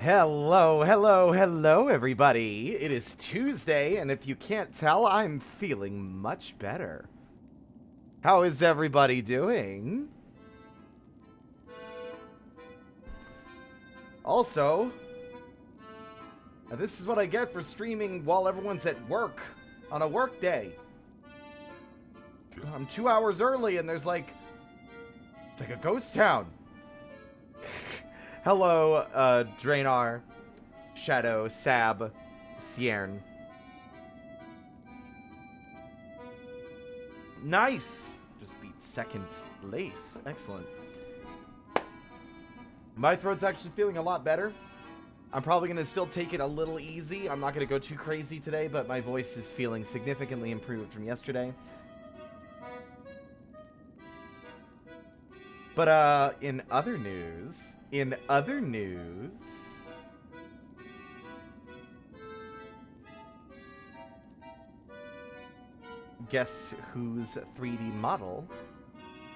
Hello, hello, hello, everybody. It is Tuesday, and if you can't tell, I'm feeling much better. How is everybody doing? Also, this is what I get for streaming while everyone's at work on a work day. I'm 2 hours early, and it's like a ghost town. Hello, Drainar, Shadow, Sab, Ciern. Nice! Just beat second place. Excellent. My throat's actually feeling a lot better. I'm probably going to still take it a little easy. I'm not going to go too crazy today, but my voice is feeling significantly improved from yesterday. But, in other news, guess whose 3D model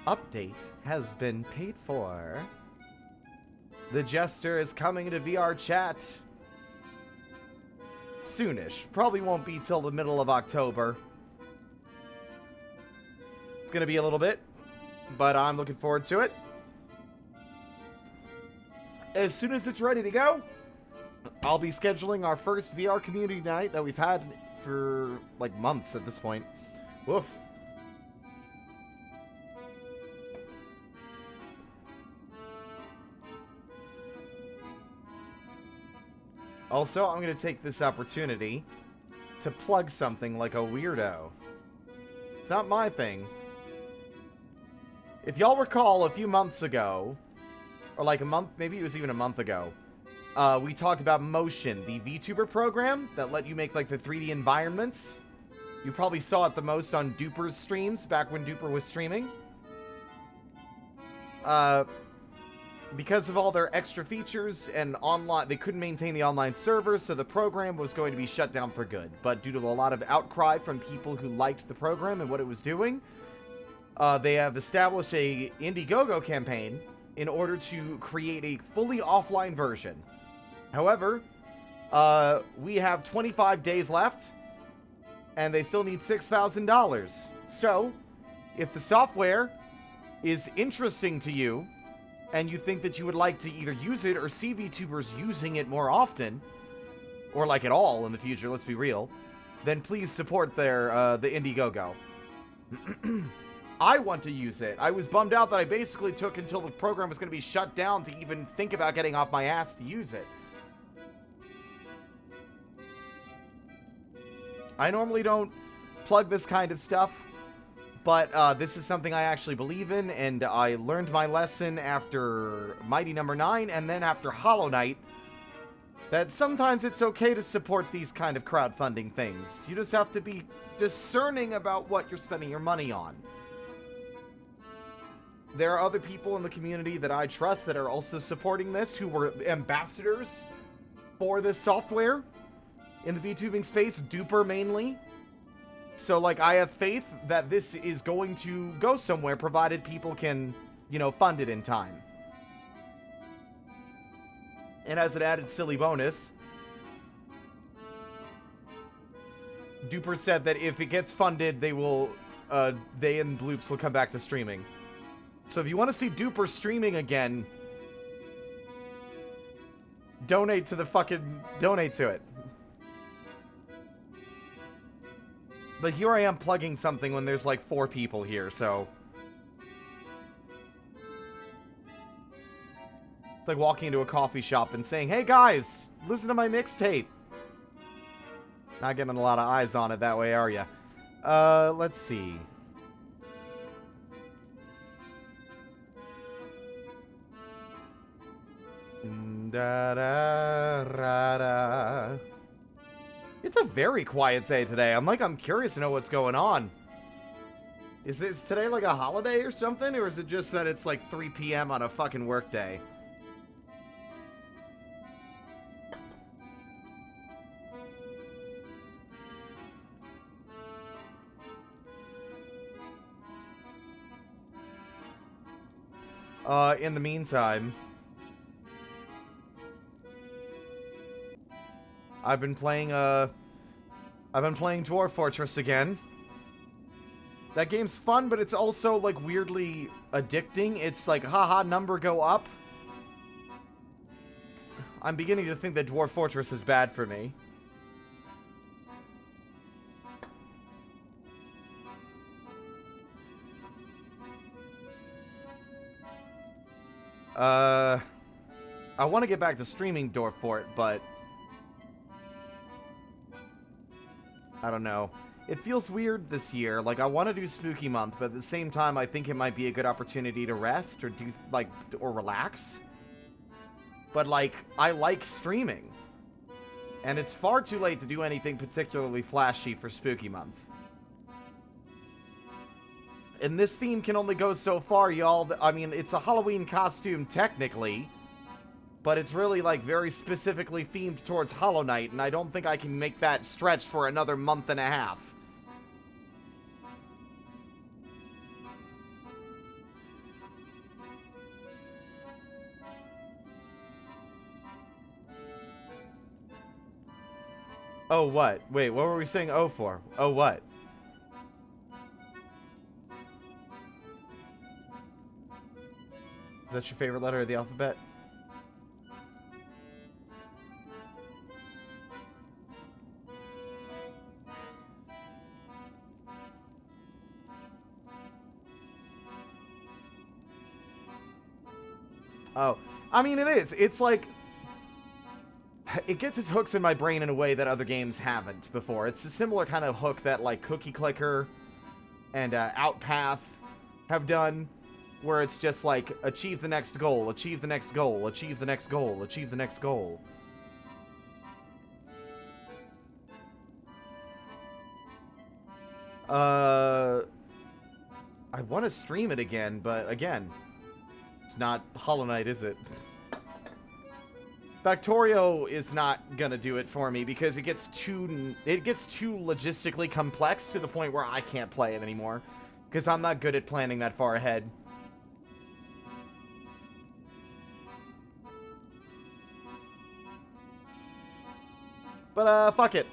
update has been paid for? The Jester is coming to VR chat soonish. Probably won't be till the middle of October. It's gonna be a little bit, but I'm looking forward to it. As soon as it's ready to go, I'll be scheduling our first VR community night that we've had for like months at this point. Woof. Also, I'm going to take this opportunity to plug something like a weirdo. It's not my thing. If y'all recall, a few months ago, or like a month, maybe it was even a month ago, we talked about Motion, the VTuber program that let you make like the 3D environments. You probably saw it the most on Duper's streams back when Duper was streaming. Because of all their extra features and online, they couldn't maintain the online server, so the program was going to be shut down for good. But due to a lot of outcry from people who liked the program and what it was doing, they have established a Indiegogo campaign in order to create a fully offline version. However, we have 25 days left, and they still need $6,000. So, if the software is interesting to you, and you think that you would like to either use it or see VTubers using it more often, or like at all in the future, let's be real, then please support their the Indiegogo. I want to use it. I was bummed out that I basically took until the program was going to be shut down to even think about getting off my ass to use it. I normally don't plug this kind of stuff, but this is something I actually believe in, and I learned my lesson after Mighty Number 9 and then after Hollow Knight, that sometimes it's okay to support these kind of crowdfunding things. You just have to be discerning about what you're spending your money on. There are other people in the community that I trust that are also supporting this, who were ambassadors for this software in the VTubing space, Duper mainly. So, like, I have faith that this is going to go somewhere, provided people can, you know, fund it in time. And as an added silly bonus, Duper said that if it gets funded, they and Bloops will come back to streaming. So if you want to see Duper streaming again, donate to it. But here I am plugging something when there's like 4 people here, so. It's like walking into a coffee shop and saying, hey guys, listen to my mixtape. Not getting a lot of eyes on it that way, are ya? Let's see. Da-da-ra-da. It's a very quiet day today. I'm curious to know what's going on. Is this today like a holiday or something? Or is it just that it's like 3 p.m. on a fucking work day? In the meantime, I've been playing Dwarf Fortress again. That game's fun, but it's also, like, weirdly addicting. It's like, haha, number go up. I'm beginning to think that Dwarf Fortress is bad for me. I want to get back to streaming Dwarf Fort, but I don't know. It feels weird this year. Like, I want to do Spooky Month, but at the same time, I think it might be a good opportunity to rest or do, like, or relax. But, like, I like streaming. And it's far too late to do anything particularly flashy for Spooky Month. And this theme can only go so far, y'all. I mean, it's a Halloween costume, technically. But it's really, like, very specifically themed towards Hollow Knight, and I don't think I can make that stretch for another month and a half. Oh, what? Wait, what were we saying oh for? Oh, what? Is that your favorite letter of the alphabet? Oh, I mean, it is. It's like, it gets its hooks in my brain in a way that other games haven't before. It's a similar kind of hook that, like, Cookie Clicker and Outpath have done, where it's just like, achieve the next goal, achieve the next goal, achieve the next goal, achieve the next goal. I want to stream it again, but again, it's not Hollow Knight, is it? Factorio is not gonna do it for me because it gets too logistically complex to the point where I can't play it anymore because I'm not good at planning that far ahead. But fuck it.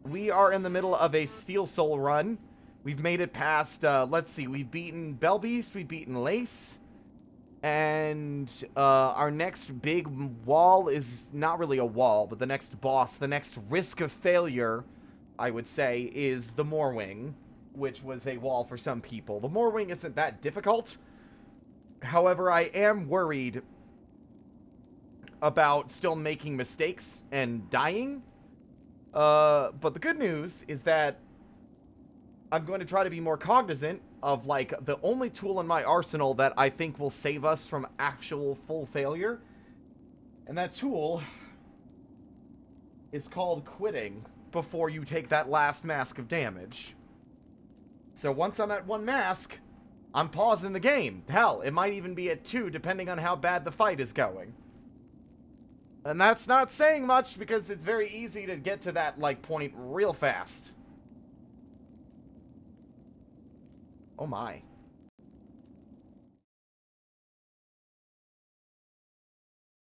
We are in the middle of a Steel Soul run. We've made it past, let's see, we've beaten Bellbeast, we've beaten Lace, and our next big wall is not really a wall, but the next boss, the next risk of failure, I would say, is the Moorwing, which was a wall for some people. The Moorwing isn't that difficult. However, I am worried about still making mistakes and dying. But the good news is that I'm going to try to be more cognizant of, like, the only tool in my arsenal that I think will save us from actual full failure. And that tool is called quitting before you take that last mask of damage. So once I'm at 1 mask, I'm pausing the game. Hell, it might even be at 2, depending on how bad the fight is going. And that's not saying much, because it's very easy to get to that, like, point real fast. Oh my.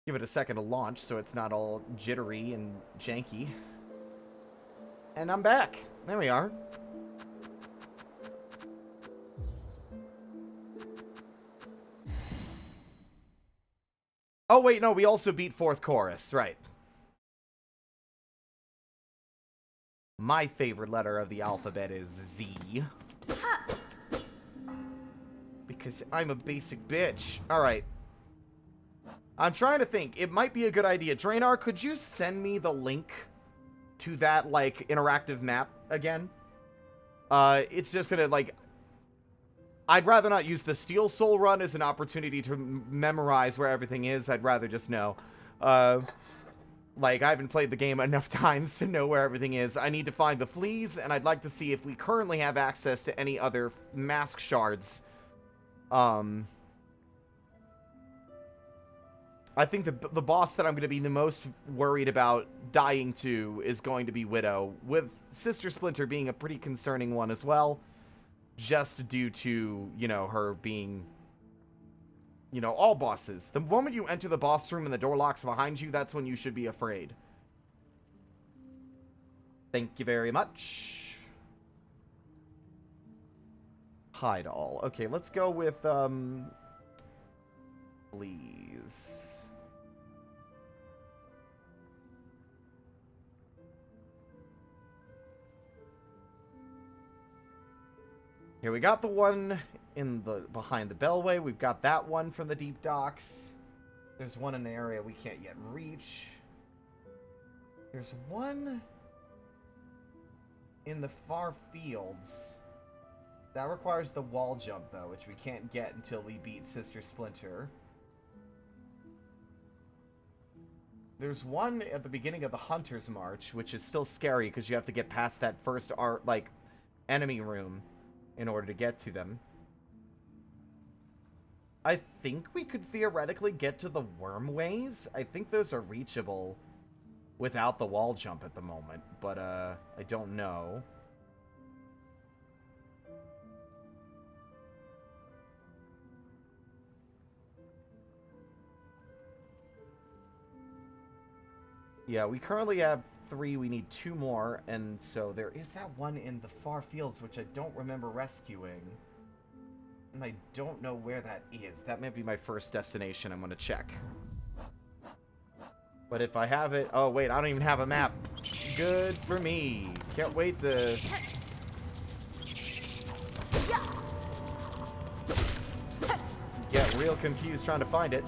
Give it a second to launch so it's not all jittery and janky. And I'm back. There we are. Oh wait, no, we also beat 4th Chorus, right. My favorite letter of the alphabet is Z. Because I'm a basic bitch. Alright. I'm trying to think. It might be a good idea. Drainar, could you send me the link to that, like, interactive map again? It's just gonna, like... I'd rather not use the Steel Soul run as an opportunity to memorize where everything is. I'd rather just know. Like, I haven't played the game enough times to know where everything is. I need to find the fleas, and I'd like to see if we currently have access to any other mask shards. I think the boss that I'm going to be the most worried about dying to is going to be Widow, with Sister Splinter being a pretty concerning one as well, just due to, you know, her being, you know, all bosses. The moment you enter the boss room and the door locks behind you, that's when you should be afraid. Thank you very much. Hide all. Okay, let's go with, please. Here, we got the one in the behind the bellway. We've got that one from the deep docks. There's one in an area we can't yet reach. There's one in the far fields. That requires the wall jump, though, which we can't get until we beat Sister Splinter. There's one at the beginning of the Hunter's March, which is still scary because you have to get past that first enemy room in order to get to them. I think we could theoretically get to the worm waves. I think those are reachable without the wall jump at the moment, but I don't know. Yeah, we currently have 3. We need 2 more, and so there is that one in the far fields, which I don't remember rescuing. And I don't know where that is. That might be my first destination I'm going to check. But if I have it... Oh, wait, I don't even have a map. Good for me. Can't wait to... get real confused trying to find it.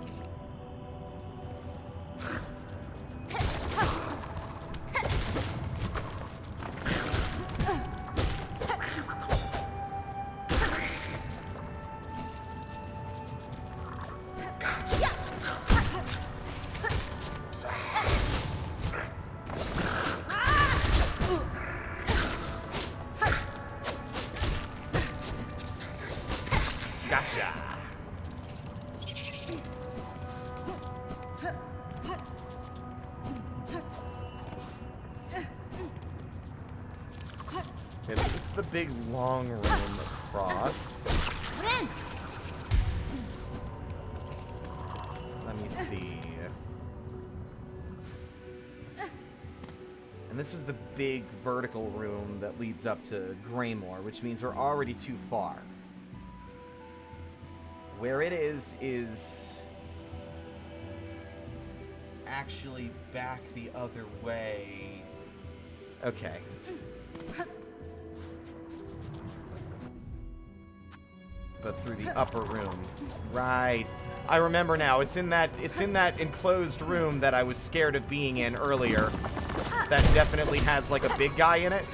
Big long room across. Let me see. And this is the big vertical room that leads up to Greymore, which means we're already too far. Where it is actually back the other way. Okay. But through the upper room. Right. I remember now. It's in that enclosed room that I was scared of being in earlier. That definitely has like a big guy in it.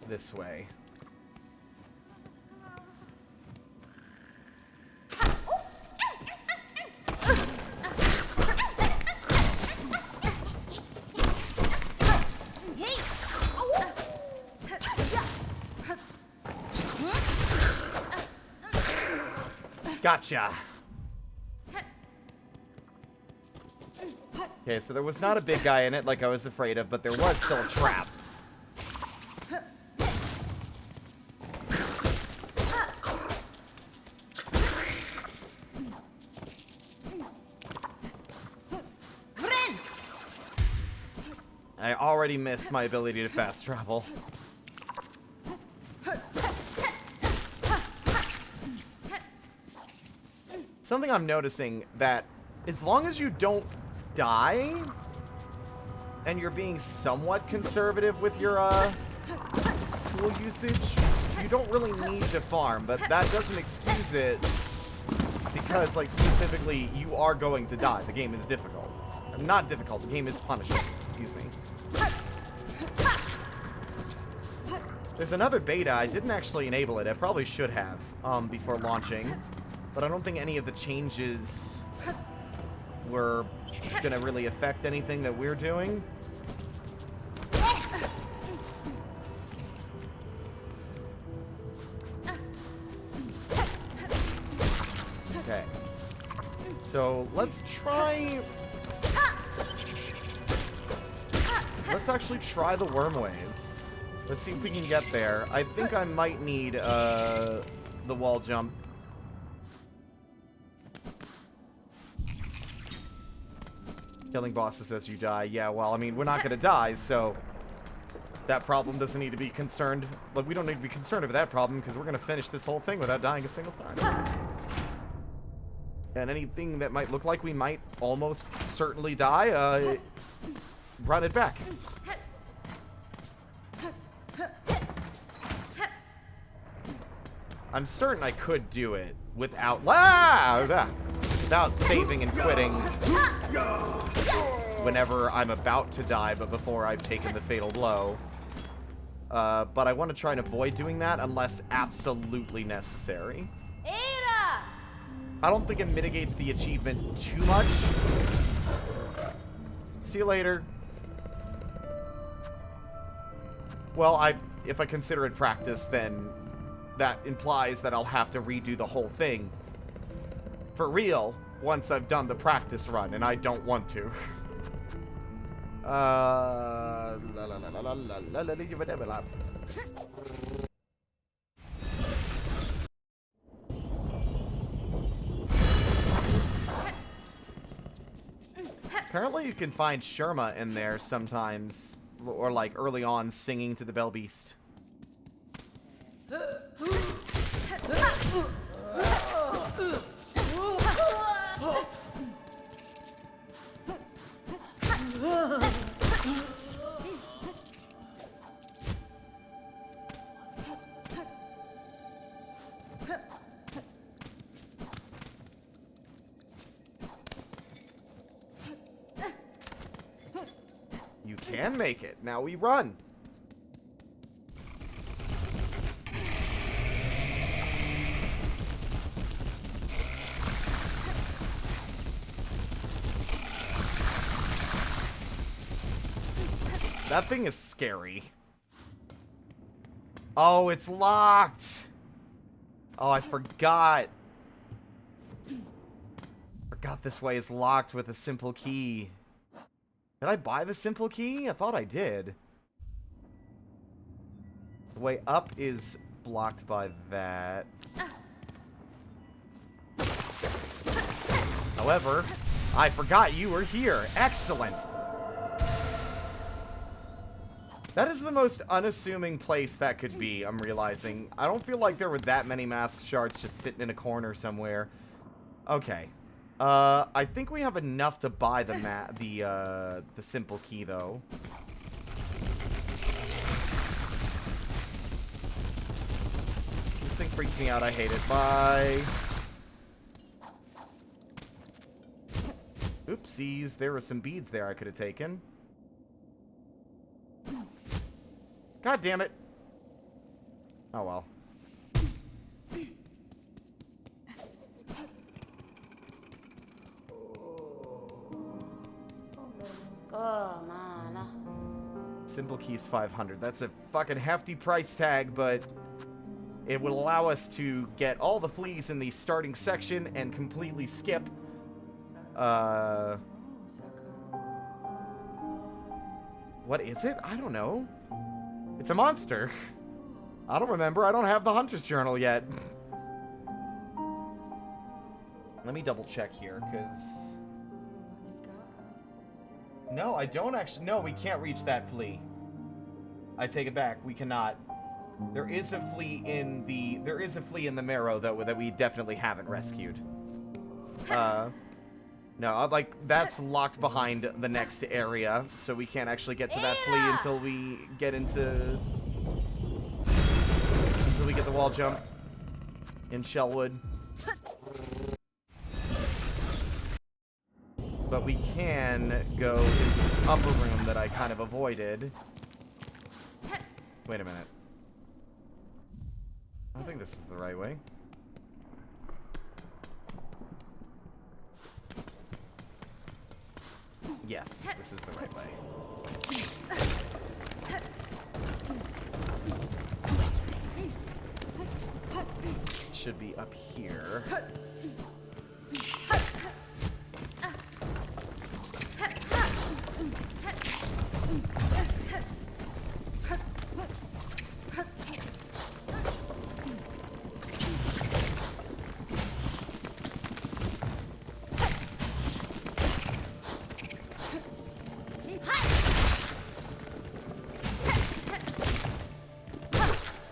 This way. Gotcha. Okay, so there was not a big guy in it like I was afraid of, but there was still a trap. I already missed my ability to fast travel. Something I'm noticing that as long as you don't die and you're being somewhat conservative with your tool usage, you don't really need to farm, but that doesn't excuse it because, like, specifically, you are going to die. The game is difficult. Not difficult, the game is punishing. Excuse me. There's another beta. I didn't actually enable it. I probably should have before launching. But I don't think any of the changes were going to really affect anything that we're doing. Okay. So let's try... Let's actually try the wormways. Let's see if we can get there. I think I might need the wall jump. Killing bosses as you die. Yeah, well, I mean, we're not gonna die, so that problem doesn't need to be concerned. Like, we don't need to be concerned over that problem because we're gonna finish this whole thing without dying a single time. And anything that might look like we might almost certainly die, run it back. I'm certain I could do it without without saving and quitting whenever I'm about to die, but before I've taken the fatal blow. But I want to try and avoid doing that unless absolutely necessary. Ada! I don't think it mitigates the achievement too much. See you later. Well, if I consider it practice, then that implies that I'll have to redo the whole thing for real once I've done the practice run, and I don't want to. Apparently you can find Sherma in there sometimes, or like early on singing to the Bell Beast. You can make it. Now we run. That thing is scary. Oh, it's locked. Oh, I forgot. Forgot this way is locked with a simple key. Did I buy the simple key? I thought I did. The way up is blocked by that. However, I forgot you were here. Excellent. That is the most unassuming place that could be, I'm realizing. I don't feel like there were that many mask shards just sitting in a corner somewhere. Okay. I think we have enough to buy the simple key, though. This thing freaks me out. I hate it. Bye. Oopsies. There were some beads there I could have taken. God damn it. Oh well. Simple key's 500. That's a fucking hefty price tag, but it would allow us to get all the fleas in the starting section and completely skip what is it? I don't know. It's a monster. I don't remember. I don't have the Hunter's Journal yet. Let me double check here, because... No, I don't actually... No, we can't reach that flea. I take it back. We cannot. There is a flea in the... There is a flea in the marrow, though, that we definitely haven't rescued. No, like, that's locked behind the next area, so we can't actually get to that flea until we get into... Until we get the wall jump in Shellwood. But we can go into this upper room that I kind of avoided. Wait a minute. I don't think this is the right way. Yes, this is the right way. It should be up here.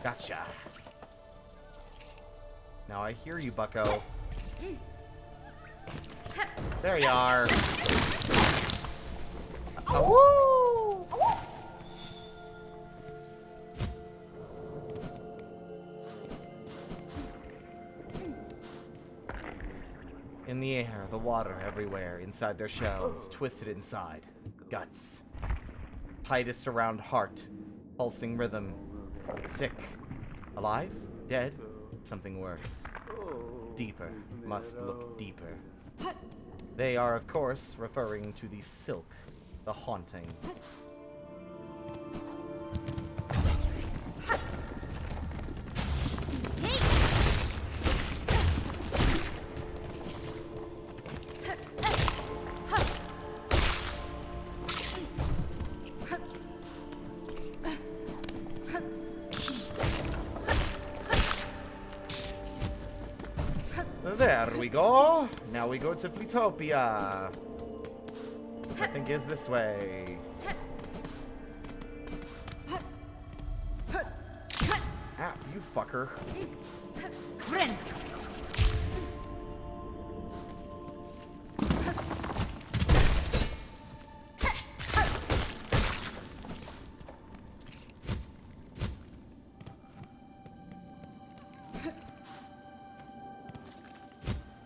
Gotcha. Now I hear you, bucko. There you are. Oh, woo! In the air, the water everywhere, inside their shells, twisted inside. Guts. Tightest around heart. Pulsing rhythm. Sick. Alive? Dead? Something worse. Deeper. Must look deeper. They are, of course, referring to the Silk, the Haunting. There we go. Now we go to Fleetopia. I think is this way. Ah, you fucker. Friend.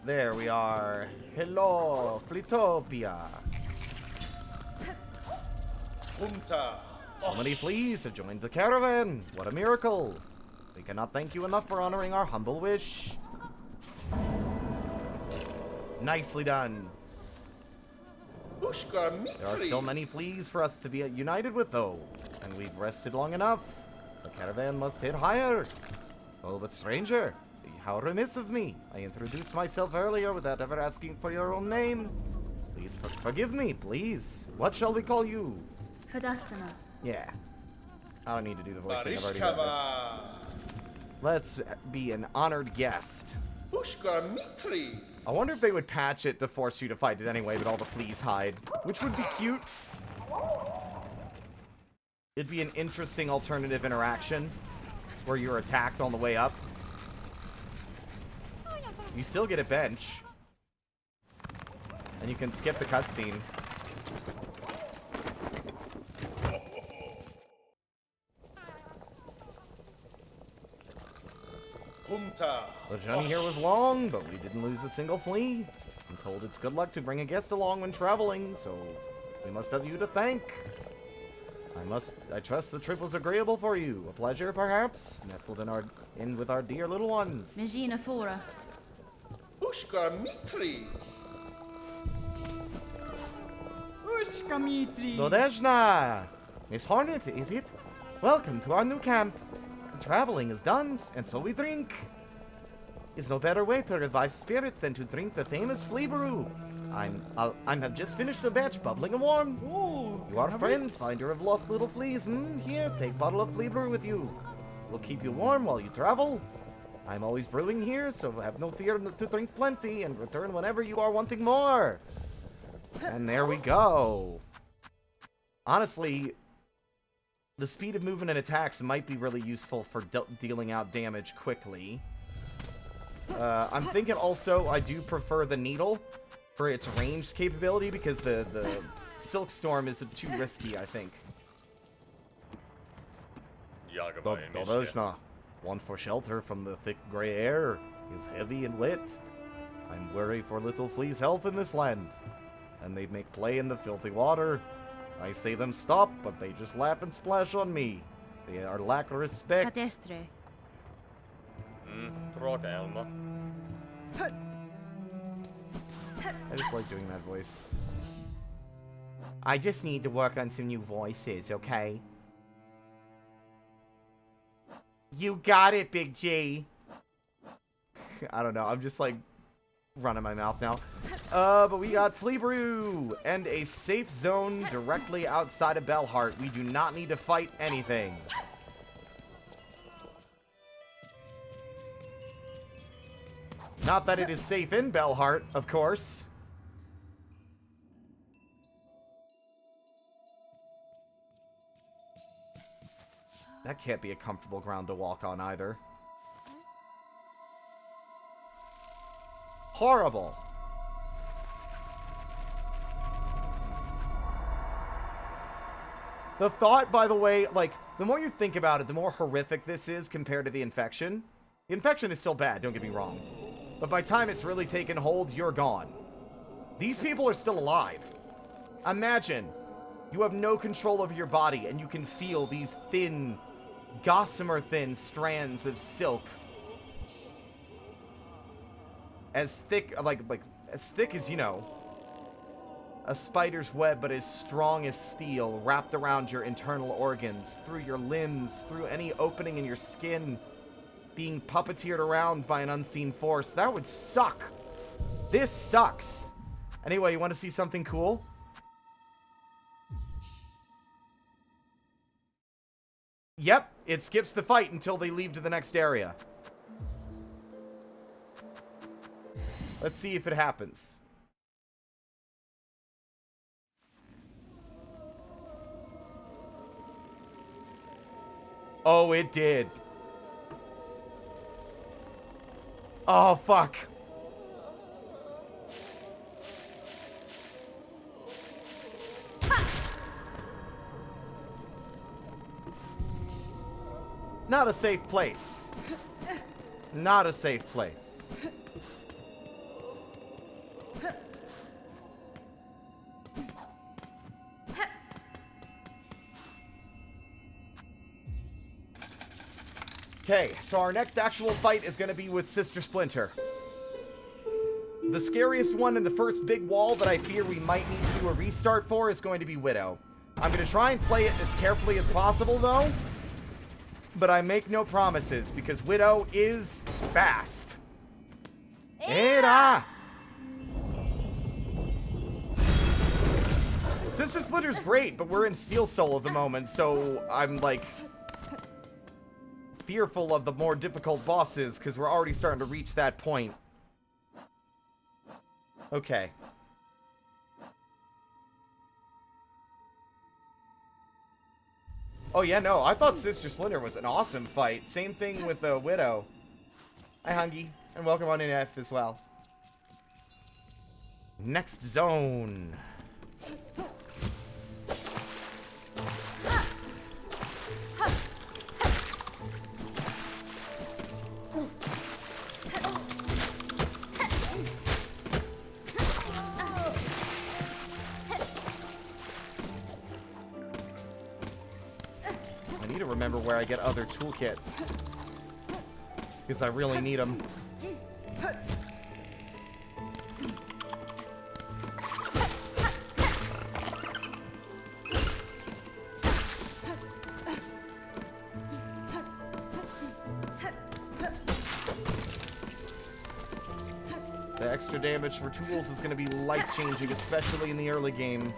There we are. Hello, Fleetopia. So many fleas have joined the caravan. What a miracle. We cannot thank you enough for honoring our humble wish. Nicely done. There are so many fleas for us to be united with, though. And we've rested long enough. The caravan must hit higher. Oh, but stranger, how remiss of me. I introduced myself earlier without ever asking for your own name. Please forgive me, please. What shall we call you? Fadastana. Yeah. I don't need to do the voicing. I've already done this. Let's be an honored guest. I wonder if they would patch it to force you to fight it anyway, but all the fleas hide. Which would be cute. It'd be an interesting alternative interaction where you're attacked on the way up. You still get a bench. And you can skip the cutscene. The journey here was long, but we didn't lose a single flea. I'm told it's good luck to bring a guest along when traveling, so we must have you to thank. I trust the trip was agreeable for you. A pleasure, perhaps? Nestled in with our dear little ones. Megina Fora. Ushka Mitri. Dodezhna! Miss Hornet, is it? Welcome to our new camp. The traveling is done, and so we drink. Is no better way to revive spirit than to drink the famous flea brew. I have just finished a batch bubbling and warm. You are a friend, finder of lost little fleas. Here, take bottle of flea brew with you. We'll keep you warm while you travel. I'm always brewing here, so have no fear to drink plenty and return whenever you are wanting more. And there we go. Honestly, the speed of movement and attacks might be really useful for dealing out damage quickly. I'm thinking also I do prefer the needle for its ranged capability because the Silkstorm is too risky, I think. Dodezhna, want for shelter from the thick gray air is heavy and wet. I'm worried for little flea's health in this land, and they make play in the filthy water. I say them stop, but they just laugh and splash on me. They are lack of respect. Cadestre. I just like doing that voice. I just need to work on some new voices, okay? You got it, Big G. I don't know, I'm just like running my mouth now. But we got Flea Brew and a safe zone directly outside of Bellheart. We do not need to fight anything. Not that it is safe in Bellheart, of course. That can't be a comfortable ground to walk on either. Horrible. The thought, by the way, like, the more you think about it, the more horrific this is compared to the infection. The infection is still bad, don't get me wrong. But by the time it's really taken hold, you're gone. These people are still alive. Imagine, you have no control over your body, and you can feel these thin, gossamer thin strands of silk. As thick, as thick as, you know, a spider's web, but as strong as steel, wrapped around your internal organs, through your limbs, through any opening in your skin, being puppeteered around by an unseen force. That would suck. This sucks. Anyway, you want to see something cool? Yep, it skips the fight until they leave to the next area. Let's see if it happens. Oh, it did. Oh, fuck. Not a safe place. Not a safe place. Okay, so our next actual fight is going to be with Sister Splinter. The scariest one in the first big wall that I fear we might need to do a restart for is going to be Widow. I'm going to try and play it as carefully as possible, though. But I make no promises, because Widow is fast. Era! Sister Splinter's great, but we're in Steel Soul at the moment, so I'm, like, fearful of the more difficult bosses, because we're already starting to reach that point. Okay. Oh, yeah, no, I thought Sister Splinter was an awesome fight. Same thing with the Widow. Hi, Hungy, and welcome on in F as well. Next zone. I need to remember where I get other toolkits, because I really need them. The extra damage for tools is going to be life-changing, especially in the early game.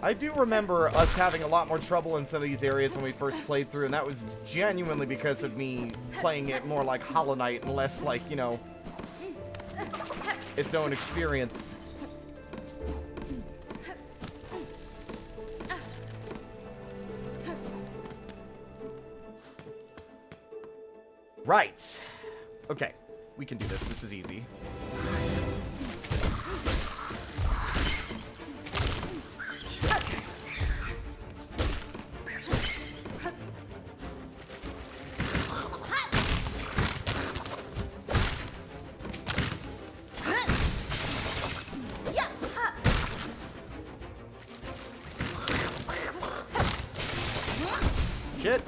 I do remember us having a lot more trouble in some of these areas when we first played through, and that was genuinely because of me playing it more like Hollow Knight and less like, you know, its own experience. Right. Okay, we can do this. This is easy. Shit.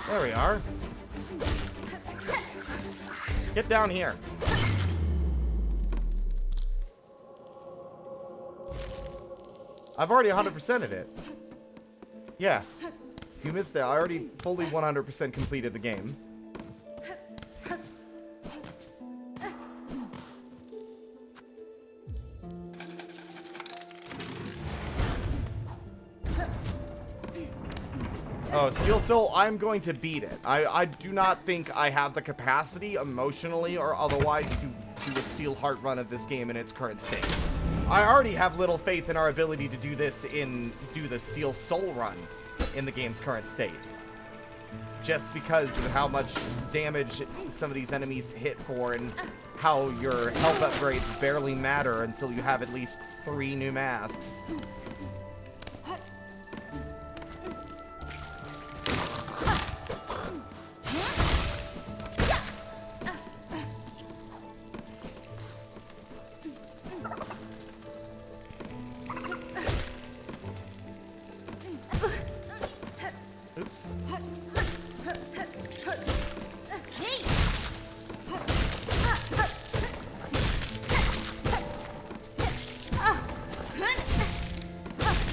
There we are. Get down here. I've already 100%ed it. Yeah. You missed that. I already fully 100% completed the game. Oh, Steel Soul, I'm going to beat it. I do not think I have the capacity, emotionally or otherwise, to do a Steel Heart run of this game in its current state. I already have little faith in our ability to do this do the Steel Soul run in the game's current state. Just because of how much damage some of these enemies hit for and how your health upgrades barely matter until you have at least 3 new masks.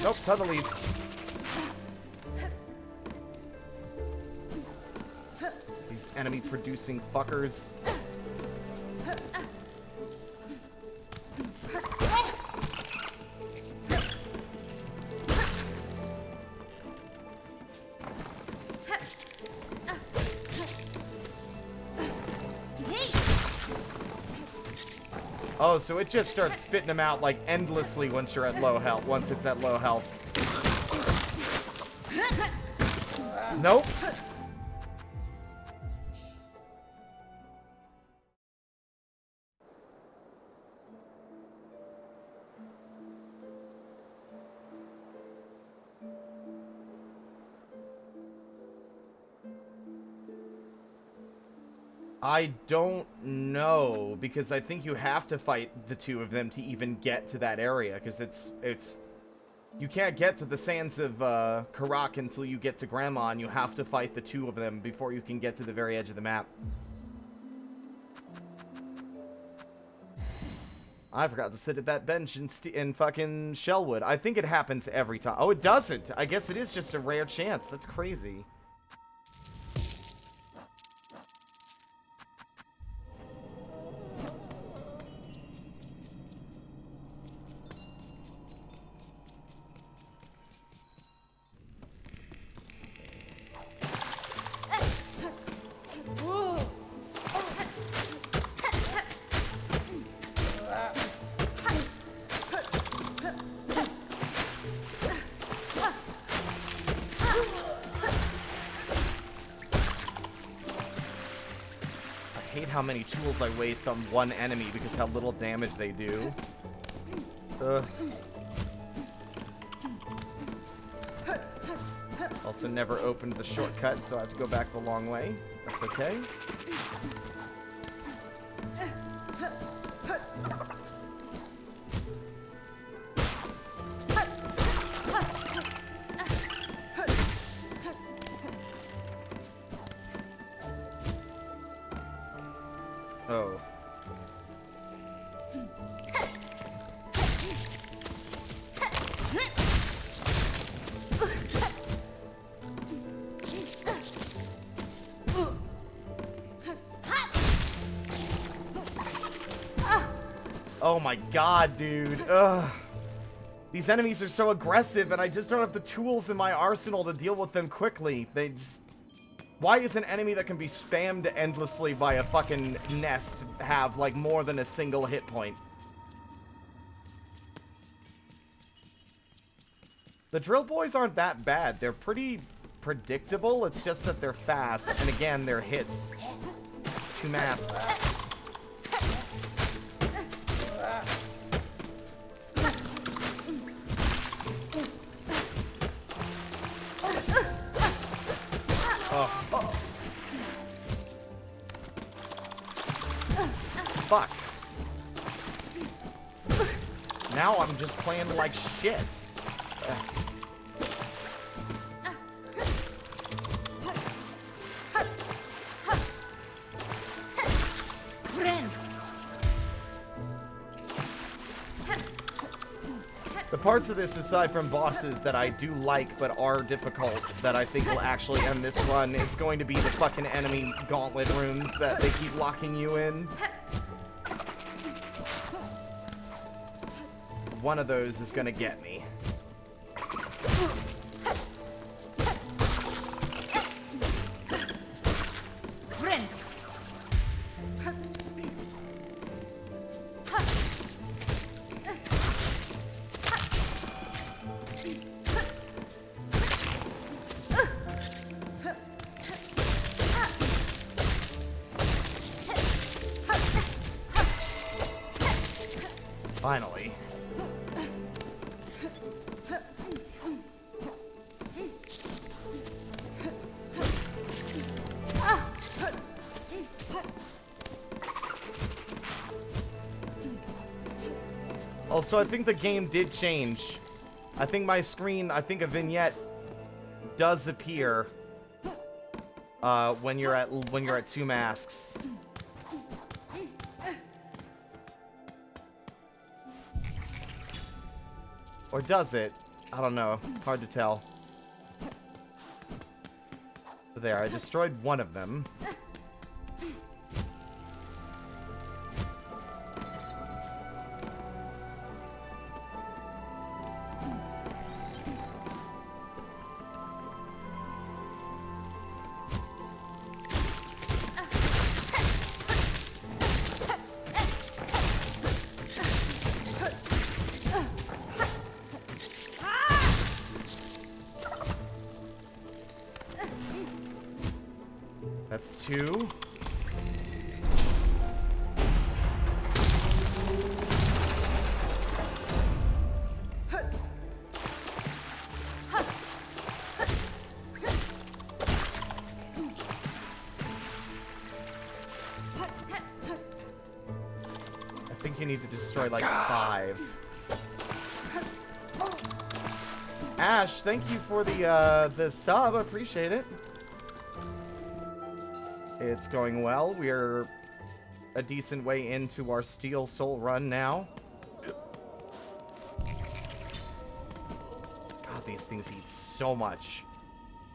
Nope, totally. These enemy-producing fuckers. Oh, so it just starts spitting them out like endlessly once you're at low health. Once it's at low health. Nope. I don't know, because I think you have to fight the 2 of them to even get to that area, because it's you can't get to the sands of Karak until you get to Grandma, and you have to fight the 2 of them before you can get to the very edge of the map. I forgot to sit at that bench in fucking Shellwood. I think it happens every time. Oh, it doesn't. I guess it is just a rare chance. That's crazy. How many tools I waste on one enemy because how little damage they do. Ugh. Also never opened the shortcut, so I have to go back the long way. That's okay. Oh. Oh my god, dude. Ugh. These enemies are so aggressive, and I just don't have the tools in my arsenal to deal with them quickly. They just... Why is an enemy that can be spammed endlessly by a fucking nest have, like, more than a single hit point? The drill boys aren't that bad. They're pretty predictable. It's just that they're fast, and again, they're hits. 2 masks. Fuck. Now I'm just playing like shit. The parts of this, aside from bosses that I do like but are difficult, that I think will actually end this run, it's going to be the fucking enemy gauntlet rooms that they keep locking you in. One of those is gonna get me. Finally. Also, I think the game did change. I think my screen, I think a vignette does appear when you're at 2 masks. Or does it? I don't know. Hard to tell. There, I destroyed one of them. That's 2. I think you need to destroy like 5. Ash, thank you for the sub. I appreciate it. It's going well. We're a decent way into our Steel Soul run now. God, these things eat so much.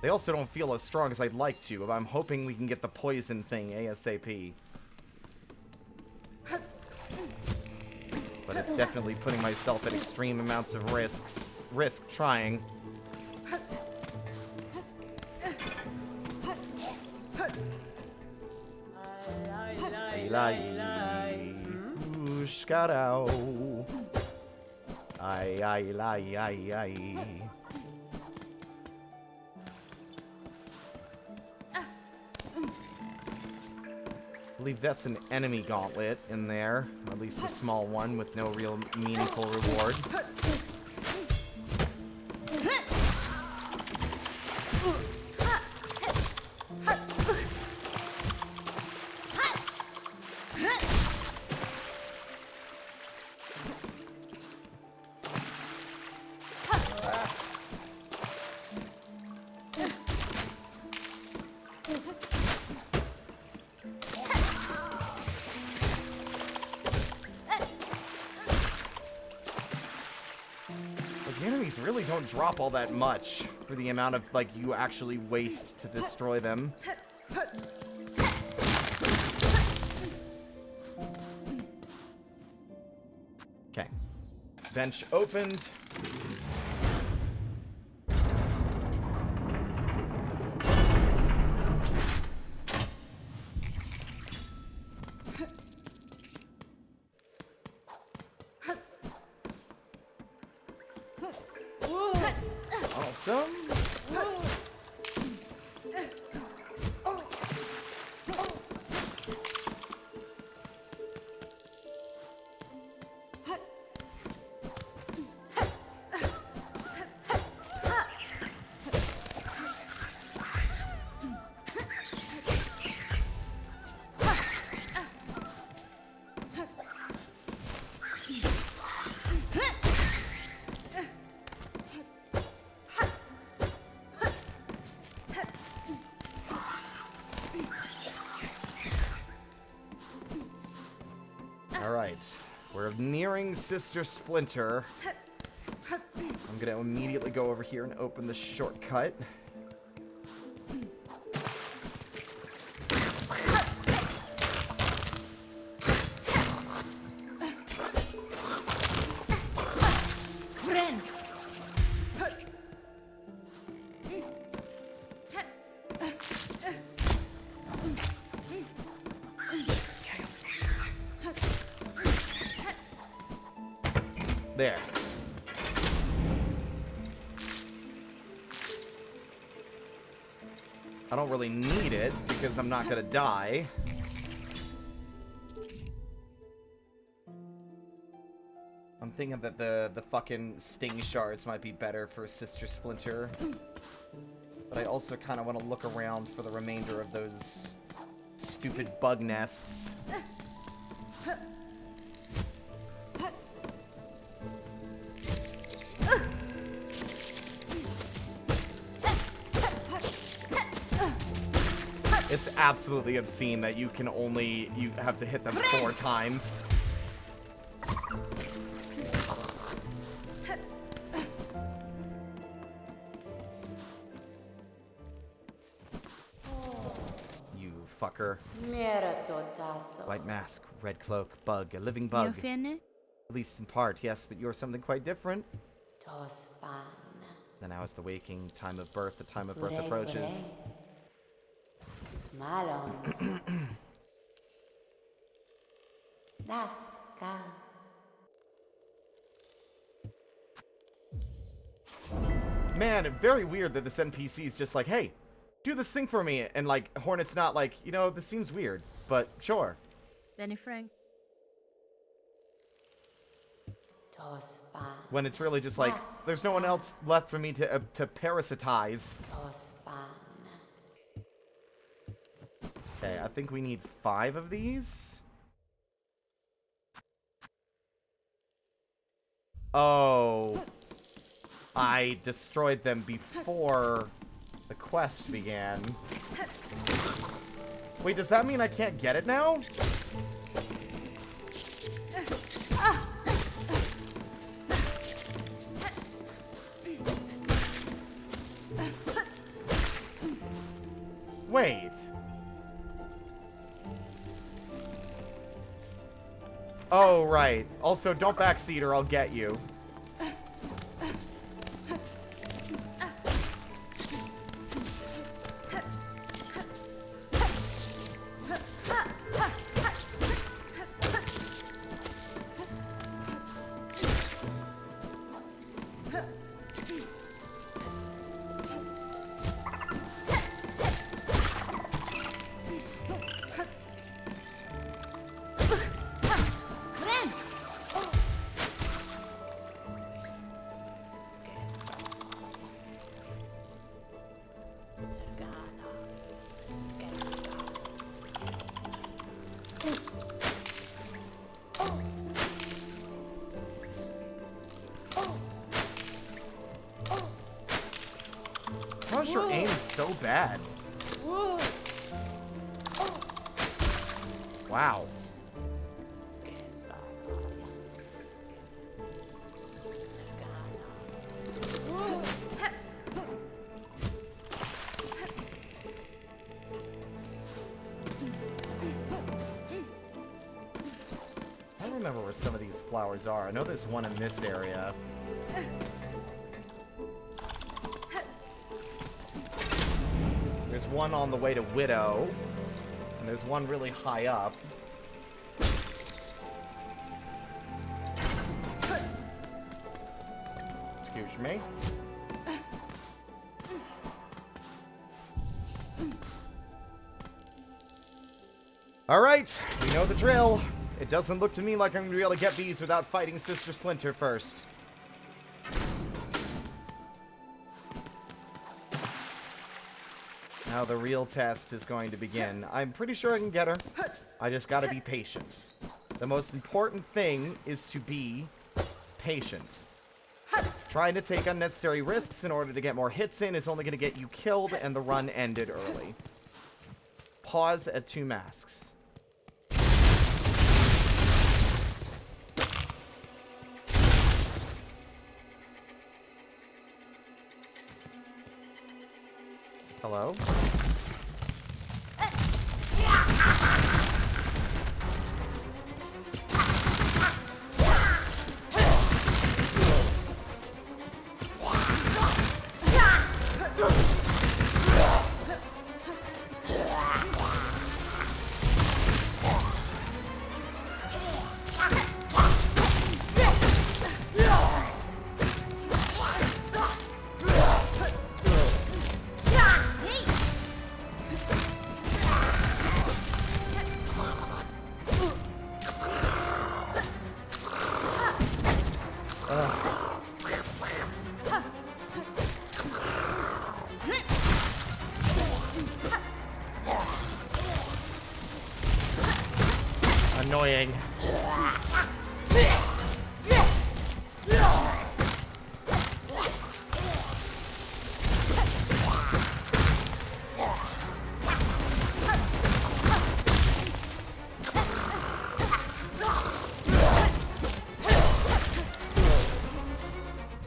They also don't feel as strong as I'd like to, but I'm hoping we can get the poison thing ASAP. But it's definitely putting myself at extreme amounts of risk trying. Pushkarao. Ay. I believe that's an enemy gauntlet in there. At least a small one with no real meaningful reward. Really don't drop all that much for the amount of, like, you actually waste to destroy them. Okay. Bench opened. Alright, we're nearing Sister Splinter. I'm gonna immediately go over here and open the shortcut. Friend. There. I don't really need it because I'm not gonna die. I'm thinking that the fucking sting shards might be better for Sister Splinter. But I also kind of want to look around for the remainder of those stupid bug nests. It's absolutely obscene that you have to hit them 4 times. You fucker. White mask, red cloak, bug, a living bug. At least in part, yes, but you're something quite different. Then now is the waking, time of birth, the time of birth approaches. Man, very weird that this NPC is just like, hey, do this thing for me, and like, Hornet's not like, you know, this seems weird, but sure. Benny Frank. When it's really just like, there's no one else left for me to parasitize. Okay, I think we need 5 of these. Oh. I destroyed them before the quest began. Wait, does that mean I can't get it now? Wait. Oh, right. Also, don't backseat or I'll get you. How's your aim so bad? Wow. I don't remember where some of these flowers are. I know there's one in this area. There's one on the way to Widow, and there's one really high up. Excuse me. Alright, we know the drill. It doesn't look to me like I'm going to be able to get these without fighting Sister Splinter first. Now the real test is going to begin. I'm pretty sure I can get her. I just gotta be patient. The most important thing is to be patient. Trying to take unnecessary risks in order to get more hits in is only going to get you killed and the run ended early. Pause at 2 masks. Hello? Annoying.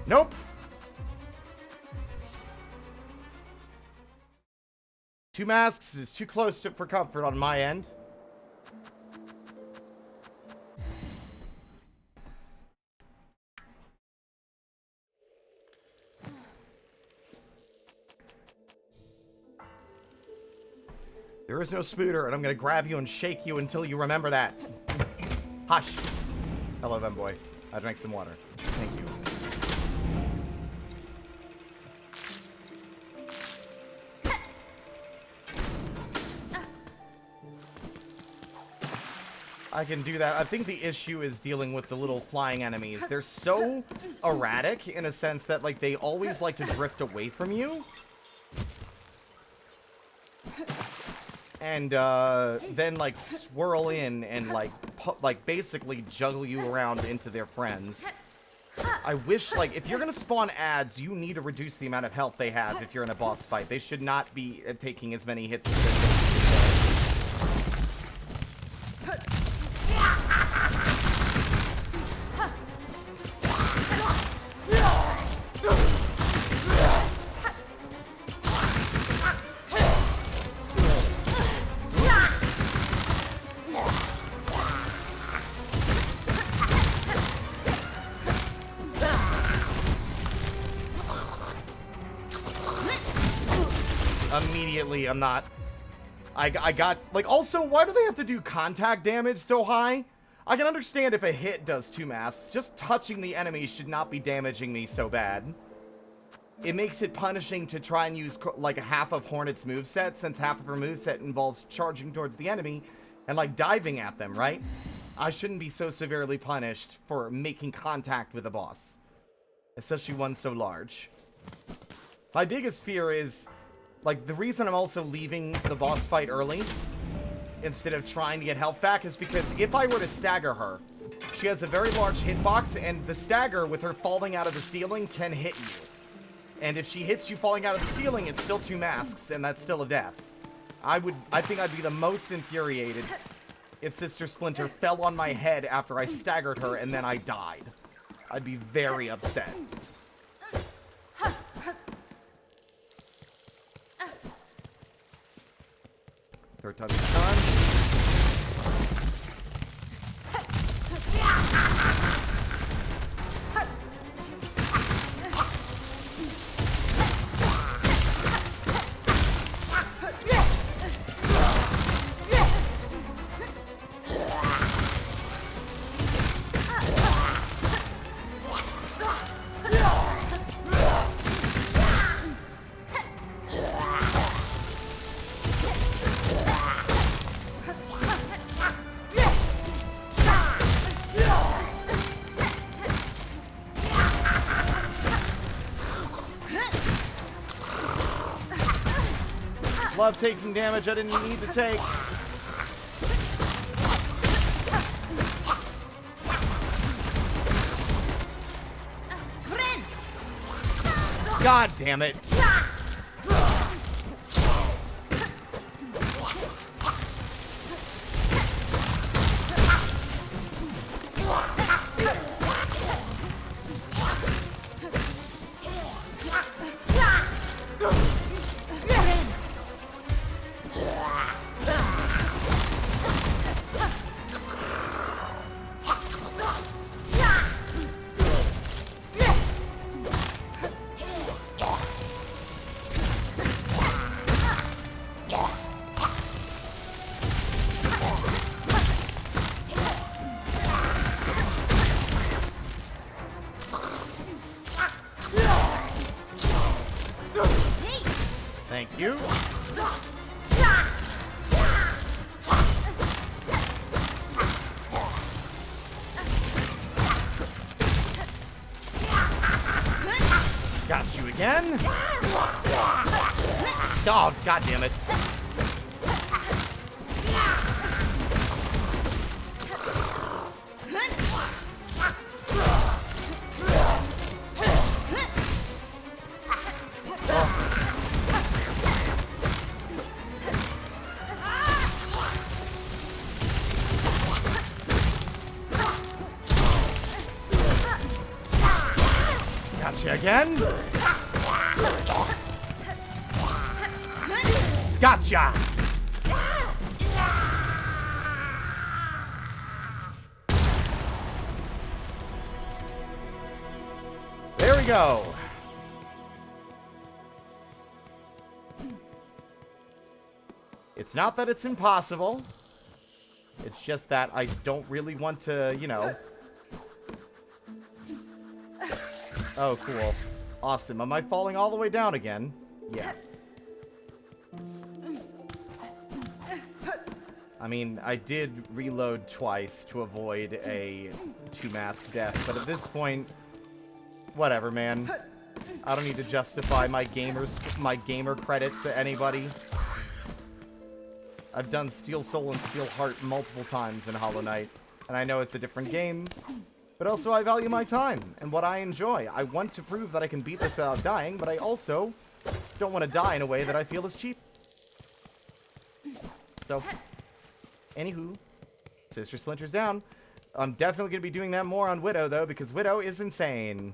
Nope. Two masks is too close for comfort on my end. There is no Spooter, and I'm gonna grab you and shake you until you remember that. Hush. Hello, then, boy. I'll drink some water. Thank you. I can do that. I think the issue is dealing with the little flying enemies. They're so erratic in a sense that, like, they always like to drift away from you. And, then, like, swirl in and, like, basically juggle you around into their friends. I wish, like, if you're gonna spawn ads, you need to reduce the amount of health they have if you're in a boss fight. They should not be taking as many hits as they do. Immediately, I'm not. I got, like, also, why do they have to do contact damage so high? I can understand if a hit does 2 masks. Just touching the enemy should not be damaging me so bad. It makes it punishing to try and use, like, half of Hornet's moveset, since half of her moveset involves charging towards the enemy and, like, diving at them, right? I shouldn't be so severely punished for making contact with a boss. Especially one so large. My biggest fear is, like, the reason I'm also leaving the boss fight early, instead of trying to get health back, is because if I were to stagger her, she has a very large hitbox, and the stagger with her falling out of the ceiling can hit you. And if she hits you falling out of the ceiling, it's still 2 masks, and that's still a death. I think I'd be the most infuriated if Sister Splinter fell on my head after I staggered her and then I died. I'd be very upset. Third time is done. Love taking damage I didn't need to take. God damn it. Thank you. Got you again. Oh, God damn it. Gotcha again. Gotcha. There we go. It's not that it's impossible. It's just that I don't really want to, you know. Oh, cool. Awesome. Am I falling all the way down again? Yeah. I mean, I did reload twice to avoid a two-mask death, but at this point, whatever, man. I don't need to justify my gamer credits to anybody. I've done Steel Soul and Steel Heart multiple times in Hollow Knight, and I know it's a different game, but also I value my time and what I enjoy. I want to prove that I can beat this without dying, but I also don't want to die in a way that I feel is cheap. So, anywho, Sister Splinter's down. I'm definitely going to be doing that more on Widow, though, because Widow is insane.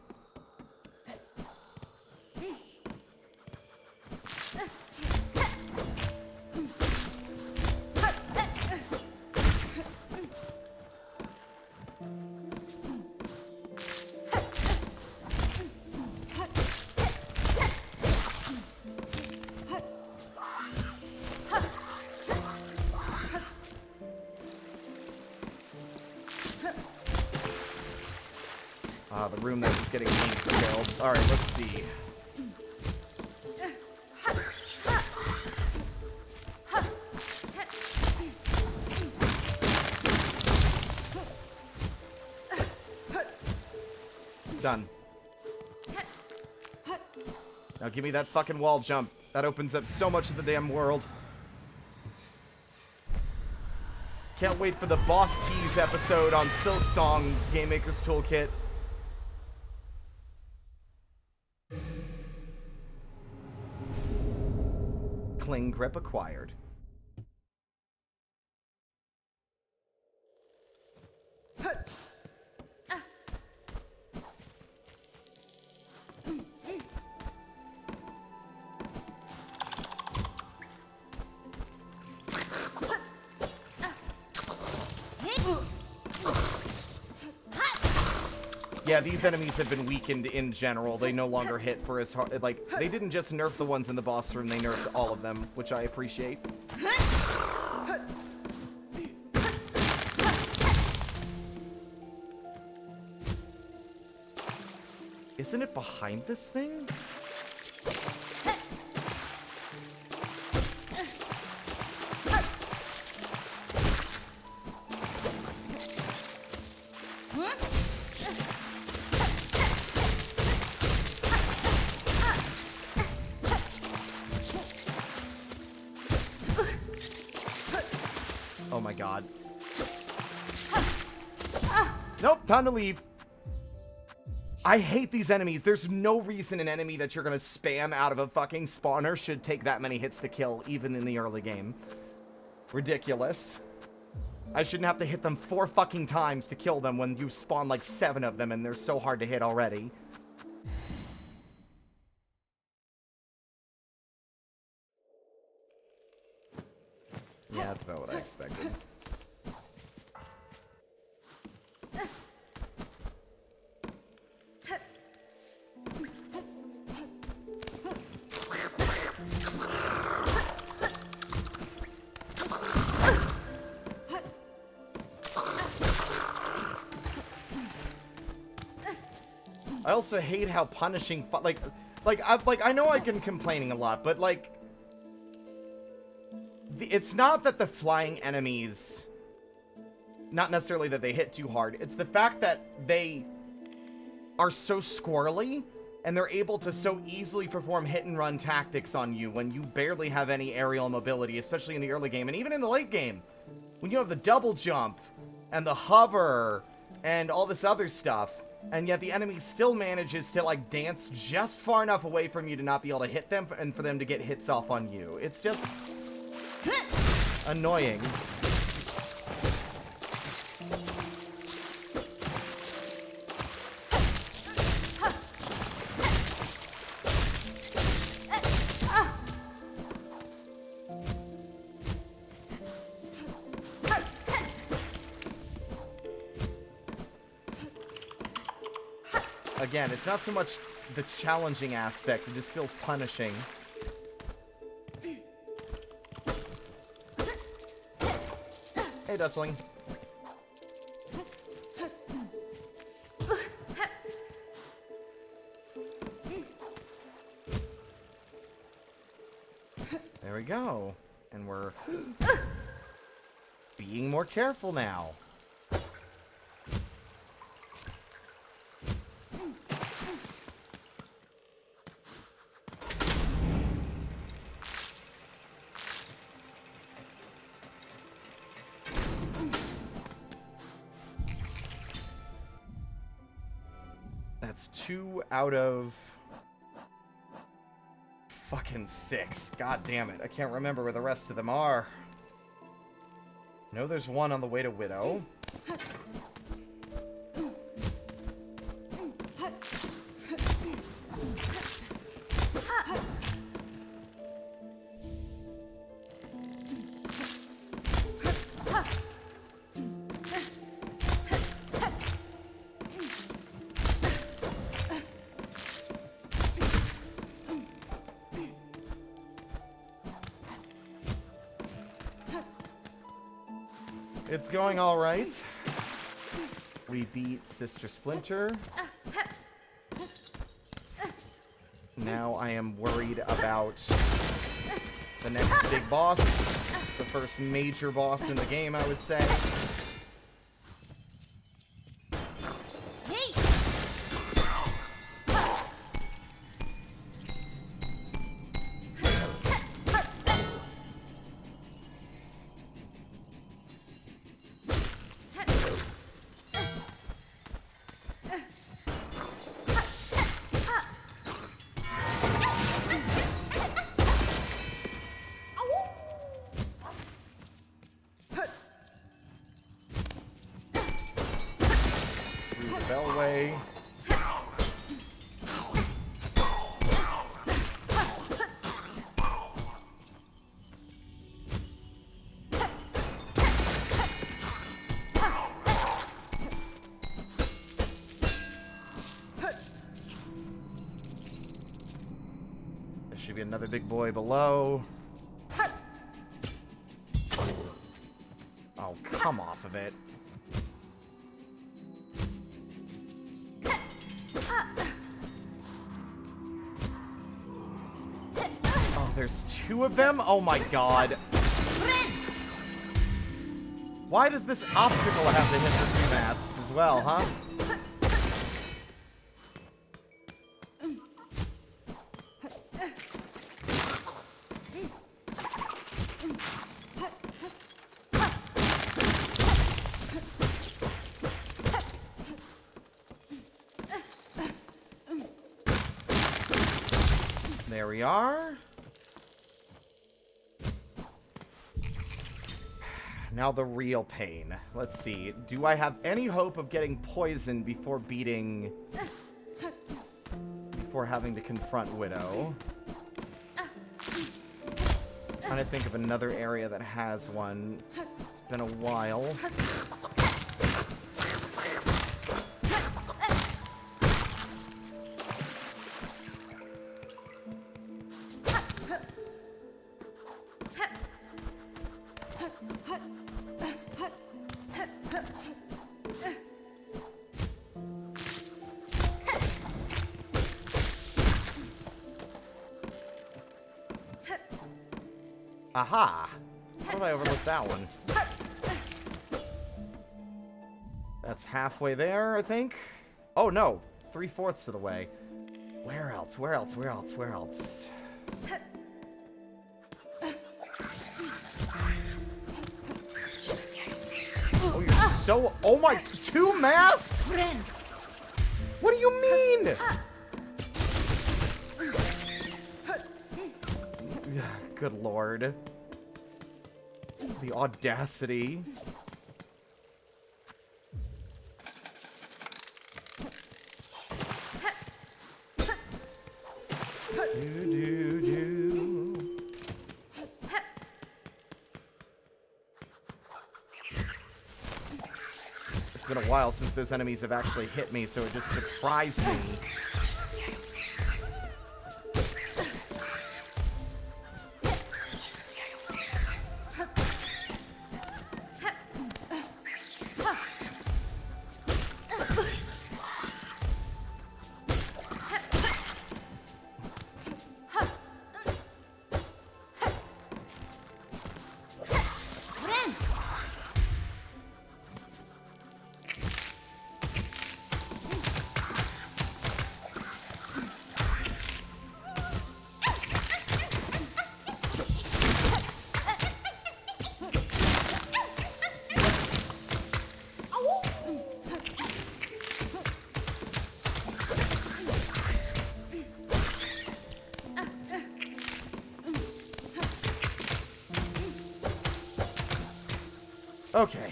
The room that was getting killed. Alright, let's see. Done. Now give me that fucking wall jump. That opens up so much of the damn world. Can't wait for the Boss Keys episode on Silksong Game Maker's Toolkit. Cling grip acquired. Yeah, these enemies have been weakened in general. They no longer hit for as hard. Like, they didn't just nerf the ones in the boss room, they nerfed all of them, which I appreciate. Isn't it behind this thing? Oh my god. Nope, time to leave. I hate these enemies. There's no reason an enemy that you're gonna spam out of a fucking spawner should take that many hits to kill, even in the early game. Ridiculous. I shouldn't have to hit them 4 fucking times to kill them when you spawn like 7 of them and they're so hard to hit already. Yeah, that's about what I expected. I also hate how punishing, I know I've been complaining a lot, but like, It's not that the flying enemies, not necessarily that they hit too hard, it's the fact that they are so squirrely, and they're able to so easily perform hit-and-run tactics on you when you barely have any aerial mobility, especially in the early game, and even in the late game. When you have the double jump, and the hover, and all this other stuff, and yet the enemy still manages to, like, dance just far enough away from you to not be able to hit them, and for them to get hits off on you. It's just annoying. Again, it's not so much the challenging aspect, it just feels punishing. Hey, Dutchling. There we go. And we're being more careful now. That's 2 out of fucking 6. God damn it. I can't remember where the rest of them are. No, there's one on the way to Widow. It's going all right. We beat Sister Splinter. Now I am worried about the next big boss. The first major boss in the game, I would say. Bellway. There should be another big boy below. Oh, come off of it. There's 2 of them? Oh my god. Why does this obstacle have to hit the 2 masks as well, huh? There we are. Now the real pain. Let's see. Do I have any hope of getting poisoned before beating... before having to confront Widow? Trying to think of another area that has one. It's been a while. Aha! How did I overlook that one? That's halfway there, I think. Oh, no. 3/4 of the way. Where else? Where else? Where else? Where else? Oh, you're so... Oh, my... 2 masks? Friend. What do you mean? Good lord. The audacity. It's been a while since those enemies have actually hit me, so it just surprised me. Okay.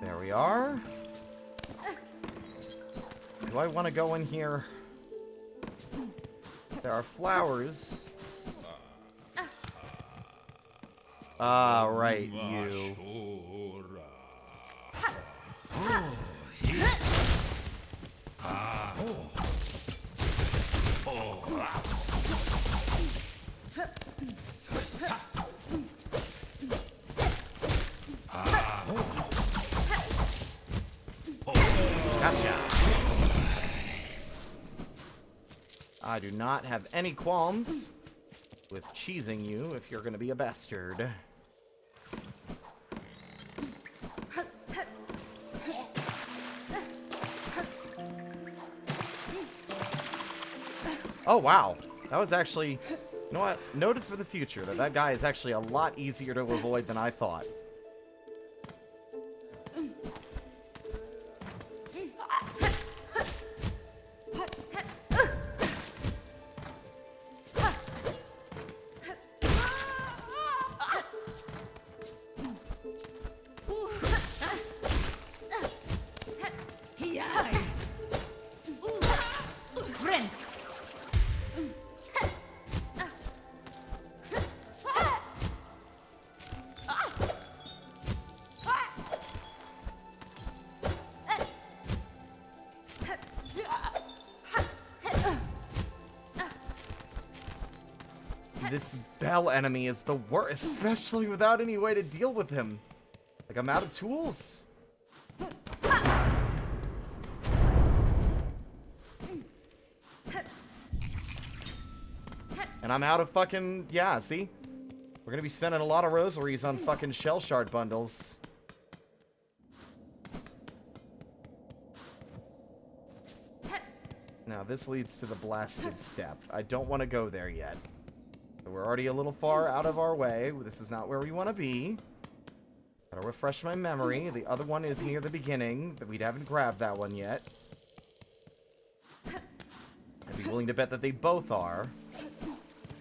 There we are. Do I want to go in here? There are flowers. Ah, right, you. Gotcha. I do not have any qualms with cheesing you if you're gonna be a bastard. Oh, wow. That was actually... You know what? Noted for the future that that guy is actually a lot easier to avoid than I thought. Friend. This bell enemy is the worst, especially without any way to deal with him. Like, I'm out of tools. And I'm out of fucking... Yeah, see? We're gonna be spending a lot of rosaries on fucking shell shard bundles. Now, this leads to the blasted step. I don't want to go there yet. We're already a little far out of our way. This is not where we want to be. Gotta refresh my memory. The other one is near the beginning, but we haven't grabbed that one yet. I'd be willing to bet that they both are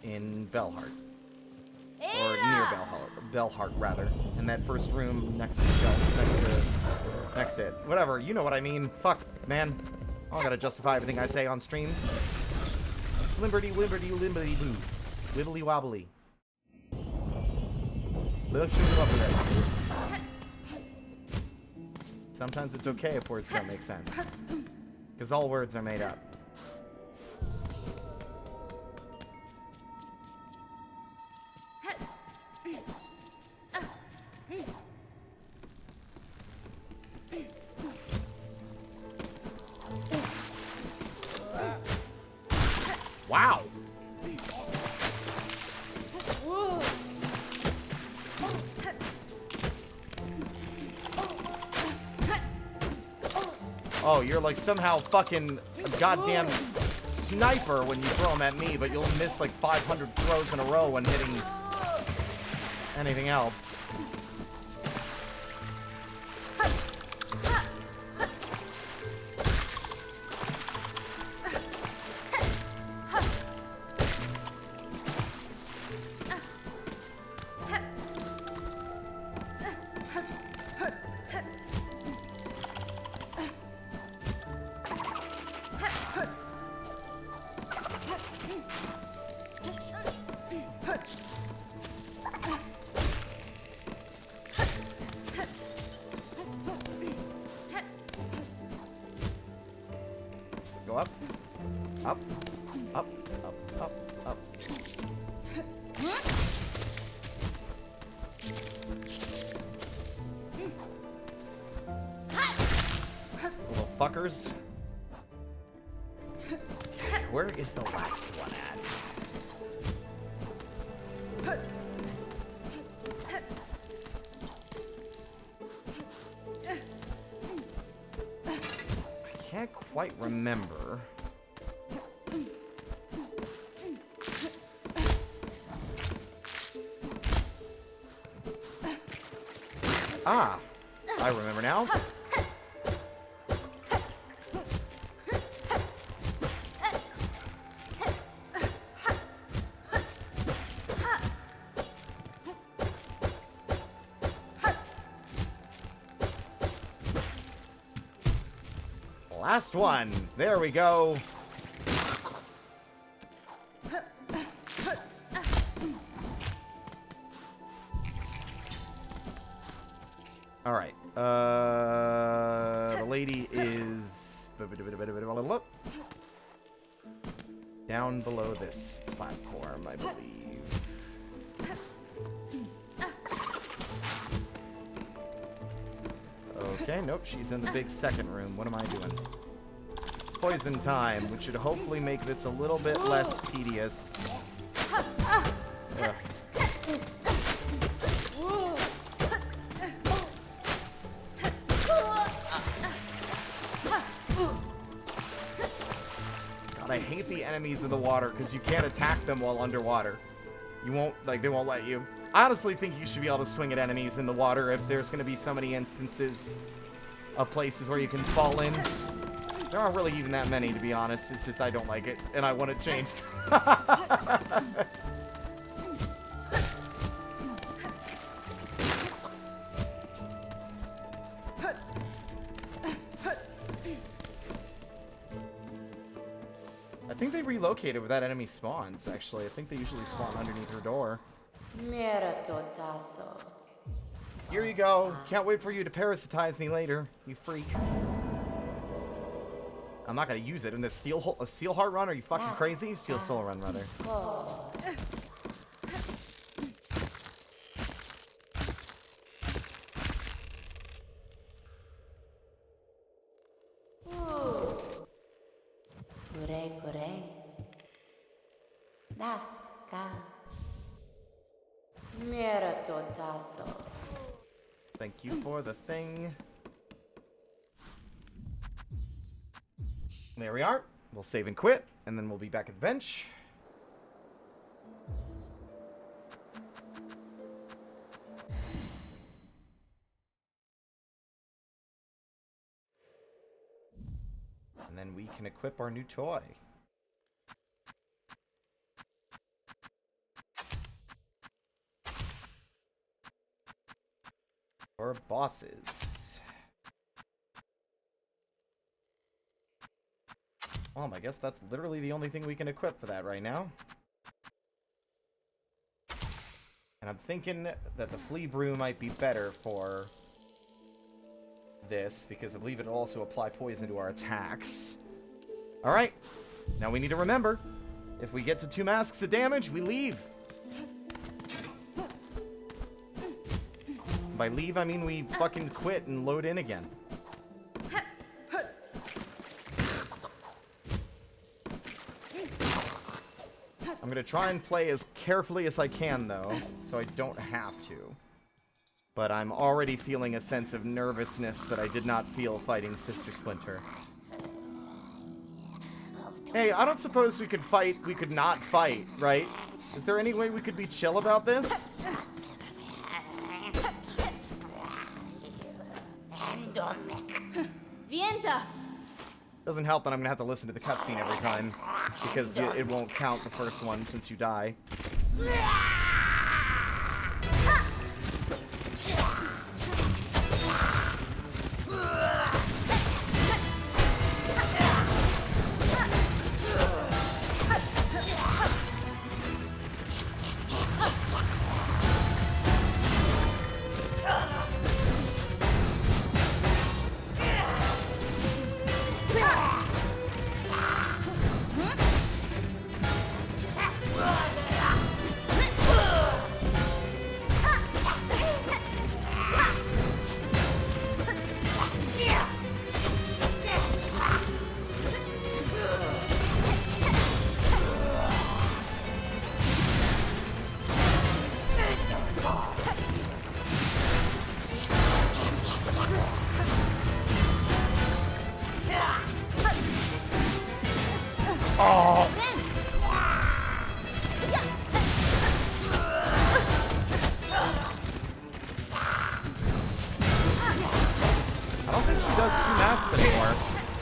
in Bellheart. Or near Bellheart, rather. In that first room next to next to it. Whatever, you know what I mean. Fuck, man. I don't gotta justify everything I say on stream. Limberty, limberty, limberty, boo. Wibbly wobbly. Little wobbly. Sometimes it's okay if words don't make sense. Because all words are made up. Oh, you're like somehow fucking a goddamn sniper when you throw them at me, but you'll miss like 500 throws in a row when hitting anything else. Go up, up, up, up, up, up. Little fuckers. Where is the last one at? I can't quite remember. Ah, I remember now. Last one. There we go. All right. The lady is down below this platform, I believe. Okay, nope, she's in the big second room. What am I doing? Poison time, which should hopefully make this a little bit less tedious. Ugh. God, I hate the enemies in the water because you can't attack them while underwater. You won't, like, they won't let you. I honestly think you should be able to swing at enemies in the water if there's going to be so many instances of places where you can fall in. There aren't really even that many, to be honest. It's just I don't like it, and I want it changed. I think they relocated where that enemy spawns, actually. I think they usually spawn underneath her door. Here you go. Can't wait for you to parasitize me later, you freak. I'm not gonna use it in this steel heart run. Are you fucking crazy? Steel soul run, rather. Thank you for the thing. There we are. We'll save and quit, and then we'll be back at the bench. And then we can equip our new toy. Or bosses. Well, I guess that's literally the only thing we can equip for that right now. And I'm thinking that the flea brew might be better for this, because I believe it'll also apply poison to our attacks. Alright, now we need to remember, if we get to 2 masks of damage, we leave. By leave, I mean we fucking quit and load in again. I'm gonna try and play as carefully as I can, though, so I don't have to. But I'm already feeling a sense of nervousness that I did not feel fighting Sister Splinter. Hey, I don't suppose we could fight, we could not fight, right? Is there any way we could be chill about this? Vienta! Doesn't help that I'm gonna have to listen to the cutscene every time, because it won't count the first one since you die.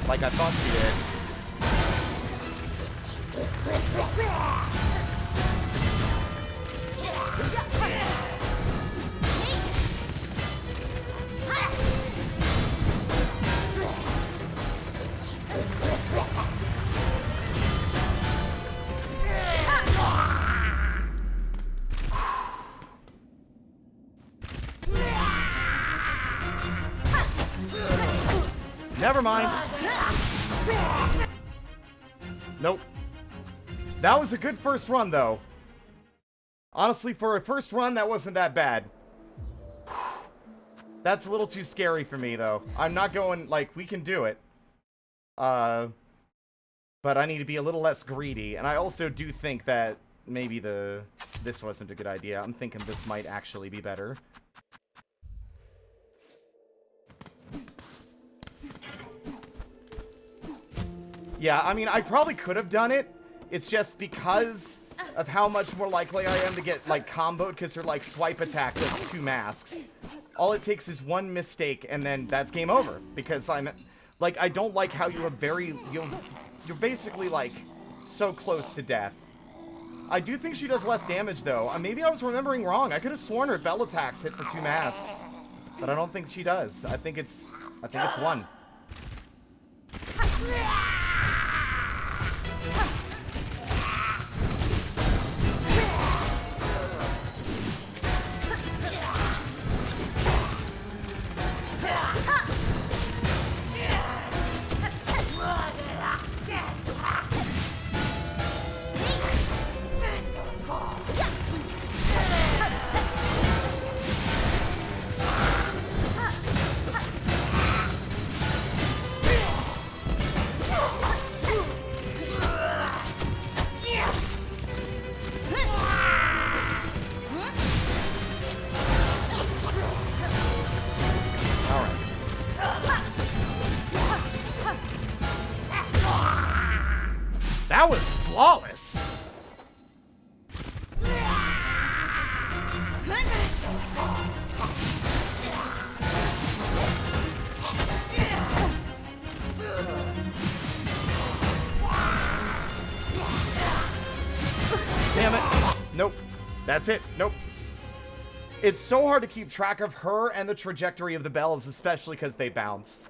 Like I thought she did. Never mind. Nope. That was a good first run, though. Honestly, for a first run, that wasn't that bad. That's a little too scary for me, though. I'm not going, like, we can do it. But I need to be a little less greedy. And I also do think that maybe this wasn't a good idea. I'm thinking this might actually be better. Yeah, I mean, I probably could have done it. It's just because of how much more likely I am to get, like, comboed, because her, like, swipe attack does 2 masks. All it takes is one mistake, and then that's game over. Because I'm, like, I don't like how you are you're basically, like, so close to death. I do think she does less damage, though. Maybe I was remembering wrong. I could have sworn her bell attacks hit for 2 masks. But I don't think she does. I think it's 1. That was flawless. Damn it. Nope. That's it. Nope. It's so hard to keep track of her and the trajectory of the bells, especially because they bounce.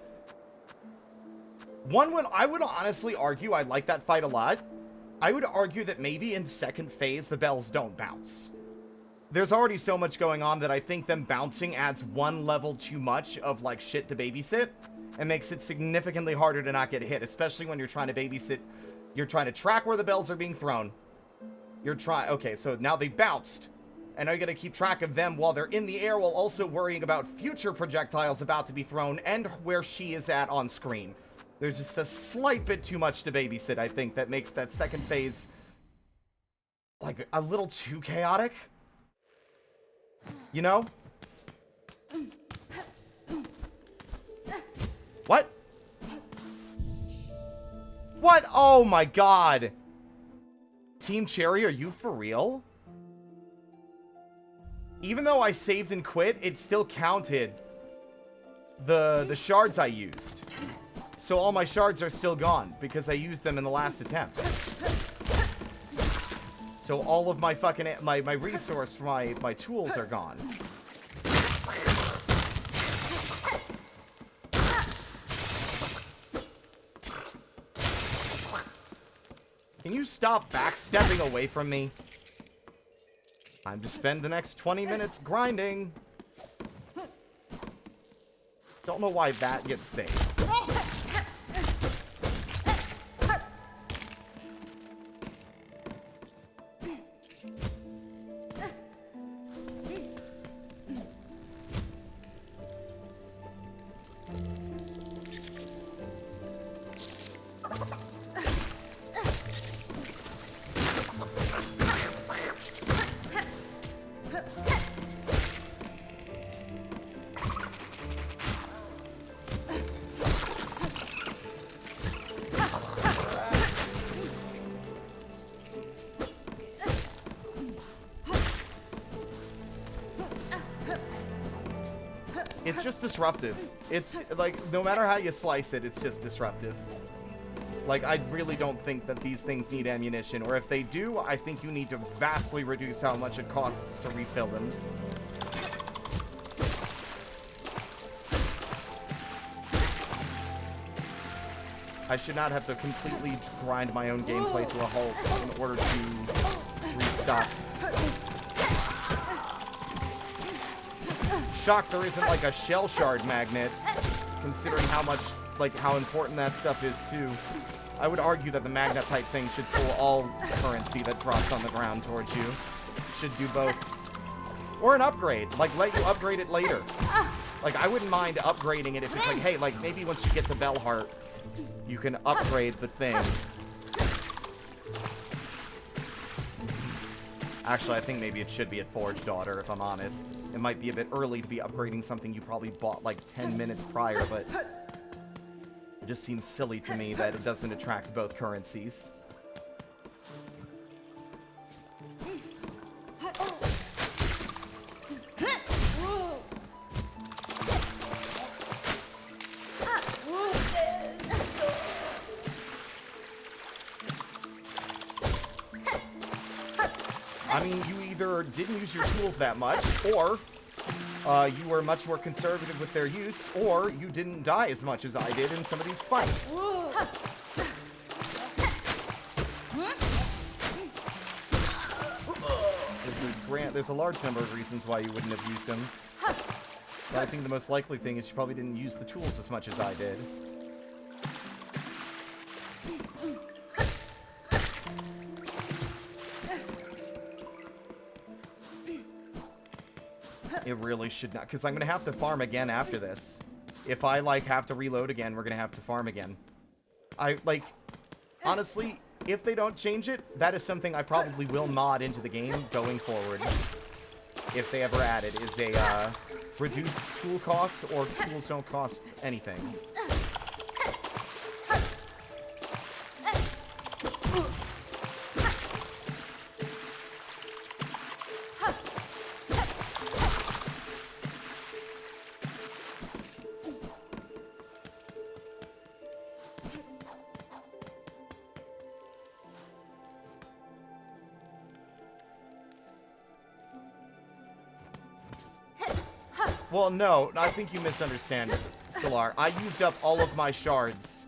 I would honestly argue I like that fight a lot. I would argue that maybe in second phase, the bells don't bounce. There's already so much going on that I think them bouncing adds 1 level too much of, like, shit to babysit and makes it significantly harder to not get hit, especially when you're trying to babysit. You're trying to track where the bells are being thrown. Okay, so now they bounced. And now you gotta keep track of them while they're in the air, while also worrying about future projectiles about to be thrown and where she is at on screen. There's just a slight bit too much to babysit, I think, that makes that second phase, like, a little too chaotic. You know? What? What? Oh my god. Team Cherry, are you for real? Even though I saved and quit, it still counted the shards I used. So all my shards are still gone because I used them in the last attempt. So all of my fucking my resource for my tools are gone. Can you stop backstepping away from me? Time to spend the next 20 minutes grinding. Don't know why that gets saved. It's just disruptive. It's, like, no matter how you slice it, it's just disruptive. Like, I really don't think that these things need ammunition, or if they do, I think you need to vastly reduce how much it costs to refill them. I should not have to completely grind my own gameplay to a halt in order to restock. Shocked there isn't like a shell shard magnet, considering how much, like, how important that stuff is too. I would argue that the magnetite thing should pull all currency that drops on the ground towards you. Should do both. Or an upgrade, like let you upgrade it later. Like, I wouldn't mind upgrading it if it's like, hey, like, maybe once you get to Bellheart, you can upgrade the thing. Actually, I think maybe it should be at Forge Daughter, if I'm honest. It might be a bit early to be upgrading something you probably bought like 10 minutes prior, but it just seems silly to me that it doesn't attract both currencies. I mean, you either didn't use your tools that much, or you were much more conservative with their use, or you didn't die as much as I did in some of these fights. There's a large number of reasons why you wouldn't have used them. But I think the most likely thing is you probably didn't use the tools as much as I did. It really should not, because I'm going to have to farm again after this. If I, like, have to reload again, we're going to have to farm again. Honestly, if they don't change it, that is something I probably will mod into the game going forward. If they ever add it, is a, reduced tool cost, or tools don't cost anything. Well, no, I think you misunderstand, Solar. I used up all of my shards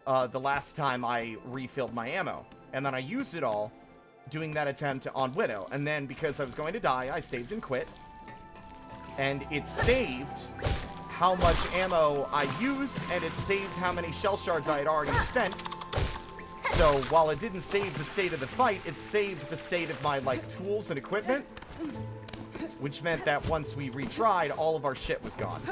the last time I refilled my ammo. And then I used it all doing that attempt on Widow. And then, because I was going to die, I saved and quit. And it saved how much ammo I used, and it saved how many shell shards I had already spent. So, while it didn't save the state of the fight, it saved the state of my, like, tools and equipment. Which meant that once we retried, all of our shit was gone.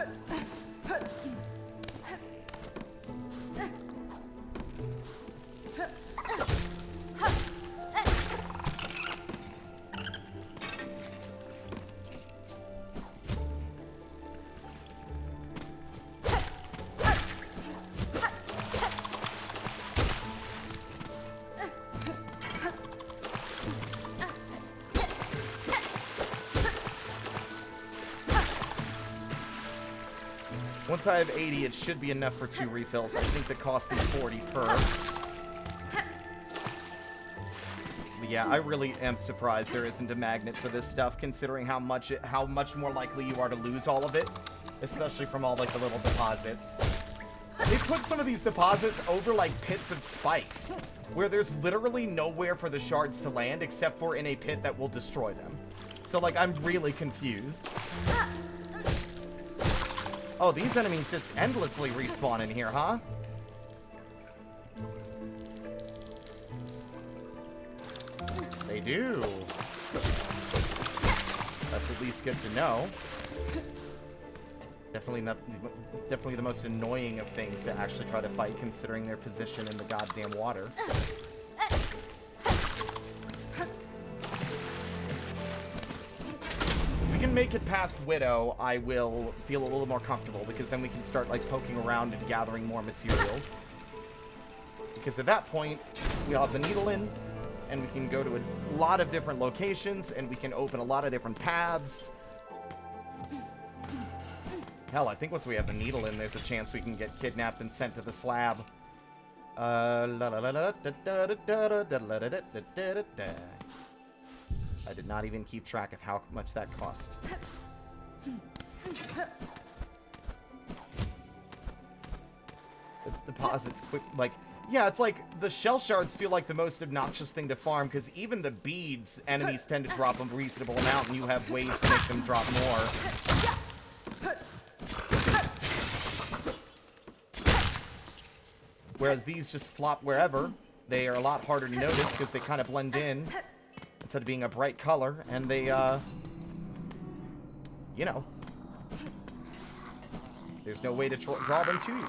Once I have 80, it should be enough for 2 refills. I think the cost is 40 per. But yeah, I really am surprised there isn't a magnet for this stuff, considering how much more likely you are to lose all of it, especially from all like the little deposits. They put some of these deposits over like pits of spikes, where there's literally nowhere for the shards to land except for in a pit that will destroy them. So like, I'm really confused. Oh, these enemies just endlessly respawn in here, huh? They do. That's at least good to know. Definitely the most annoying of things to actually try to fight, considering their position in the goddamn water. If we can make it past Widow, I will feel a little more comfortable, because then we can start, like, poking around and gathering more materials. Because at that point, we'll have the needle in, and we can go to a lot of different locations, and we can open a lot of different paths. Hell, I think once we have the needle in, there's a chance we can get kidnapped and sent to the slab. I did not even keep track of how much that cost. The deposits quick, like... Yeah, it's like, the shell shards feel like the most obnoxious thing to farm, because even the beads, enemies tend to drop a reasonable amount, and you have ways to make them drop more. Whereas these just flop wherever. They are a lot harder to notice, because they kind of blend in, instead of being a bright color, and they, you know. There's no way to draw them to you.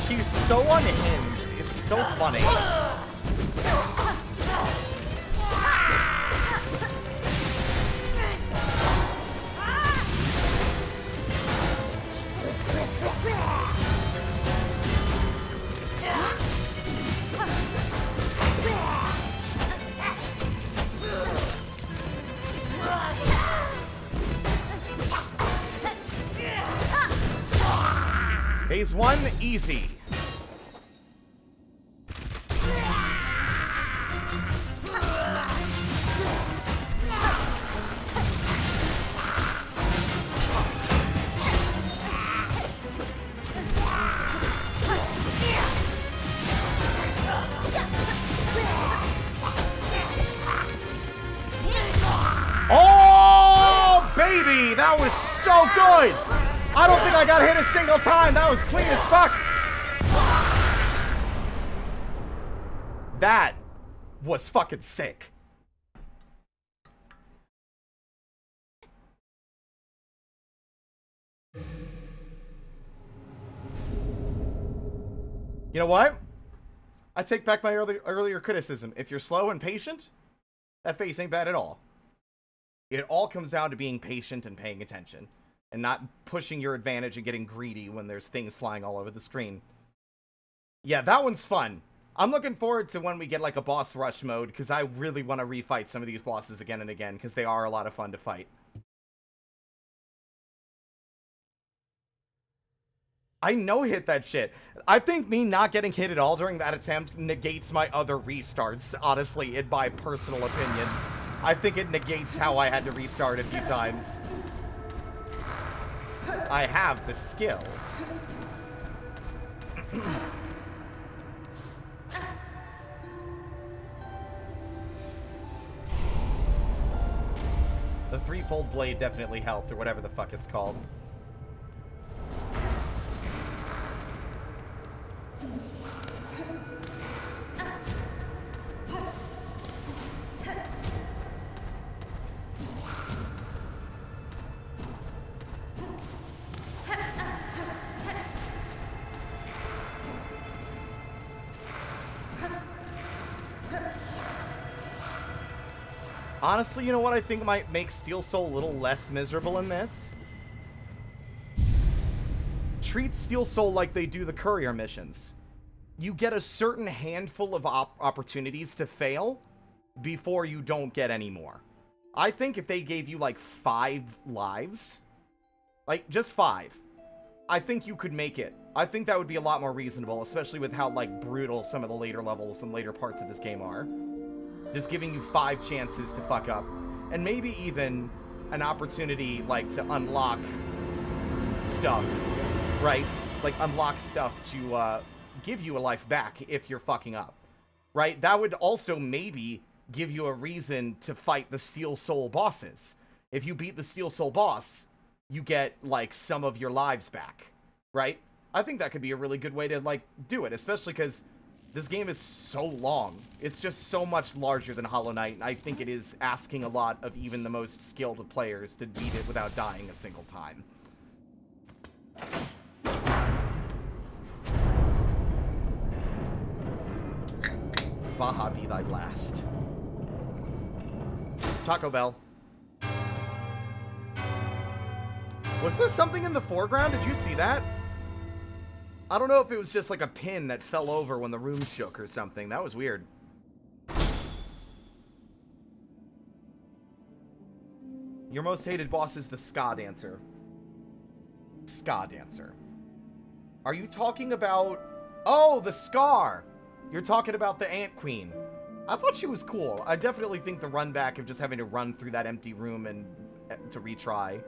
She's so unhinged. It's so funny. Phase 1, easy. Oh, baby, that was so good. I don't think I got hit a single time. That was clean as fuck. That was fucking sick. You know what? I take back my earlier criticism. If you're slow and patient, that face ain't bad at all. It all comes down to being patient and paying attention. And not pushing your advantage and getting greedy when there's things flying all over the screen. Yeah, that one's fun. I'm looking forward to when we get like a boss rush mode, because I really want to refight some of these bosses again and again, because they are a lot of fun to fight. I no-hit that shit. I think me not getting hit at all during that attempt negates my other restarts, honestly, in my personal opinion. I think it negates how I had to restart a few times. I have the skill. The threefold blade definitely helped, or whatever the fuck it's called. Honestly, you know what I think might make Steel Soul a little less miserable in this? Treat Steel Soul like they do the courier missions. You get a certain handful of opportunities to fail before you don't get any more. I think if they gave you like 5 lives, like just 5, I think you could make it. I think that would be a lot more reasonable, especially with how like brutal some of the later levels and later parts of this game are. Just giving you 5 chances to fuck up. And maybe even an opportunity like to unlock stuff, right? Like unlock stuff to give you a life back if you're fucking up, right? That would also maybe give you a reason to fight the Steel Soul bosses. If you beat the Steel Soul boss, you get like some of your lives back, right? I think that could be a really good way to like do it, especially because this game is so long. It's just so much larger than Hollow Knight, and I think it is asking a lot of even the most skilled of players to beat it without dying a single time. Baja be thy blast. Taco Bell. Was there something in the foreground? Did you see that? I don't know if it was just like a pin that fell over when the room shook or something. That was weird. Your most hated boss is the ska dancer. Ska dancer. Are you talking about... Oh, the Scar! You're talking about the Ant Queen. I thought she was cool. I definitely think the run back of just having to run through that empty room and to retry.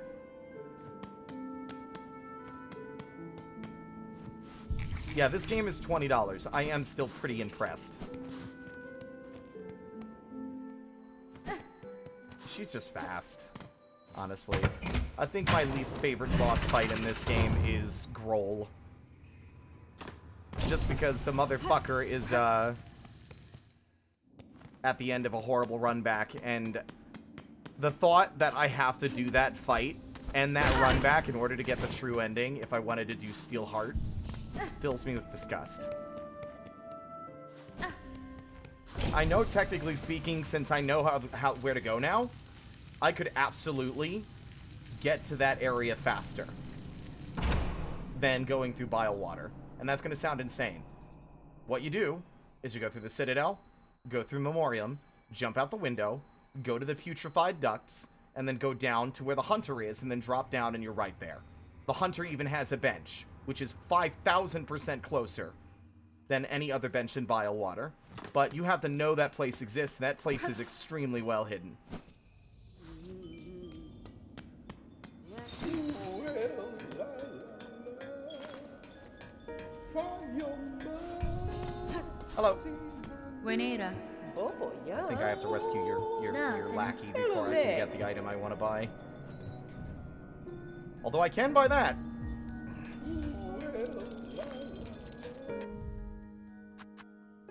Yeah, this game is $20. I am still pretty impressed. She's just fast, honestly. I think my least favorite boss fight in this game is Grohl. Just because the motherfucker is, at the end of a horrible run back, and the thought that I have to do that fight and that run back in order to get the true ending if I wanted to do Steel Heart fills me with disgust. I know, technically speaking, since I know where to go now, I could absolutely get to that area faster than going through Bile Water. And that's going to sound insane. What you do is you go through the Citadel, go through Memoriam, jump out the window, go to the Putrefied Ducts, and then go down to where the Hunter is, and then drop down and you're right there. The Hunter even has a bench, which is 5,000% closer than any other bench in Bile Water. But you have to know that place exists, and that place is extremely well hidden. Hello. Buenera. I think I have to rescue your lackey before I can get the item I want to buy. Although I can buy that.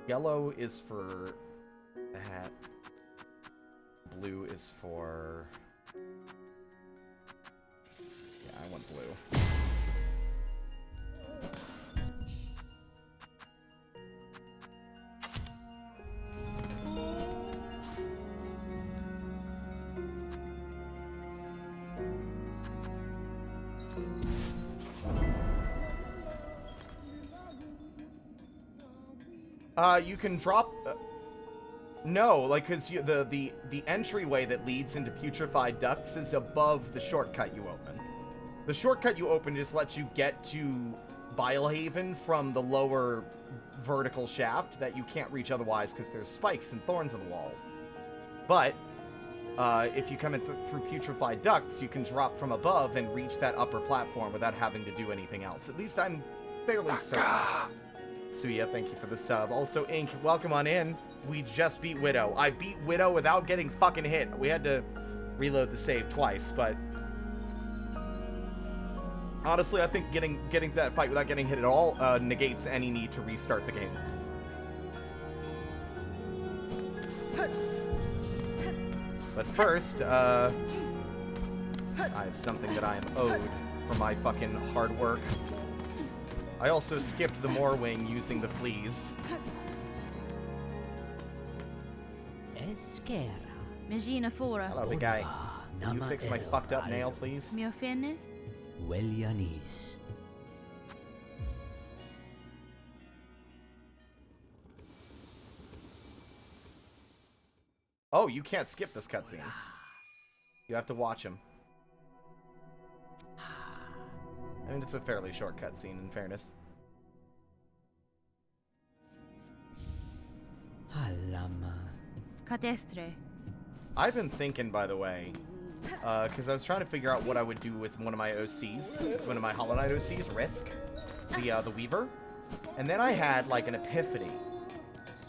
Yellow is for that. Blue is for... Yeah, I want blue. You can drop... no, like, because the entryway that leads into Putrefied Ducts is above the shortcut you open. The shortcut you open just lets you get to Bilehaven from the lower vertical shaft that you can't reach otherwise because there's spikes and thorns in the walls. But, if you come in through Putrefied Ducts, you can drop from above and reach that upper platform without having to do anything else. At least I'm fairly certain. Suya, thank you for the sub. Also, Ink, welcome on in. We just beat Widow. I beat Widow without getting fucking hit. We had to reload the save twice, but... honestly, I think getting to that fight without getting hit at all negates any need to restart the game. But first, I have something that I am owed for my fucking hard work. I also skipped the Moorwing using the fleas. Esquera. Megina Fora. Hello, big guy. Can you fix my fucked up nail, please? Mio Fenne. Welyanis. Oh, you can't skip this cutscene. You have to watch him. I mean, it's a fairly short cutscene, in fairness. Halama. Catestre. I've been thinking, by the way, because I was trying to figure out what I would do with one of my OCs, one of my Hollow Knight OCs, Risk, the Weaver, and then I had like an epiphany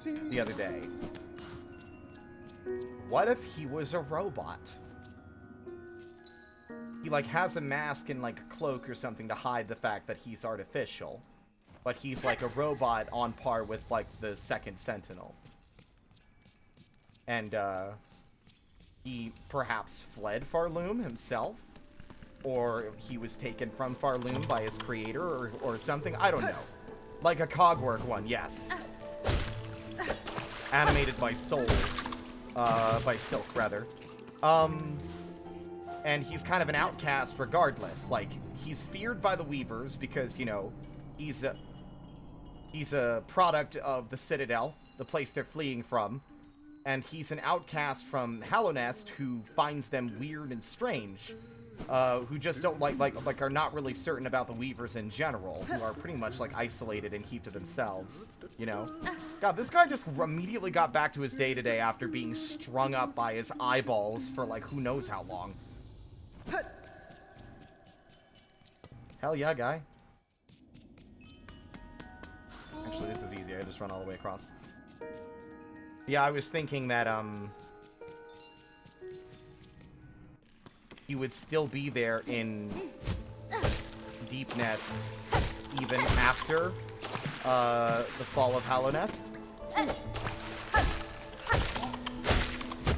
the other day. What if he was a robot? He like has a mask and like a cloak or something to hide the fact that he's artificial, but he's like a robot on par with like the second Sentinel. And he perhaps fled Farloom himself, or he was taken from Farloom by his creator or something. I don't know. Like a Cogwork one, yes. Animated by by Silk, rather. And he's kind of an outcast regardless. Like, he's feared by the Weavers because, you know, he's a product of the Citadel, the place they're fleeing from. And he's an outcast from Hallownest who finds them weird and strange. Who just don't like are not really certain about the Weavers in general, who are pretty much like isolated and keep to themselves, you know? God, this guy just immediately got back to his day-to-day after being strung up by his eyeballs for like who knows how long. Hell yeah, guy. Actually, this is easy. I just run all the way across. Yeah, I was thinking that, he would still be there in Deep Nest even after, the fall of Hallownest.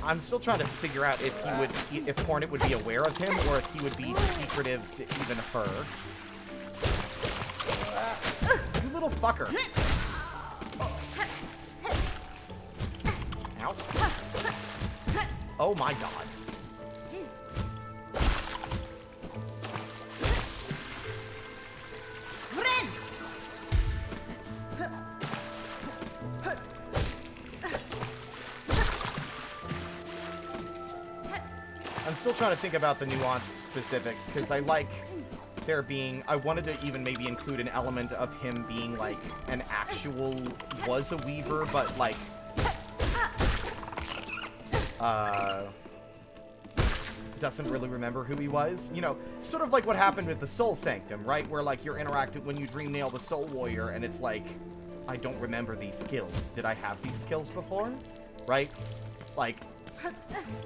I'm still trying to figure out if Hornet would be aware of him, or if he would be secretive to even her. You little fucker. Ow. Oh my god. I'm still trying to think about the nuanced specifics, because I like there being... I wanted to even maybe include an element of him being, like, an actual... was a Weaver, but, like... doesn't really remember who he was. You know, sort of like what happened with the Soul Sanctum, right? Where, like, you're interacting when you Dream Nail the Soul Warrior, and it's like, I don't remember these skills. Did I have these skills before? Right? Like...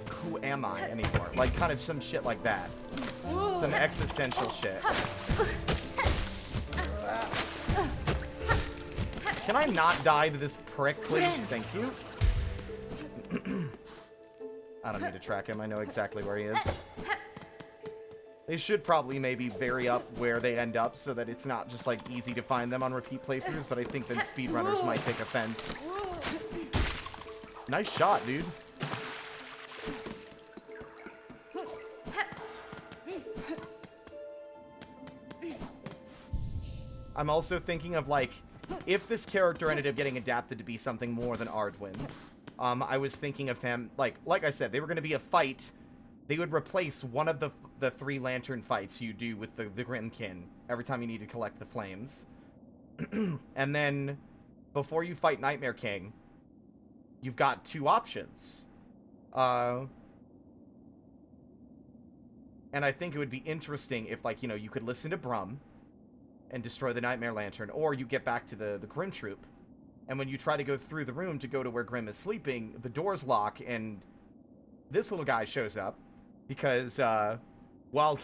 who am I anymore? Like, kind of some shit like that. Some existential shit. Can I not die to this prick, please? Thank you. I don't need to track him. I know exactly where he is. They should probably maybe vary up where they end up so that it's not just, like, easy to find them on repeat playthroughs, but I think then speedrunners might take offense. Nice shot, dude. I'm also thinking of, like, if this character ended up getting adapted to be something more than Ardwin, I was thinking of them, like I said, they were going to be a fight. They would replace one of the 3 lantern fights you do with the Grimkin every time you need to collect the flames. And then, before you fight Nightmare King, you've got 2 options. And I think it would be interesting if, like, you know, you could listen to Brum and destroy the Nightmare Lantern, or you get back to the Grim Troop, and when you try to go through the room to go to where Grim is sleeping, the doors lock, and this little guy shows up, because, while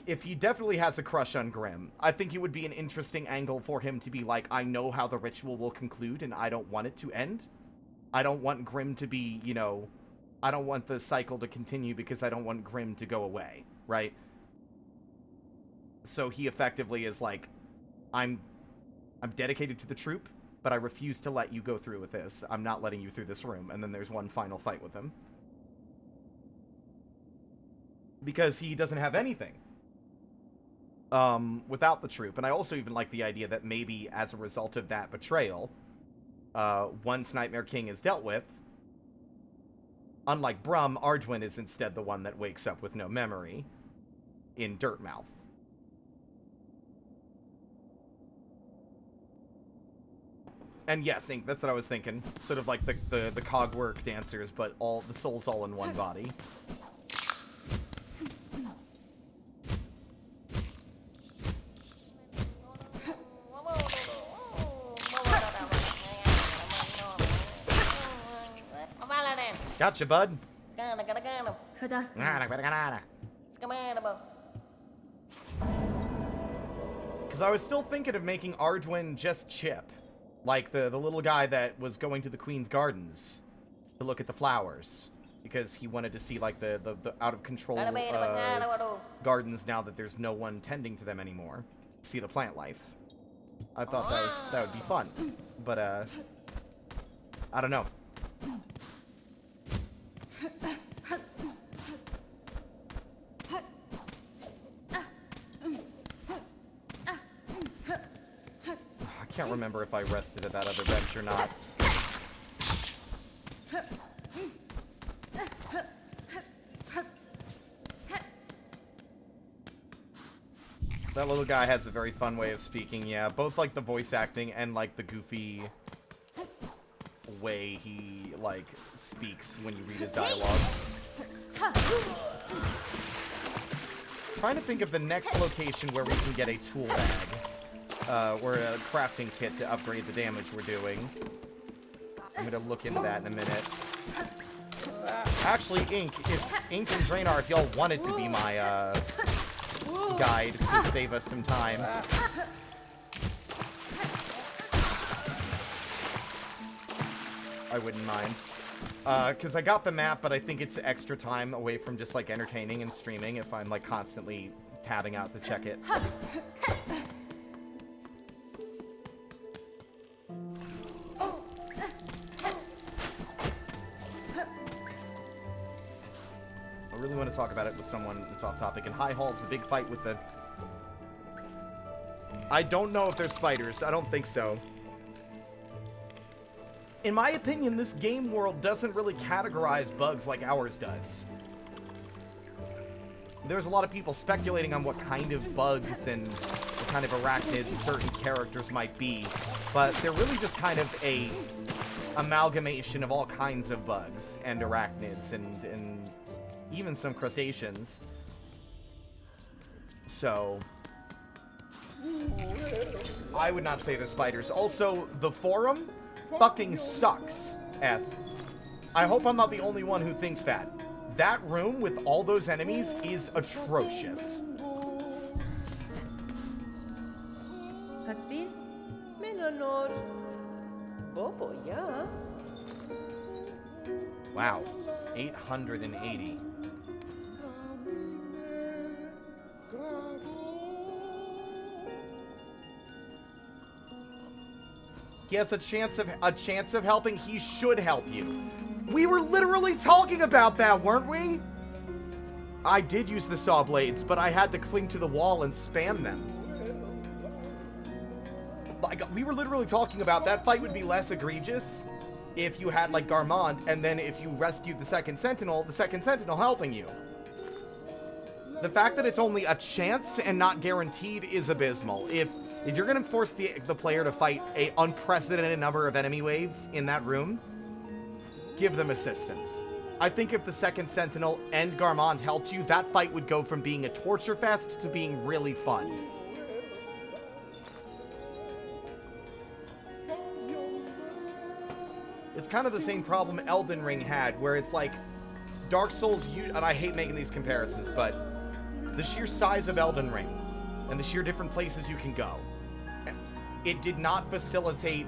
if he definitely has a crush on Grim, I think it would be an interesting angle for him to be like, I know how the ritual will conclude, and I don't want it to end. I don't want Grim to be, you know, I don't want the cycle to continue because I don't want Grim to go away, right? So he effectively is like, I'm dedicated to the troop, but I refuse to let you go through with this. I'm not letting you through this room. And then there's one final fight with him. Because he doesn't have anything. Without the troop. And I also even like the idea that maybe as a result of that betrayal, once Nightmare King is dealt with, unlike Brum, Arduin is instead the one that wakes up with no memory in Dirtmouth. And yes, Ink, that's what I was thinking. Sort of like the Cogwork dancers, but all the souls all in one body. Gotcha, bud. Because I was still thinking of making Arduin just Chip. Like the little guy that was going to the Queen's Gardens to look at the flowers. Because he wanted to see, like, the out-of-control gardens now that there's no one tending to them anymore. See the plant life. I thought that would be fun. But, I don't know. I can't remember if I rested at that other bench or not. That little guy has a very fun way of speaking, yeah. Both, like, the voice acting and, like, the goofy way he, like, speaks when you read his dialogue. Trying to think of the next location where we can get a tool bag. Or a crafting kit to upgrade the damage we're doing. I'm gonna look into that in a minute. Actually, Ink and Drainar, if y'all wanted to be my, guide to save us some time. I wouldn't mind. Because I got the map, but I think it's extra time away from just, like, entertaining and streaming if I'm, like, constantly tabbing out to check it. I really want to talk about it with someone that's off topic. And High Hall's the big fight with the... I don't know if they're spiders. I don't think so. In my opinion, this game world doesn't really categorize bugs like ours does. There's a lot of people speculating on what kind of bugs and what kind of arachnids certain characters might be, but they're really just kind of a amalgamation of all kinds of bugs and arachnids and even some crustaceans. So I would not say they're spiders. Also, the forum fucking sucks, F. I hope I'm not the only one who thinks that. That room with all those enemies is atrocious. Has been? Wow. 880. He has a chance of helping. He should help you. We were literally talking about that, weren't we? I did use the saw blades, but I had to cling to the wall and spam them. Like, we were literally talking about that fight would be less egregious if you had, like, Garmont, and then if you rescued the second Sentinel helping you. The fact that it's only a chance and not guaranteed is abysmal. If you're going to force the player to fight an unprecedented number of enemy waves in that room, give them assistance. I think if the second Sentinel and Garmont helped you, that fight would go from being a torture fest to being really fun. It's kind of the same problem Elden Ring had, where it's like Dark Souls, and I hate making these comparisons, but the sheer size of Elden Ring and the sheer different places you can go, it did not facilitate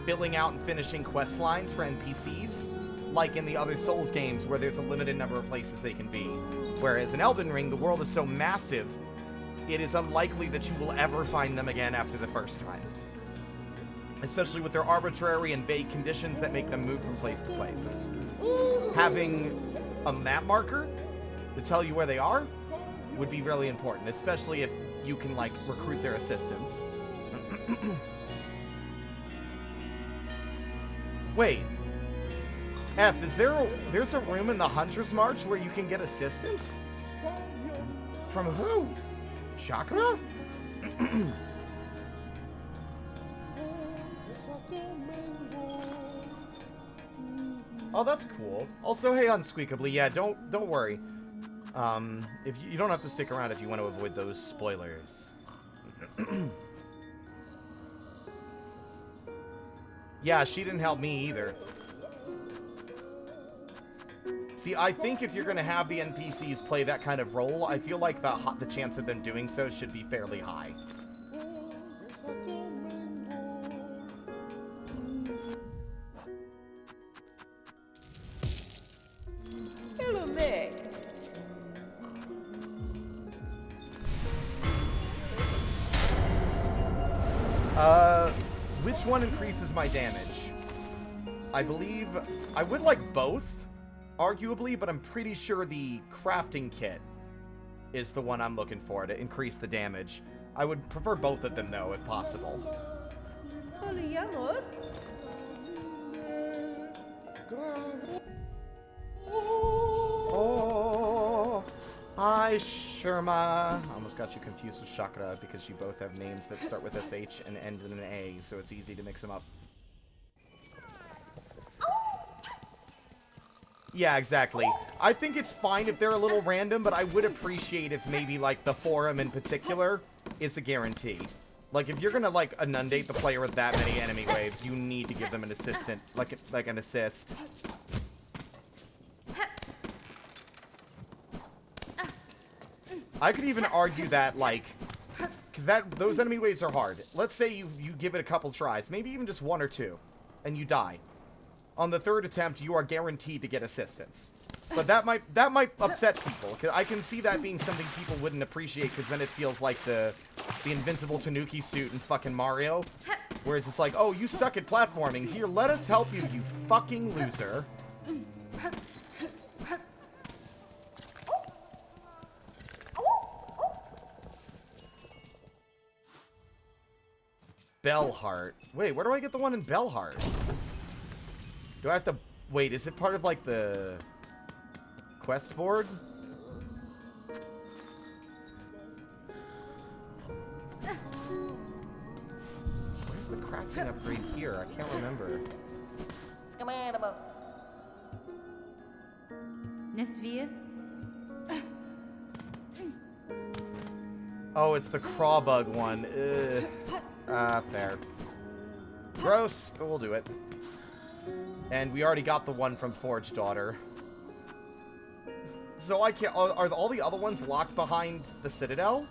filling out and finishing quest lines for NPCs like in the other Souls games where there's a limited number of places they can be. Whereas in Elden Ring, the world is so massive, it is unlikely that you will ever find them again after the first time. especially with their arbitrary and vague conditions that make them move from place to place. Having a map marker to tell you where they are would be really important, especially if you can, like, recruit their assistance. Wait. F, there's a room in the Hunter's March where you can get assistance? From who? Chakra? Oh, that's cool. Also, hey, Unsqueakably, yeah, don't worry. If you don't have to stick around if you want to avoid those spoilers. Yeah, she didn't help me either. See, I think if you're going to have the NPCs play that kind of role, I feel like the chance of them doing so should be fairly high. Hello, Meg. Which one increases my damage? I believe I would like both, arguably, but I'm pretty sure the crafting kit is the one I'm looking for to increase the damage. I would prefer both of them, though, if possible. Holy amor. Oh, hi, Sherma. I almost got you confused with Chakra because you both have names that start with SH and end in an A, so it's easy to mix them up. Yeah, exactly. I think it's fine if they're a little random, but I would appreciate if maybe, like, the forum in particular is a guarantee. Like, if you're gonna, like, inundate the player with that many enemy waves, you need to give them an assistant, like an assist. I could even argue that, like, because those enemy waves are hard. Let's say you give it a couple tries, maybe even just one or two, and you die. On the third attempt, you are guaranteed to get assistance. But that might upset people, because I can see that being something people wouldn't appreciate, because then it feels like the invincible Tanuki suit in fucking Mario, where it's just like, oh, you suck at platforming. Here, let us help you, you fucking loser. Bellheart. Wait, where do I get the one in Bellheart? Do I have to... Wait, is it part of, like, the quest board? Where's the crafting upgrade here? I can't remember. Nesvia? Oh, it's the crawbug one. Fair. Gross, but we'll do it. And we already got the one from Forge Daughter. So I can't... Are all the other ones locked behind the Citadel?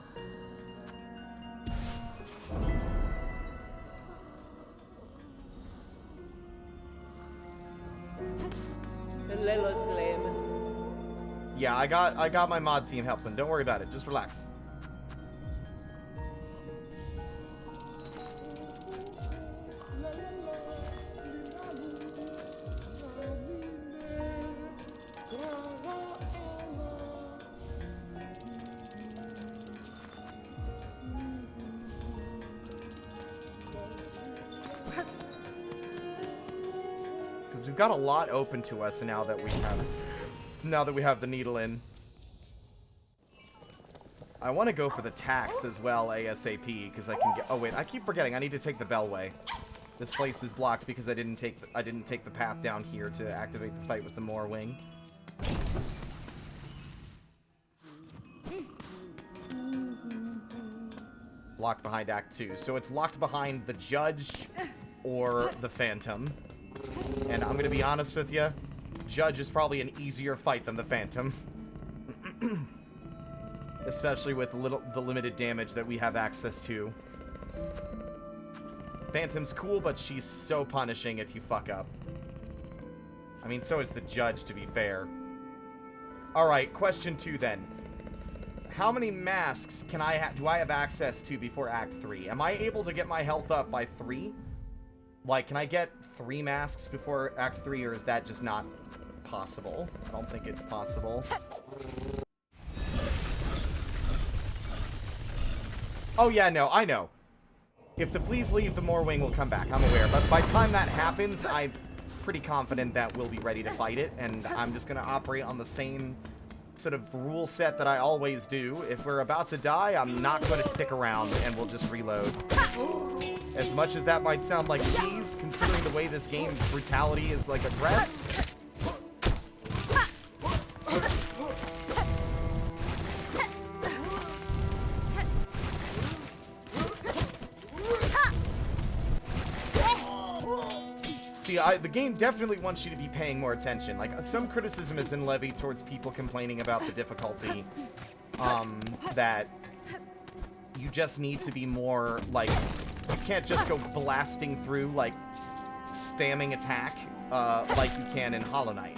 Yeah, I got my mod team helping. Don't worry about it. Just relax. We've got a lot open to us now that we have the needle in. I want to go for the tax as well ASAP because I can get... Oh wait, I keep forgetting. I need to take the Bellway. This place is blocked because I didn't take the path down here to activate the fight with the Moorwing. Locked behind Act 2. So it's locked behind the Judge or the Phantom. And I'm going to be honest with you, Judge is probably an easier fight than the Phantom. Especially with the limited damage that we have access to. Phantom's cool, but she's so punishing if you fuck up. I mean, so is the Judge, to be fair. Alright, question 2 then. How many masks do I have access to before Act 3? Am I able to get my health up by 3? Like, can I get 3 masks before Act 3, or is that just not possible? I don't think it's possible. Oh yeah, no, I know. If the fleas leave, the Morwing will come back. I'm aware. But by the time that happens, I'm pretty confident that we'll be ready to fight it, and I'm just going to operate on the same sort of rule set that I always do. If we're about to die, I'm not going to stick around, and we'll just reload. As much as that might sound like cheese, considering the way this game's brutality is, like, addressed. See, the game definitely wants you to be paying more attention. Like, some criticism has been levied towards people complaining about the difficulty, that you just need to be more, like, you can't just go blasting through, like, spamming attack, like you can in Hollow Knight.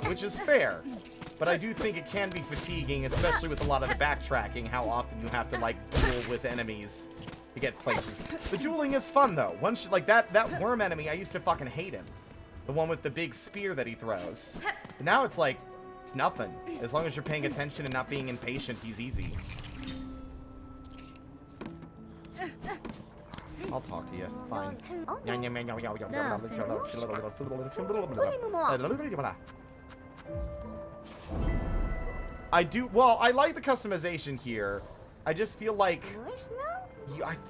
Which is fair. But I do think it can be fatiguing, especially with a lot of the backtracking, how often you have to, like, duel with enemies to get places. The dueling is fun, though. Once, like, that worm enemy, I used to fucking hate him. The one with the big spear that he throws. But now it's like, it's nothing. As long as you're paying attention and not being impatient, he's easy. I'll talk to you. Fine. Well, I like the customization here. I just feel like...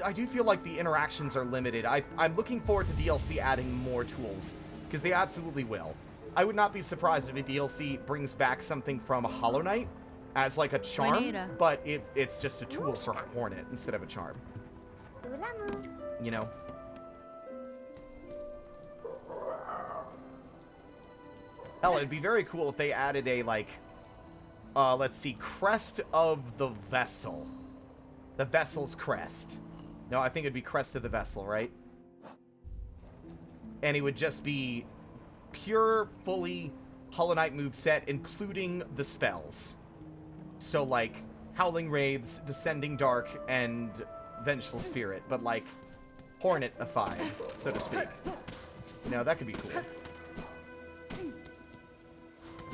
I do feel like the interactions are limited. I'm looking forward to DLC adding more tools, because they absolutely will. I would not be surprised if a DLC brings back something from Hollow Knight as, like, a charm, but it's just a tool for Hornet instead of a charm. You know? Hell, it'd be very cool if they added a, like... let's see, crest of the vessel. The vessel's crest. No, I think it'd be crest of the vessel, right? And it would just be pure, fully Hollow Knight moveset, including the spells. So, like, Howling Wraiths, Descending Dark, and Vengeful Spirit. But, like, Hornet-ified, so to speak. You know, that could be cool.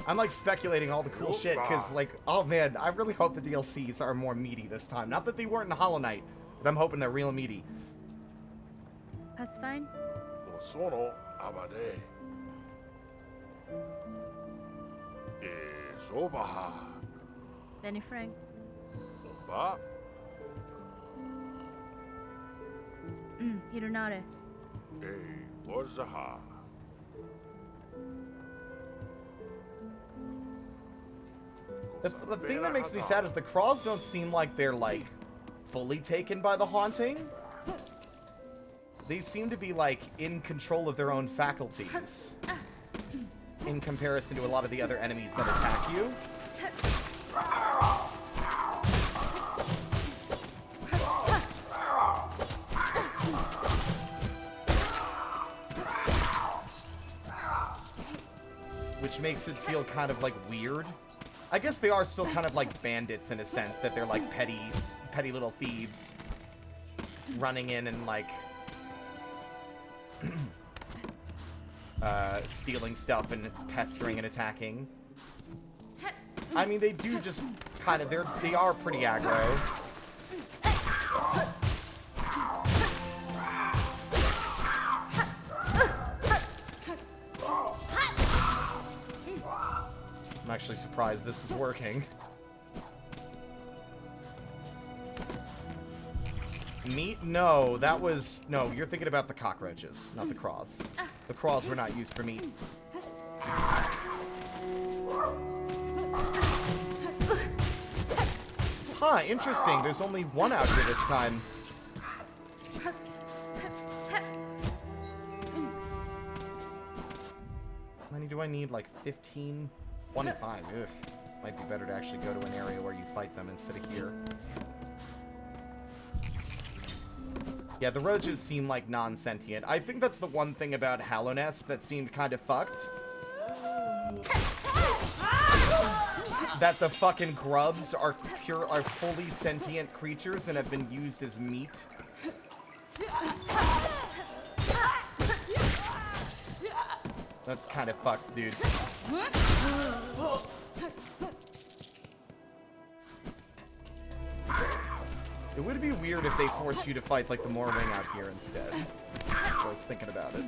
I'm, like, speculating all the cool shit, because, like, oh, man, I really hope the DLCs are more meaty this time. Not that they weren't in Hollow Knight, but I'm hoping they're real meaty. That's fine. Sono abade. Sobaha. Benny Frank. Ba. Hironare. Wazaha. The thing that makes me sad is the crawls don't seem like they're, like, fully taken by the haunting. They seem to be, like, in control of their own faculties. In comparison to a lot of the other enemies that attack you. Which makes it feel kind of, like, weird. I guess they are still kind of like bandits in a sense, that they're like petty little thieves running in and like stealing stuff and pestering and attacking. I mean, they do just kind of, they are pretty aggro. I'm actually surprised this is working. Meat? No, that was... No, you're thinking about the cockroaches, not the craws. The craws were not used for meat. Huh, interesting. There's only one out here this time. How many do I need? Like 15? 25. Ugh. Might be better to actually go to an area where you fight them instead of here. Yeah, the roaches seem like non-sentient. I think that's the one thing about Hallownest that seemed kind of fucked. that the fucking grubs are fully sentient creatures and have been used as meat. That's kind of fucked, dude. It would be weird if they forced you to fight like the Morwing out here instead. I was thinking about it.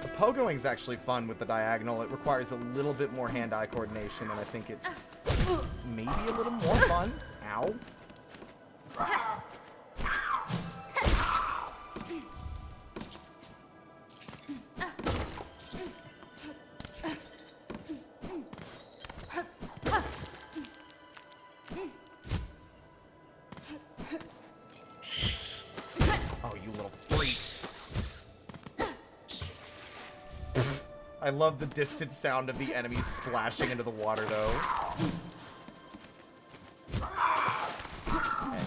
The pogoing's actually fun with the diagonal. It requires a little bit more hand-eye coordination, and I think it's maybe a little more fun. Ow. I love the distant sound of the enemies splashing into the water, though. Okay.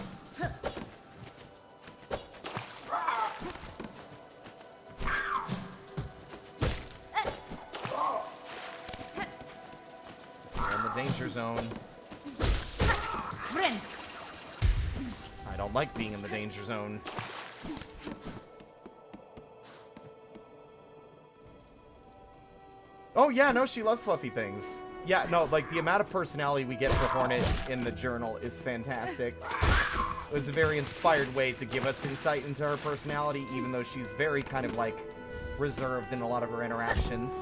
We're in the danger zone. I don't like being in the danger zone. Oh, yeah, no, she loves fluffy things. Yeah, no, like, the amount of personality we get for Hornet in the journal is fantastic. It was a very inspired way to give us insight into her personality, even though she's very kind of, like, reserved in a lot of her interactions.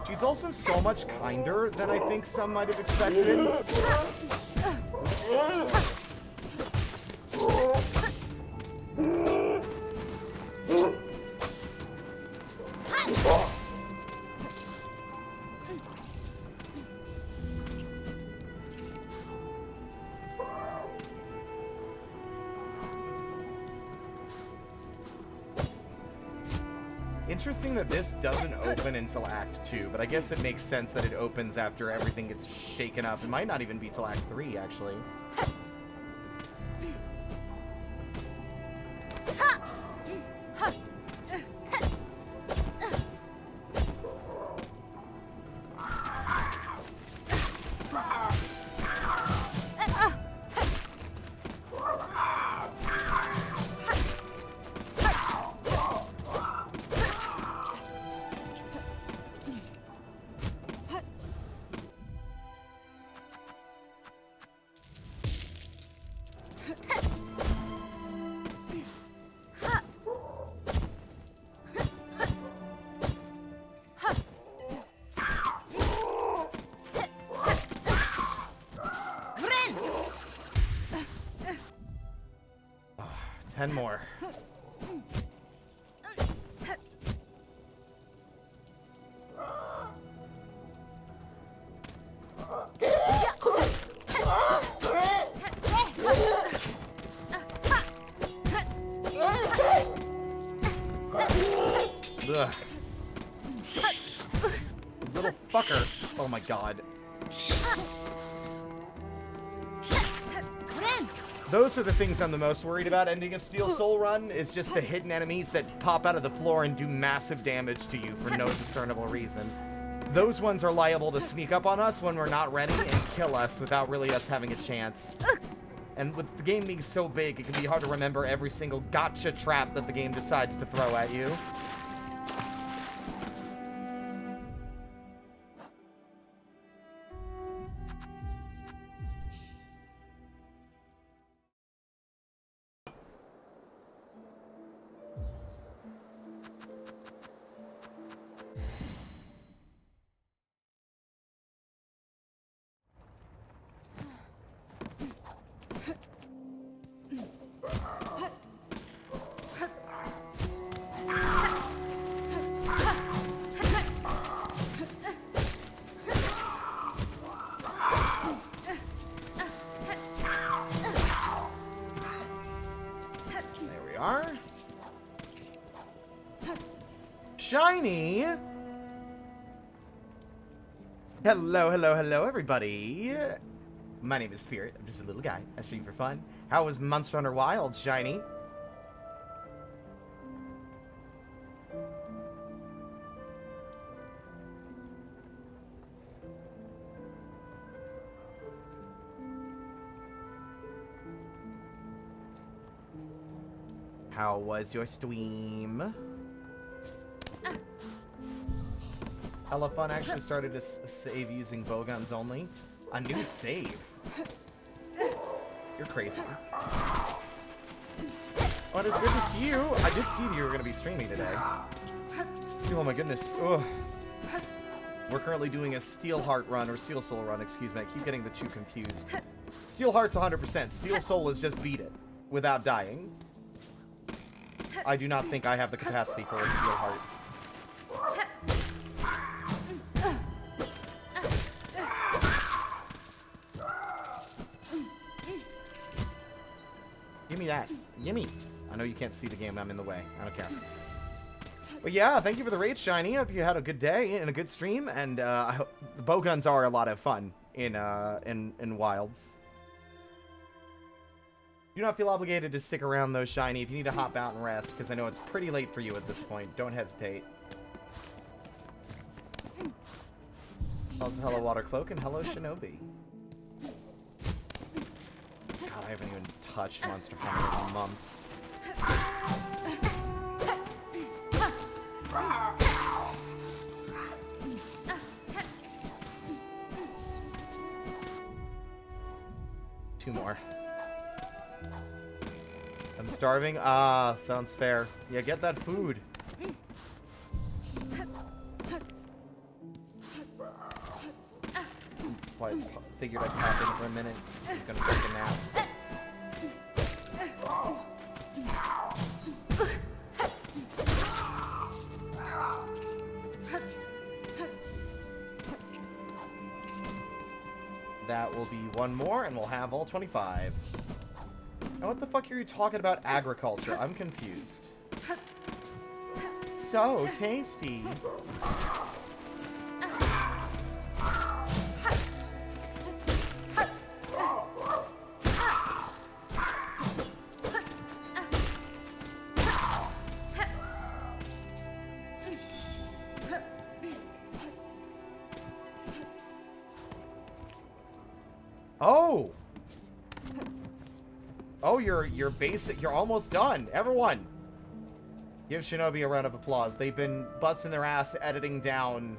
She's also so much kinder than I think some might have expected. Interesting that this doesn't open until Act 2, but I guess it makes sense that it opens after everything gets shaken up. It might not even be till Act 3, actually. Oh, 10 more. Ugh. Little fucker. Oh my god. Those are the things I'm the most worried about ending a Steel Soul run, is just the hidden enemies that pop out of the floor and do massive damage to you for no discernible reason. Those ones are liable to sneak up on us when we're not ready and kill us without really us having a chance. And with the game being so big, it can be hard to remember every single gotcha trap that the game decides to throw at you. Shiny! Hello, hello, hello, everybody! My name is Spirit. I'm just a little guy. I stream for fun. How was Monster Hunter Wilds, Shiny? How was your stream? Hella fun. Actually started to save using bowguns only. A new save. You're crazy. Oh, it is good to see you. I did see you were going to be streaming today. Oh my goodness. Ugh. We're currently doing a Steel Heart run, or Steel Soul run, excuse me. I keep getting the two confused. Steel Heart's 100%. Steel Soul is just beat it without dying. I do not think I have the capacity for a Steel Heart. Give me that. Gimme. I know you can't see the game. I'm in the way. I don't care. But yeah, thank you for the raid, Shiny. Hope you had a good day and a good stream. And I hope the bowguns are a lot of fun in Wilds. Do not feel obligated to stick around though, Shiny. If you need to hop out and rest, because I know it's pretty late for you at this point. Don't hesitate. Also, hello Watercloak and hello Shinobi. God, I haven't even touched Monster Hunter in months. Two more. I'm starving? Ah, sounds fair. Yeah, get that food. Well, I figured I'd pop in for a minute. He's gonna take a nap. That will be one more, and we'll have all 25. Now, what the fuck are you talking about agriculture? I'm confused. So tasty. Oh! Oh, you're basic. You're almost done. Everyone, give Shinobi a round of applause. They've been busting their ass editing down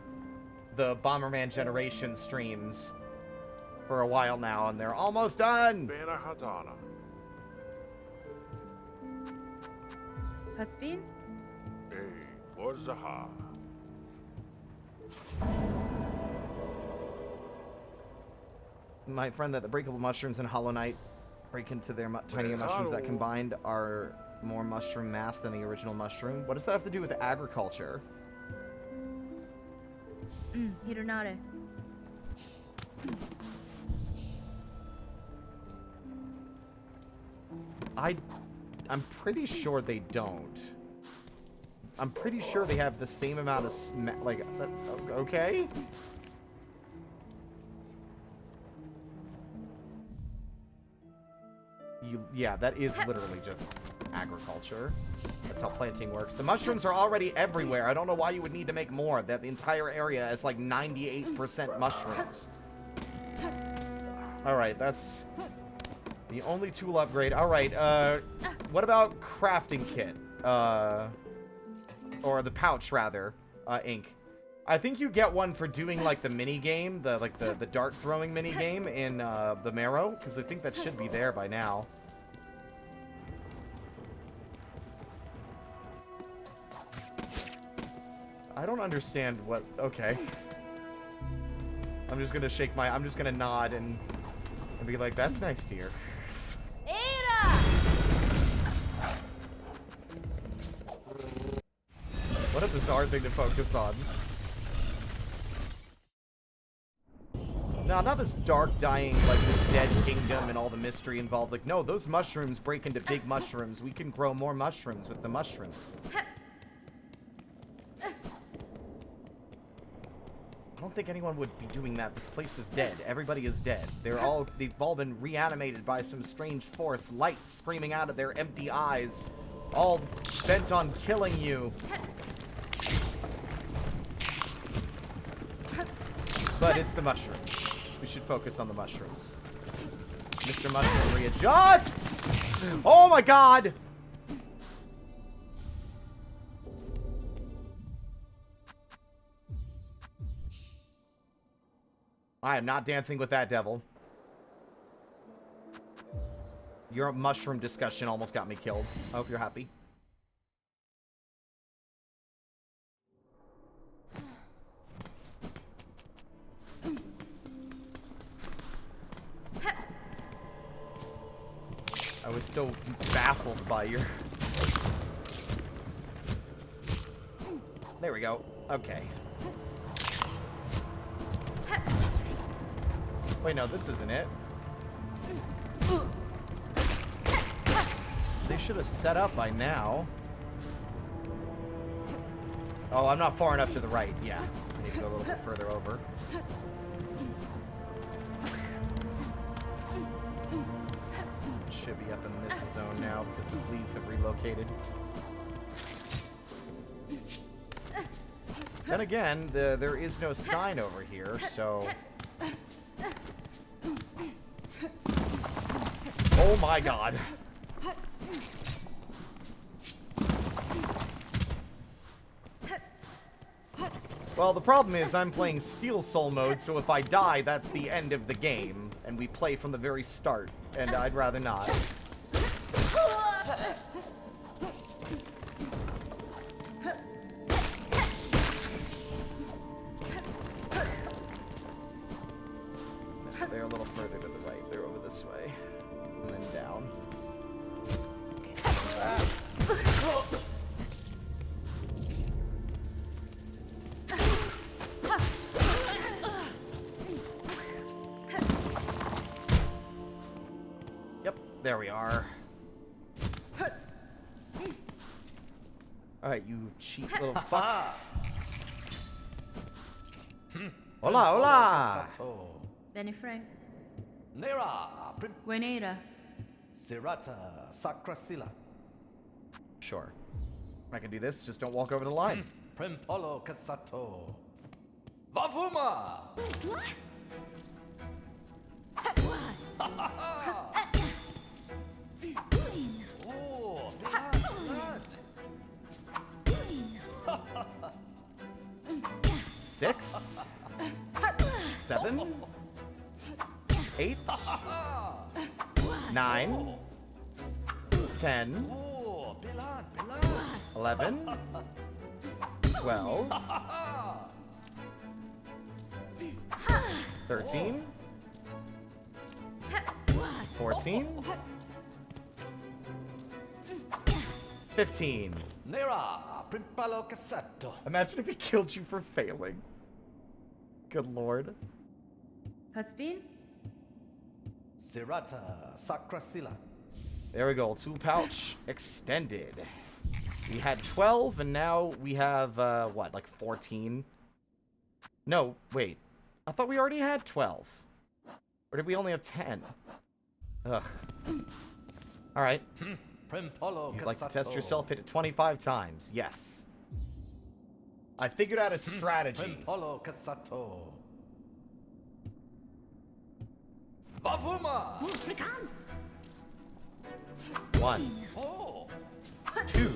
the Bomberman Generation streams for a while now, and they're almost done. Bena Hadana. Hasbin? Hey, Borzaha. My friend that the breakable mushrooms and Hollow Knight break into their tinier mushrooms that combined are more mushroom mass than the original mushroom. What does that have to do with agriculture? Hironare. I'm pretty sure they don't. I'm pretty sure they have the same amount of like, okay? Yeah, that is literally just agriculture. That's how planting works. The mushrooms are already everywhere. I don't know why you would need to make more. That the entire area is like 98% mushrooms. Alright, that's the only tool upgrade. Alright, what about crafting kit? Or the pouch, rather. Ink. I think you get one for doing, like, the mini-game, the dart-throwing mini-game in, the Marrow, because I think that should be there by now. I don't understand what... Okay. I'm just gonna shake my... I'm just gonna nod and be like, that's nice, dear. What a bizarre thing to focus on. No, not this dark dying, like this dead kingdom and all the mystery involved. Like, no, those mushrooms break into big mushrooms. We can grow more mushrooms with the mushrooms. I don't think anyone would be doing that. This place is dead. Everybody is dead. They've all been reanimated by some strange force. Light screaming out of their empty eyes. All bent on killing you. But it's the mushrooms. We should focus on the mushrooms. Mr. Mushroom readjusts! Oh my god! I am not dancing with that devil. Your mushroom discussion almost got me killed. I hope you're happy. I was so baffled by your... There we go. Okay. Wait, no, this isn't it. They should have set up by now. Oh, I'm not far enough to the right. Yeah, I need to go a little bit further over. Should be up in this zone now because the fleas have relocated. Then again, there is no sign over here, so... Oh my god. Well, the problem is I'm playing Steel Soul mode, so if I die, that's the end of the game, and we play from the very start, and I'd rather not. They're a little further to the right. They're over this way. And then down. Yep, there we are. Alright, you cheap little fuck. Hola, hola! Benny Frank. Nera, Buenera. Sirata, Sacrasila, Sure. I can do this, just don't walk over the line. Primpolo Casato, Vavuma! Oh, blood. 6, 7, 8, 9, 10, Oh, Bilan, 11, 12, 13, 14, 15. Nera, Primpalo Casato. Imagine if he killed you for failing. Good lord. Pasvin. Sirata, Sacrasila. There we go. 2 pouch extended. We had 12 and now we have, what, like 14? No, wait. I thought we already had 12. Or did we only have 10? Ugh. Alright. Primpolo You'd like to test yourself? Hit it 25 times. Yes. I figured out a strategy. Primpolo Casato. Vavuma! 1, Oh, 2,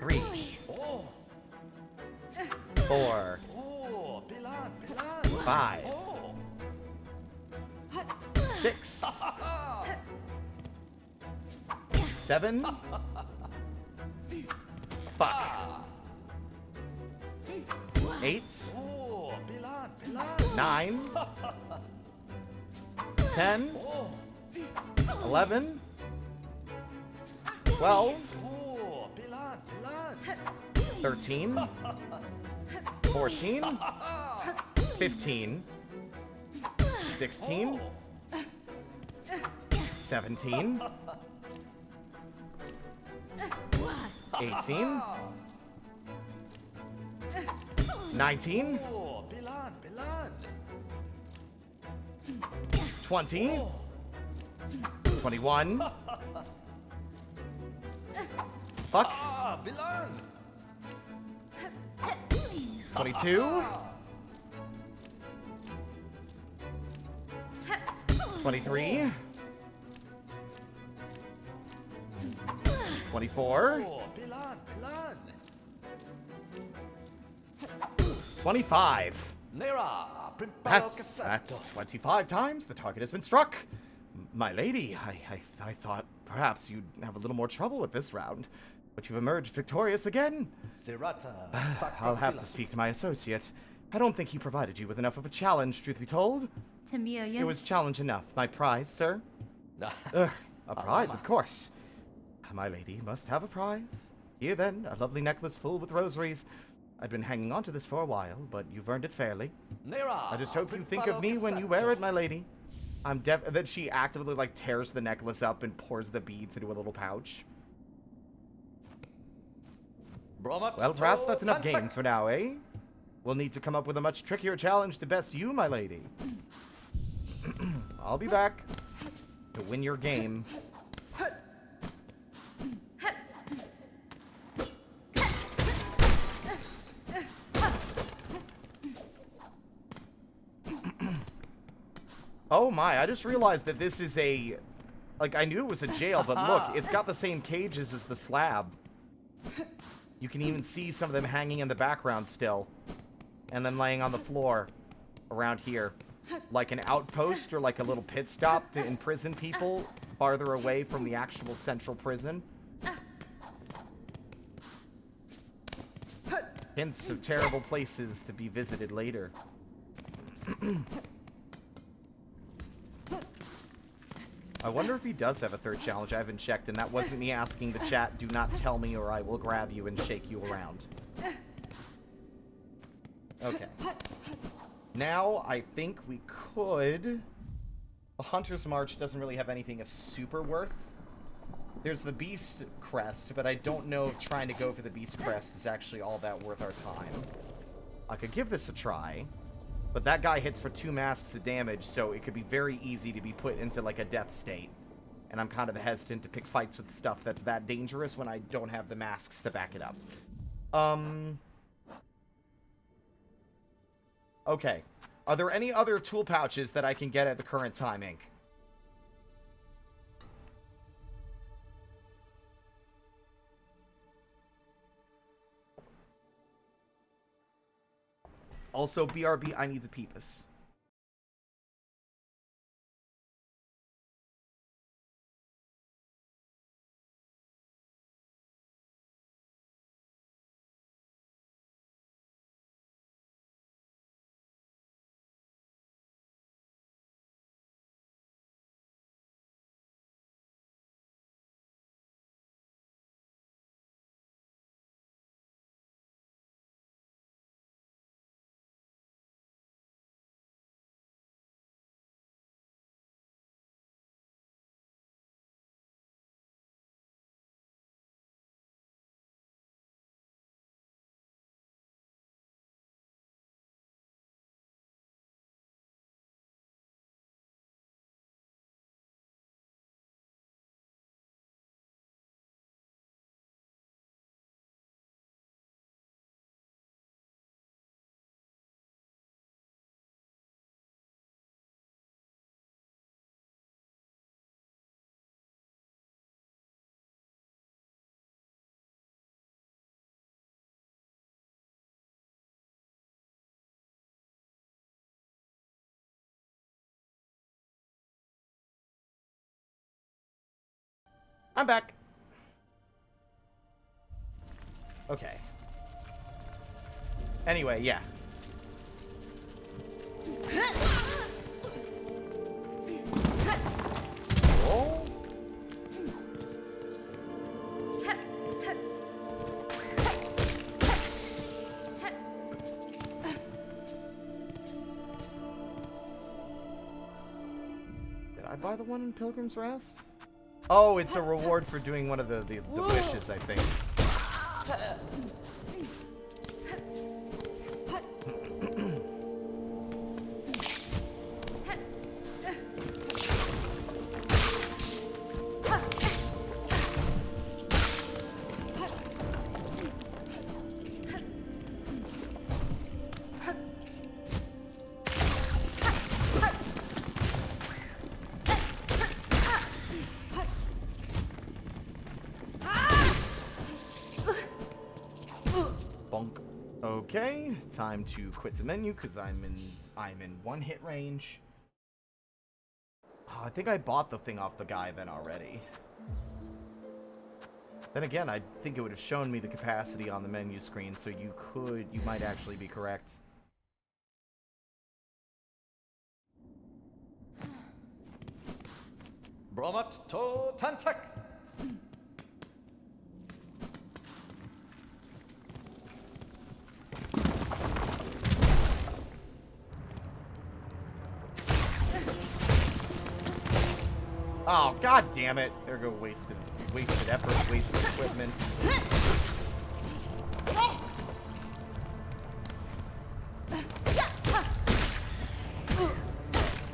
3, oh, 4, oh, Bilan, 5, oh, 6, 7. Fuck. 8, oh, Bilan, 9, 10, 11, 12, oh, Bilan, 13, 14, 15, 16, 17, 18, 19, oh, Bilan, 20, 21. Fuck. ah, Bilan, 22. 23. 24. oh, Bilan, 25. Nera, primpalo That's cassetto. 25 times the target has been struck. My lady, I thought perhaps you'd have a little more trouble with this round, but you've emerged victorious again. Serata, I'll have to speak to my associate. I don't think he provided you with enough of a challenge, truth be told. Tamia It was challenge enough. My prize, sir? A prize, of course. My lady must have a prize. Here then, a lovely necklace full with rosaries. I'd been hanging on to this for a while, but you've earned it fairly. Nera, I just hope you think of me when you wear it, my lady. Then she actively, like, tears the necklace up and pours the beads into a little pouch. Well, perhaps that's enough games for now, eh? We'll need to come up with a much trickier challenge to best you, my lady. I'll be back to win your game. Oh my, I just realized that this is a... Like, I knew it was a jail, but look, it's got the same cages as the slab. You can even see some of them hanging in the background still. And then laying on the floor around here. Like an outpost or like a little pit stop to imprison people farther away from the actual central prison. Hints of terrible places to be visited later. I wonder if he does have a third challenge. I haven't checked, and that wasn't me asking the chat, do not tell me or I will grab you and shake you around. Okay. Now, I think we could... The Hunter's March doesn't really have anything of super worth. There's the Beast Crest, but I don't know if trying to go for the Beast Crest is actually all that worth our time. I could give this a try. But that guy hits for 2 masks of damage, so it could be very easy to be put into, like, a death state. And I'm kind of hesitant to pick fights with stuff that's that dangerous when I don't have the masks to back it up. Okay. Are there any other tool pouches that I can get at the current time, Inc? Also, BRB, I need the peepus. I'm back. Okay. Anyway, yeah. Oh. Did I buy the one in Pilgrim's Rest? Oh, it's a reward for doing one of the wishes, I think. Okay, time to quit the menu because I'm in one hit range. Oh, I think I bought the thing off the guy then already. Then again, I think it would have shown me the capacity on the menu screen, so you might actually be correct. Bromat to Tantak. Oh, god damn it. There go wasted effort, wasted equipment.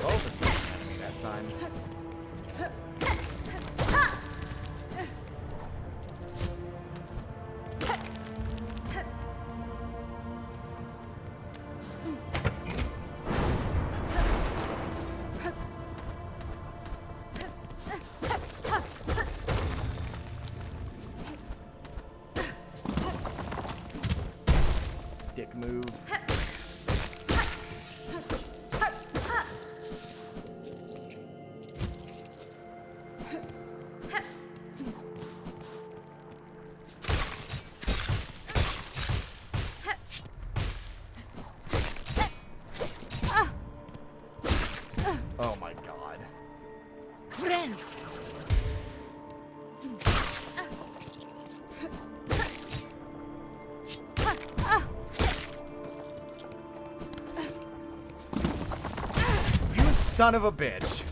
Oh, the enemy that time. Dick move. Oh my god. You son of a bitch.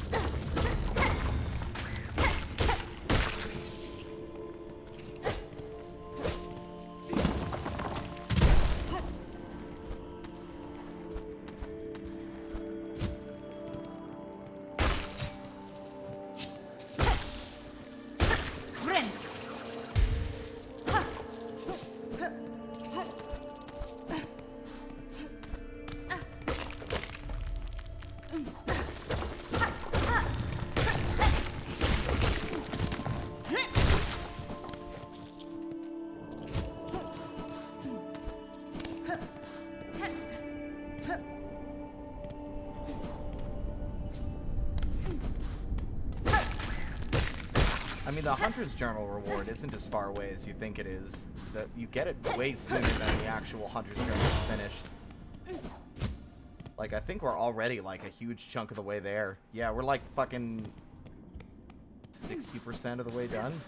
I mean, the Hunter's Journal reward isn't as far away as you think it is. That you get it way sooner than the actual Hunter's Journal is finished. Like, I think we're already, like, a huge chunk of the way there. Yeah, we're, like, fucking 60% of the way done.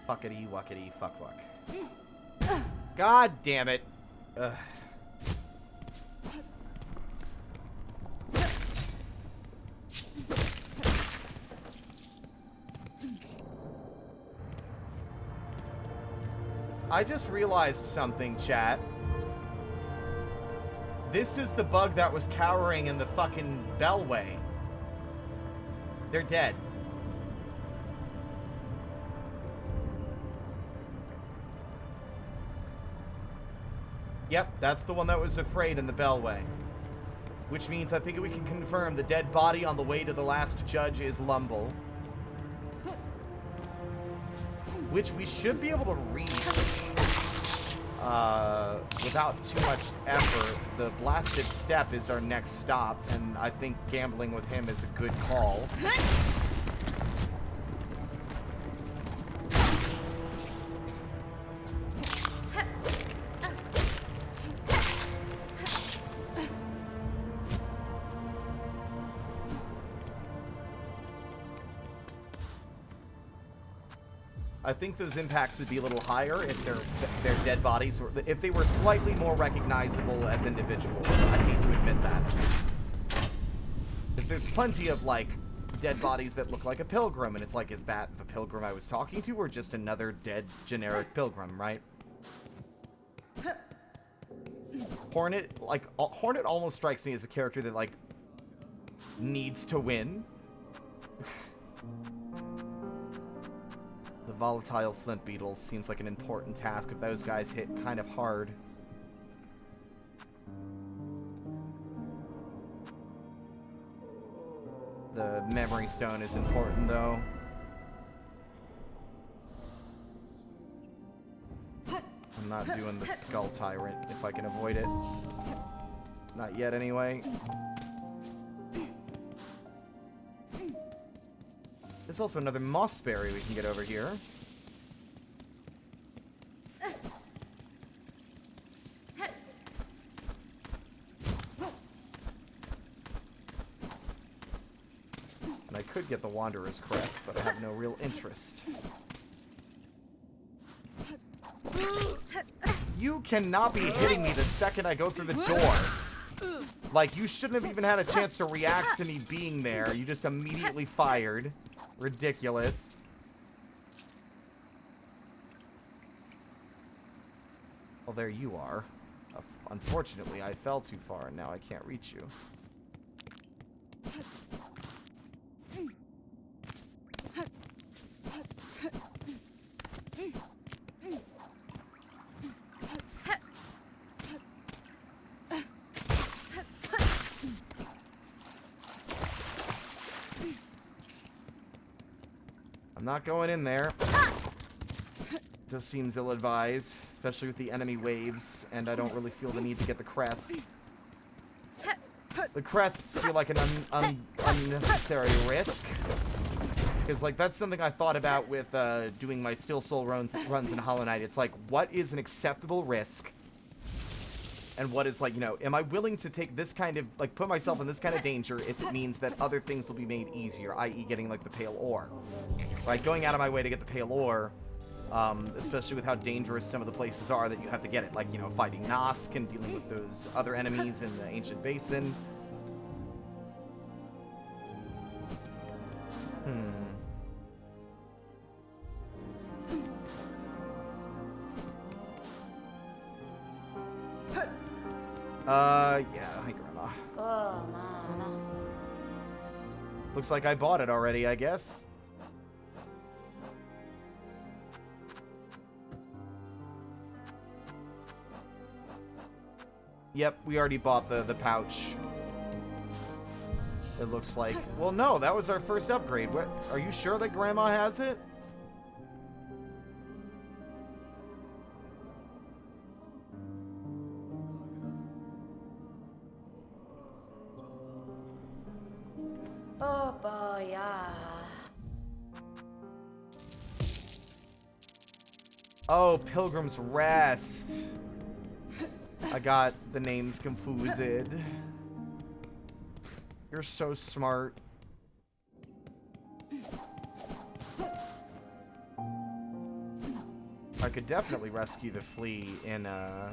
Fuckity, wuckity, fuck fuck. God damn it. Ugh. I just realized something, chat. This is the bug that was cowering in the fucking bellway. They're dead. Yep, that's the one that was afraid in the bellway. Which means I think we can confirm the dead body on the way to the last judge is Lumble. Which we should be able to reach without too much effort. The Blasted Step is our next stop, and I think gambling with him is a good call. I think those impacts would be a little higher if their dead bodies were, if they were slightly more recognizable as individuals. I hate to admit that, because there's plenty of like dead bodies that look like a pilgrim, and it's like, is that the pilgrim I was talking to, or just another dead generic pilgrim, right? Hornet almost strikes me as a character that like needs to win. The volatile flint beetles seems like an important task, but those guys hit kind of hard. The memory stone is important, though. I'm not doing the skull tyrant if I can avoid it. Not yet, anyway. There's also another mossberry we can get over here. And I could get the Wanderer's Crest, but I have no real interest. You cannot be hitting me the second I go through the door. Like, you shouldn't have even had a chance to react to me being there. You just immediately fired. Ridiculous. Well, there you are. Unfortunately, I fell too far, and now I can't reach you. I'm not going in there. Just seems ill-advised, especially with the enemy waves, and I don't really feel the need to get the crest. The crests feel like an unnecessary risk. Because, like, that's something I thought about with doing my Still Soul runs in Hollow Knight. It's like, what is an acceptable risk? And what is, like, you know, am I willing to take this kind of, like, put myself in this kind of danger if it means that other things will be made easier, i.e. getting, like, the pale ore. Like, going out of my way to get the pale ore, especially with how dangerous some of the places are that you have to get it. Like, you know, fighting Nosk and dealing with those other enemies in the Ancient Basin. Yeah, hi, Grandma. Looks like I bought it already, I guess. Yep, we already bought the pouch. It looks like. Well, no, that was our first upgrade. What, are you sure that Grandma has it? Oh boy, yeah. Oh, Pilgrim's Rest. I got the names confused. You're so smart. I could definitely rescue the flea in the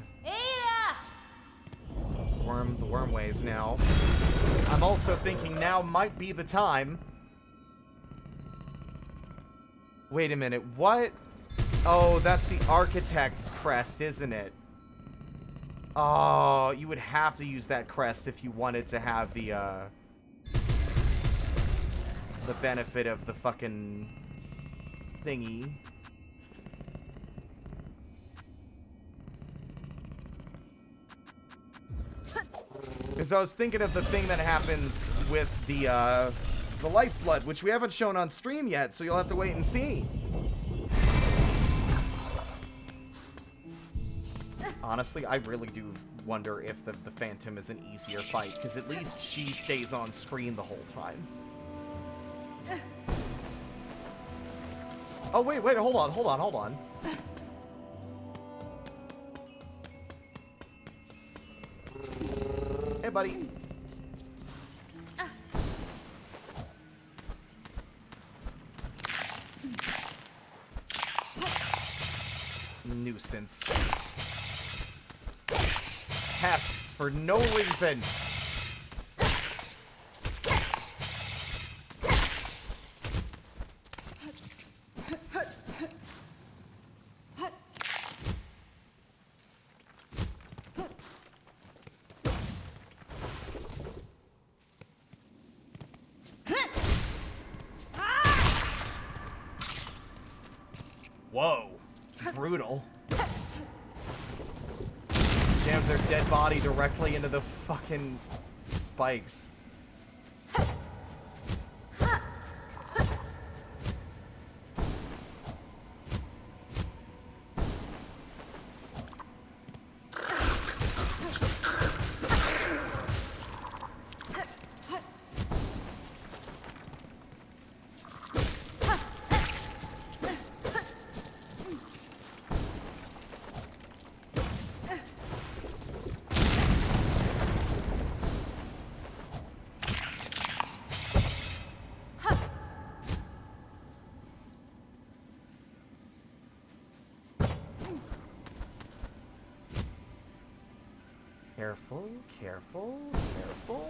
wormways now. I'm also thinking now might be the time. Wait a minute, what? Oh, that's the Architect's crest, isn't it? Oh, you would have to use that crest if you wanted to have the benefit of the fucking thingy. Because I was thinking of the thing that happens with the lifeblood, which we haven't shown on stream yet, so you'll have to wait and see. Honestly, I really do wonder if the Phantom is an easier fight, because at least she stays on screen the whole time. Oh, wait, hold on. Hey, buddy. Nuisance. Pests for no reason. Whoa. Brutal. Jammed their dead body directly into the fucking spikes. Careful, careful, careful.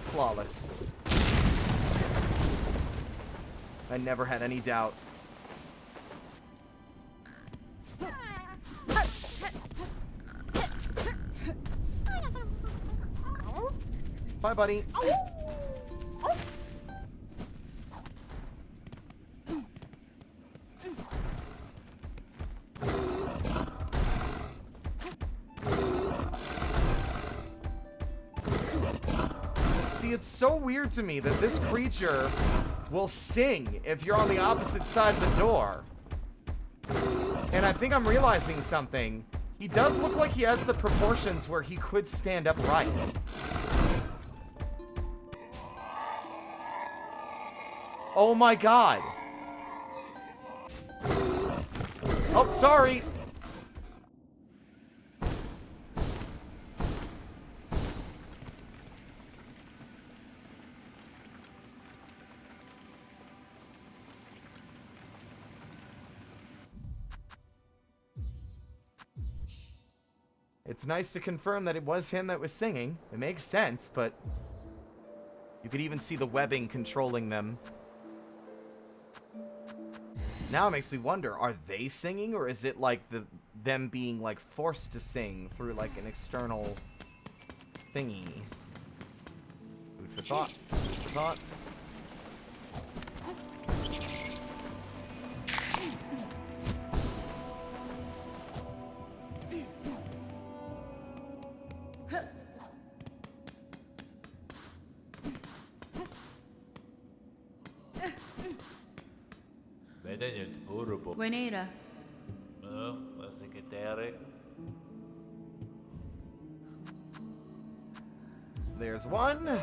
Flawless. I never had any doubt. Bye, buddy. See, it's so weird to me that this creature will sing if you're on the opposite side of the door. And I think I'm realizing something. He does look like he has the proportions where he could stand upright. Oh my god. Oh, sorry. It's nice to confirm that it was him that was singing. It makes sense, but you could even see the webbing controlling them. Now it makes me wonder, are they singing, or is it like them being like forced to sing through like an external thingy? Food for thought. Food for thought. Gwenera. There's one.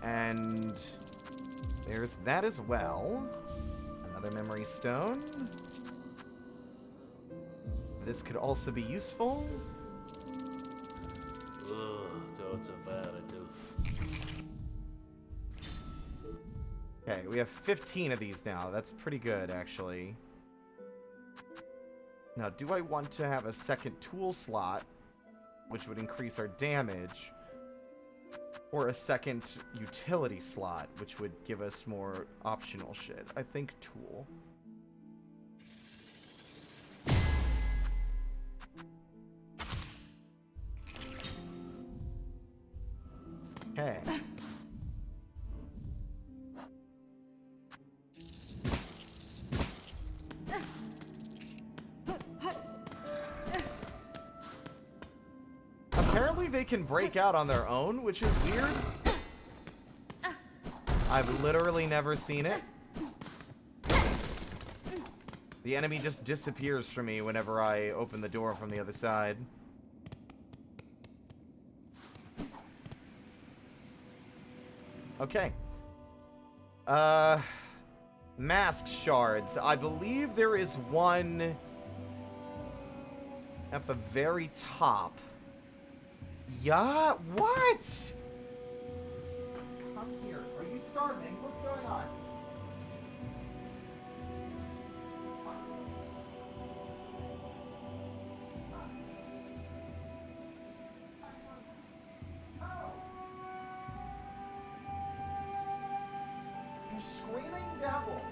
And there's that as well. Another memory stone. This could also be useful. Okay, we have 15 of these now. That's pretty good, actually. Now, do I want to have a second tool slot, which would increase our damage, or a second utility slot, which would give us more optional shit? I think tool. Okay. Apparently they can break out on their own, which is weird. I've literally never seen it. The enemy just disappears from me whenever I open the door from the other side. Okay. Mask shards. I believe there is one at the very top. Yeah? What? Come here. Are you starving? What's going on? You screaming devil.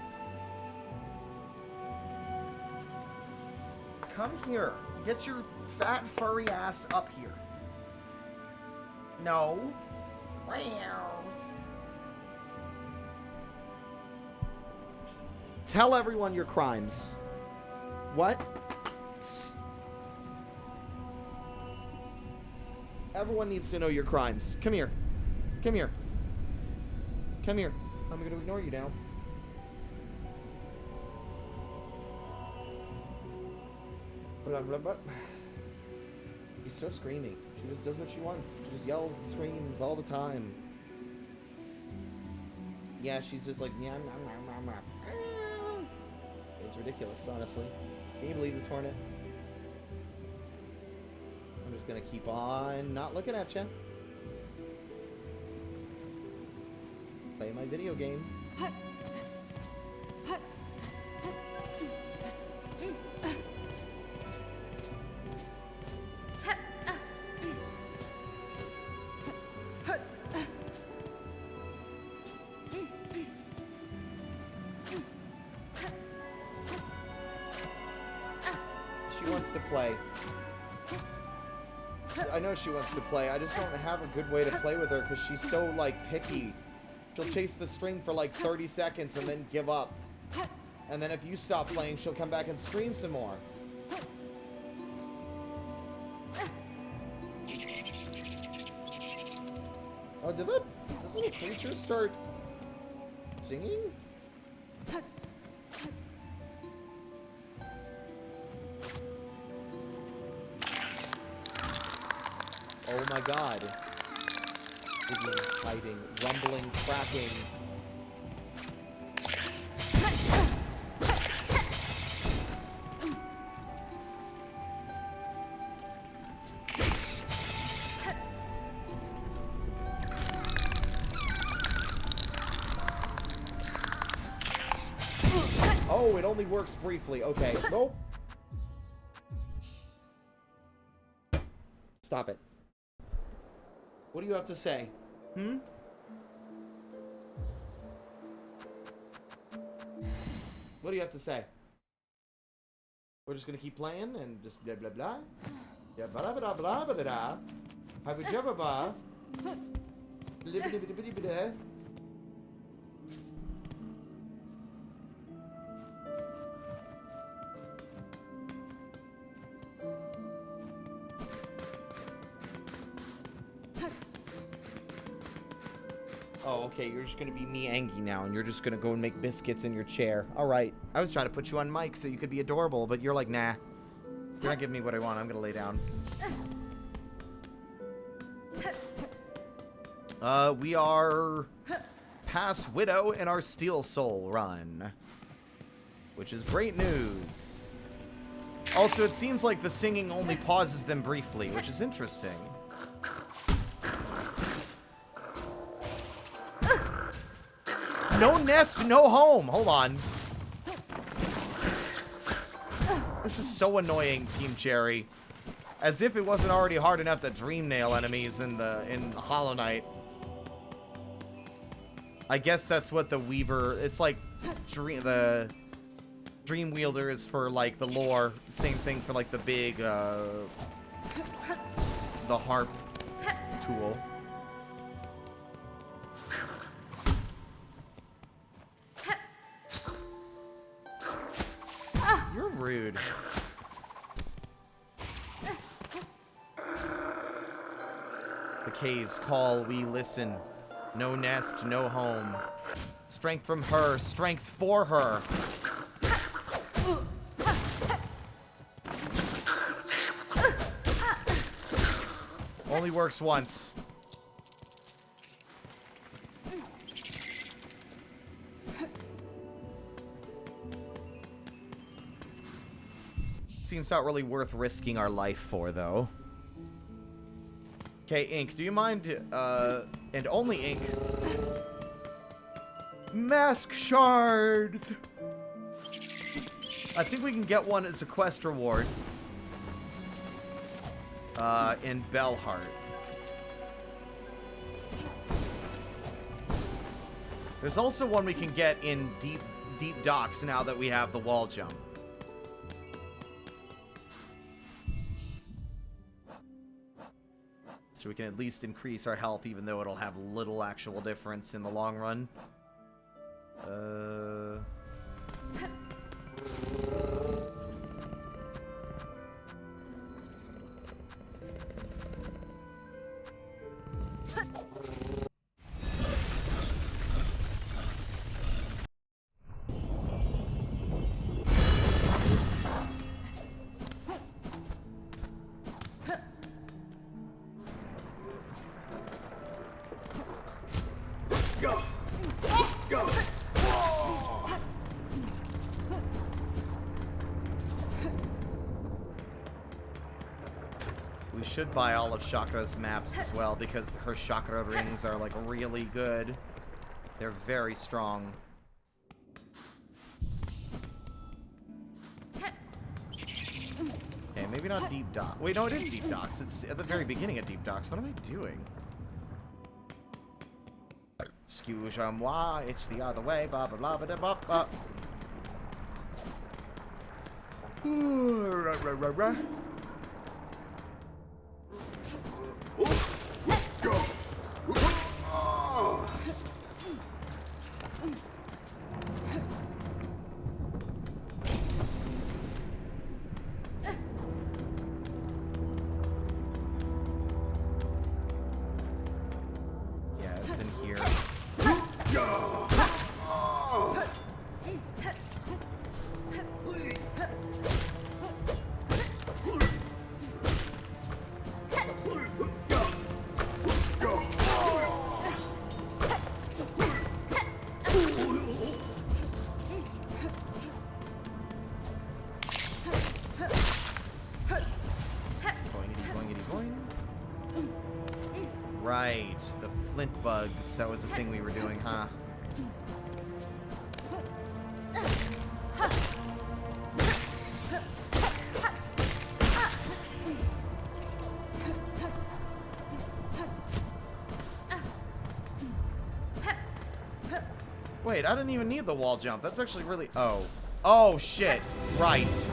Come here. Get your fat, furry ass up here. No. Tell everyone your crimes. What? Everyone needs to know your crimes. Come here. Come here. Come here. I'm going to ignore you now. Blah, blah, blah. She's so screamy. She just does what she wants. She just yells and screams all the time. Yeah, she's just like, yeah, it's ridiculous, honestly. Can you believe this, Hornet? I'm just gonna keep on not looking at you. Play my video game. She wants to play. I know she wants to play. I just don't have a good way to play with her because she's so, like, picky. She'll chase the string for, like, 30 seconds and then give up. And then if you stop playing, she'll come back and scream some more. Oh, did that little creature start singing? Oh my god. Digging, hiding, rumbling, cracking. Oh, it only works briefly. Okay. Nope. Stop it. What do you have to say? Hmm? What do you have to say? We're just gonna keep playing and just blah blah blah. Yeah, blah blah blah blah blah. Have a jabba ba. Oh, okay, you're just gonna be me, Angie, now, and you're just gonna go and make biscuits in your chair. Alright. I was trying to put you on mic so you could be adorable, but you're like, nah. You're not giving me what I want, I'm gonna lay down. We are past Widow in our Steel Soul run. Which is great news. Also, it seems like the singing only pauses them briefly, which is interesting. No nest, no home. Hold on. This is so annoying, Team Cherry. As if it wasn't already hard enough to dream nail enemies in Hollow Knight. I guess that's what the Weaver. It's like the Dream Wielder is for like the lore. Same thing for like the big the harp tool. You're rude. The caves call, we listen. No nest, no home. Strength from her, strength for her. Only works once. Seems not really worth risking our life for, though. Okay, Ink, do you mind, and only Ink. Mask shards! I think we can get one as a quest reward. In Bellheart. There's also one we can get in Deep Docks now that we have the wall jump. So we can at least increase our health, even though it'll have little actual difference in the long run. We should buy all of Chakra's maps as well, because her chakra rings are, like, really good. They're very strong. Maybe not Deep Dock. Wait, no, it is Deep Docks. It's at the very beginning of Deep Docks. What am I doing? Excuse-moi, it's the other way. Blah, blah, blah, blah, blah, blah. Rah. Yeah, it's in here. Right, the flint bugs. That was the thing we were doing, huh? Wait, I didn't even need the wall jump. That's actually really... Oh. Oh, shit. Right.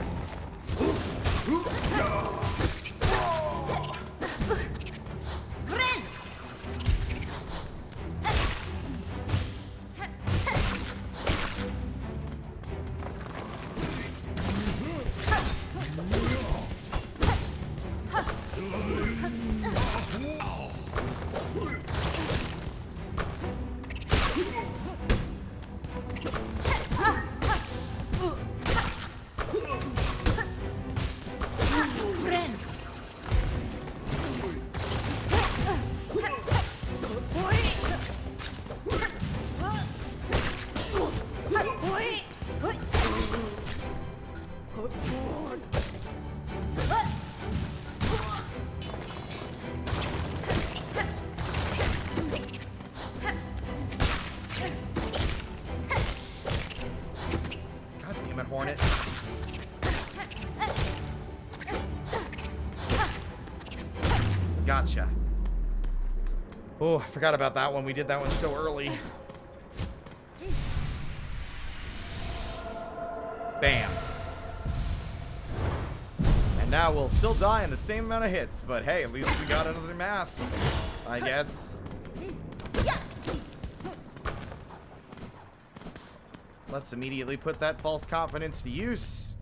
Hornet. Gotcha. Oh, I forgot about that one. We did that one so early. Bam. And now we'll still die in the same amount of hits, but hey, at least we got another mask, I guess. Let's immediately put that false confidence to use.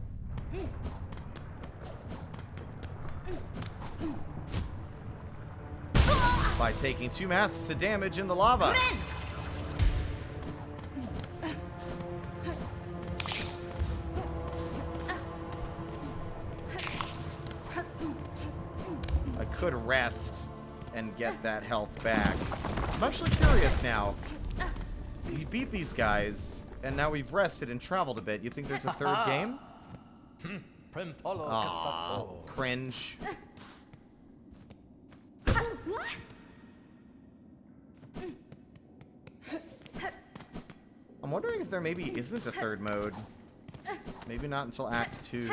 By taking 2 masks of damage in the lava. I could rest and get that health back. I'm actually curious now. We beat these guys, and now we've rested and traveled a bit. You think there's a third game? Oh, cringe. I'm wondering if there maybe isn't a third mode. Maybe not until Act 2.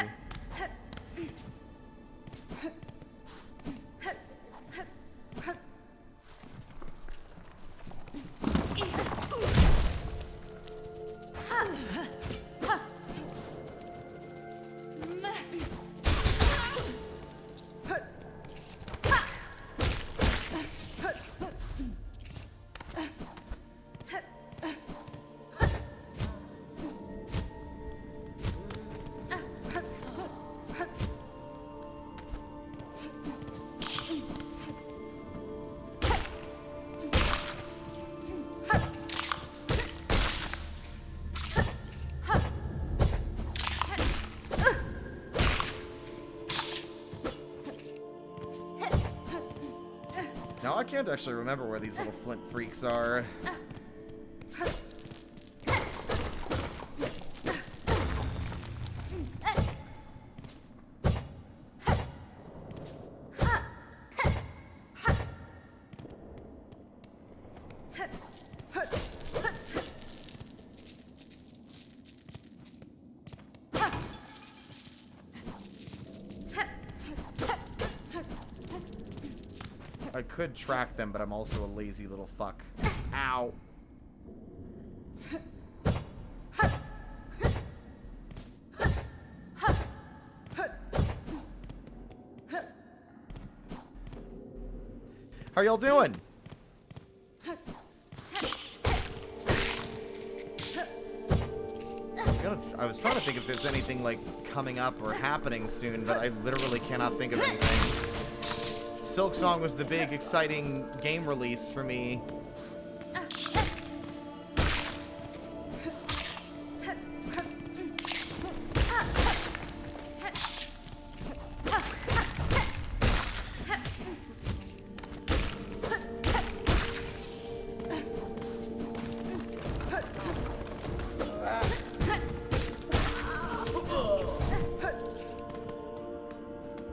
Now I can't actually remember where these little flint freaks are. I could track them, but I'm also a lazy little fuck. Ow. How y'all doing? I was trying to think if there's anything like coming up or happening soon, but I literally cannot think of anything. Silksong was the big exciting game release for me.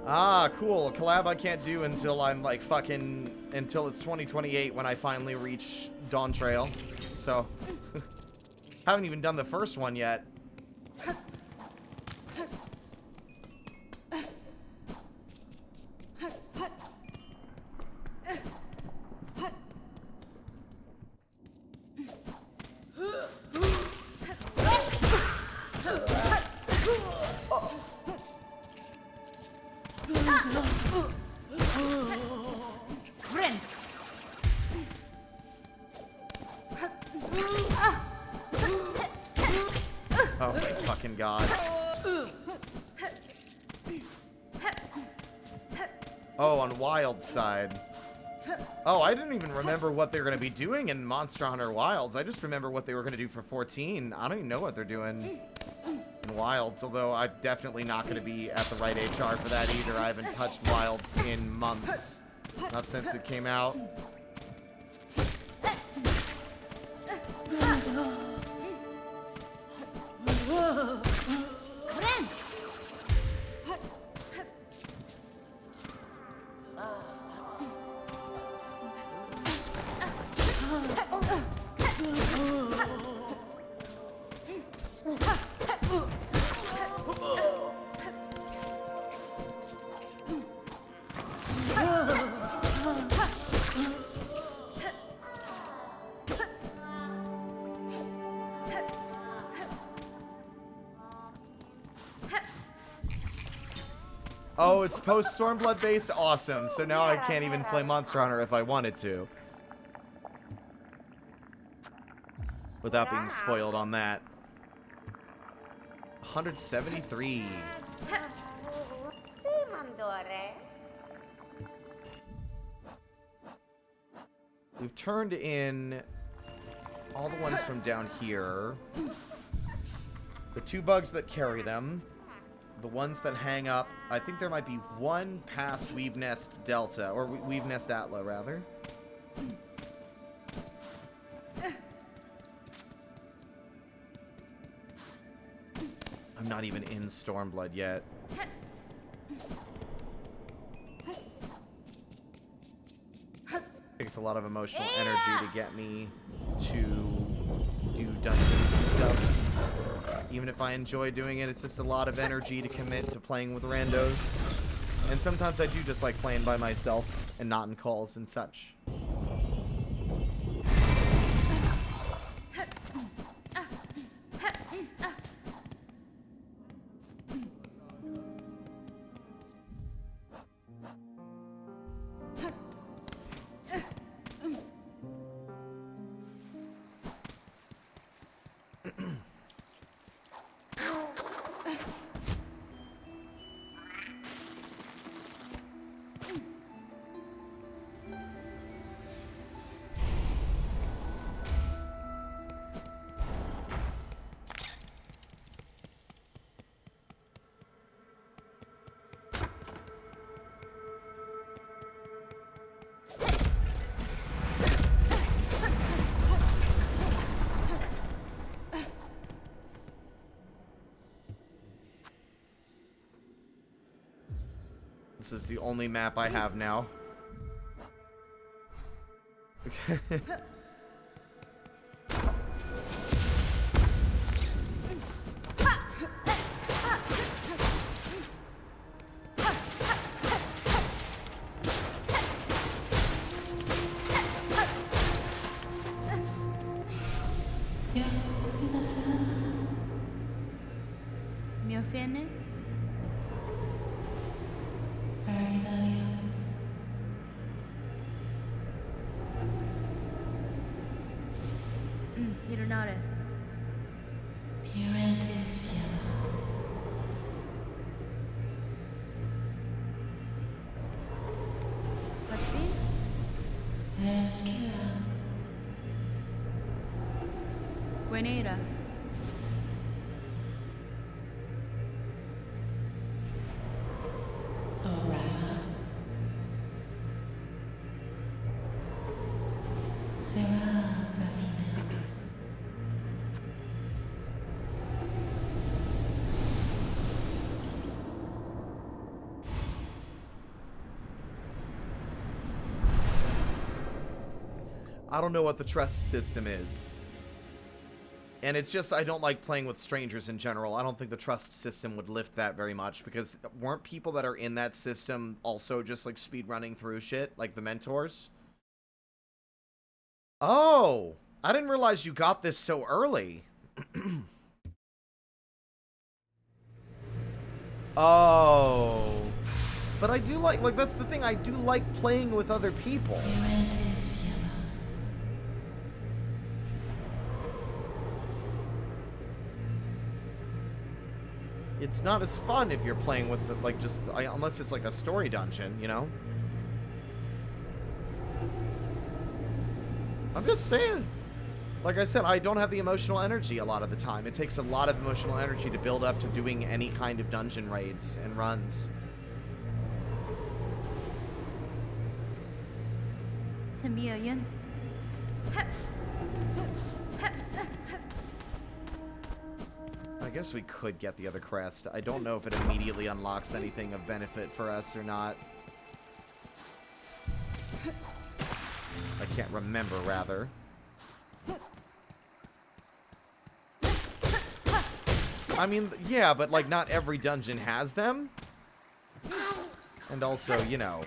Ah, cool. A collab I can't do until I'm like until it's 2028 when I finally reach Dawn Trail. So, haven't even done the first one yet. Oh my fucking god. Oh, on Wild side. Oh, I didn't even remember what they were going to be doing in Monster Hunter Wilds. I just remember what they were going to do for 14. I don't even know what they're doing in Wilds, although I'm definitely not going to be at the right HR for that either. I haven't touched Wilds in months. Not since it came out. Oh, it's post Stormblood based? Awesome. So now I can't even play Monster Hunter if I wanted to. Without being spoiled on that. 173. We've turned in all the ones from down here. The 2 bugs that carry them. The ones that hang up. I think there might be one past Weave Nest Delta, or Weave Nest Atla, rather. I'm not even in Stormblood yet. Takes a lot of emotional energy to get me to do dungeons and stuff. Even if I enjoy doing it, it's just a lot of energy to commit to playing with randos. And sometimes I do just like playing by myself and not in calls and such. This is the only map I have now. Mio fene? Hironare. Hasbin? Buenera. I don't know what the trust system is. And it's just, I don't like playing with strangers in general. I don't think the trust system would lift that very much, because weren't people that are in that system also just like speedrunning through shit, like the mentors? Oh, I didn't realize you got this so early. Oh. But I do like, that's the thing, I do like playing with other people. It's not as fun if you're playing with, like, just, unless it's like a story dungeon, you know? I'm just saying. Like I said, I don't have the emotional energy a lot of the time. It takes a lot of emotional energy to build up to doing any kind of dungeon raids and runs. Tamia Yin. I guess we could get the other crest. I don't know if it immediately unlocks anything of benefit for us or not. I can't remember, rather. I mean, yeah, but, like, not every dungeon has them. And also, you know.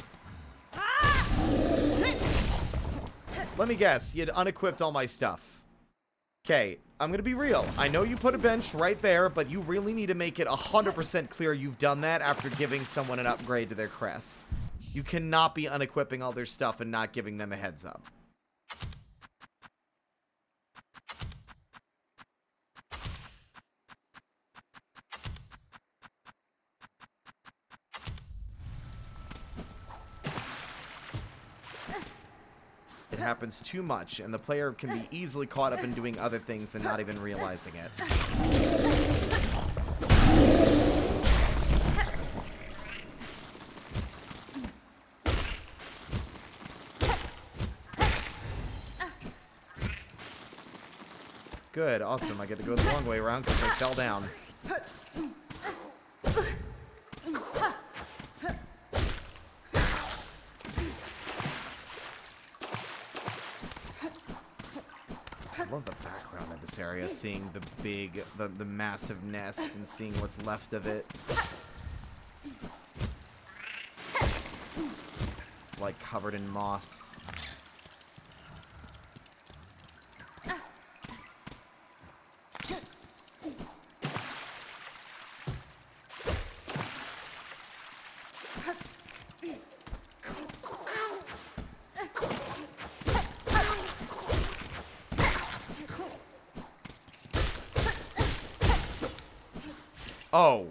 Let me guess, you'd unequipped all my stuff. Okay, I'm gonna be real. I know you put a bench right there, but you really need to make it 100% clear you've done that after giving someone an upgrade to their crest. You cannot be unequipping all their stuff and not giving them a heads up. It happens too much, and the player can be easily caught up in doing other things and not even realizing it. Good, awesome. I get to go the long way around because I fell down. I love the background of this area, seeing the big, the massive nest and seeing what's left of it. Like covered in moss. Oh,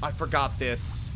I forgot this.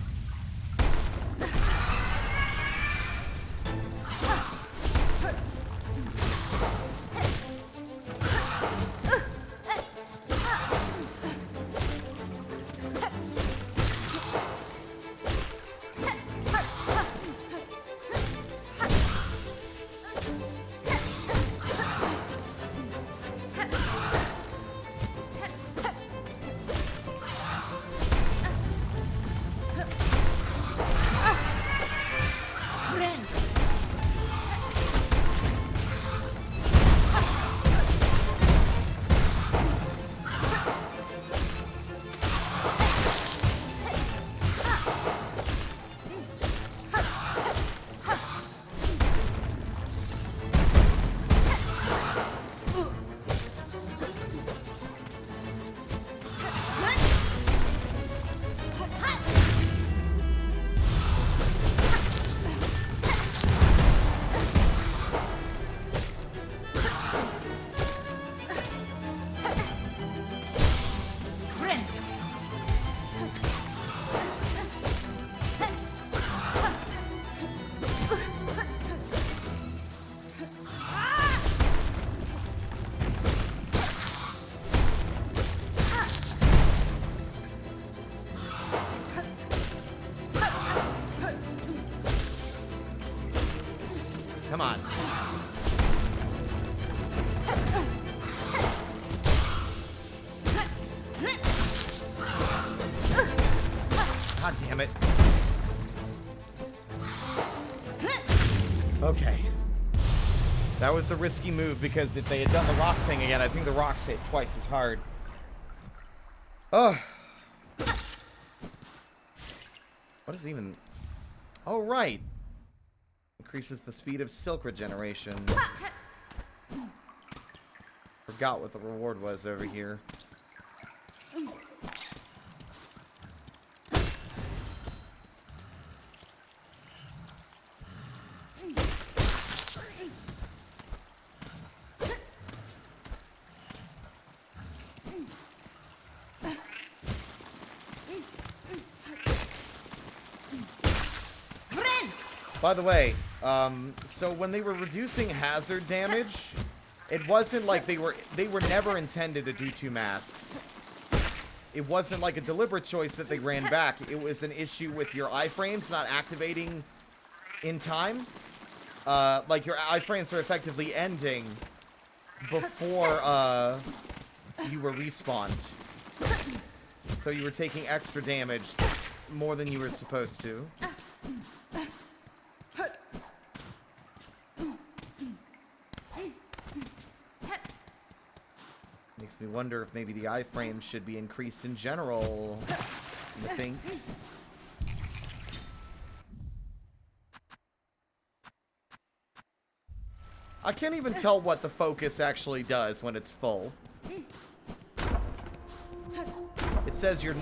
God damn it. Okay. That was a risky move because if they had done the rock thing again, I think the rocks hit twice as hard. Ugh. What is even... Oh, right. Increases the speed of silk regeneration. Forgot what the reward was over here. By the way, so when they were reducing hazard damage, it wasn't like they were never intended to do 2 masks. It wasn't like a deliberate choice that they ran back. It was an issue with your iframes not activating in time. Like your iframes are effectively ending before you were respawned. So you were taking extra damage more than you were supposed to. Makes me wonder if maybe the iframes should be increased in general. Methinks. I can't even tell what the focus actually does when it's full. It says your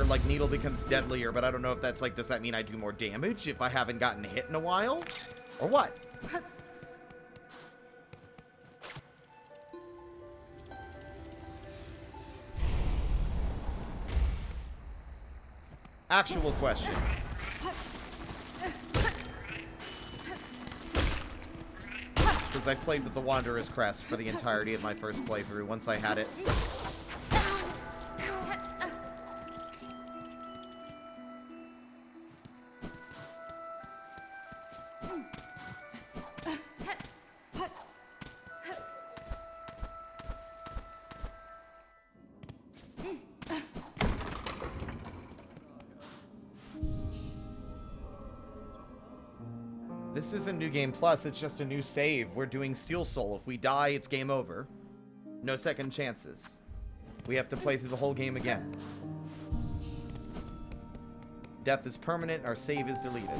like needle becomes deadlier, but I don't know if that's like, does that mean I do more damage if I haven't gotten hit in a while? Or what? Actual question. Because I played with the Wanderer's Crest for the entirety of my first playthrough once I had it. This isn't New Game Plus, it's just a new save. We're doing Steel Soul. If we die, it's game over. No second chances. We have to play through the whole game again. Death is permanent, our save is deleted.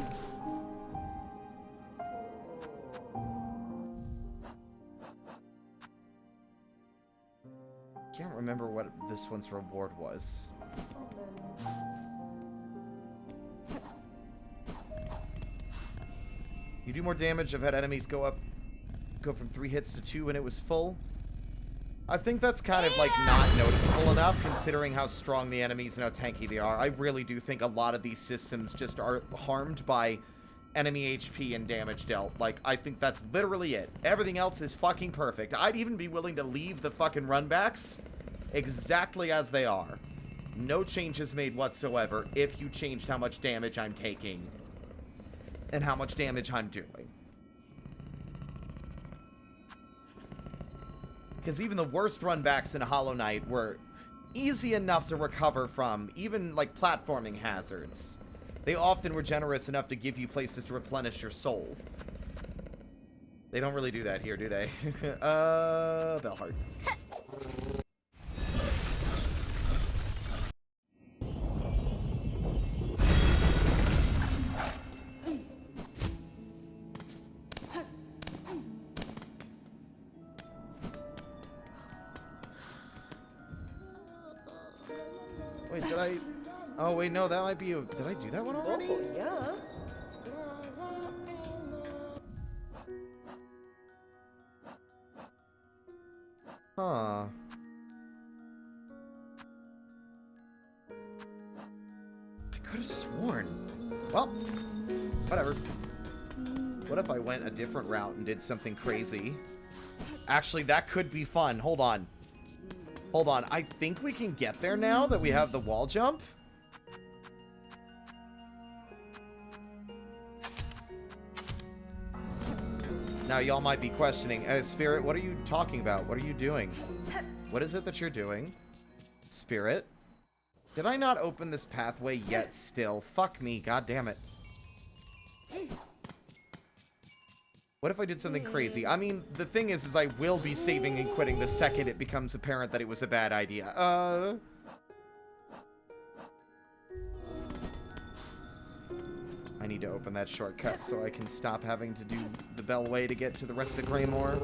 Can't remember what this one's reward was. You do more damage. I've had enemies go from 3 hits to 2 when it was full. I think that's kind of like not noticeable enough considering how strong the enemies and how tanky they are. I really do think a lot of these systems just are harmed by enemy HP and damage dealt. Like, I think that's literally it. Everything else is fucking perfect. I'd even be willing to leave the fucking runbacks exactly as they are. No changes made whatsoever if you changed how much damage I'm taking and how much damage I'm doing. Because even the worst runbacks in Hollow Knight were easy enough to recover from, even like platforming hazards. They often were generous enough to give you places to replenish your soul. They don't really do that here, do they? Bellheart. Wait, did I... Oh, wait, no, that might be... Did I do that one already? Oh, yeah. Huh. I could have sworn. Well, whatever. What if I went a different route and did something crazy? Actually, that could be fun. Hold on. Hold on. I think we can get there now that we have the wall jump. Now, y'all might be questioning, Spirit, what are you talking about? What are you doing? What is it that you're doing? Spirit? Did I not open this pathway yet still? Fuck me, god damn it. What if I did something crazy? I mean, the thing is I will be saving and quitting the second it becomes apparent that it was a bad idea. I need to open that shortcut so I can stop having to do the Bellway to get to the rest of Greymore.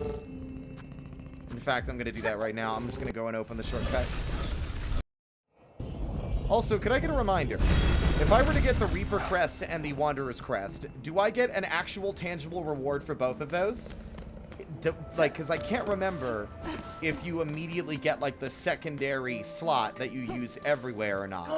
In fact, I'm going to do that right now. I'm just going to go and open the shortcut. Also, could I get a reminder? If I were to get the Reaper Crest and the Wanderer's Crest, do I get an actual tangible reward for both of those? Like, because I can't remember if you immediately get, like, the secondary slot that you use everywhere or not.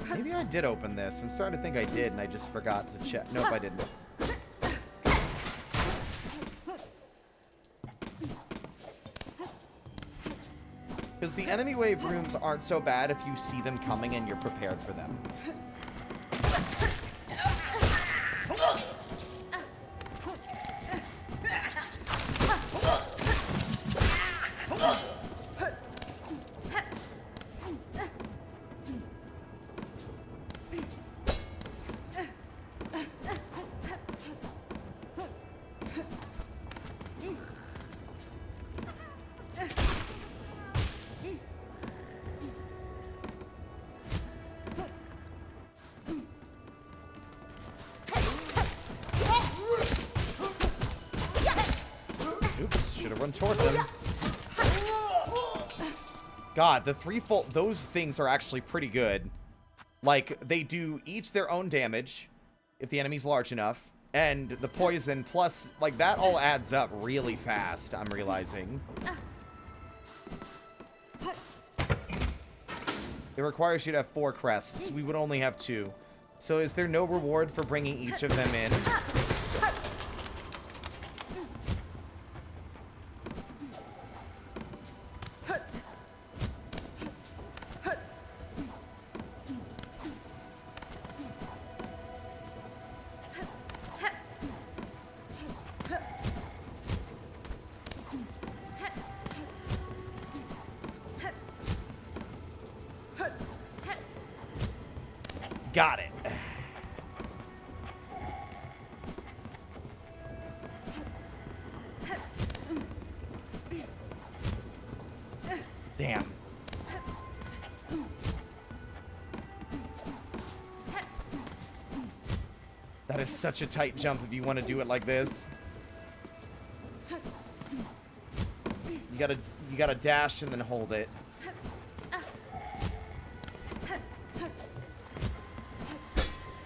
Maybe I did open this. I'm starting to think I did, and I just forgot to check. Nope, I didn't. Because the enemy wave rooms aren't so bad if you see them coming and you're prepared for them. Towards them. God, the threefold, those things are actually pretty good. Like, they do each their own damage, if the enemy's large enough, and the poison, plus, like, that all adds up really fast, I'm realizing. It requires you to have 4 crests. We would only have 2. So is there no reward for bringing each of them in? Got it. Damn. That is such a tight jump if you want to do it like this. You gotta dash and then hold it.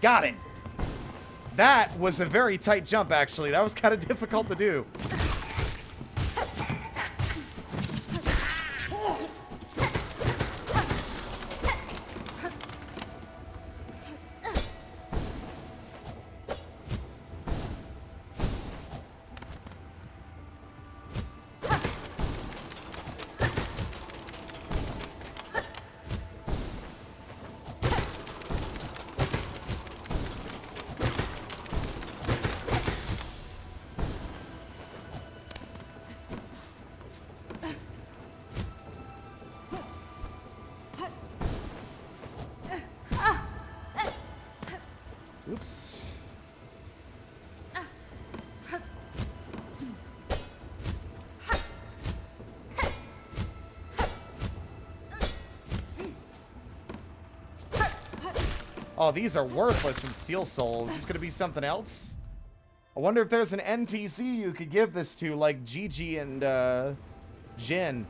Got it. That was a very tight jump, actually. That was kind of difficult to do. Oops. Oh, these are worthless in Steel Souls. Is this gonna be something else? I wonder if there's an NPC you could give this to, like Gigi and Jin.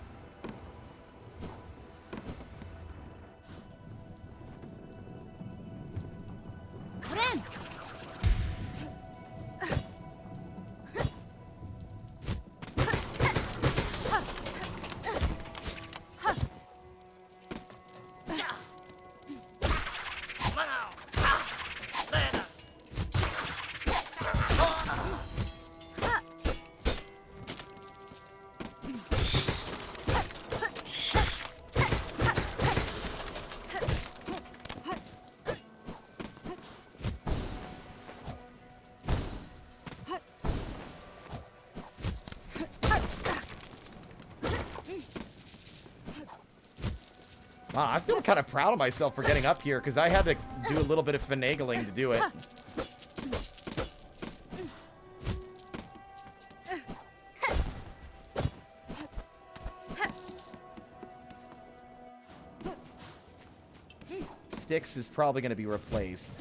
I feel kind of proud of myself for getting up here, because I had to do a little bit of finagling to do it. Styx is probably going to be replaced.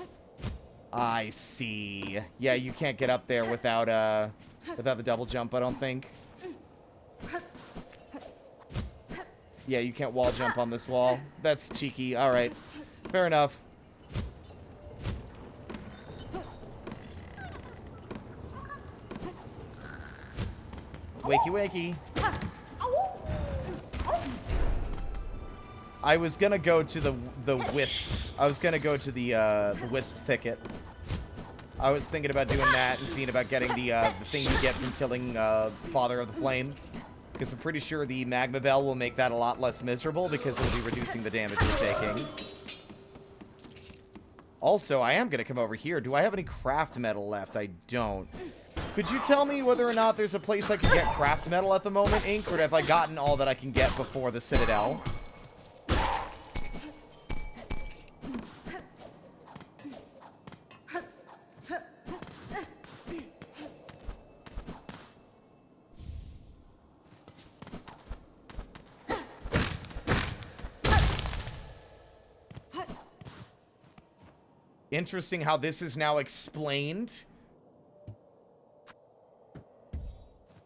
I see. Yeah, you can't get up there without the double jump, I don't think. Yeah, you can't wall jump on this wall. That's cheeky. All right. Fair enough. Wakey, wakey. I was gonna go to the wisp. I was gonna go to the wisp thicket. I was thinking about doing that and seeing about getting the thing you get from killing Father of the Flame. Because I'm pretty sure the Magma Bell will make that a lot less miserable because it'll be reducing the damage you're taking. Also, I am going to come over here. Do I have any craft metal left? I don't. Could you tell me whether or not there's a place I can get craft metal at the moment, Ink? Or have I gotten all that I can get before the Citadel? Interesting how this is now explained.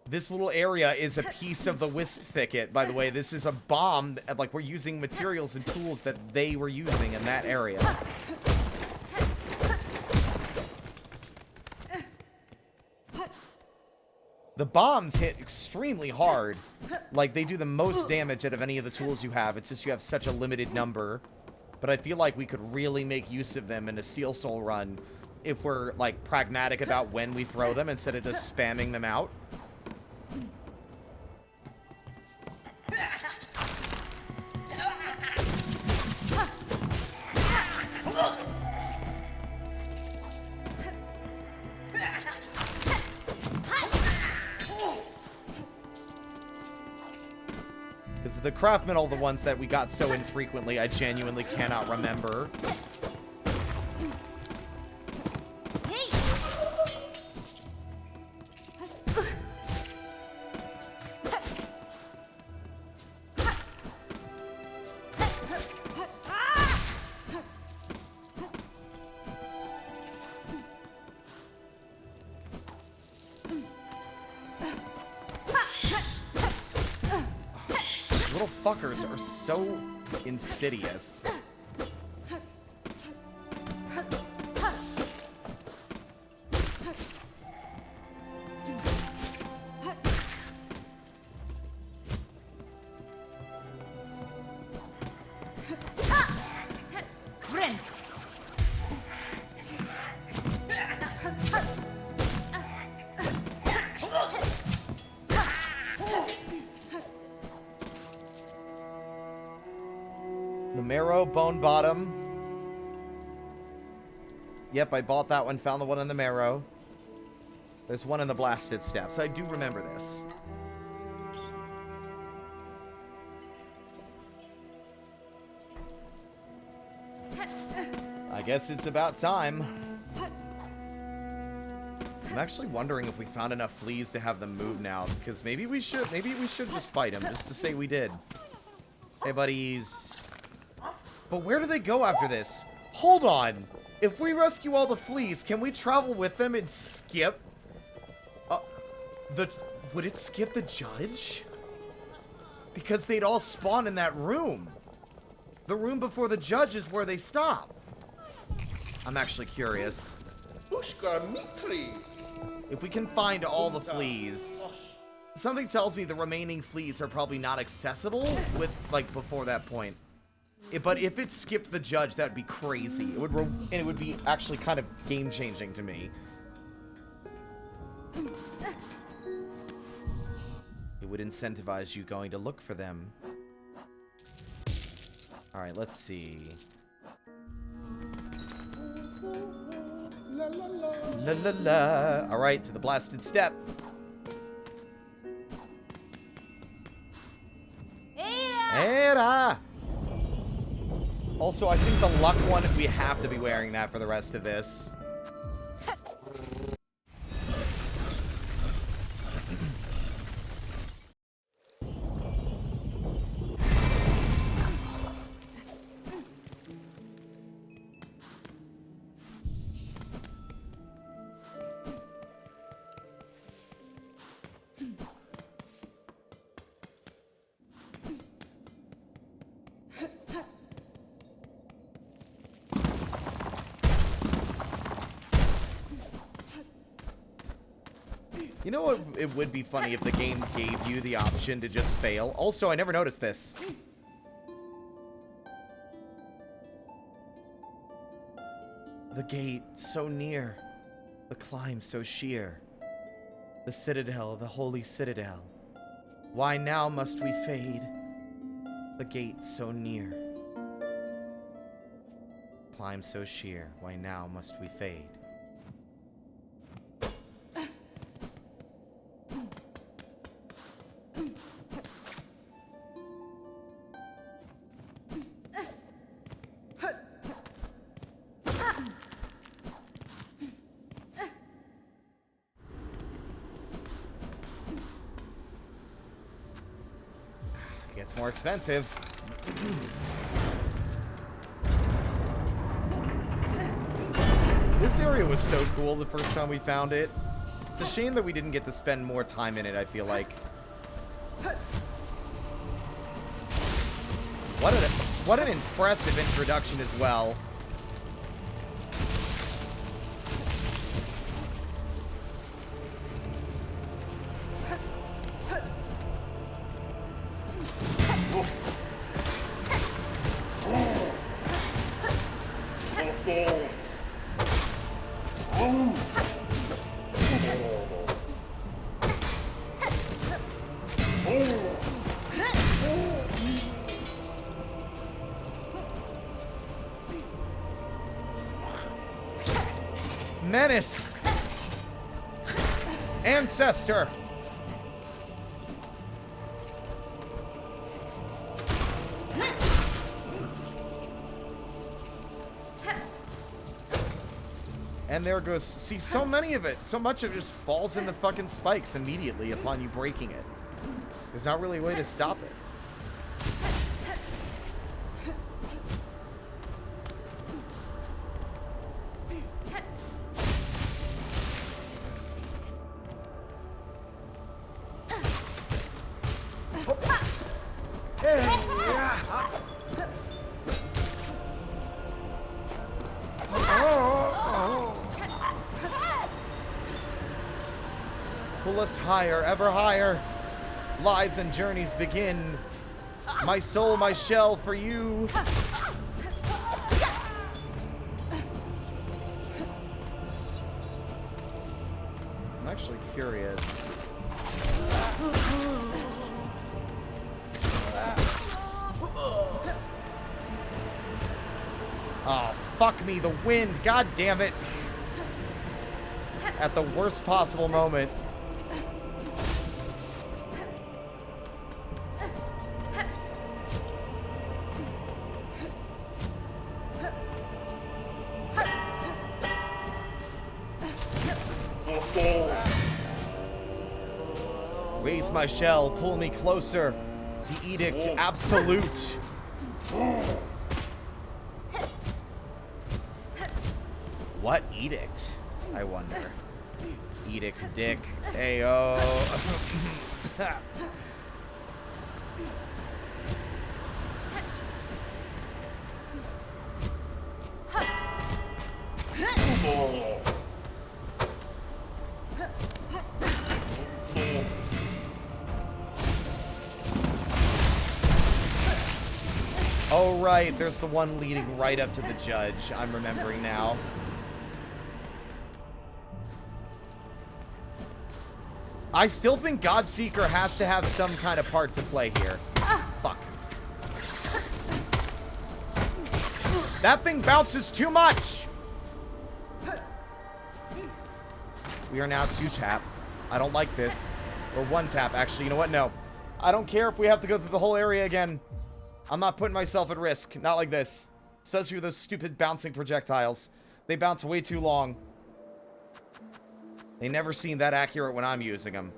This little area is a piece of the wisp thicket. By the way, this is a bomb. Like, we're using materials and tools that they were using in that area. The bombs hit extremely hard. Like, they do the most damage out of any of the tools you have. It's just you have such a limited number. But I feel like we could really make use of them in a Steel Soul run if we're, like, pragmatic about when we throw them instead of just spamming them out. Because the craft metal, the ones that we got so infrequently, I genuinely cannot remember. Fuckers are so insidious. Bone Bottom. Yep, I bought that one, found the one in the Marrow. There's one in the Blasted Steppes. I do remember this. I guess it's about time. I'm actually wondering if we found enough fleas to have them move now, because maybe we should just fight them, just to say we did. Hey, buddies. But where do they go after this? Hold on. If we rescue all the fleas, can we travel with them and skip? Would it skip the judge? Because they'd all spawn in that room. The room before the judge is where they stop. I'm actually curious. If we can find all the fleas, something tells me the remaining fleas are probably not accessible with, like, before that point. But if it skipped the judge, that'd be crazy. It would be actually kind of game-changing to me. It would incentivize you going to look for them. Alright, let's see. La la la. La la la. Alright, to the Blasted Steppe. Era! Also, I think the luck one, we have to be wearing that for the rest of this. You know what? It would be funny if the game gave you the option to just fail. Also, I never noticed this. The gate so near. The climb so sheer. The citadel, the holy citadel. Why now must we fade? The gate so near. Climb so sheer. Why now must we fade? Gets more expensive. This area was so cool the first time we found it. It's a shame that we didn't get to spend more time in it, I feel like. What an impressive introduction as well. Menace! Ancestor! And there goes... See, so many of it, so much of it just falls in the fucking spikes immediately upon you breaking it. There's not really a way to stop it. Pull us higher, ever higher. Lives and journeys begin. My soul, my shell for you. I'm actually curious. Oh, fuck me, the wind. God damn it. At the worst possible moment. Raise my shell, pull me closer. The edict absolute. What edict? I wonder. Edict dick. Ayo. Oh, right. There's the one leading right up to the judge. I'm remembering now. I still think Godseeker has to have some kind of part to play here. Fuck. That thing bounces too much! We are now 2-tap. I don't like this. Or 1-tap, actually. You know what? No. I don't care if we have to go through the whole area again. I'm not putting myself at risk. Not like this. Especially with those stupid bouncing projectiles. They bounce way too long. They never seem that accurate when I'm using them.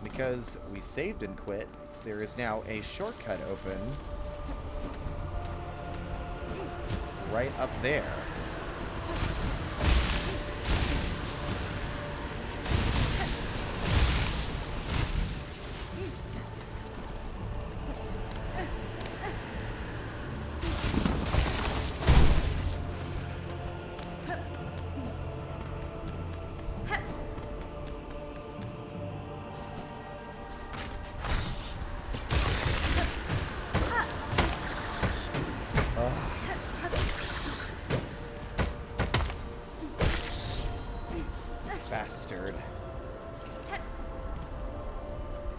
Because we saved and quit, there is now a shortcut open right up there. Bastard.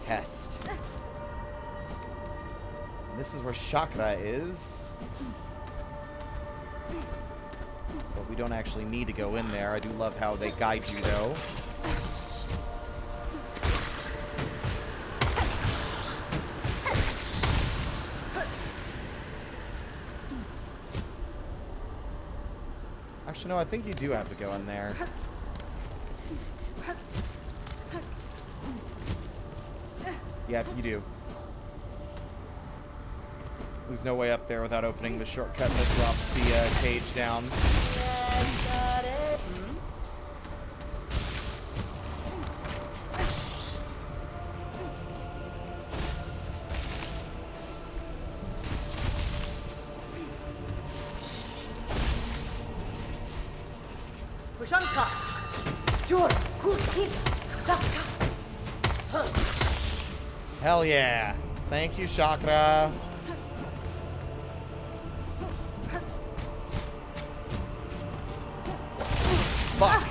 Pest. And this is where Chakra is. But we don't actually need to go in there. I do love how they guide you, though. Actually, no, I think you do have to go in there. Yeah, you do. There's no way up there without opening the shortcut that drops the cage down. Hell yeah. Thank you, Chakra. Fuck.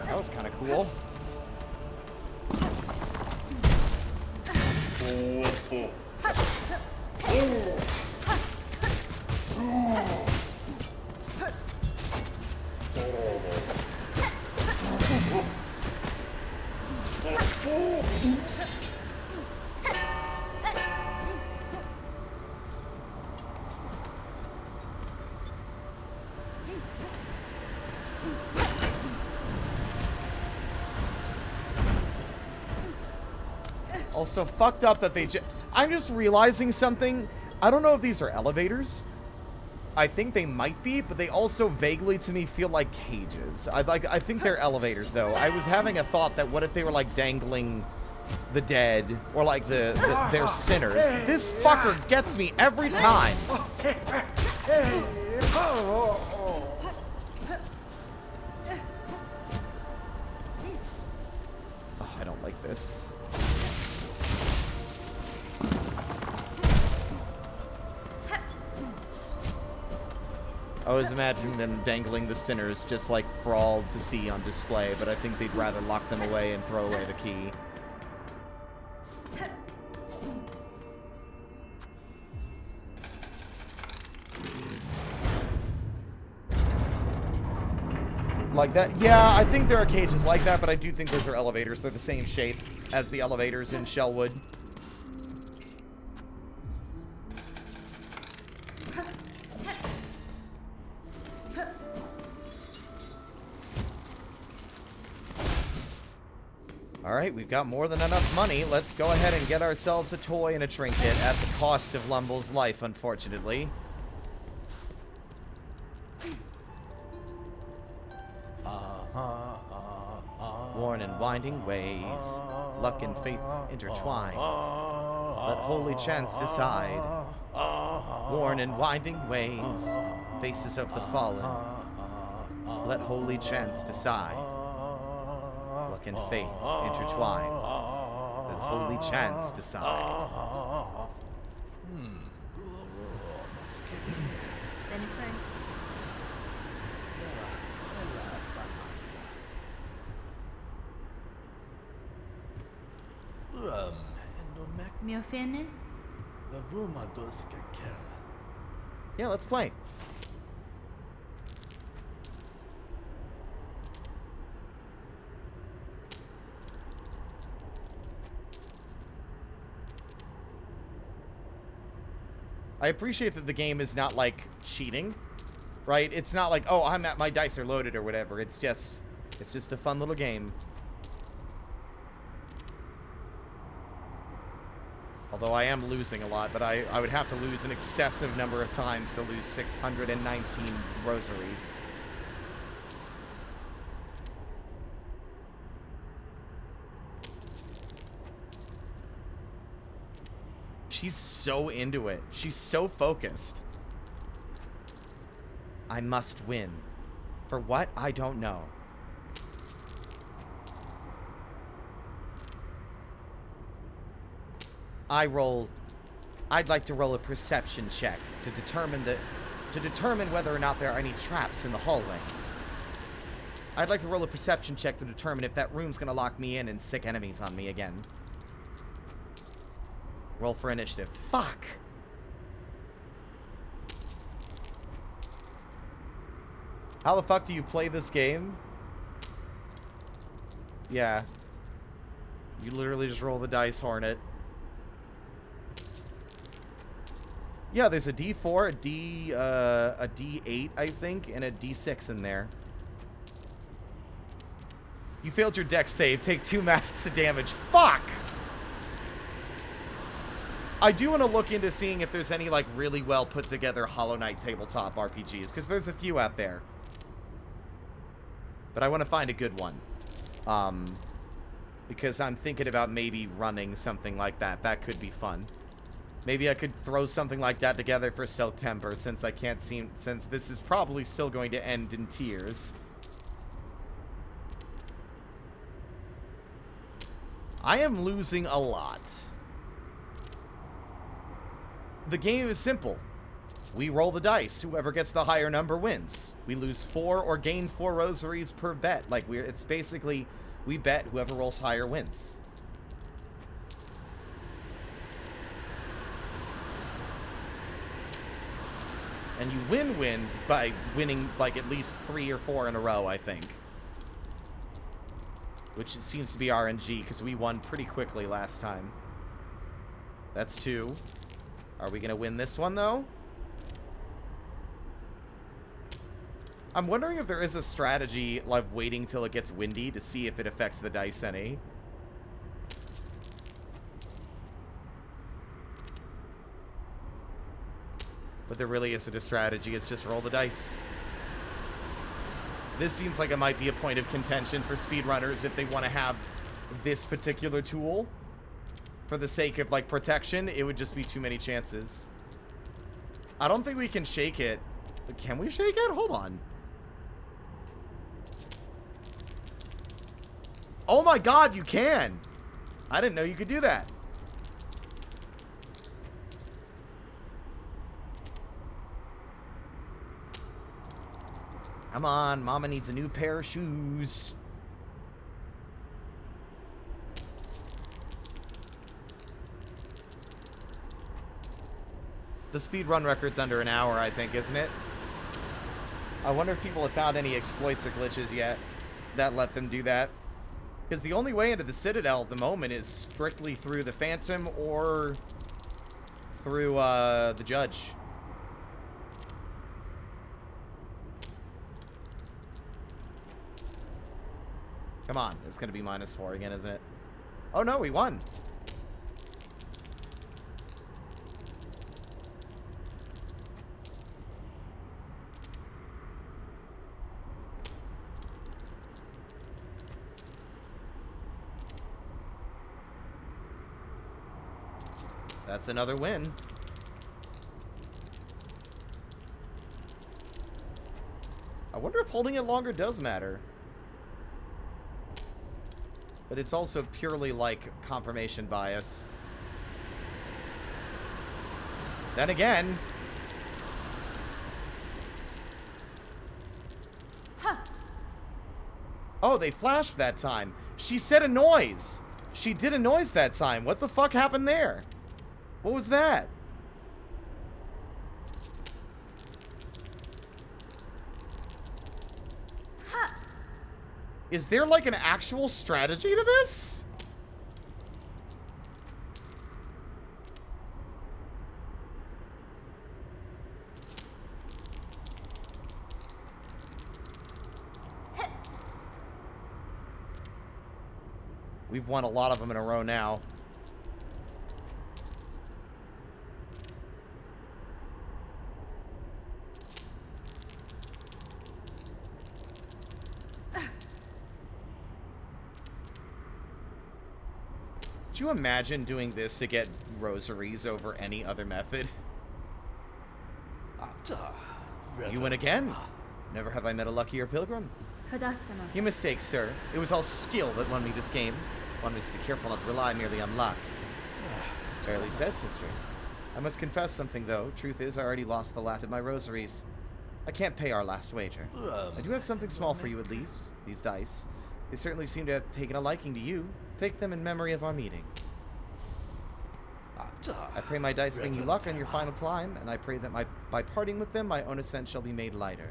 That was kind of cool. Also fucked up that they I'm just realizing something. I don't know if these are elevators. I think they might be, but they also vaguely to me feel like cages. I think they're elevators though. I was having a thought that what if they were like dangling the dead or like their sinners. This fucker gets me every time. Oh, I don't like this. I was imagining them dangling the sinners just like for all to see on display, but I think they'd rather lock them away and throw away the key. Like that? Yeah, I think there are cages like that, but I do think those are elevators. They're the same shape as the elevators in Shellwood. Alright, we've got more than enough money. Let's go ahead and get ourselves a toy and a trinket at the cost of Lumble's life, unfortunately. Worn in winding ways, luck and faith intertwine. Let holy chance decide. Worn in winding ways, faces of the fallen. Let holy chance decide. luck and faith intertwined. The holy chance decide. Bennifer. Mi offende? Yeah, let's play. I appreciate that the game is not like cheating, right? It's not like, oh, my dice are loaded or whatever. It's just a fun little game. Although I am losing a lot, but I would have to lose an excessive number of times to lose 619 rosaries. She's so into it. She's so focused. I must win. For what? I don't know. I'd like to roll a perception check to determine whether or not there are any traps in the hallway. I'd like to roll a perception check to determine if that room's gonna lock me in and sick enemies on me again. Roll for initiative. Fuck! How the fuck do you play this game? Yeah. You literally just roll the dice, Hornet. Yeah, there's a D4, a D8, I think, and a D6 in there. You failed your dex save. Take 2 masks of damage. Fuck! I do want to look into seeing if there's any, like, really well put together Hollow Knight tabletop RPGs, because there's a few out there. But I want to find a good one. Because I'm thinking about maybe running something like that. That could be fun. Maybe I could throw something like that together for September, since since this is probably still going to end in tears. I am losing a lot. The game is simple. We roll the dice. Whoever gets the higher number wins. We lose 4 or gain 4 rosaries per bet. Like, it's basically, we bet whoever rolls higher wins. And you win by winning, like, at least 3 or 4 in a row, I think. Which seems to be RNG, because we won pretty quickly last time. That's 2. Are we going to win this one, though? I'm wondering if there is a strategy, like, waiting till it gets windy to see if it affects the dice any. But there really isn't a strategy. It's just roll the dice. This seems like it might be a point of contention for speedrunners if they want to have this particular tool. For the sake of, like, protection, it would just be too many chances. I don't think we can shake it. Can we shake it? Hold on. Oh my god, you can! I didn't know you could do that. Come on, Mama needs a new pair of shoes. The speedrun record's under an hour, I think, isn't it? I wonder if people have found any exploits or glitches yet that let them do that. Because the only way into the Citadel at the moment is strictly through the Phantom or through the Judge. Come on, it's going to be -4 again, isn't it? Oh no, we won. That's another win. I wonder if holding it longer does matter. But it's also purely, like, confirmation bias. Then again... Oh, they flashed that time. She said a noise. She did a noise that time. What the fuck happened there? What was that? Is there, like, an actual strategy to this? We've won a lot of them in a row now. Could you imagine doing this to get rosaries over any other method? You win again. Never have I met a luckier pilgrim. Your mistake, sir. It was all skill that won me this game. One must be careful not to rely merely on luck. Barely says history. I must confess something, though. Truth is, I already lost the last of my rosaries. I can't pay our last wager. I do have something small for you, at least. These dice. They certainly seem to have taken a liking to you. Take them in memory of our meeting. I pray my dice bring you luck on your final climb, and I pray that by parting with them, my own ascent shall be made lighter.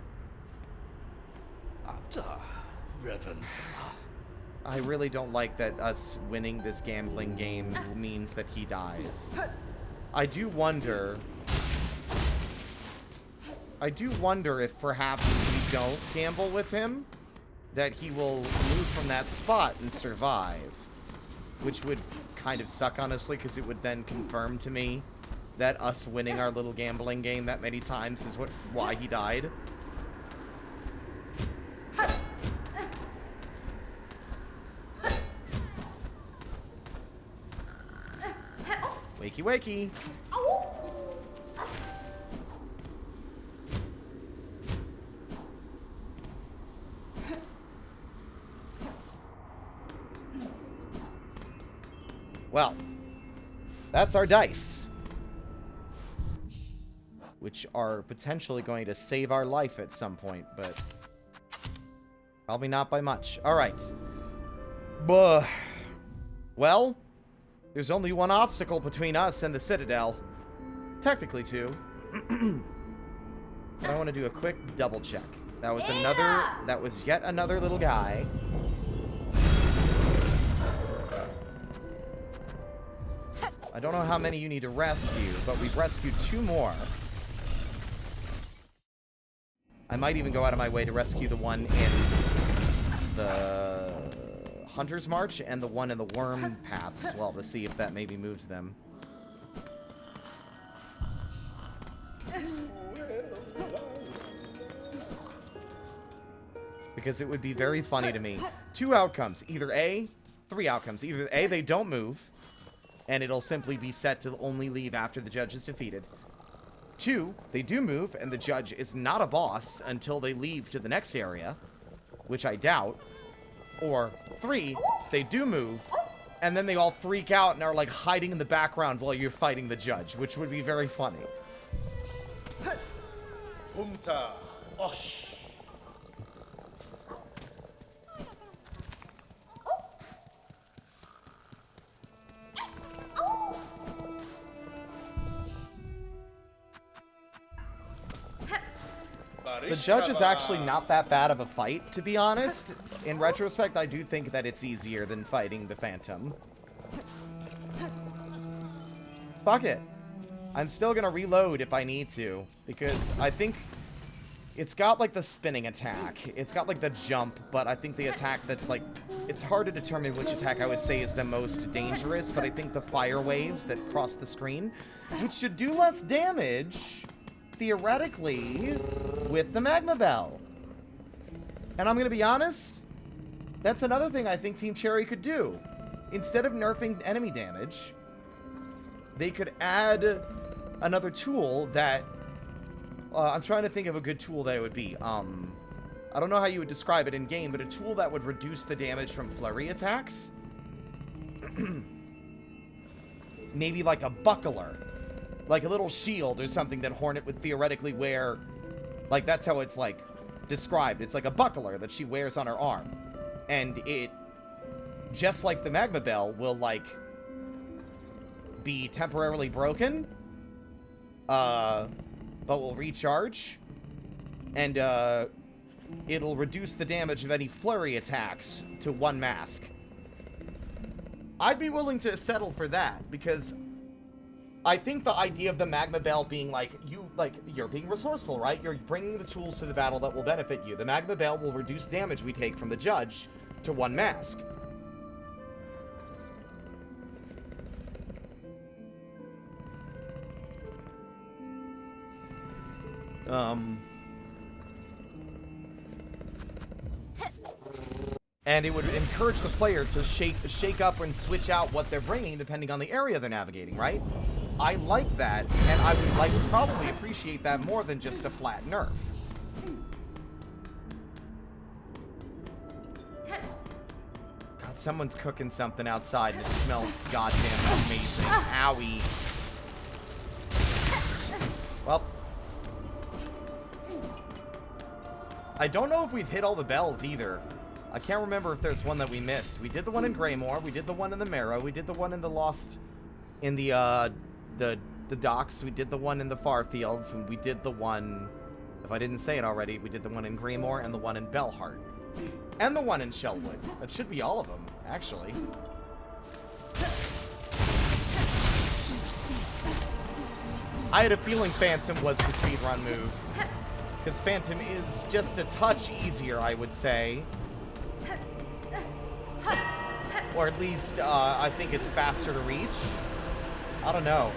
I really don't like that us winning this gambling game means that he dies. I do wonder if perhaps we don't gamble with him, that he will move from that spot and survive. Which would kind of suck, honestly, because it would then confirm to me that us winning our little gambling game that many times is why he died. Wakey, wakey. Well, that's our dice, which are potentially going to save our life at some point, but probably not by much. All right. Well, there's only one obstacle between us and the Citadel. Technically two. But I want to do a quick double check. That was yet another little guy. I don't know how many you need to rescue, but we've rescued 2 more. I might even go out of my way to rescue the one in the Hunter's March and the one in the Worm Paths as well, to see if that maybe moves them. Because it would be very funny to me. 2 outcomes. Either A, 3 outcomes. Either A, they don't move, and it'll simply be set to only leave after the judge is defeated. 2, they do move, and the judge is not a boss until they leave to the next area, which I doubt. Or 3, they do move, and then they all freak out and are like hiding in the background while you're fighting the judge, which would be very funny. Humta. Osh. The judge is actually not that bad of a fight, to be honest. In retrospect, I do think that it's easier than fighting the Phantom. Fuck it. I'm still gonna reload if I need to, because I think it's got, like, the spinning attack. It's got, like, the jump, but I think the attack that's, like... It's hard to determine which attack I would say is the most dangerous, but I think the fire waves that cross the screen, which should do less damage, theoretically, with the Magma Bell. And I'm gonna be honest, that's another thing I think Team Cherry could do. Instead of nerfing enemy damage, they could add another tool that... I'm trying to think of a good tool that it would be. I don't know how you would describe it in-game, but a tool that would reduce the damage from flurry attacks maybe like a buckler, like a little shield or something that Hornet would theoretically wear. Like, that's how it's, like, described. It's like a buckler that she wears on her arm. And it, just like the Magma Bell, will, like, be temporarily broken, but will recharge, and, it'll reduce the damage of any flurry attacks to 1 mask. I'd be willing to settle for that, because I think the idea of the Magma Bell being you're being resourceful, right? You're bringing the tools to the battle that will benefit you. The Magma Bell will reduce damage we take from the judge to 1 mask. And it would encourage the player to shake up and switch out what they're bringing depending on the area they're navigating, right? I like that, and I would probably appreciate that more than just a flat nerf. God, someone's cooking something outside and it smells goddamn amazing. Owie. Well, I don't know if we've hit all the bells either. I can't remember if there's one that we missed. We did the one in Greymore, we did the one in the Marrow, we did the one in the Lost, in the docks, we did the one in the Farfields, and we did the one, if I didn't say it already, we did the one in Greymore and the one in Bellheart. And the one in Shellwood. That should be all of them, actually. I had a feeling Phantom was the speedrun move. Because Phantom is just a touch easier, I would say. Or at least, I think it's faster to reach. I don't know.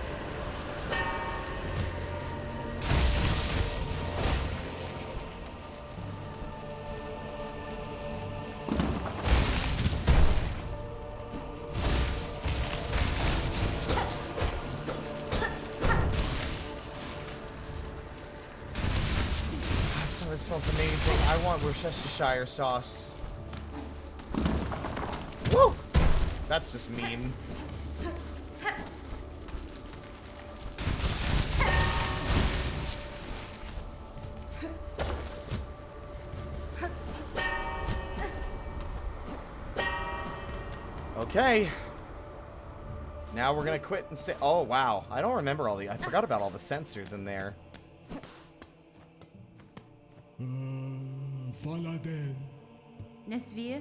That smells amazing. I want Worcestershire sauce. Woo! That's just mean. Okay. Now we're gonna quit and say, oh wow, I don't remember all the, I forgot about all the sensors in there. Faladen. Nesvir?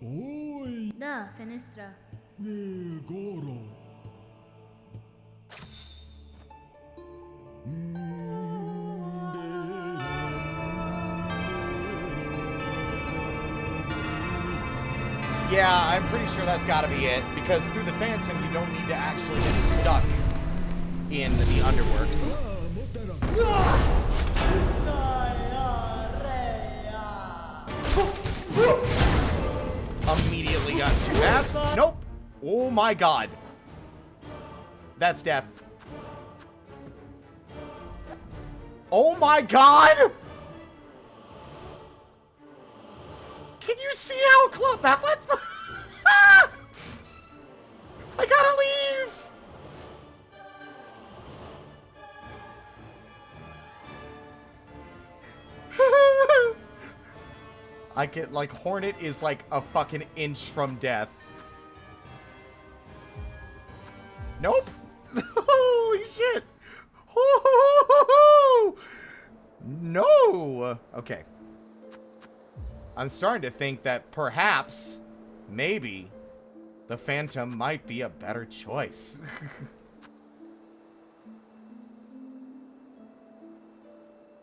Oi, Da, fenestra. Goro. Yeah, I'm pretty sure that's gotta be it, because through the Phantom you don't need to actually get stuck in the underworks. Immediately got 2 masks. Nope. Oh my god. That's death. Oh my god! Can you see how close that was? I gotta leave! I get, like, Hornet is, like, a fucking inch from death. Nope. Holy shit. No. Okay. I'm starting to think that perhaps, maybe, the Phantom might be a better choice.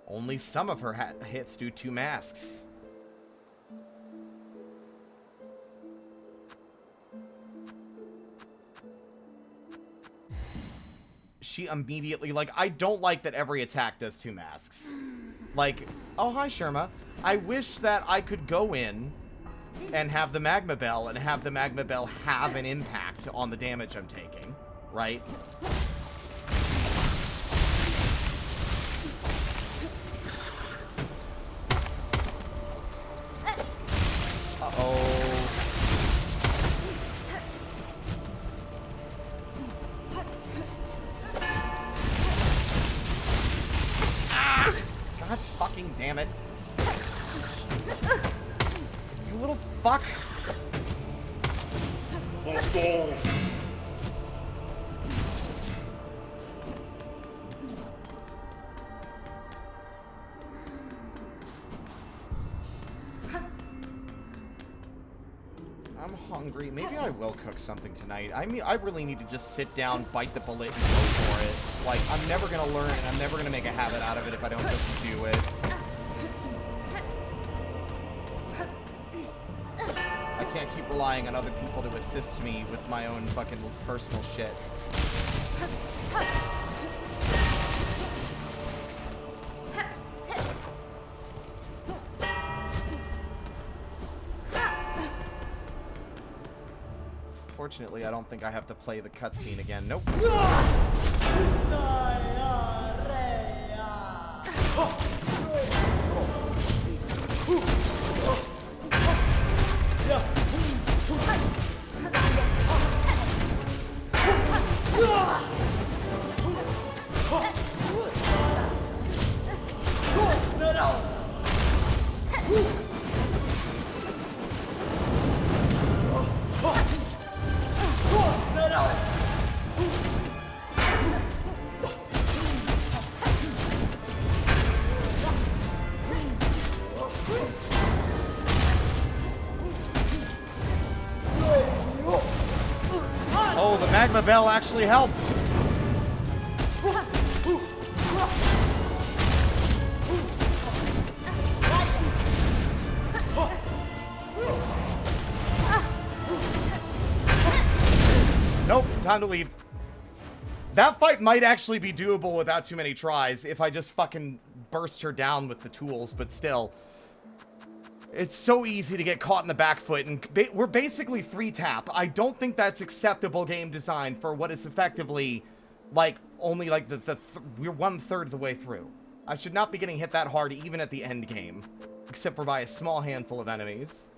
Only some of her hits do 2 masks. She immediately, like, I don't like that every attack does 2 masks. Like, oh, hi, Sherma. I wish that I could go in and have the Magma Bell and have the Magma Bell have an impact on the damage I'm taking, right? Uh-oh. damn it. You little fuck. I'm hungry. Maybe I will cook something tonight. I mean, I really need to just sit down, bite the bullet, and go for it. Like, I'm never gonna learn, and I'm never gonna make a habit out of it if I don't just do it. I can't keep relying on other people to assist me with my own fucking personal shit. Fortunately, I don't think I have to play the cutscene again. Nope. Oh, the magma bell actually helped. Nope, time to leave. That fight might actually be doable without too many tries if I just fucking burst her down with the tools, but still. It's so easy to get caught in the back foot, and we're basically 3-tap. I don't think that's acceptable game design for what is effectively, like, only, like, we're 1/3 of the way through. I should not be getting hit that hard even at the end game, except for by a small handful of enemies.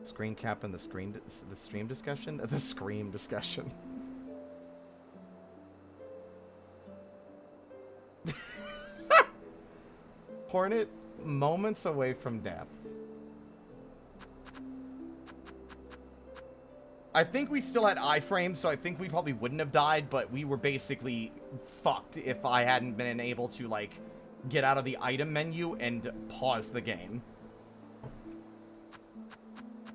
Screen cap and the stream discussion? The scream discussion. Hornet, moments away from death. I think we still had iframes, so I think we probably wouldn't have died, but we were basically fucked if I hadn't been able to, like, get out of the item menu and pause the game.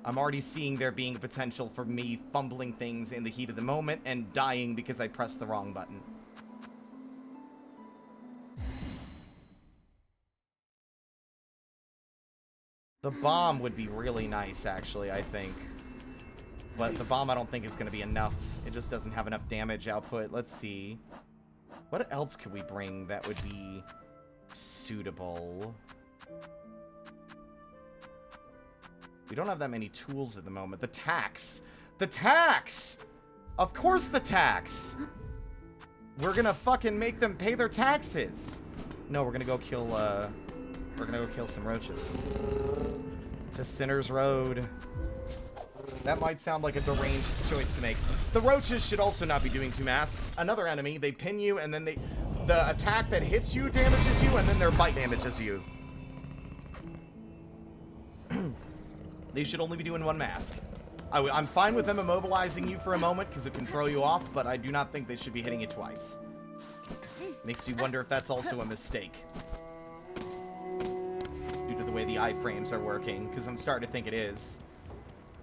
I'm already seeing there being potential for me fumbling things in the heat of the moment and dying because I pressed the wrong button. The bomb would be really nice, actually, I think. But the bomb I don't think is going to be enough. It just doesn't have enough damage output. Let's see. What else could we bring that would be suitable? We don't have that many tools at the moment. The tax! The tax! Of course the tax! We're gonna fucking make them pay their taxes! No, we're gonna go kill, some roaches. To Sinner's Road. That might sound like a deranged choice to make. The roaches should also not be doing 2 masks. Another enemy, they pin you, and then the attack that hits you damages you, and then their bite damages you. They should only be doing 1 mask. I'm fine with them immobilizing you for a moment, because it can throw you off, but I do not think they should be hitting you twice. Makes me wonder if that's also a mistake. Due to the way the iframes are working, because I'm starting to think it is.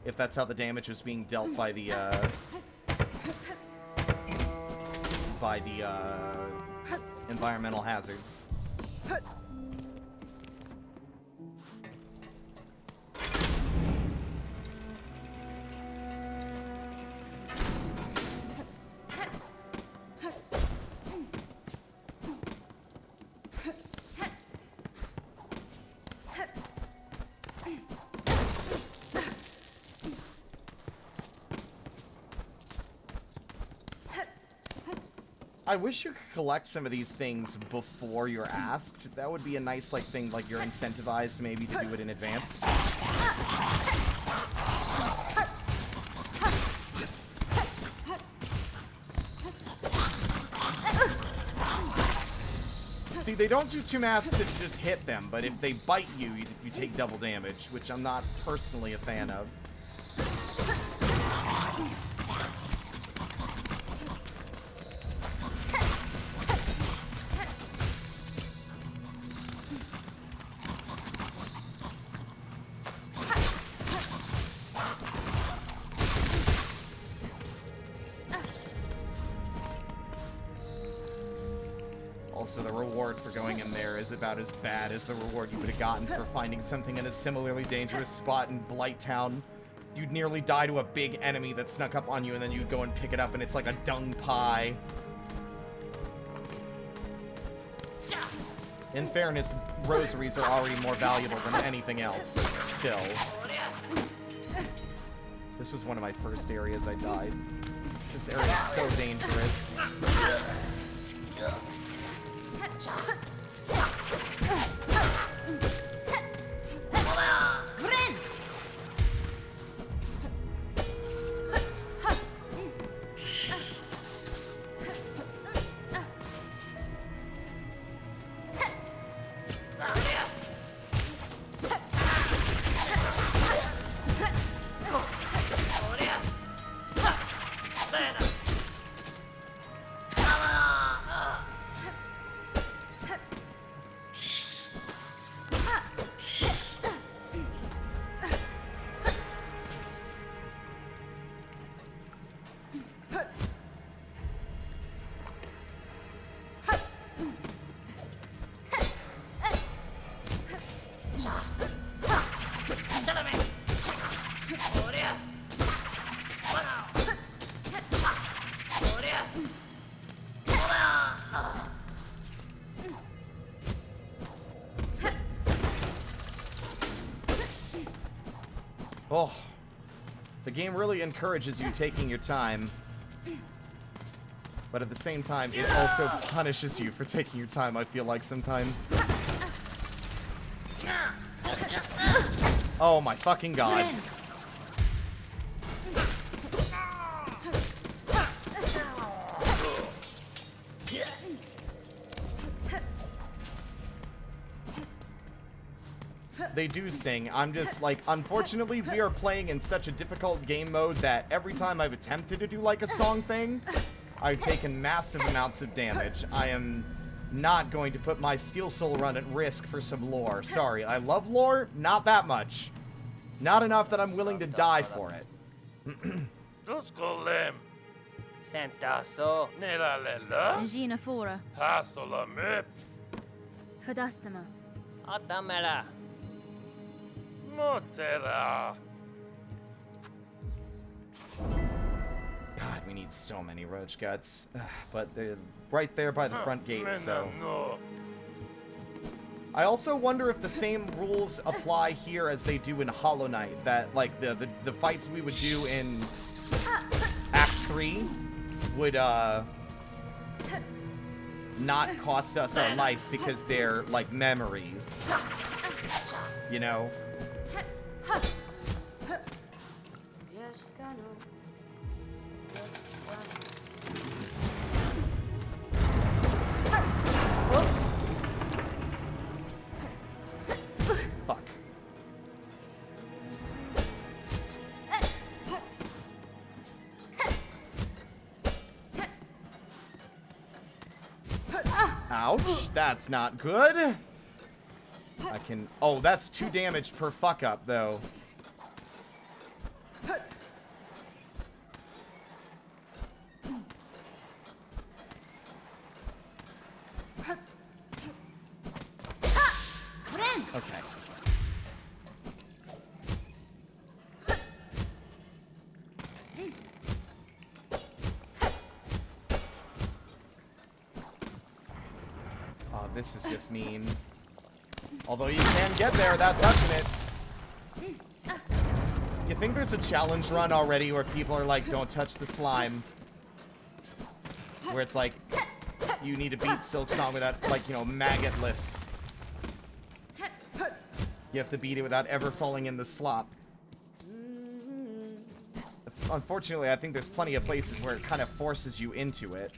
If that's how the damage was being dealt by the, environmental hazards. I wish you could collect some of these things before you're asked. That would be a nice, like, thing, like, you're incentivized maybe to do it in advance. See, they don't do 2 masks to just hit them, but if they bite you, you take double damage, which I'm not personally a fan of. Also, the reward for going in there is about as bad as the reward you would have gotten for finding something in a similarly dangerous spot in Blighttown. You'd nearly die to a big enemy that snuck up on you, and then you'd go and pick it up, and it's like a dung pie. In fairness, rosaries are already more valuable than anything else, still. This was one of my first areas I died. This area is so dangerous. Oh, the game really encourages you taking your time, but at the same time, it also punishes you for taking your time, I feel like sometimes. Oh my fucking god. They do sing. I'm just like, unfortunately, we are playing in such a difficult game mode that every time I've attempted to do like a song thing, I've taken massive amounts of damage. I am not going to put my Steel Soul run at risk for some lore. Sorry, I love lore, not that much. Not enough that I'm willing to die for it. Tuskolem. Sentaso. Nela lela. Najina Fora. Hasola mip. Fadastama. Atamera. Motera. God, we need so many roach guts. But they're right there by the front gate, so... No. I also wonder if the same rules apply here as they do in Hollow Knight. That, like, the fights we would do in Act 3 would, not cost us our life because they're, like, memories. You know? Fuck. Ouch, that's not good. I can... Oh, that's 2 damage per fuck up, though. Okay. Oh, this is just mean. Although you can get there without touching it. You think there's a challenge run already where people are like, don't touch the slime? Where it's like, you need to beat Silksong without, like, you know, maggotless. You have to beat it without ever falling in the slop. Unfortunately, I think there's plenty of places where it kind of forces you into it.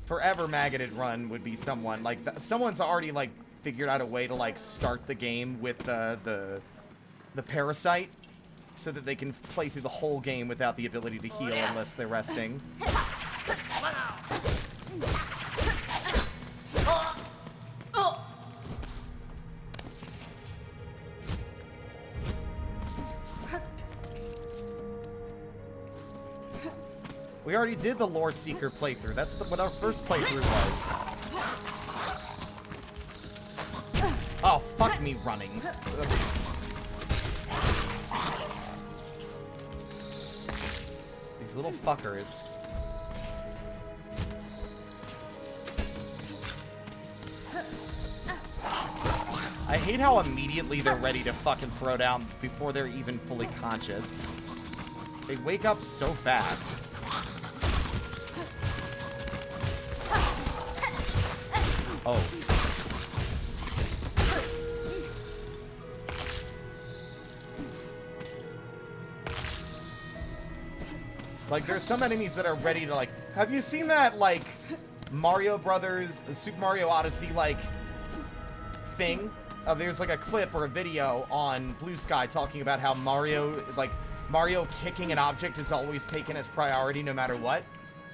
forever maggoted run would be someone like someone's already like figured out a way to like start the game with the parasite so that they can play through the whole game without the ability to heal unless they're resting. We already did the Lore Seeker playthrough. That's what our first playthrough was. Oh, fuck me running. These little fuckers. I hate how immediately they're ready to fucking throw down before they're even fully conscious. They wake up so fast. Oh. Like, there's some enemies that are ready to, like... Have you seen that, like, Mario Brothers, Super Mario Odyssey, like, thing? There's, like, a clip or a video on Blue Sky talking about how Mario kicking an object is always taken as priority no matter what.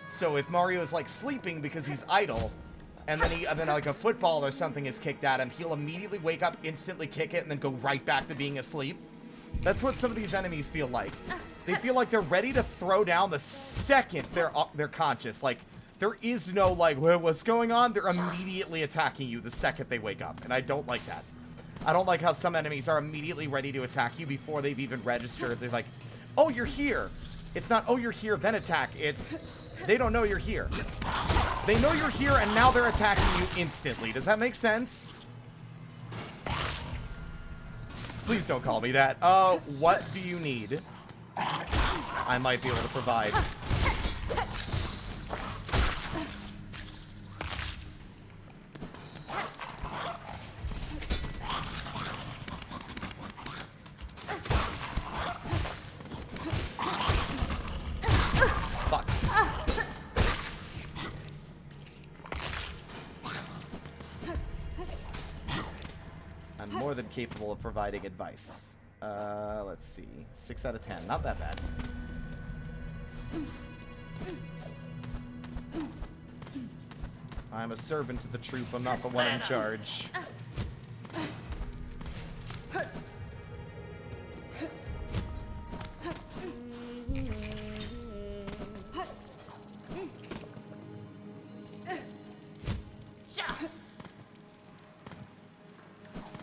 So if Mario is, like, sleeping because he's idle... And then like a football or something is kicked at him, he'll immediately wake up, instantly kick it, and then go right back to being asleep. That's what some of these enemies feel like. They feel like they're ready to throw down the second they're conscious. Like, there is no, like, what's going on? They're immediately attacking you the second they wake up, and I don't like that. I don't like how some enemies are immediately ready to attack you before they've even registered. They're like, oh, you're here. It's not, oh, you're here, then attack. It's... They don't know you're here. They know you're here, and now they're attacking you instantly. Does that make sense? Please don't call me that. What do you need? I might be able to provide. Fuck. I'm more than capable of providing advice. Let's see. 6 out of 10. Not that bad. I'm a servant to the troop. I'm not the one in charge.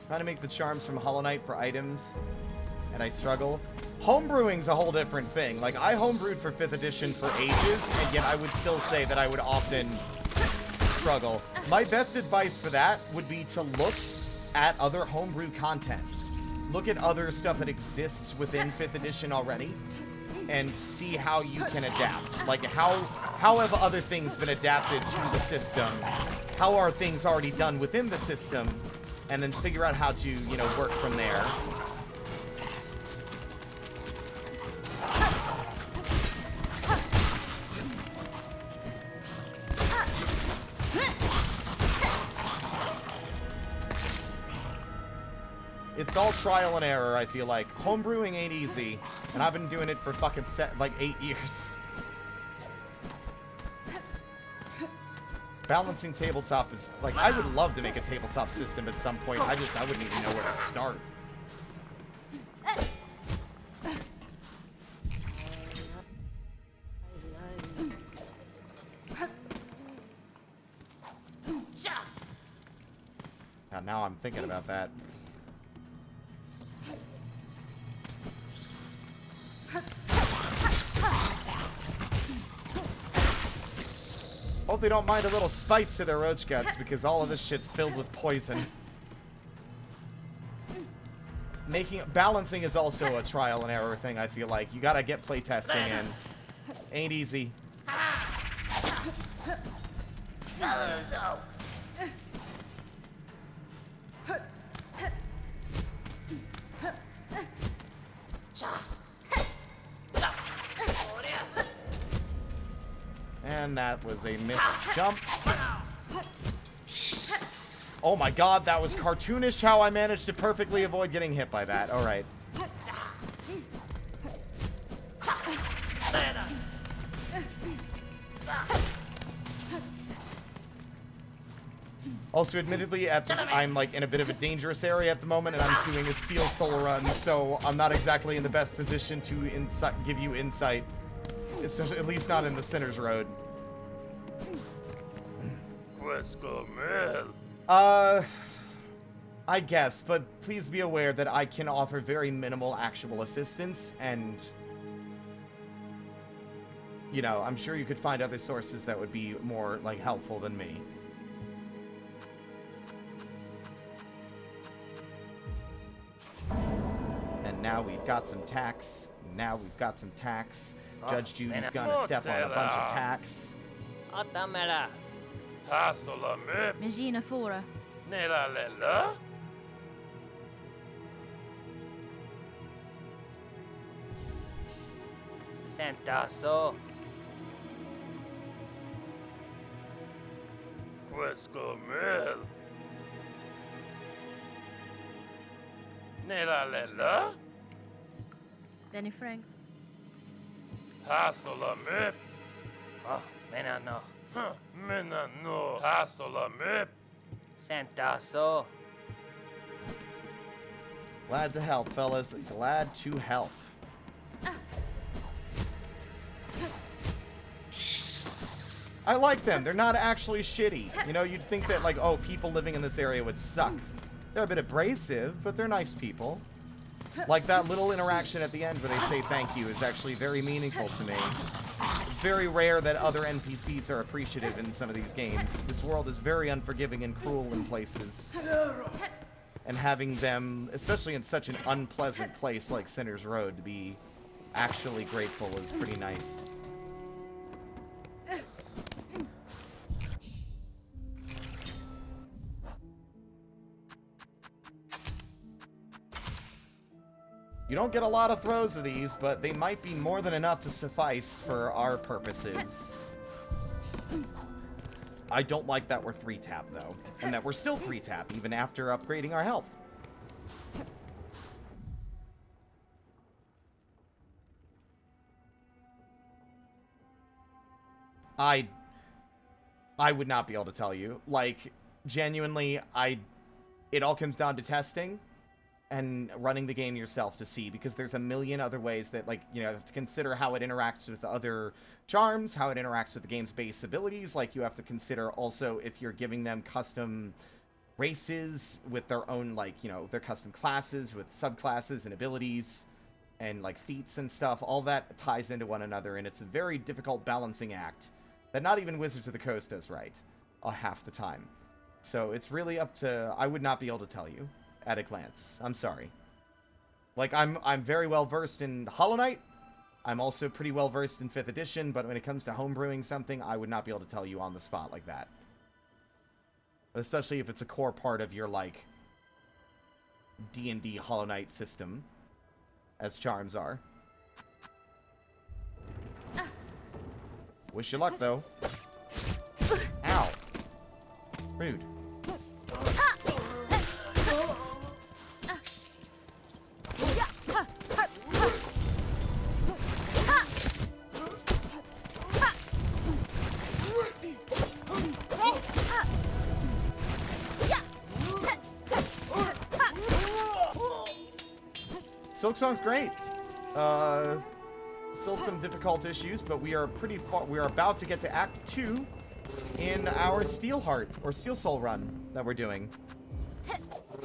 Trying to make the charms from Hollow Knight for items, and I struggle. Homebrewing's a whole different thing. Like, I homebrewed for 5th edition for ages, and yet I would still say that I would often struggle. My best advice for that would be to look at other homebrew content. Look at other stuff that exists within 5th edition already, and see how you can adapt. Like, how have other things been adapted to the system? How are things already done within the system? And then figure out how to, you know, work from there. It's all trial and error, I feel like. Homebrewing ain't easy, and I've been doing it for fucking like 8 years. Balancing tabletop is, like, I would love to make a tabletop system at some point. I wouldn't even know where to start. Now I'm thinking about that. Hope they don't mind a little spice to their roach guts, because all of this shit's filled with poison. Balancing is also a trial and error thing, I feel like. You gotta get playtesting in. Ain't easy. And that was a missed jump. Oh my god, that was cartoonish how I managed to perfectly avoid getting hit by that. Alright. Also, admittedly, I'm like in a bit of a dangerous area at the moment, and I'm doing a steel soul run, so I'm not exactly in the best position to give you insight. At least not in the Sinner's Road. I guess, but please be aware that I can offer very minimal actual assistance, and you know, I'm sure you could find other sources that would be more like helpful than me. And now we've got some tax. Judge Judy's gonna step on a bunch of tax. Otamera. Hasolamip. Megina Fora. Nelalela. Sentaso. Quescomel. Nelalela. Benny-Frank. Hasolamip. Oh, menano. Menano. Hasolamip. Sentaso. Glad to help, fellas. Glad to help. I like them. They're not actually shitty. You know, you'd think that, like, oh, people living in this area would suck. They're a bit abrasive, but they're nice people. Like that little interaction at the end where they say thank you is actually very meaningful to me. It's very rare that other NPCs are appreciative in some of these games. This world is very unforgiving and cruel in places. And having them, especially in such an unpleasant place like Sinner's Road, to be actually grateful is pretty nice. You don't get a lot of throws of these, but they might be more than enough to suffice for our purposes. I don't like that we're 3-tap, though. And that we're still 3-tap, even after upgrading our health. I would not be able to tell you. Like, genuinely, it all comes down to testing and running the game yourself to see, because there's a million other ways that, like, you know, you have to consider how it interacts with other charms, how it interacts with the game's base abilities. Like, you have to consider also if you're giving them custom races with their own, like, you know, their custom classes with subclasses and abilities and, like, feats and stuff. All that ties into one another, and it's a very difficult balancing act that not even Wizards of the Coast does right half the time. So it's really up to... I would not be able to tell you at a glance. I'm sorry. Like, I'm very well versed in Hollow Knight. I'm also pretty well versed in 5th edition, but when it comes to homebrewing something, I would not be able to tell you on the spot like that. Especially if it's a core part of your, like, D&D Hollow Knight system, as charms are. Wish you luck, though. Ow. Rude. Silksong's great. Still some difficult issues, but we are pretty far. We are about to get to Act 2 in our Steelheart or Steel Soul run that we're doing.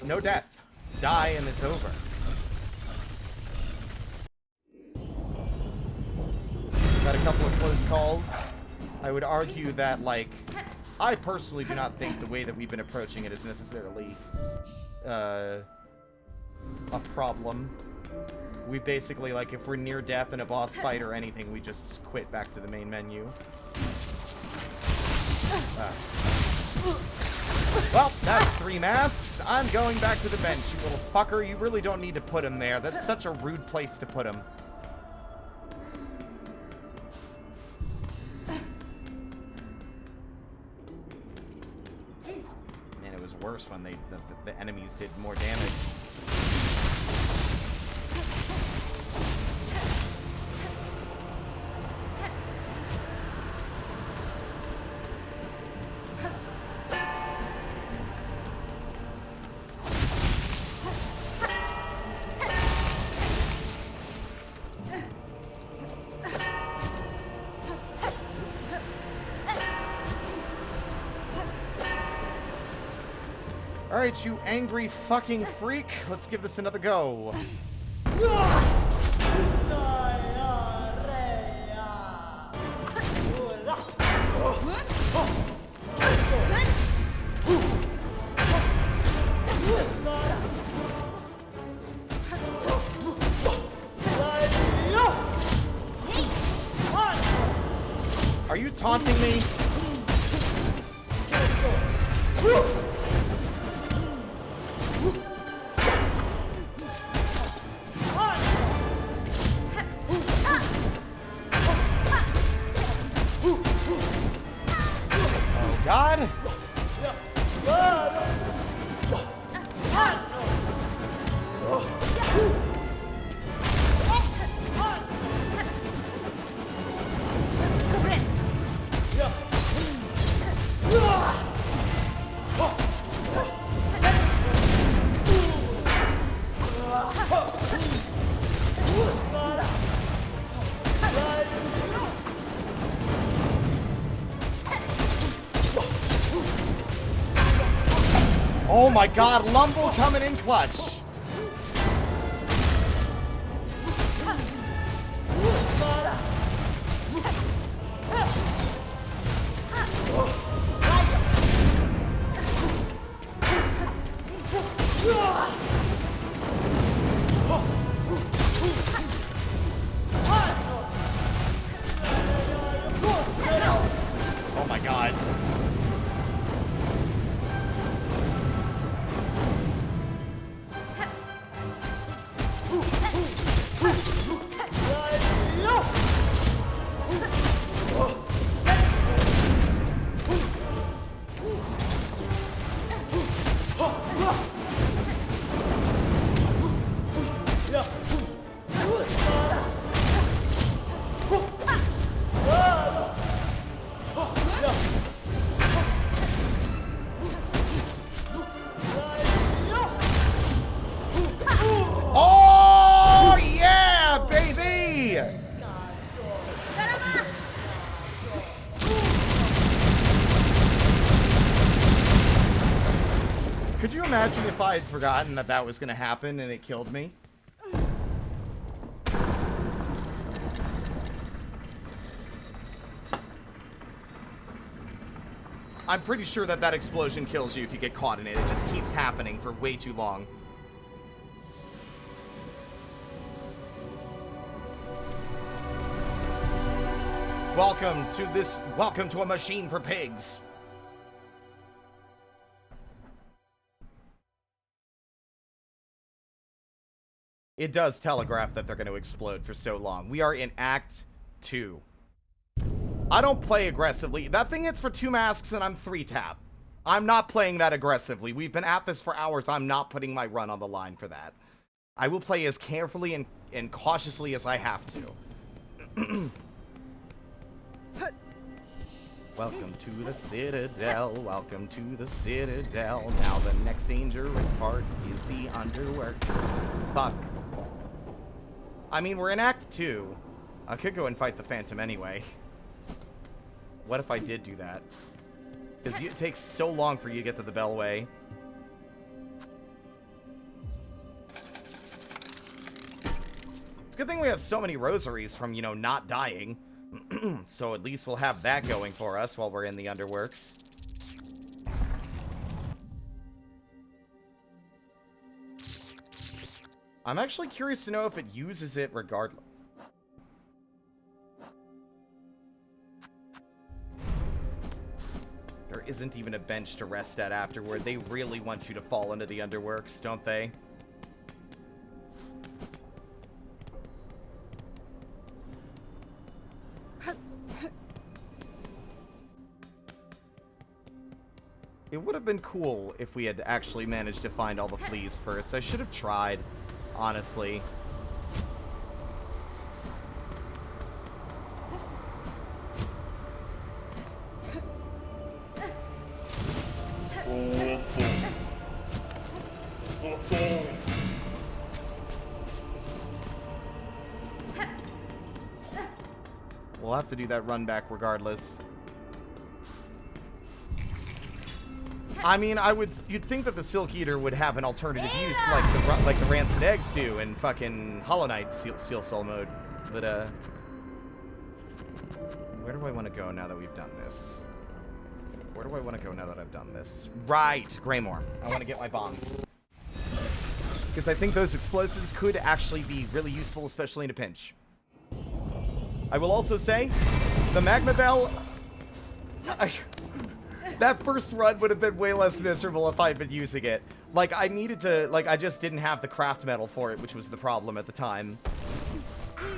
No death. Die and it's over. Got a couple of close calls. I would argue that, like, I personally do not think the way that we've been approaching it is necessarily a problem. We basically, like, if we're near death in a boss fight or anything, we just quit back to the main menu. Well, that's 3 masks. I'm going back to the bench, you little fucker. You really don't need to put him there. That's such a rude place to put him. Man, it was worse first one. The enemies did more damage. Alright, you angry fucking freak. Let's give this another go. Are you taunting me? God! Oh my god, Lumble coming in clutch. Oh my god. Oh, yeah, baby! Could you imagine if I had forgotten that that was going to happen and it killed me? I'm pretty sure that that explosion kills you if you get caught in it. It just keeps happening for way too long. Welcome to a machine for pigs. It does telegraph that they're going to explode for so long. We are in Act 2. I don't play aggressively. That thing hits for 2 masks and I'm 3-tap. I'm not playing that aggressively. We've been at this for hours. I'm not putting my run on the line for that. I will play as carefully and cautiously as I have to. Welcome to the Citadel, welcome to the Citadel. Now the next dangerous part is the underworks. Fuck. I mean, we're in Act 2. I could go and fight the Phantom anyway. What if I did do that? Because it takes so long for you to get to the Bellway. It's a good thing we have so many rosaries from, you know, not dying. So at least we'll have that going for us while we're in the underworks. I'm actually curious to know if it uses it regardless. There isn't even a bench to rest at afterward. They really want you to fall into the underworks, don't they? It would have been cool if we had actually managed to find all the fleas first. I should have tried, honestly. We'll have to do that run back regardless. I mean, you'd think that the Silk Eater would have an alternative use like the Rancid Eggs do in fucking Hollow Knight Steel Soul mode. But, where do I want to go now that we've done this? Where do I want to go now that I've done this? Right! Greymoor. I want to get my bombs. Because I think those explosives could actually be really useful, especially in a pinch. I will also say, the Magma Bell... that first run would have been way less miserable if I'd been using it. Like, I needed to... Like, I just didn't have the craft metal for it, which was the problem at the time.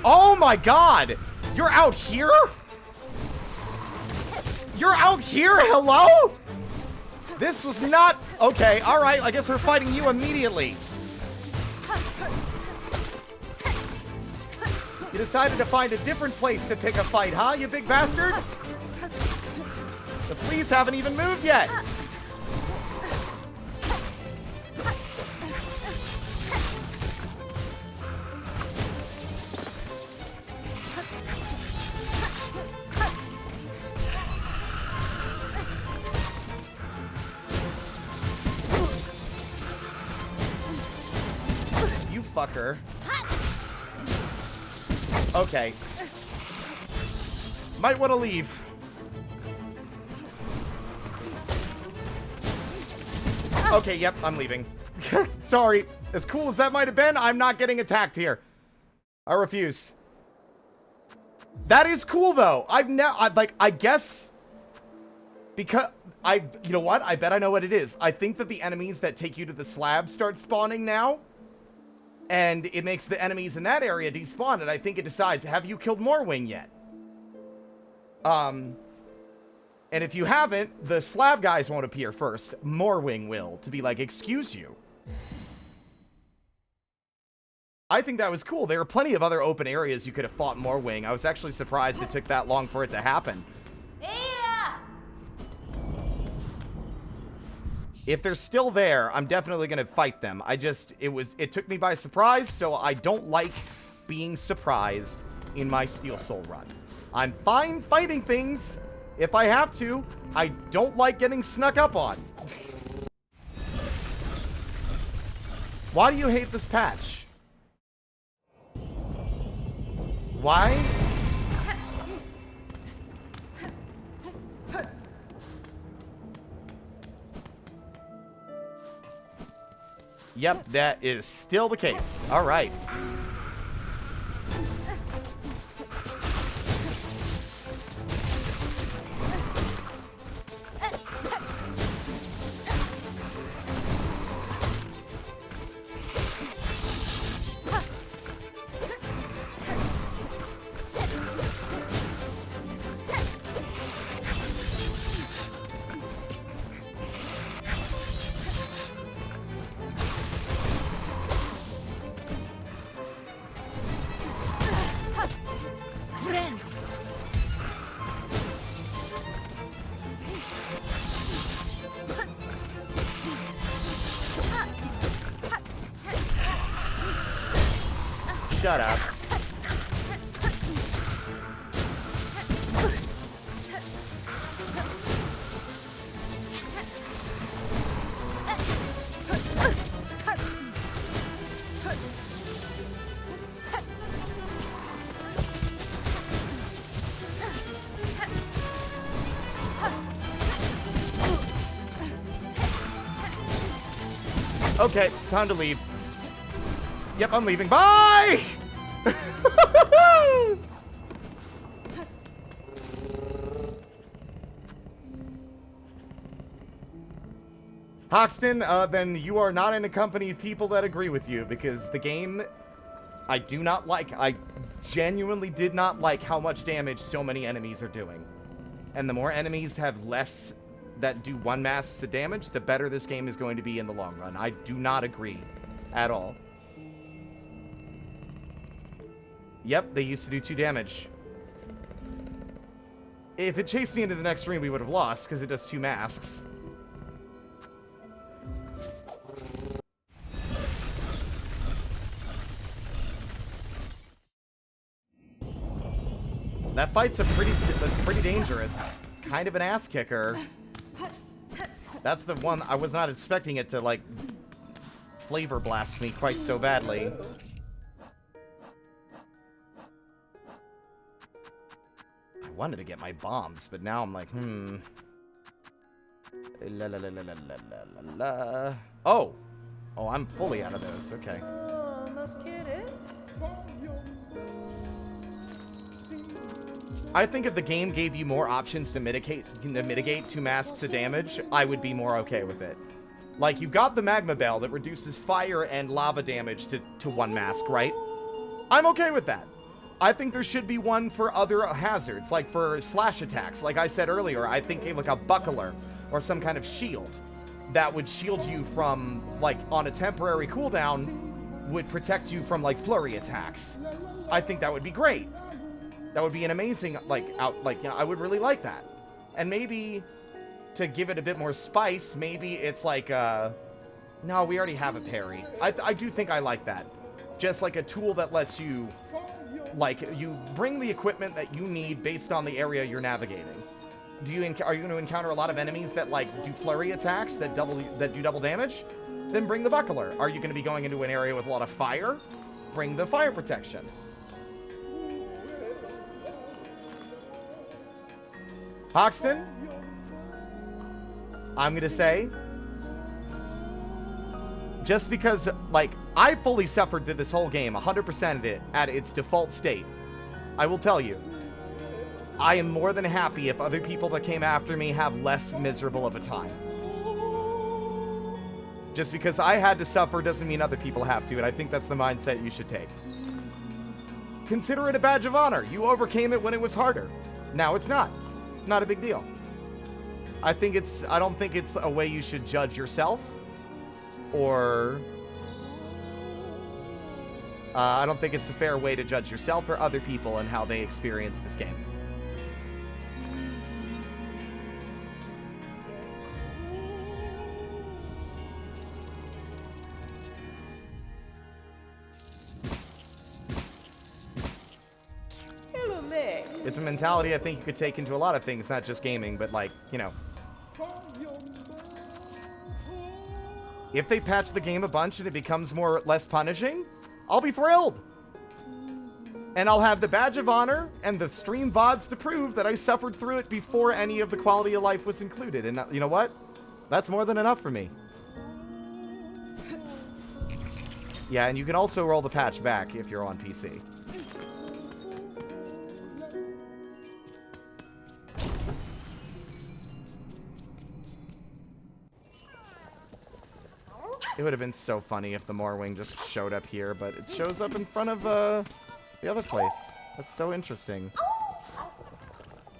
Oh my god! You're out here? You're out here? Hello? This was not... Okay, alright, I guess we're fighting you immediately. You decided to find a different place to pick a fight, huh, you big bastard? The fleas haven't even moved yet. You fucker. Okay. Might want to leave. Okay, yep, I'm leaving. Sorry. As cool as that might have been, I'm not getting attacked here. I refuse. That is cool, though. I guess... Because... You know what? I bet I know what it is. I think that the enemies that take you to the slab start spawning now. And it makes the enemies in that area despawn, and I think it decides, have you killed Morwing yet? And if you haven't, the slab guys won't appear first. Morwing will, to be like, excuse you. I think that was cool. There are plenty of other open areas you could have fought Morwing. I was actually surprised it took that long for it to happen. If they're still there, I'm definitely going to fight them. It took me by surprise, so I don't like being surprised in my Steel Soul run. I'm fine fighting things if I have to. I don't like getting snuck up on. Why do you hate this patch? Why? Yep, that is still the case. All right. Shut up. Okay, time to leave. Yep, I'm leaving. Bye! Hoxton, then you are not in a company of people that agree with you, because the game, I do not like. I genuinely did not like how much damage so many enemies are doing. And the more enemies have less that do 1 mass of damage, the better this game is going to be in the long run. I do not agree at all. Yep, they used to do 2 damage. If it chased me into the next room, we would have lost, because it does 2 masks. That fight's that's pretty dangerous. It's kind of an ass kicker. That's the one I was not expecting it to, like, flavor blast me quite so badly. I wanted to get my bombs, but now I'm like, La la la la la la la la. Oh! Oh, I'm fully out of those. Okay. Oh, mas querer? I think if the game gave you more options to mitigate 2 masks of damage, I would be more okay with it. Like, you've got the Magma Bell that reduces fire and lava damage to 1 mask, right? I'm okay with that. I think there should be one for other hazards, like for slash attacks. Like I said earlier, I think like a buckler or some kind of shield that would shield you from, like, on a temporary cooldown, would protect you from, like, flurry attacks. I think that would be great. That would be an amazing, I would really like that. And maybe, to give it a bit more spice, maybe it's like, no, we already have a parry. I do think I like that. Just like a tool that lets you, like, you bring the equipment that you need based on the area you're navigating. Are you going to encounter a lot of enemies that, like, do flurry attacks that do double damage? Then bring the buckler. Are you going to be going into an area with a lot of fire? Bring the fire protection. Hoxton, I'm going to say, just because, like, I fully suffered through this whole game, 100% of it, at its default state. I will tell you, I am more than happy if other people that came after me have less miserable of a time. Just because I had to suffer doesn't mean other people have to, and I think that's the mindset you should take. Consider it a badge of honor. You overcame it when it was harder. Now it's not. Not a big deal. I don't think it's a way you should judge yourself, or I don't think it's a fair way to judge yourself or other people and how they experience this game. Hello, Meg. It's a mentality I think you could take into a lot of things, not just gaming, but, like, you know. If they patch the game a bunch and it becomes less punishing, I'll be thrilled. And I'll have the badge of honor and the stream VODs to prove that I suffered through it before any of the quality of life was included. And you know what? That's more than enough for me. Yeah, and you can also roll the patch back if you're on PC. It would have been so funny if the Morwing just showed up here, but it shows up in front of the other place. That's so interesting.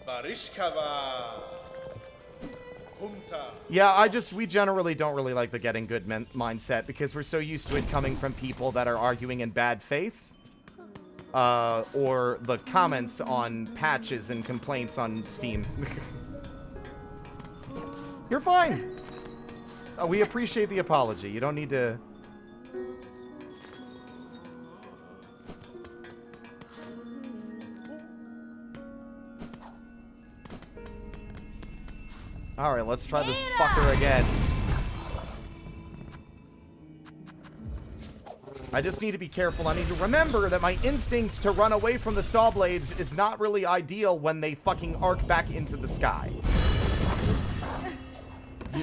Barishkava. Humta. Yeah, we generally don't really like the getting good mindset because we're so used to it coming from people that are arguing in bad faith. Or the comments on patches and complaints on Steam. You're fine. We appreciate the apology. You don't need to... Alright, let's try this fucker again. I just need to be careful. I need to remember that my instinct to run away from the saw blades is not really ideal when they fucking arc back into the sky.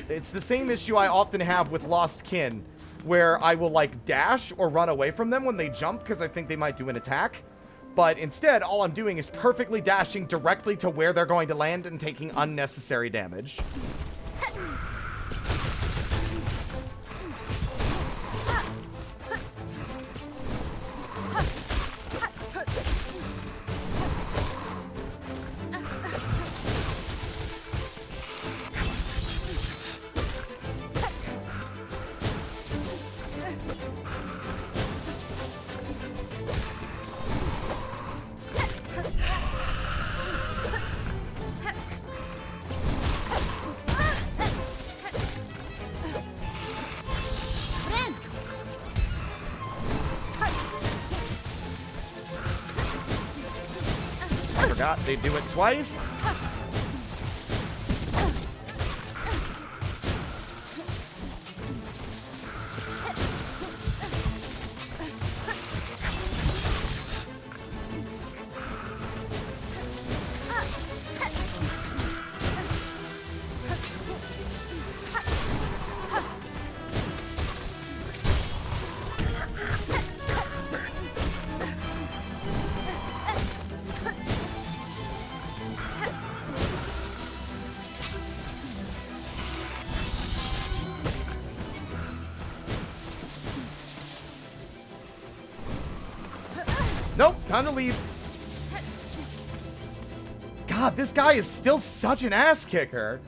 It's the same issue I often have with Lost Kin, where I will, like, dash or run away from them when they jump because I think they might do an attack. But instead, all I'm doing is perfectly dashing directly to where they're going to land and taking unnecessary damage. Forgot they do it twice. Nope, time to leave. God, this guy is still such an ass kicker.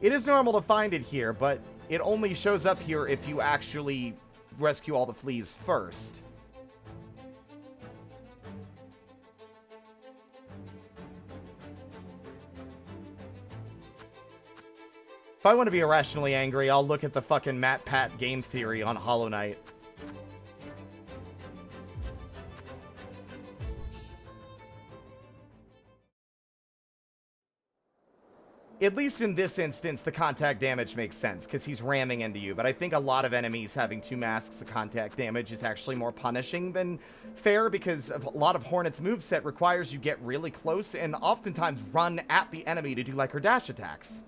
It is normal to find it here, but it only shows up here if you actually rescue all the fleas first. If I want to be irrationally angry, I'll look at the fucking MatPat game theory on Hollow Knight. At least in this instance, the contact damage makes sense, because he's ramming into you, but I think a lot of enemies having 2 masks of contact damage is actually more punishing than fair, because a lot of Hornet's moveset requires you get really close and oftentimes run at the enemy to do like her dash attacks.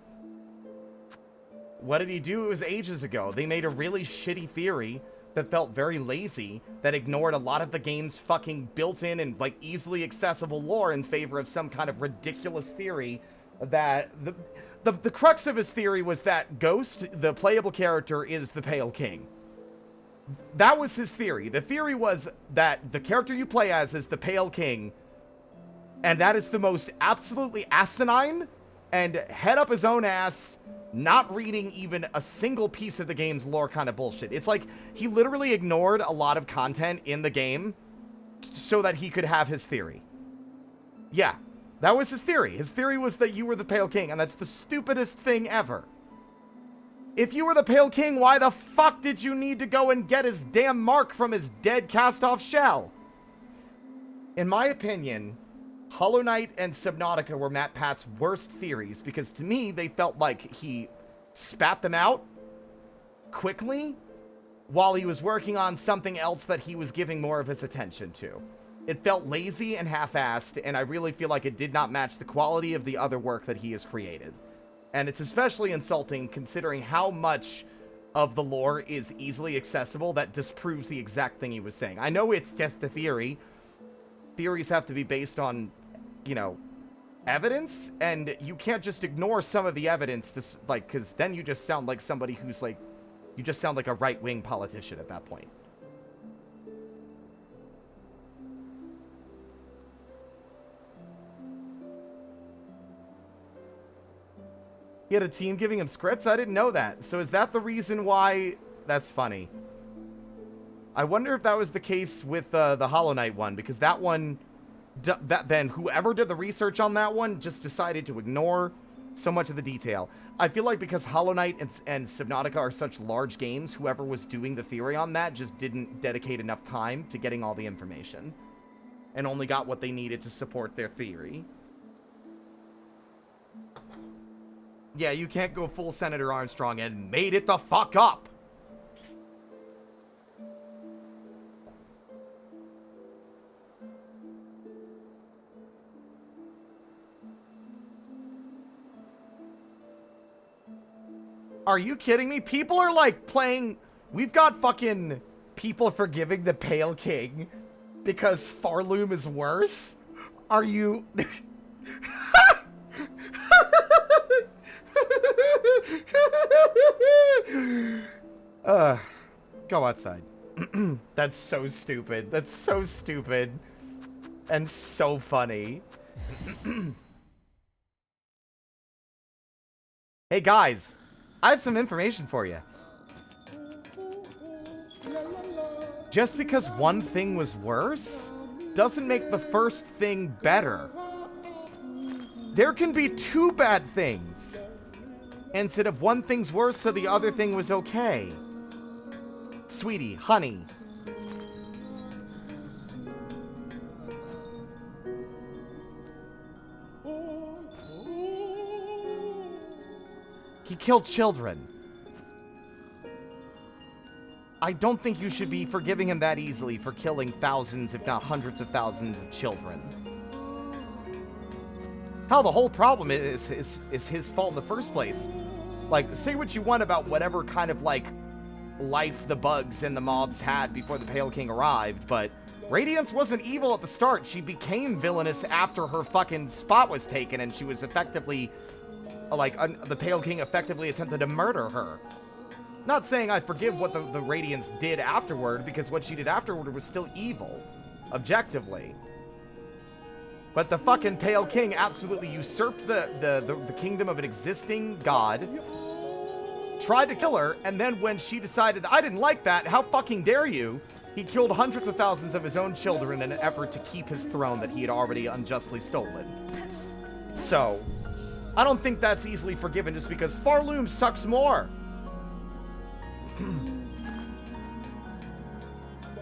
What did he do? It was ages ago. They made a really shitty theory that felt very lazy, that ignored a lot of the game's fucking built-in and, like, easily accessible lore in favor of some kind of ridiculous theory that... The crux of his theory was that Ghost, the playable character, is the Pale King. That was his theory. The theory was that the character you play as is the Pale King, and that is the most absolutely asinine and head up his own ass, not reading even a single piece of the game's lore kind of bullshit. It's like he literally ignored a lot of content in the game so that he could have his theory. Yeah, that was his theory. His theory was that you were the Pale King, and that's the stupidest thing ever. If you were the Pale King, why the fuck did you need to go and get his damn mark from his dead cast-off shell? In my opinion, Hollow Knight and Subnautica were MatPat's worst theories, because to me, they felt like he spat them out quickly while he was working on something else that he was giving more of his attention to. It felt lazy and half-assed, and I really feel like it did not match the quality of the other work that he has created. And it's especially insulting considering how much of the lore is easily accessible that disproves the exact thing he was saying. I know it's just a theory. Theories have to be based on, you know, evidence, and you can't just ignore some of the evidence to, like, because then you just sound like somebody who's, like, you just sound like a right-wing politician at that point. He had a team giving him scripts? I didn't know that. So is that the reason why... That's funny. I wonder if that was the case with the Hollow Knight one, because that one... Then whoever did the research on that one just decided to ignore so much of the detail. I feel like because Hollow Knight and Subnautica are such large games, whoever was doing the theory on that just didn't dedicate enough time to getting all the information. And only got what they needed to support their theory. Yeah, you can't go full Senator Armstrong and made it the fuck up! Are you kidding me? People are like playing... We've got fucking people forgiving the Pale King because Farloom is worse? Are you... Go outside. That's so stupid. That's so stupid. And so funny. Hey guys, I have some information for you. Just because one thing was worse doesn't make the first thing better. There can be two bad things. and said if one thing's worse, so the other thing was okay. Sweetie, honey. He killed children. I don't think you should be forgiving him that easily for killing thousands, if not hundreds of thousands of children. Hell, the whole problem is his fault in the first place. Like, say what you want about whatever kind of, like, life the bugs and the moths had before the Pale King arrived, but Radiance wasn't evil at the start. She became villainous after her fucking spot was taken, and she was effectively, like, the Pale King effectively attempted to murder her. Not saying I forgive what the Radiance did afterward, because what she did afterward was still evil, objectively. But the fucking Pale King absolutely usurped the kingdom of an existing god, tried to kill her, and then when she decided, I didn't like that, how fucking dare you, he killed hundreds of thousands of his own children in an effort to keep his throne that he had already unjustly stolen. So, I don't think that's easily forgiven just because Farloom sucks more.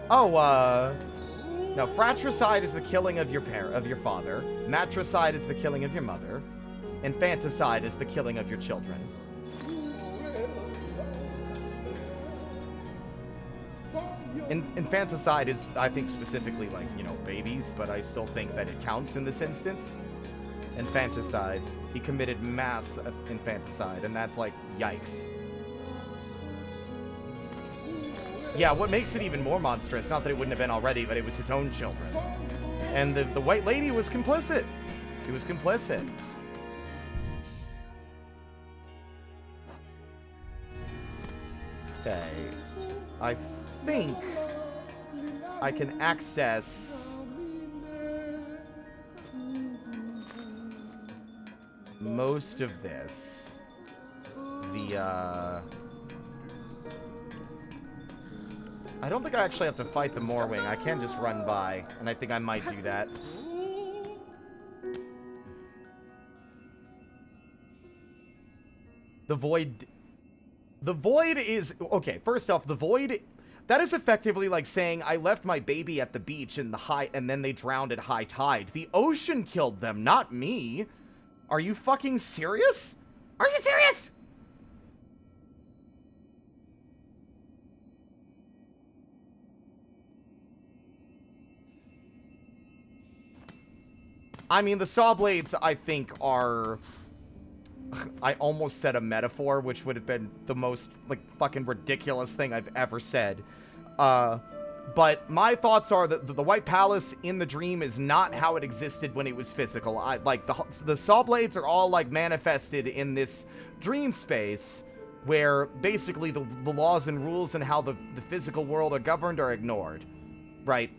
No, fratricide is the killing of your father. Matricide is the killing of your mother. Infanticide is the killing of your children. Infanticide is, I think, specifically, like, you know, babies, but I still think that it counts in this instance. Infanticide, he committed mass infanticide, and that's like, yikes. Yeah, what makes it even more monstrous, not that it wouldn't have been already, but it was his own children. And the white lady was complicit. She was complicit. Okay. I think I can access most of this via... I don't think I actually have to fight the Morwing. I can just run by, and I think I might do that. The Void... The Void is... Okay, first off, the Void... That is effectively like saying, I left my baby at the beach in the high... and then they drowned at high tide. The ocean killed them, not me. Are you fucking serious? Are you serious? I mean, the saw blades, I think, are... I almost said a metaphor, which would have been the most, like, fucking ridiculous thing I've ever said. But my thoughts are that the White Palace in the dream is not how it existed when it was physical. Like, the saw blades are all, like, manifested in this dream space where basically the laws and rules and how the physical world are governed are ignored. Right?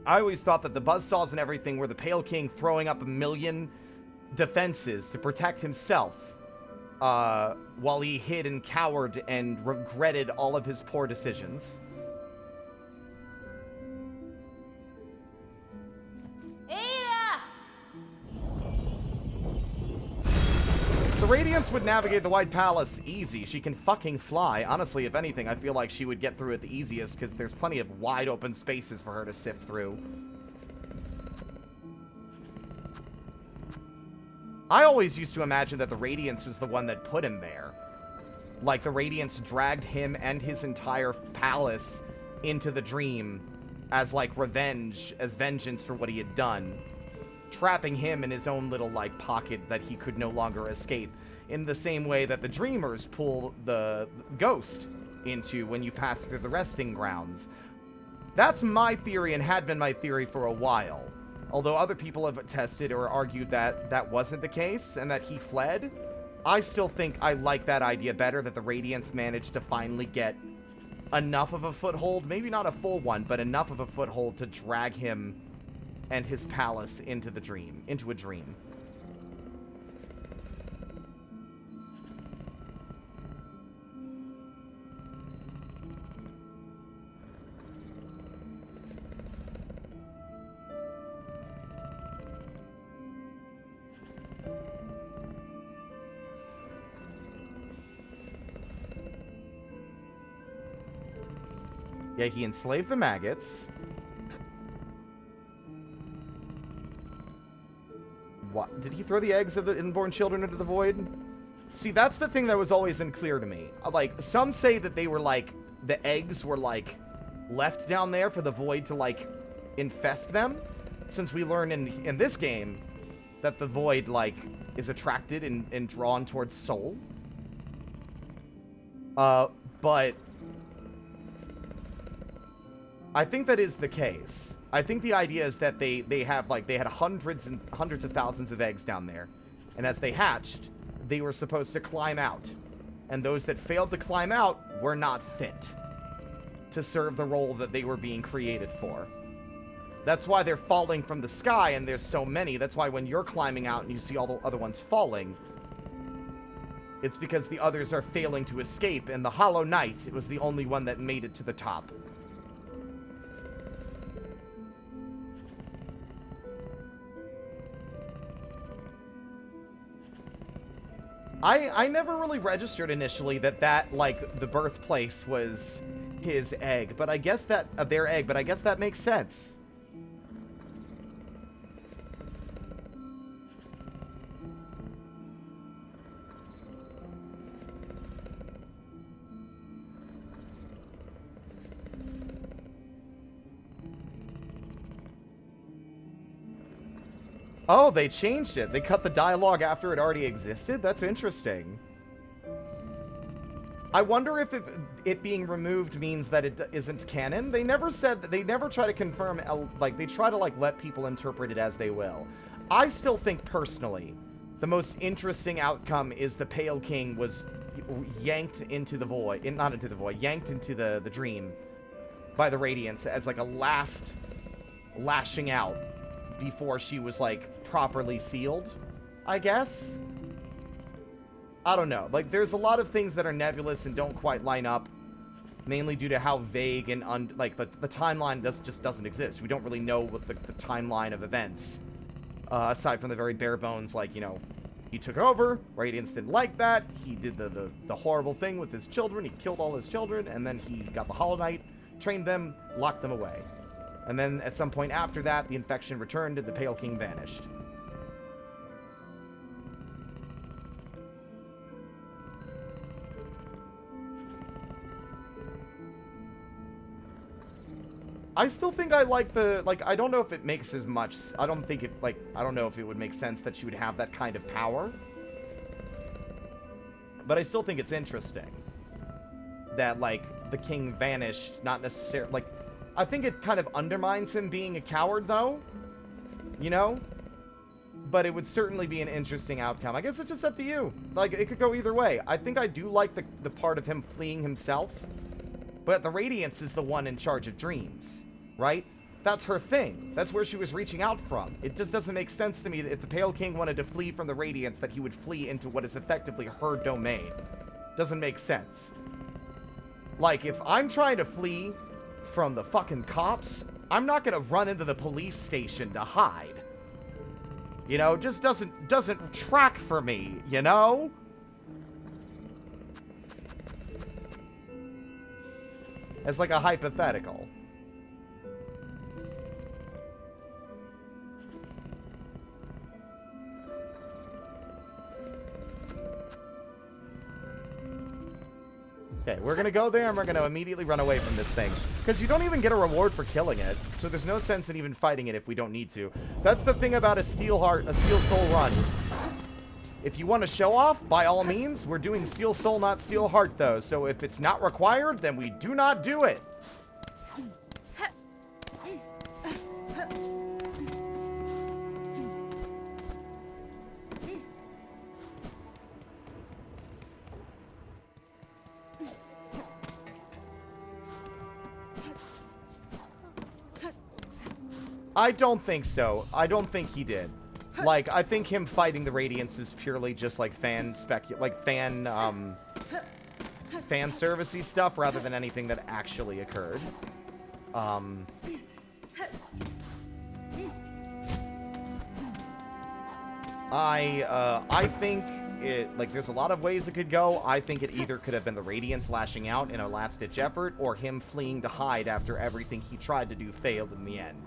I always thought that the buzzsaws and everything were the Pale King throwing up a million defenses to protect himself, while he hid and cowered and regretted all of his poor decisions. Ada! The Radiance would navigate the White Palace easy. She can fucking fly. Honestly, if anything, I feel like she would get through it the easiest because there's plenty of wide open spaces for her to sift through. I always used to imagine that the Radiance was the one that put him there. Like, the Radiance dragged him and his entire palace into the dream as, like, revenge, as vengeance for what he had done. Trapping him in his own little, like, pocket that he could no longer escape. In the same way that the Dreamers pull the ghost into when you pass through the resting grounds. That's my theory and had been my theory for a while. Although other people have attested or argued that that wasn't the case and that he fled, I still think I like that idea better, that the Radiance managed to finally get enough of a foothold, maybe not a full one, but enough of a foothold to drag him and his palace into the dream, into a dream. Yeah, he enslaved the maggots. What? Did he throw the eggs of the inborn children into the void? See, that's the thing that was always unclear to me. Like, some say that they were, like, the eggs were, like, left down there for the void to, like, infest them. Since we learn in this game that the void, like, is attracted and drawn towards soul. But I think that is the case. I think the idea is that they had hundreds and hundreds of thousands of eggs down there. And as they hatched, they were supposed to climb out. And those that failed to climb out were not fit to serve the role that they were being created for. That's why they're falling from the sky, and there's so many. That's why when you're climbing out and you see all the other ones falling, it's because the others are failing to escape, and the Hollow Knight, it was the only one that made it to the top. I never really registered initially that like, the birthplace was his egg, but I guess that, their egg, but I guess that makes sense. Oh, they changed it. They cut the dialogue after it already existed? That's interesting. I wonder if it being removed means that it isn't canon. They never said that. They never try to confirm, like, they try to, like, let people interpret it as they will. I still think, personally, the most interesting outcome is the Pale King was yanked into the void. Not into the void. Yanked into the dream by the Radiance as, like, a last lashing out before she was, like, properly sealed, I guess? I don't know. Like, there's a lot of things that are nebulous and don't quite line up, mainly due to how vague and, the timeline just doesn't exist. We don't really know what the timeline of events, aside from the very bare bones, like, you know, he took over, Radiance didn't like that, he did the horrible thing with his children, he killed all his children, and then he got the Hollow Knight, trained them, locked them away. And then, at some point after that, the infection returned and the Pale King vanished. I still think I like the, like, I don't know if it makes as much, I don't think it, like, I don't know if it would make sense that she would have that kind of power. But I still think it's interesting that, like, the king vanished, not necessarily, like, I think it kind of undermines him being a coward, though, you know? But it would certainly be an interesting outcome. I guess it's just up to you. Like, it could go either way. I think I do like the part of him fleeing himself. But the Radiance is the one in charge of dreams, right? That's her thing. That's where she was reaching out from. It just doesn't make sense to me that if the Pale King wanted to flee from the Radiance, that he would flee into what is effectively her domain. Doesn't make sense. Like, if I'm trying to flee from the fucking cops, I'm not gonna run into the police station to hide. You know, just doesn't track for me, you know? As like a hypothetical. Okay, we're gonna go there and we're gonna immediately run away from this thing. Because you don't even get a reward for killing it. So there's no sense in even fighting it if we don't need to. That's the thing about a Steel Soul run. If you want to show off, by all means, we're doing Steel Soul, not Steel Heart, though. So if it's not required, then we do not do it. I don't think so. I don't think he did. Like, I think him fighting the Radiance is purely just like fan servicey stuff rather than anything that actually occurred. I think there's a lot of ways it could go. I think it either could have been the Radiance lashing out in a last-ditch effort, or him fleeing to hide after everything he tried to do failed in the end.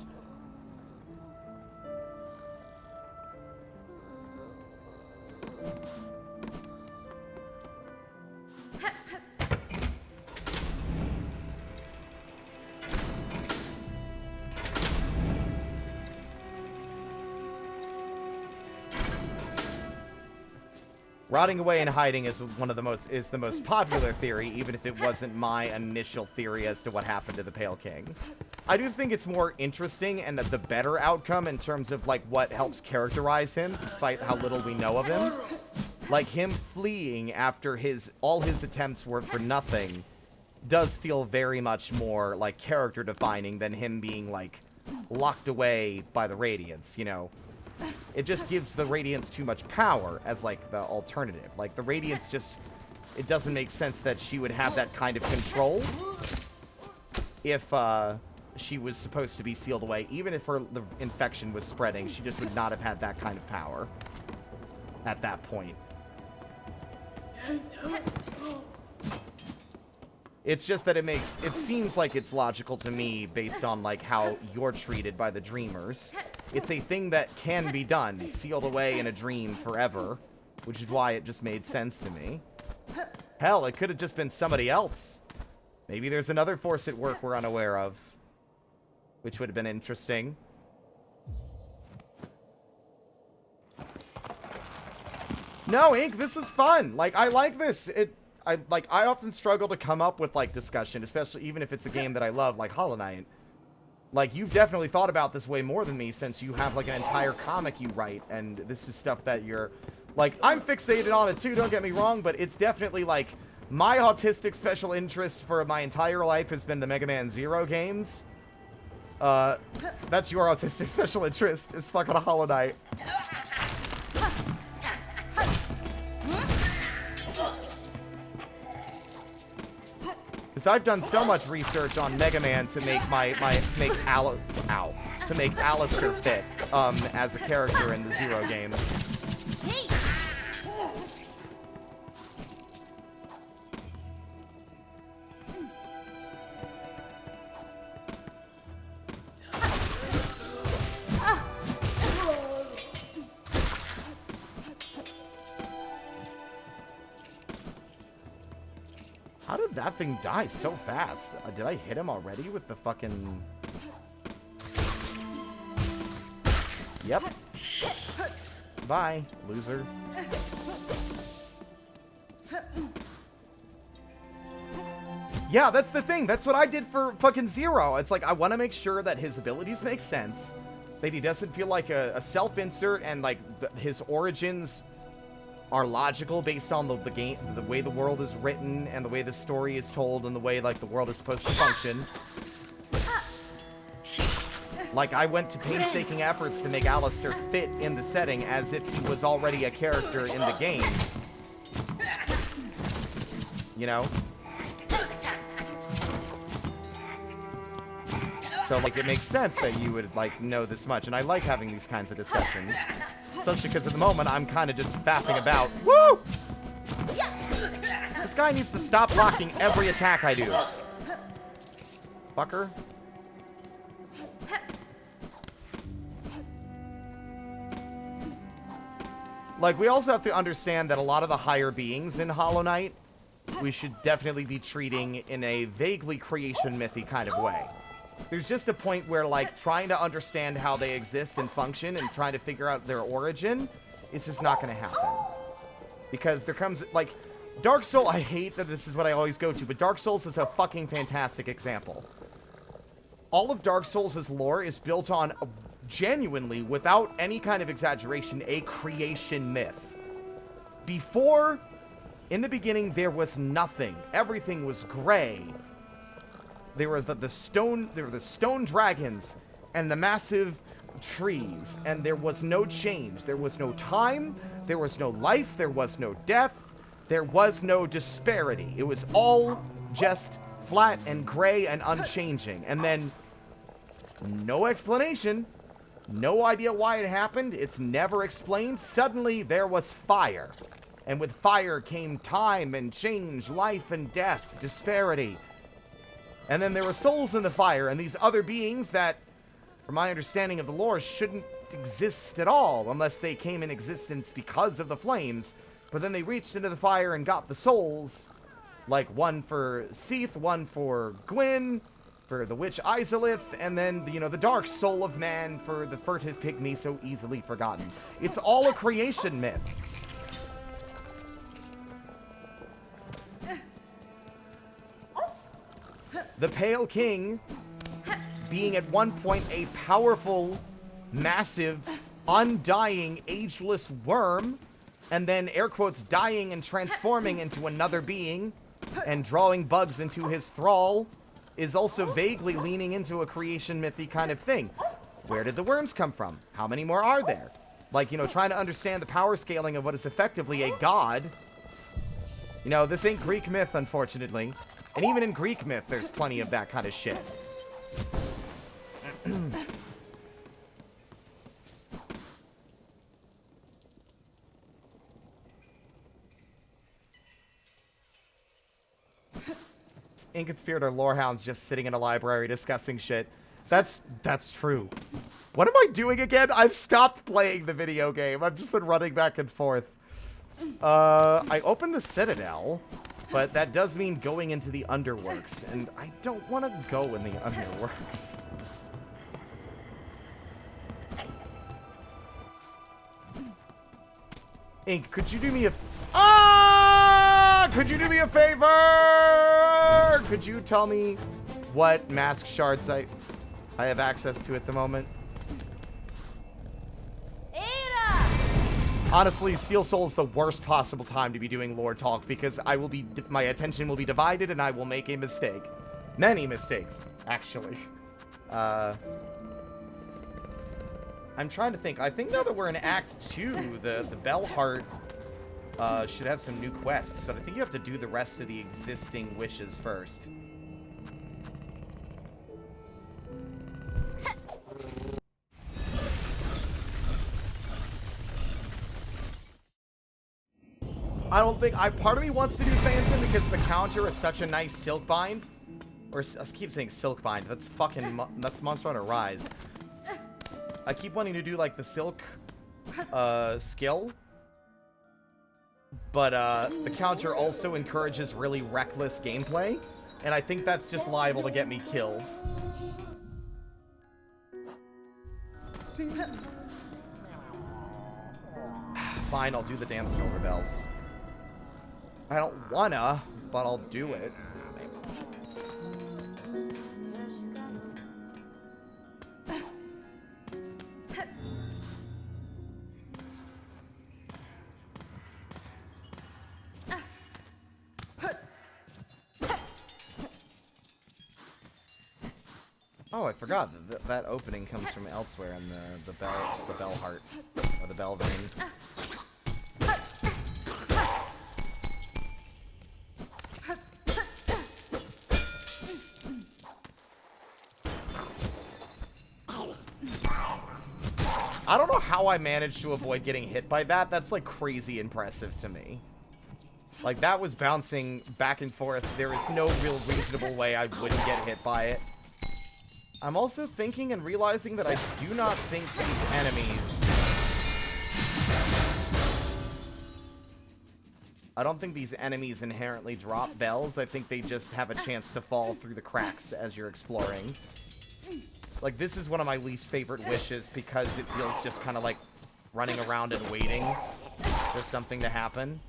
Rotting away and hiding is the most popular theory, even if it wasn't my initial theory as to what happened to the Pale King. I do think it's more interesting and the better outcome in terms of like what helps characterize him, despite how little we know of him. Like him fleeing after all his attempts were for nothing does feel very much more like character defining than him being like locked away by the Radiance, you know. It just gives the Radiance too much power as, like, the alternative. Like, the Radiance just... It doesn't make sense that she would have that kind of control if, she was supposed to be sealed away. Even if the infection was spreading, she just would not have had that kind of power at that point. It's just that it seems like it's logical to me based on, like, how you're treated by the Dreamers. It's a thing that can be done, sealed away in a dream forever, which is why it just made sense to me. Hell, it could have just been somebody else. Maybe there's another force at work we're unaware of, which would have been interesting. No, Ink, this is fun. Like, I like this. I often struggle to come up with, like, discussion, especially even if it's a game that I love, like Hollow Knight. Like, you've definitely thought about this way more than me, since you have, like, an entire comic you write, and this is stuff that you're... Like, I'm fixated on it, too, don't get me wrong, but it's definitely, like, my autistic special interest for my entire life has been the Mega Man Zero games. That's your autistic special interest, is fucking a Hollow Knight. Because I've done so much research on Mega Man to make to make Alistair fit as a character in the Zero games. How did that thing die so fast? Did I hit him already with the fucking... Yep. Bye, loser. Yeah, that's the thing. That's what I did for fucking Zero. It's like, I want to make sure that his abilities make sense, that he doesn't feel like a self-insert, and like his origins are logical based on the game, the way the world is written, and the way the story is told, and the way like the world is supposed to function. Like, I went to painstaking efforts to make Alistair fit in the setting as if he was already a character in the game. You know? So, like, it makes sense that you would, like, know this much, and I like having these kinds of discussions. Especially because at the moment, I'm kind of just faffing about. Woo! This guy needs to stop blocking every attack I do. Fucker. Like, we also have to understand that a lot of the higher beings in Hollow Knight, we should definitely be treating in a vaguely creation mythy kind of way. There's just a point where, like, trying to understand how they exist and function and trying to figure out their origin is just not going to happen. Because there comes, like, Dark Souls, I hate that this is what I always go to, but Dark Souls is a fucking fantastic example. All of Dark Souls' lore is built on, genuinely, without any kind of exaggeration, a creation myth. Before, in the beginning, there was nothing. Everything was gray. There was the stone dragons and the massive trees, and there was no change. There was no time, there was no life, there was no death, there was no disparity. It was all just flat and gray and unchanging. And then, no explanation, no idea why it happened, it's never explained. Suddenly, there was fire. And with fire came time and change, life and death, disparity. And then there were souls in the fire, and these other beings that, from my understanding of the lore, shouldn't exist at all unless they came in existence because of the flames. But then they reached into the fire and got the souls, like one for Seath, one for Gwyn, for the witch Izalith, and then, you know, the dark soul of man for the furtive pygmy so easily forgotten. It's all a creation myth. The Pale King, being at one point a powerful, massive, undying, ageless worm, and then, air quotes, dying and transforming into another being, and drawing bugs into his thrall, is also vaguely leaning into a creation mythy kind of thing. Where did the worms come from? How many more are there? Like, you know, trying to understand the power scaling of what is effectively a god. You know, this ain't Greek myth, unfortunately. And even in Greek myth, there's plenty of that kind of shit. Inconspirator Lorehound's just sitting in a library discussing shit. That's true. What am I doing again? I've stopped playing the video game. I've just been running back and forth. I opened the Citadel, but that does mean going into the Underworks, and I don't want to go in the Underworks. Ink, could you do me a... Could you do me a favor? Could you tell me what mask shards I have access to at the moment? Honestly, Steel Soul is the worst possible time to be doing lore talk because my attention will be divided and I will make a mistake. Many mistakes, actually. I'm trying to think. I think now that we're in Act 2, the Bellheart should have some new quests, but I think you have to do the rest of the existing wishes first. I don't think... part of me wants to do Phantom because the counter is such a nice silk bind. Or, I keep saying silk bind. That's fucking... that's Monster Hunter Rise. I keep wanting to do, like, the silk skill. But, the counter also encourages really reckless gameplay. And I think that's just liable to get me killed. Fine, I'll do the damn Silver Bells. I don't wanna, but I'll do it. Oh, I forgot that opening comes from elsewhere in the bell heart or the bell vein. I don't know how I managed to avoid getting hit by that. That's, like, crazy impressive to me. Like, that was bouncing back and forth. There is no real reasonable way I wouldn't get hit by it. I'm also thinking and realizing that I do not think these enemies... I don't think these enemies inherently drop bells. I think they just have a chance to fall through the cracks as you're exploring. Like, this is one of my least favorite wishes because it feels just kind of like running around and waiting for something to happen.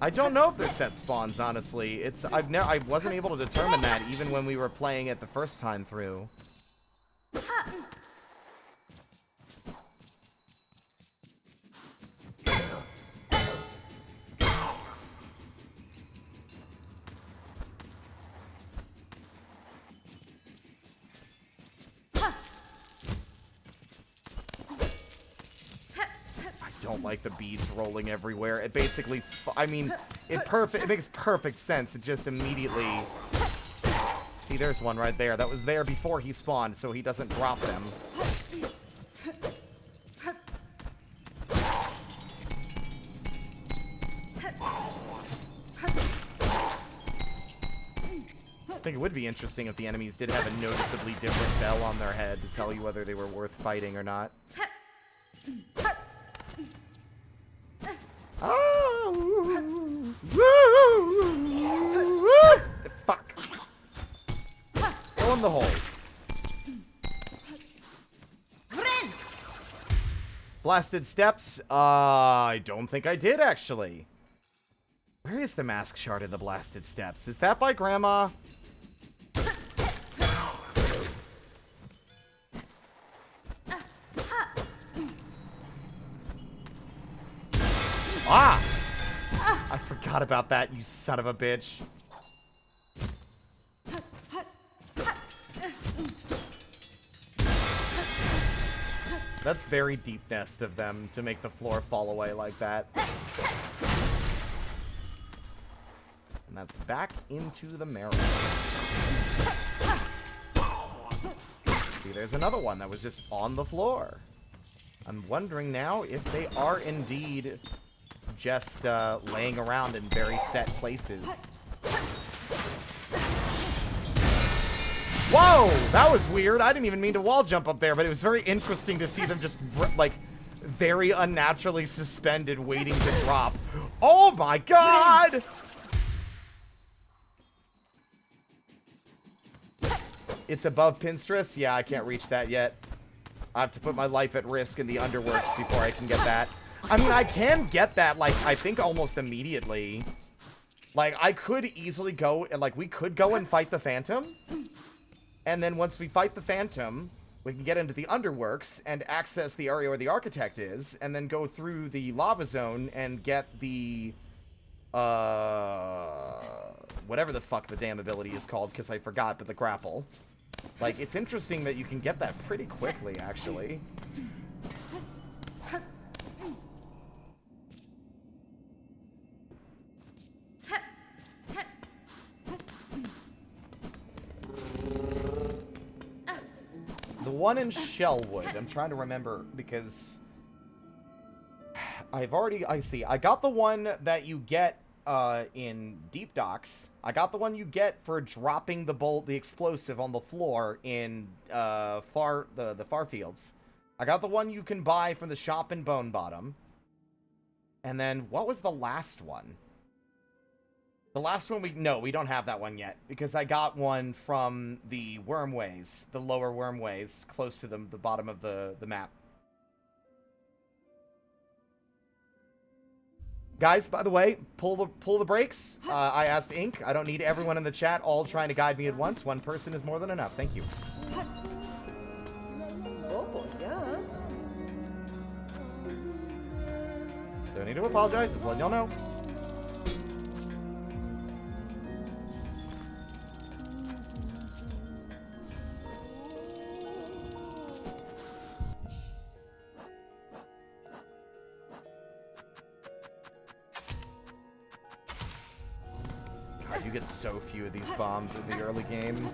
I don't know if they're set spawns, honestly. I wasn't able to determine that even when we were playing it the first time through. Like the beads rolling everywhere. It basically, I mean, it makes perfect sense. It just immediately See, there's one right there. That was there before he spawned, so he doesn't drop them. I think it would be interesting if the enemies did have a noticeably different bell on their head to tell you whether they were worth fighting or not. Oh! Fuck. Go in the hole. Blasted steps? I don't think I did, actually. Where is the mask shard in the blasted steps? Is that by Grandma? Ah! I forgot about that, you son of a bitch. That's very deep nest of them to make the floor fall away like that. And that's back into the marrow. See, there's another one that was just on the floor. I'm wondering now if they are indeed just laying around in very set places. Whoa! That was weird. I didn't even mean to wall jump up there, but it was very interesting to see them just, like, very unnaturally suspended, waiting to drop. Oh my god! It's above Pinstress? Yeah, I can't reach that yet. I have to put my life at risk in the underworks before I can get that. I mean, I can get that, like, I think almost immediately. Like, I could easily go, and, like, we could go and fight the Phantom. And then once we fight the Phantom, we can get into the underworks and access the area where the Architect is, and then go through the lava zone and get the, whatever the fuck the damn ability is called, because I forgot, but the grapple. Like, it's interesting that you can get that pretty quickly, actually. The one in Shellwood, I'm trying to remember, because I've already, I got the one that you get in Deep Docks. I got the one you get for dropping the explosive on the floor in the Far Fields. I got the one you can buy from the shop in Bone Bottom. And then, what was the last one? The last one we don't have that one yet, because I got one from the Wormways, the lower Wormways, close to the bottom of the map. Guys, by the way, pull the brakes. I asked Ink. I don't need everyone in the chat all trying to guide me at once. One person is more than enough. Thank you. Oh, yeah. Don't need to apologize. Just letting y'all know. God, you get so few of these bombs in the early game.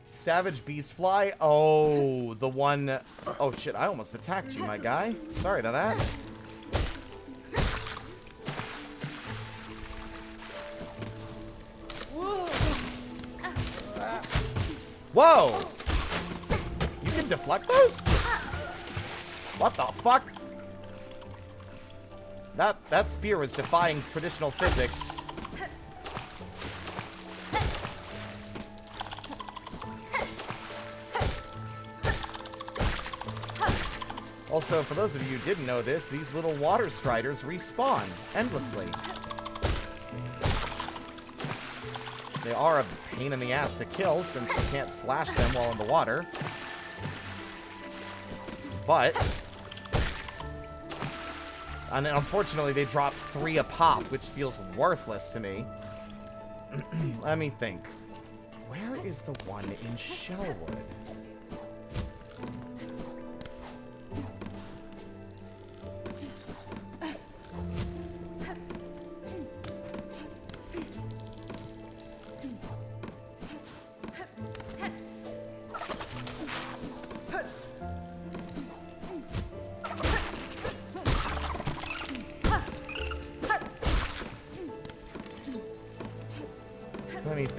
Savage Beast Fly? Oh, the one... Oh, shit, I almost attacked you, my guy. Sorry to that. Whoa! You can deflect those? What the fuck? That spear was defying traditional physics. Also, for those of you who didn't know this, these little water striders respawn endlessly. They are a pain in the ass to kill since you can't slash them while in the water. But... and unfortunately, they drop 3 a pop, which feels worthless to me. Let me think. Where is the one in Shellwood?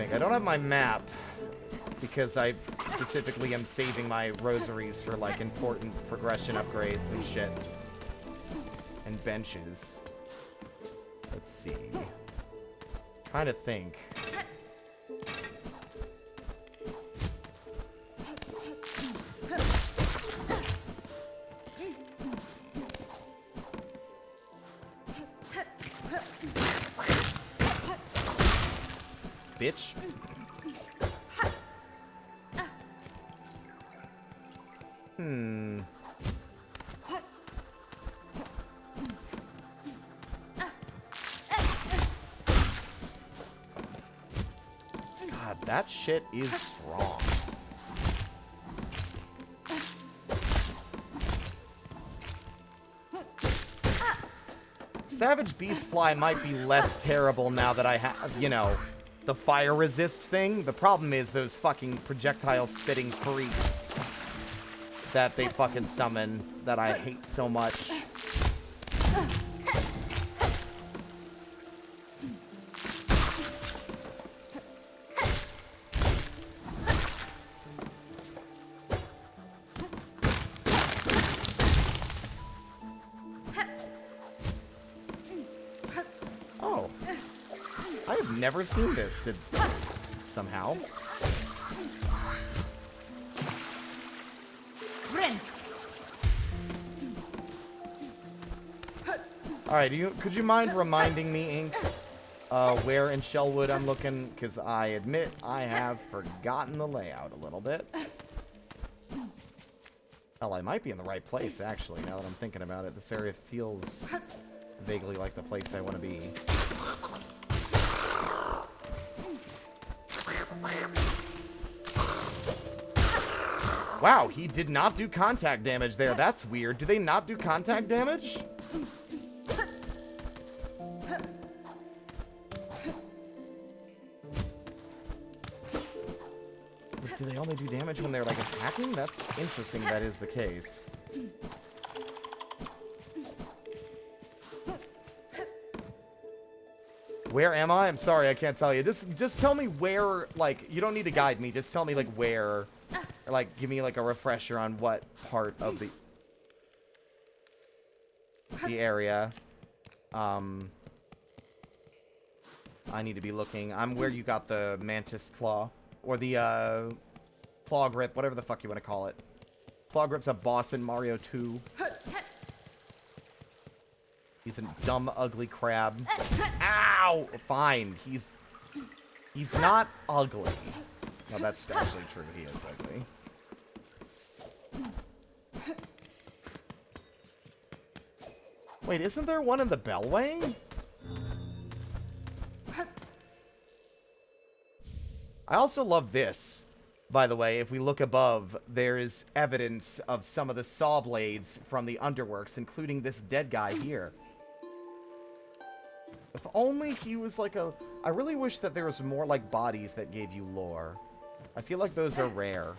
think. I don't have my map because I specifically am saving my rosaries for like important progression upgrades and shit. And benches. Let's see. Trying to think. Bitch. God, that shit is strong. Savage Beast Fly might be less terrible now that I have, you know, the fire resist thing. The problem is those fucking projectile spitting freaks that they fucking summon that I hate so much. Oh. I have never seen this somehow. Alright, could you mind reminding me, Ink, where in Shellwood I'm looking? Because I admit I have forgotten the layout a little bit. Hell, I might be in the right place, actually, now that I'm thinking about it. This area feels vaguely like the place I want to be. Wow, he did not do contact damage there. That's weird. Do they not do contact damage? Do they only do damage when they're, like, attacking? That's interesting that is the case. Where am I? I'm sorry, I can't tell you. Just tell me where, like, you don't need to guide me. Just tell me, like, where. Or, like, give me, like, a refresher on what part of the area. I need to be looking. I'm where you got the Mantis Claw. Or the, Claw Grip, whatever the fuck you want to call it. Claw Grip's a boss in Mario 2. He's a dumb, ugly crab. Ow! Fine. He's not ugly. No, that's actually true. He is ugly. Wait, isn't there one in the Bellway? I also love this. By the way, if we look above, there is evidence of some of the saw blades from the Underworks, including this dead guy here. If only he was like a... I really wish that there was more, like, bodies that gave you lore. I feel like those are rare.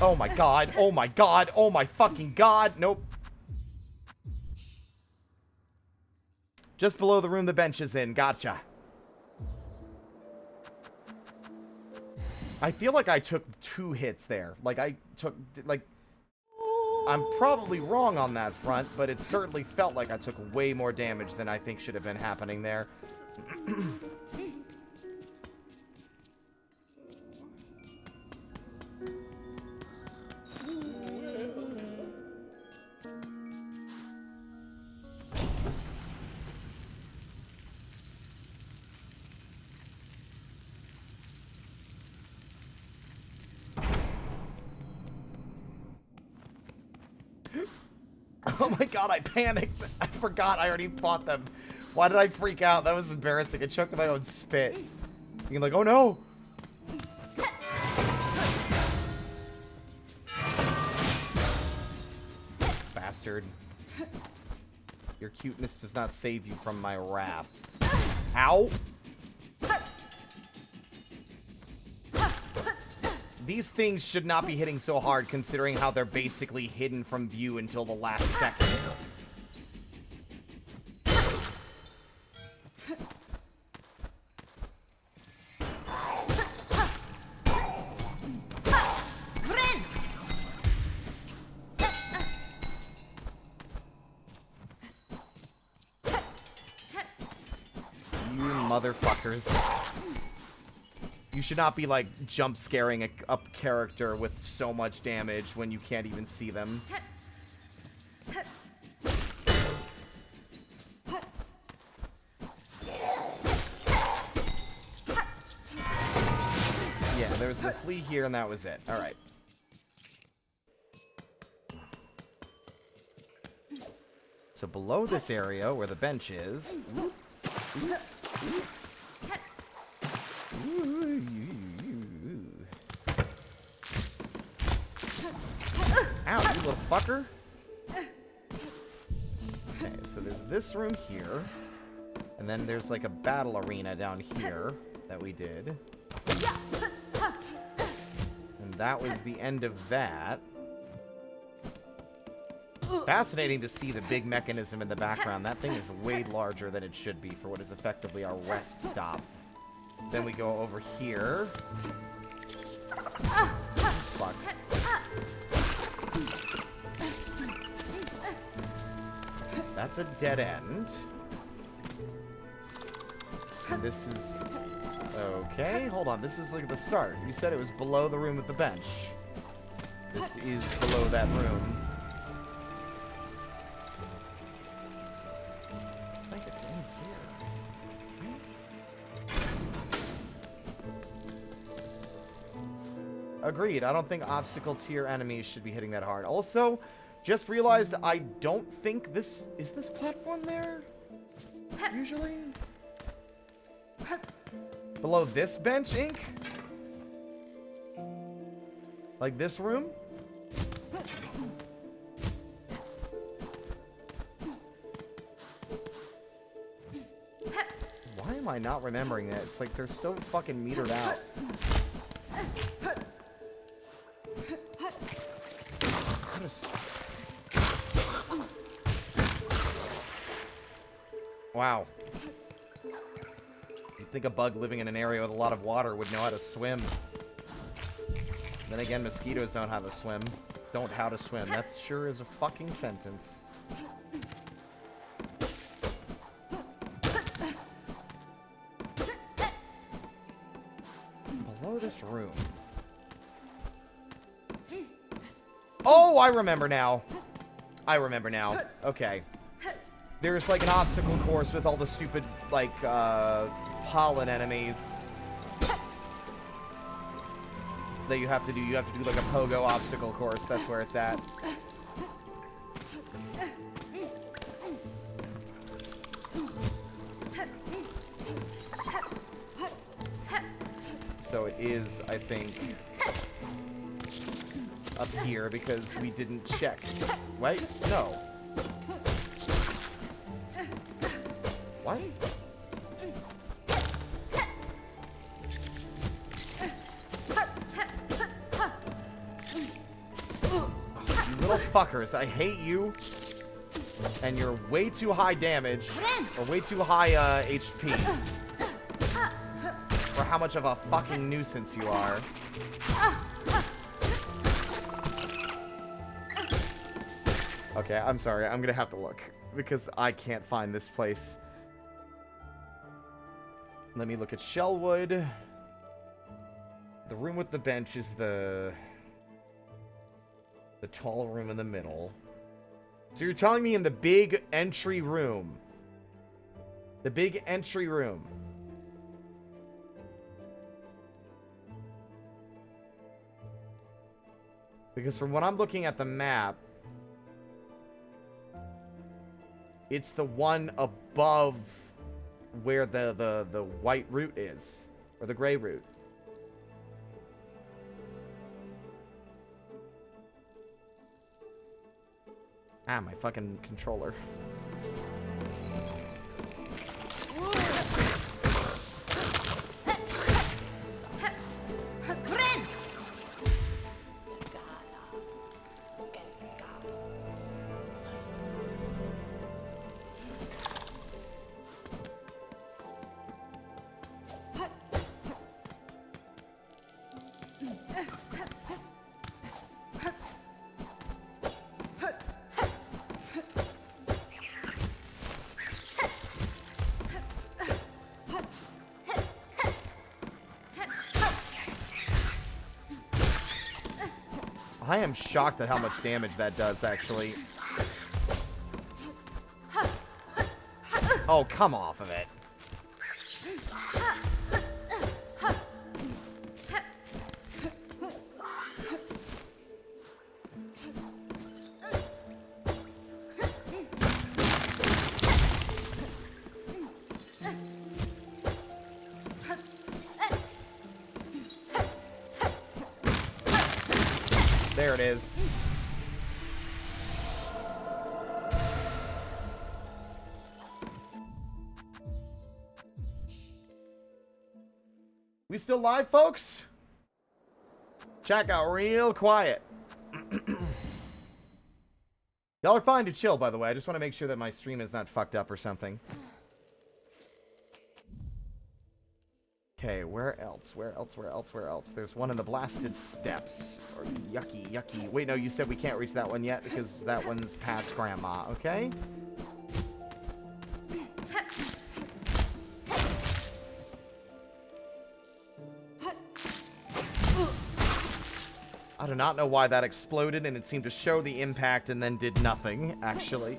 Oh my god, oh my god, oh my fucking god, nope. Just below the room the bench is in, gotcha. I feel like I took 2 hits there. Like, I took, like... I'm probably wrong on that front, but it certainly felt like I took way more damage than I think should have been happening there. Oh my god, I panicked. I forgot I already fought them. Why did I freak out? That was embarrassing. I choked on my own spit. Being like, oh no! Bastard. Your cuteness does not save you from my wrath. Ow! These things should not be hitting so hard considering how they're basically hidden from view until the last second. You motherfuckers. You should not be, like, jump scaring a character with so much damage when you can't even see them. Yeah, there was the flea here and that was it. Alright. So below this area where the bench is... Ow, you little fucker. Okay, so there's this room here. And then there's like a battle arena down here that we did. And that was the end of that. Fascinating to see the big mechanism in the background. That thing is way larger than it should be for what is effectively our rest stop. Then we go over here. Fuck. That's a dead end. And this is... Okay, hold on. This is like the start. You said it was below the room with the bench. This is below that room. I think it's in here. Agreed. I don't think obstacle tier enemies should be hitting that hard. Also, just realized I don't think this... Is this platform there? Usually? Below this bench, Ink? Like this room? Why am I not remembering that? It's like they're so fucking metered out. What is... Wow. You'd think a bug living in an area with a lot of water would know how to swim. Then again, mosquitoes don't know how to swim. Don't how to swim. That sure is a fucking sentence. Below this room. Oh, I remember now. I remember now. Okay. There's like an obstacle course with all the stupid, like, pollen enemies that you have to do. You have to do like a pogo obstacle course. That's where it's at. So it is, I think, up here because we didn't check. Wait, no. What? You little fuckers, I hate you. And you're way too high damage. Or way too high HP. For how much of a fucking nuisance you are. Okay, I'm sorry. I'm gonna have to look. Because I can't find this place. Let me look at Shellwood. The room with the bench is the tall room in the middle. So you're telling me in the big entry room. The big entry room. Because from what I'm looking at the map, it's the one above where the white root is. Or the gray root. Ah, my fucking controller. I am shocked at how much damage that does, actually. Oh, come off of it. There it is. We still live, folks? Chat got real quiet. Y'all are fine to chill, by the way. I just want to make sure that my stream is not fucked up or something. Okay, where else? Where else? Where else? Where else? There's one in the blasted steppes. Or yucky, yucky. Wait, no, you said we can't reach that one yet because that one's past grandma, okay? I do not know why that exploded, and it seemed to show the impact and then did nothing, actually.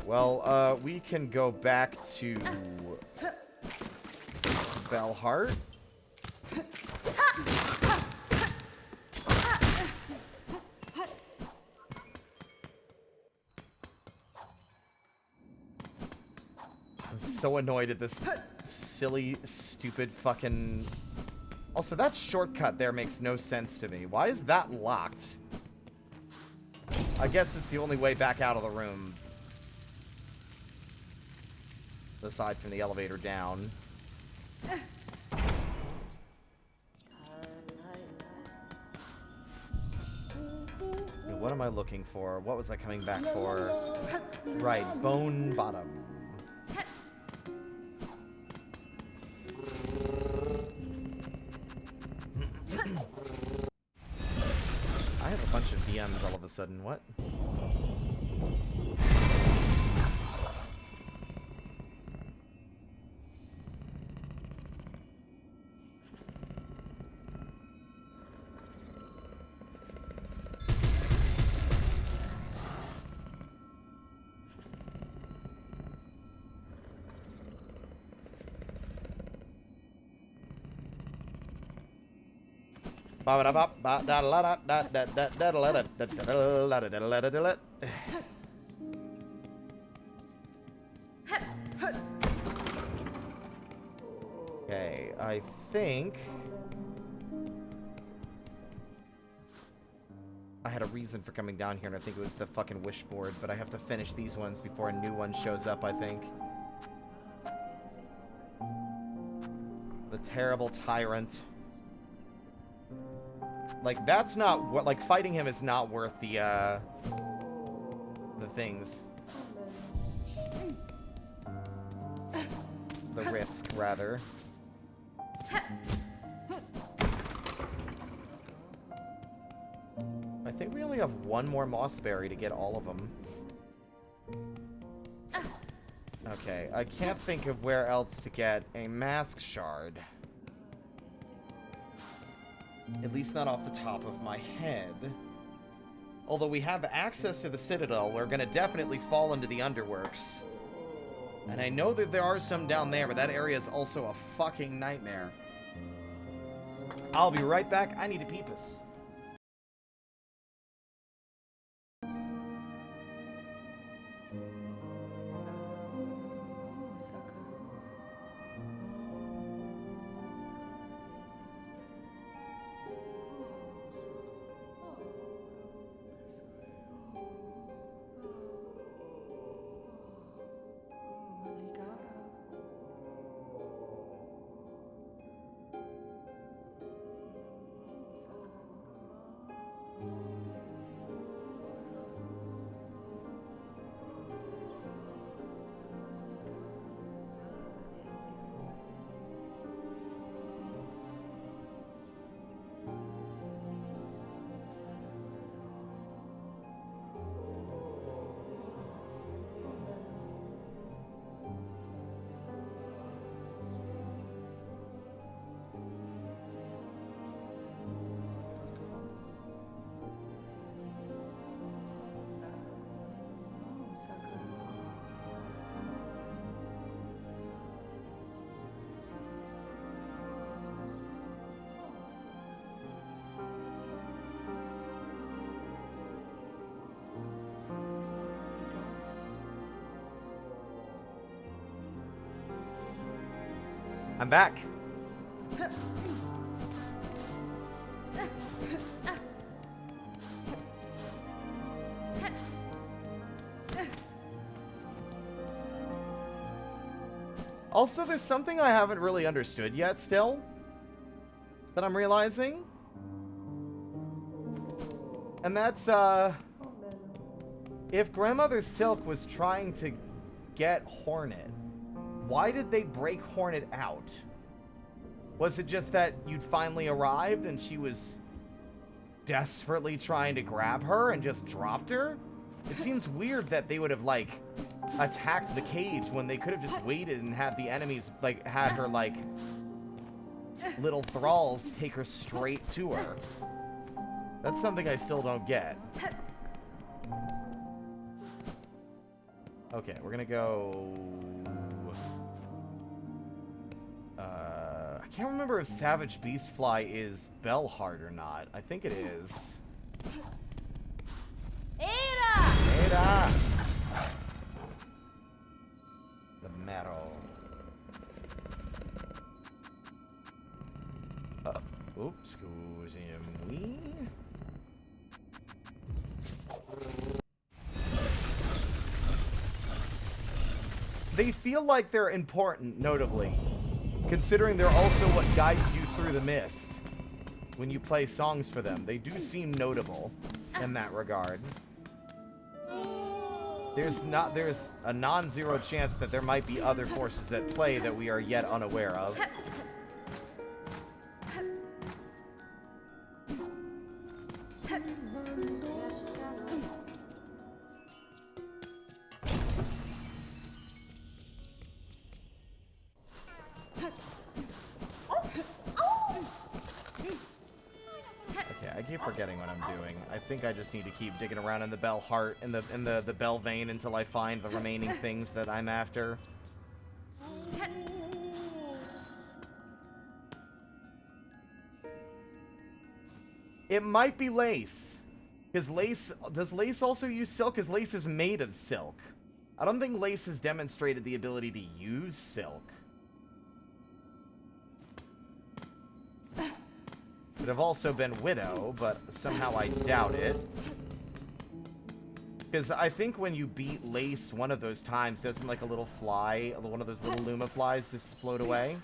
Well, we can go back to Belhart. I'm so annoyed at this silly, stupid fucking... Also, that shortcut there makes no sense to me. Why is that locked? I guess it's the only way back out of the room. Aside from the elevator down. Yeah, what am I looking for? What was I coming back for? Right, bone bottom. I have a bunch of DMs all of a sudden. What? Okay, I think I had a reason for coming down here, and I think it was the fucking wish board, but I have to finish these ones before a new one shows up, I think. The terrible tyrant. Like, that's not what, like, fighting him is not worth the things. The risk, rather. I think we only have one more mossberry to get all of them. Okay, I can't think of where else to get a mask shard. At least not off the top of my head. Although we have access to the Citadel, we're gonna definitely fall into the Underworks. And I know that there are some down there, but that area is also a fucking nightmare. I'll be right back. I need a peepus. I'm back. Also, there's something I haven't really understood yet still that I'm realizing. And that's, if Grandmother Silk was trying to get Hornet, why did they break Hornet out? Was it just that you'd finally arrived and she was desperately trying to grab her and just dropped her? It seems weird that they would have, like, attacked the cage when they could have just waited and had the enemies, like, had her, like, little thralls take her straight to her. That's something I still don't get. Okay, we're gonna go... I can't remember if Savage Beastfly is Bellheart or not. I think it is. Ada! Ada! The metal. Oops, excuse me. They feel like they're important, notably, considering they're also what guides you through the mist when you play songs for them. They do seem notable in that regard. There's a non-zero chance that there might be other forces at play that we are yet unaware of. I keep forgetting what I'm doing. I think I just need to keep digging around in the bell heart, in the bell vein until I find the remaining things that I'm after. It might be Lace. Because Lace... Does Lace also use silk? Because Lace is made of silk. I don't think Lace has demonstrated the ability to use silk. Could have also been Widow, but somehow I doubt it. Because I think when you beat Lace one of those times, doesn't like a little fly, one of those little Luma flies just float away?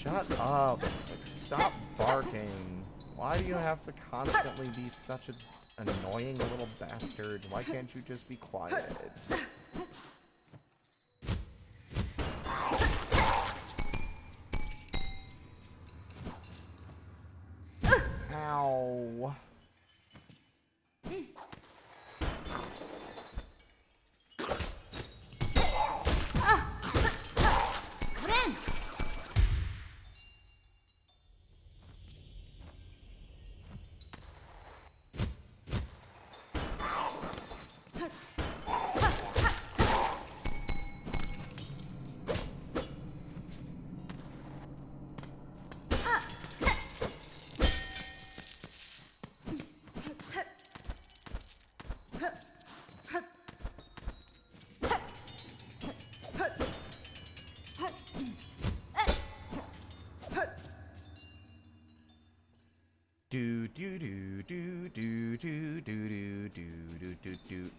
Shut up. Like, stop barking. Why do you have to constantly be such an annoying little bastard? Why can't you just be quiet? Ow. Do do do do do do do do do do do.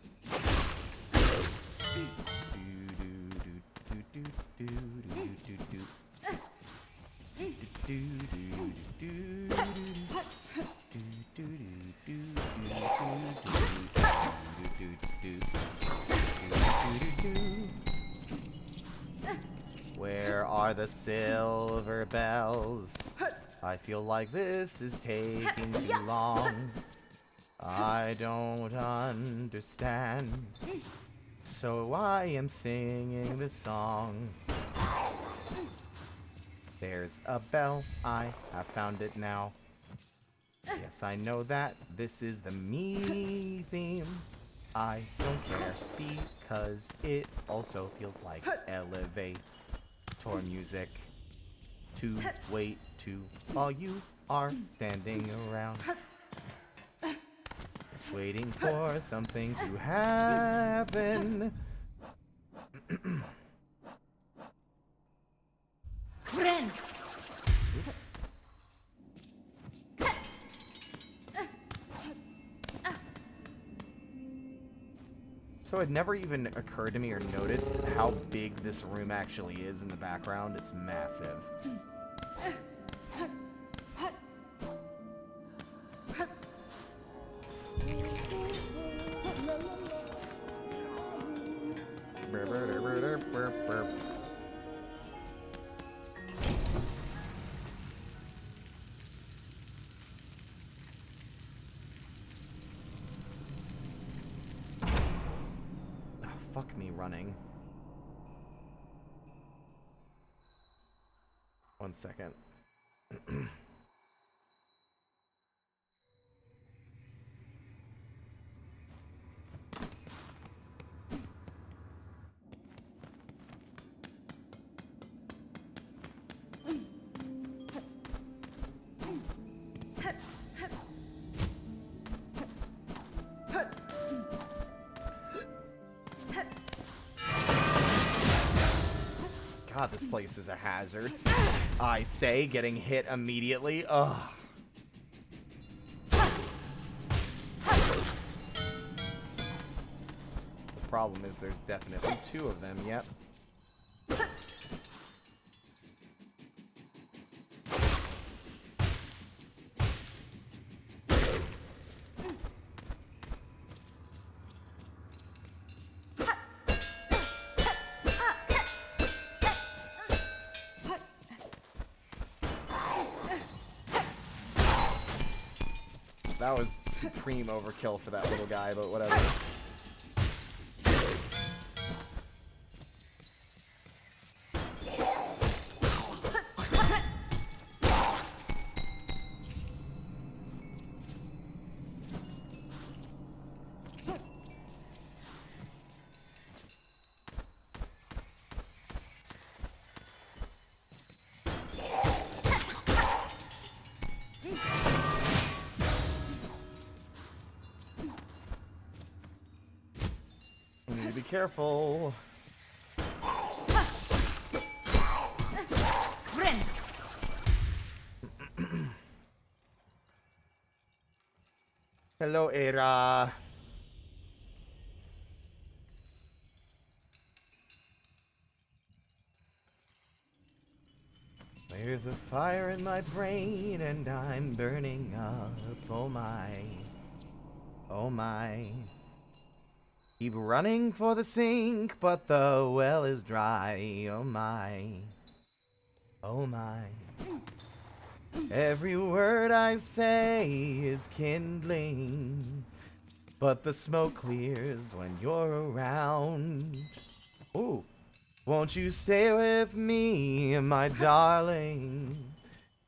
Where are the silver bells? I feel like this is taking too long. I don't understand. So I am singing this song. There's a bell. I have found it now. Yes, I know that. This is the me theme. I don't care because it also feels like elevator music. To wait to while you are standing around. Just waiting for something to happen. Friend! So it never even occurred to me or noticed how big this room actually is in the background. It's massive. Fuck me running. 1 second. God, this place is a hazard. I say, getting hit immediately. Ugh. The problem is there's definitely 2 of them, yep. That was supreme overkill for that little guy, but whatever. Be careful. Friend! Hello, Era. There's a fire in my brain and I'm burning up. Oh my. Oh my. Keep running for the sink, but the well is dry. Oh my. Oh my. Every word I say is kindling, but the smoke clears when you're around. Ooh. Won't you stay with me, my darling,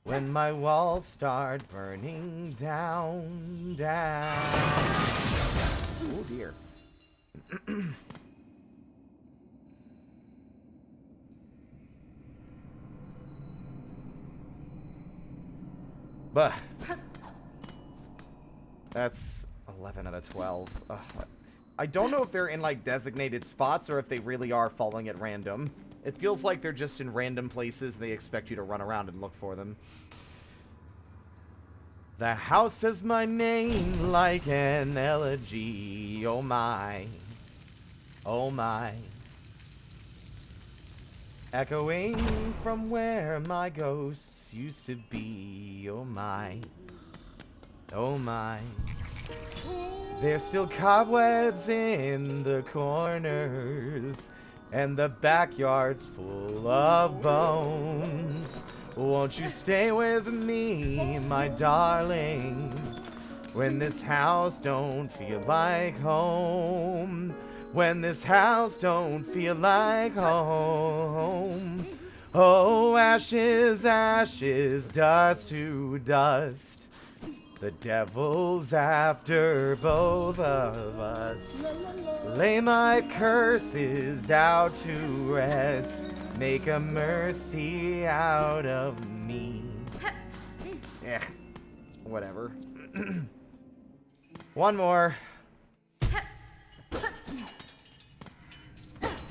when my walls start burning down, down. Oh dear. But that's 11 out of 12. Ugh. I don't know if they're in like designated spots or if they really are falling at random. It feels like they're just in random places. They expect you to run around and look for them. The house says my name like an elegy. Oh my. Oh my. Echoing from where my ghosts used to be. Oh my. Oh my. There's still cobwebs in the corners, and the backyard's full of bones. Won't you stay with me, my darling, When this house don't feel like home. When this house don't feel like home. Oh, ashes, ashes, dust to dust. The devil's after both of us. Lay my curses out to rest. Make a mercy out of me. Eh, whatever. One more.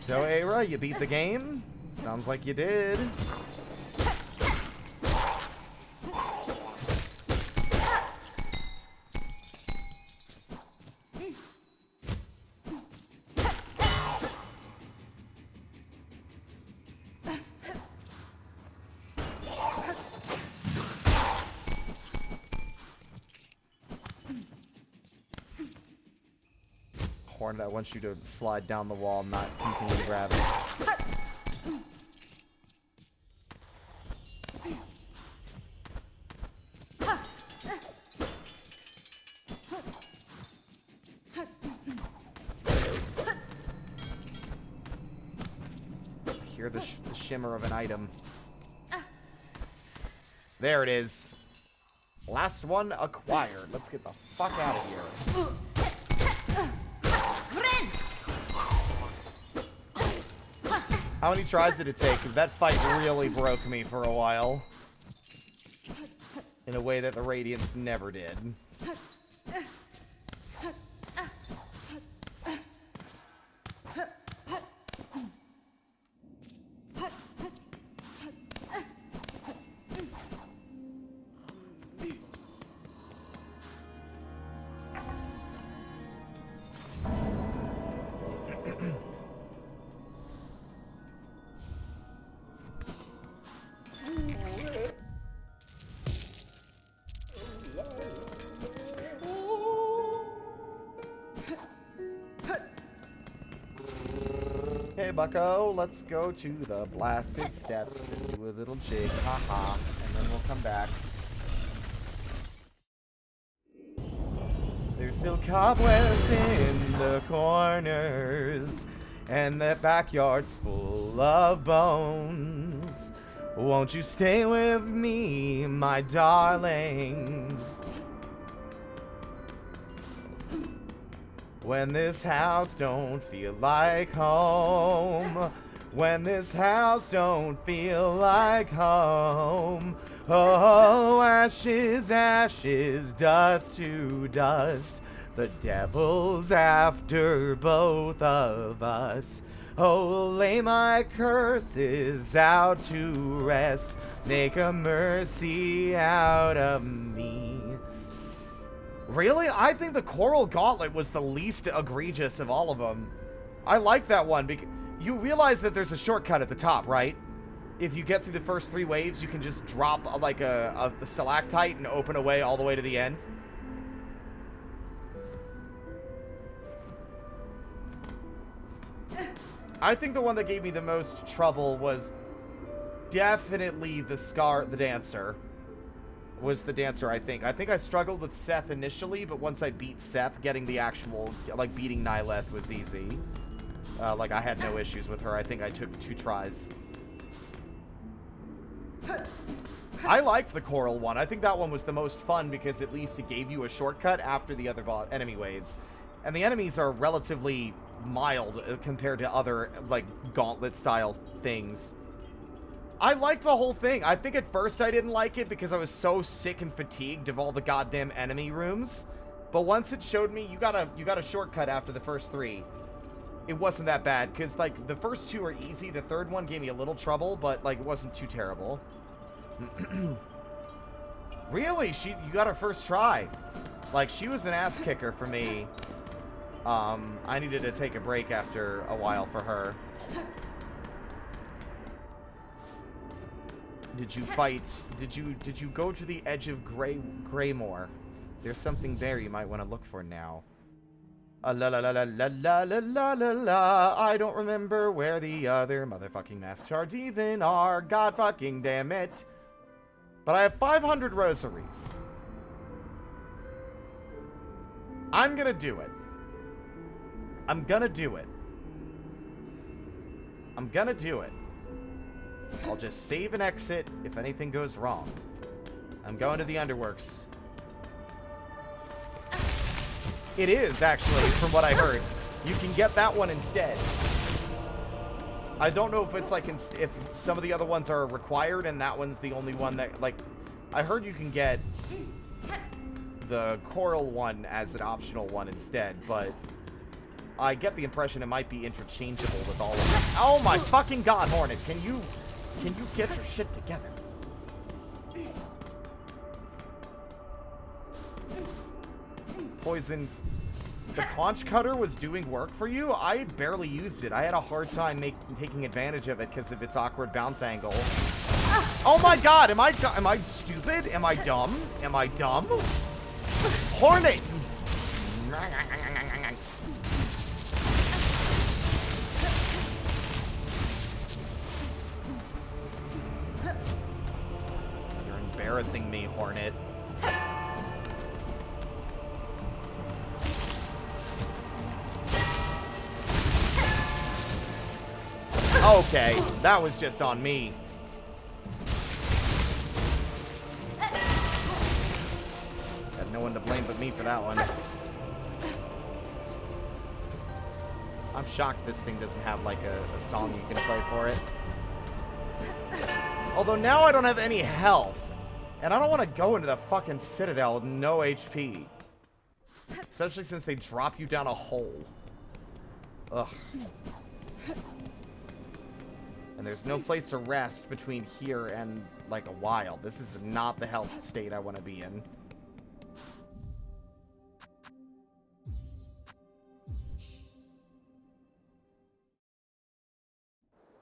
So, Aira, you beat the game? Sounds like you did. Hornet, I want you to slide down the wall, not continue to grab it. I hear the shimmer of an item. There it is. Last one acquired. Let's get the fuck out of here. How many tries did it take? 'Cause that fight really broke me for a while. In a way that the Radiance never did. Hey, bucko, let's go to the blasted steps and do a little jig, haha, and then we'll come back. There's still cobwebs in the corners, and the backyard's full of bones. Won't you stay with me, my darling? When this house don't feel like home. When this house don't feel like home. Oh, ashes, ashes, dust to dust. The devil's after both of us. Oh, lay my curses out to rest. Make a mercy out of me. Really? I think the Coral Gauntlet was the least egregious of all of them. I like that one because you realize that there's a shortcut at the top, right? If you get through the first 3 waves, you can just drop like a stalactite and open a way all the way to the end. I think the one that gave me the most trouble was definitely the Dancer. Was the Dancer, I think. I think I struggled with Seth initially, but once I beat Seth, getting the actual, like, beating Nyleth was easy. Like, I had no issues with her. I think I took 2 tries. I liked the Coral one. I think that one was the most fun because at least it gave you a shortcut after the other enemy waves. And the enemies are relatively mild compared to other, like, gauntlet-style things. I liked the whole thing. I think at first I didn't like it because I was so sick and fatigued of all the goddamn enemy rooms. But once it showed me you got a shortcut after the first 3, it wasn't that bad because like the first 2 are easy. The third one gave me a little trouble, but like it wasn't too terrible. Really? You got her first try. Like she was an ass kicker for me. I needed to take a break after a while for her. Did you fight? Did you go to the edge of Greymore? There's something there you might want to look for now. La la la la la la la la la la. I don't remember where the other motherfucking mask shards even are. God fucking damn it. But I have 500 rosaries. I'm gonna do it. I'm gonna do it. I'm gonna do it. I'll just save and exit if anything goes wrong. I'm going to the Underworks. It is, actually, from what I heard. You can get that one instead. I don't know if it's like if some of the other ones are required and that one's the only one that, like, I heard you can get the coral one as an optional one instead, but I get the impression it might be interchangeable with all of them. Oh my fucking god, Hornet, can you get your shit together? Poison. The conch cutter was doing work for you? I barely used it. I had a hard time taking advantage of it because of its awkward bounce angle. Oh my god, am I stupid? Am I dumb? Am I dumb? Hornet! You're embarrassing me, Hornet. Okay, that was just on me. Had no one to blame but me for that one. I'm shocked this thing doesn't have like a song you can play for it. Although now I don't have any health. And I don't want to go into the fucking Citadel with no HP. Especially since they drop you down a hole. Ugh. And there's no place to rest between here and, like, a while. This is not the health state I want to be in.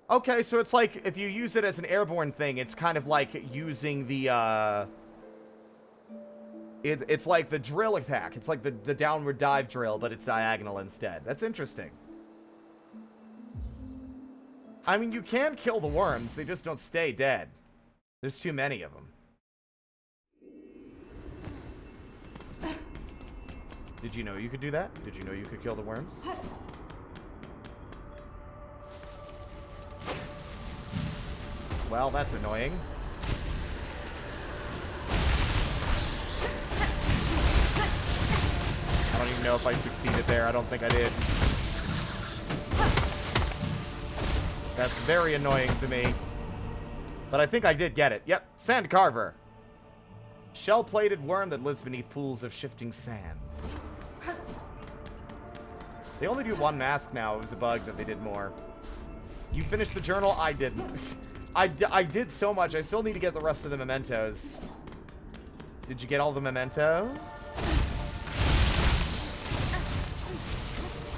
Okay, so it's like, if you use it as an airborne thing, it's kind of like using the, It's like the drill attack. It's like the downward dive drill, but it's diagonal instead. That's interesting. I mean, you can kill the worms. They just don't stay dead. There's too many of them. Did you know you could do that? Did you know you could kill the worms? Well, that's annoying. I don't even know if I succeeded there. I don't think I did. That's very annoying to me. But I think I did get it. Yep, Sand Carver. Shell-plated worm that lives beneath pools of shifting sand. They only do one mask now. It was a bug that they did more. You finished the journal? I didn't. I did so much. I still need to get the rest of the mementos. Did you get all the mementos?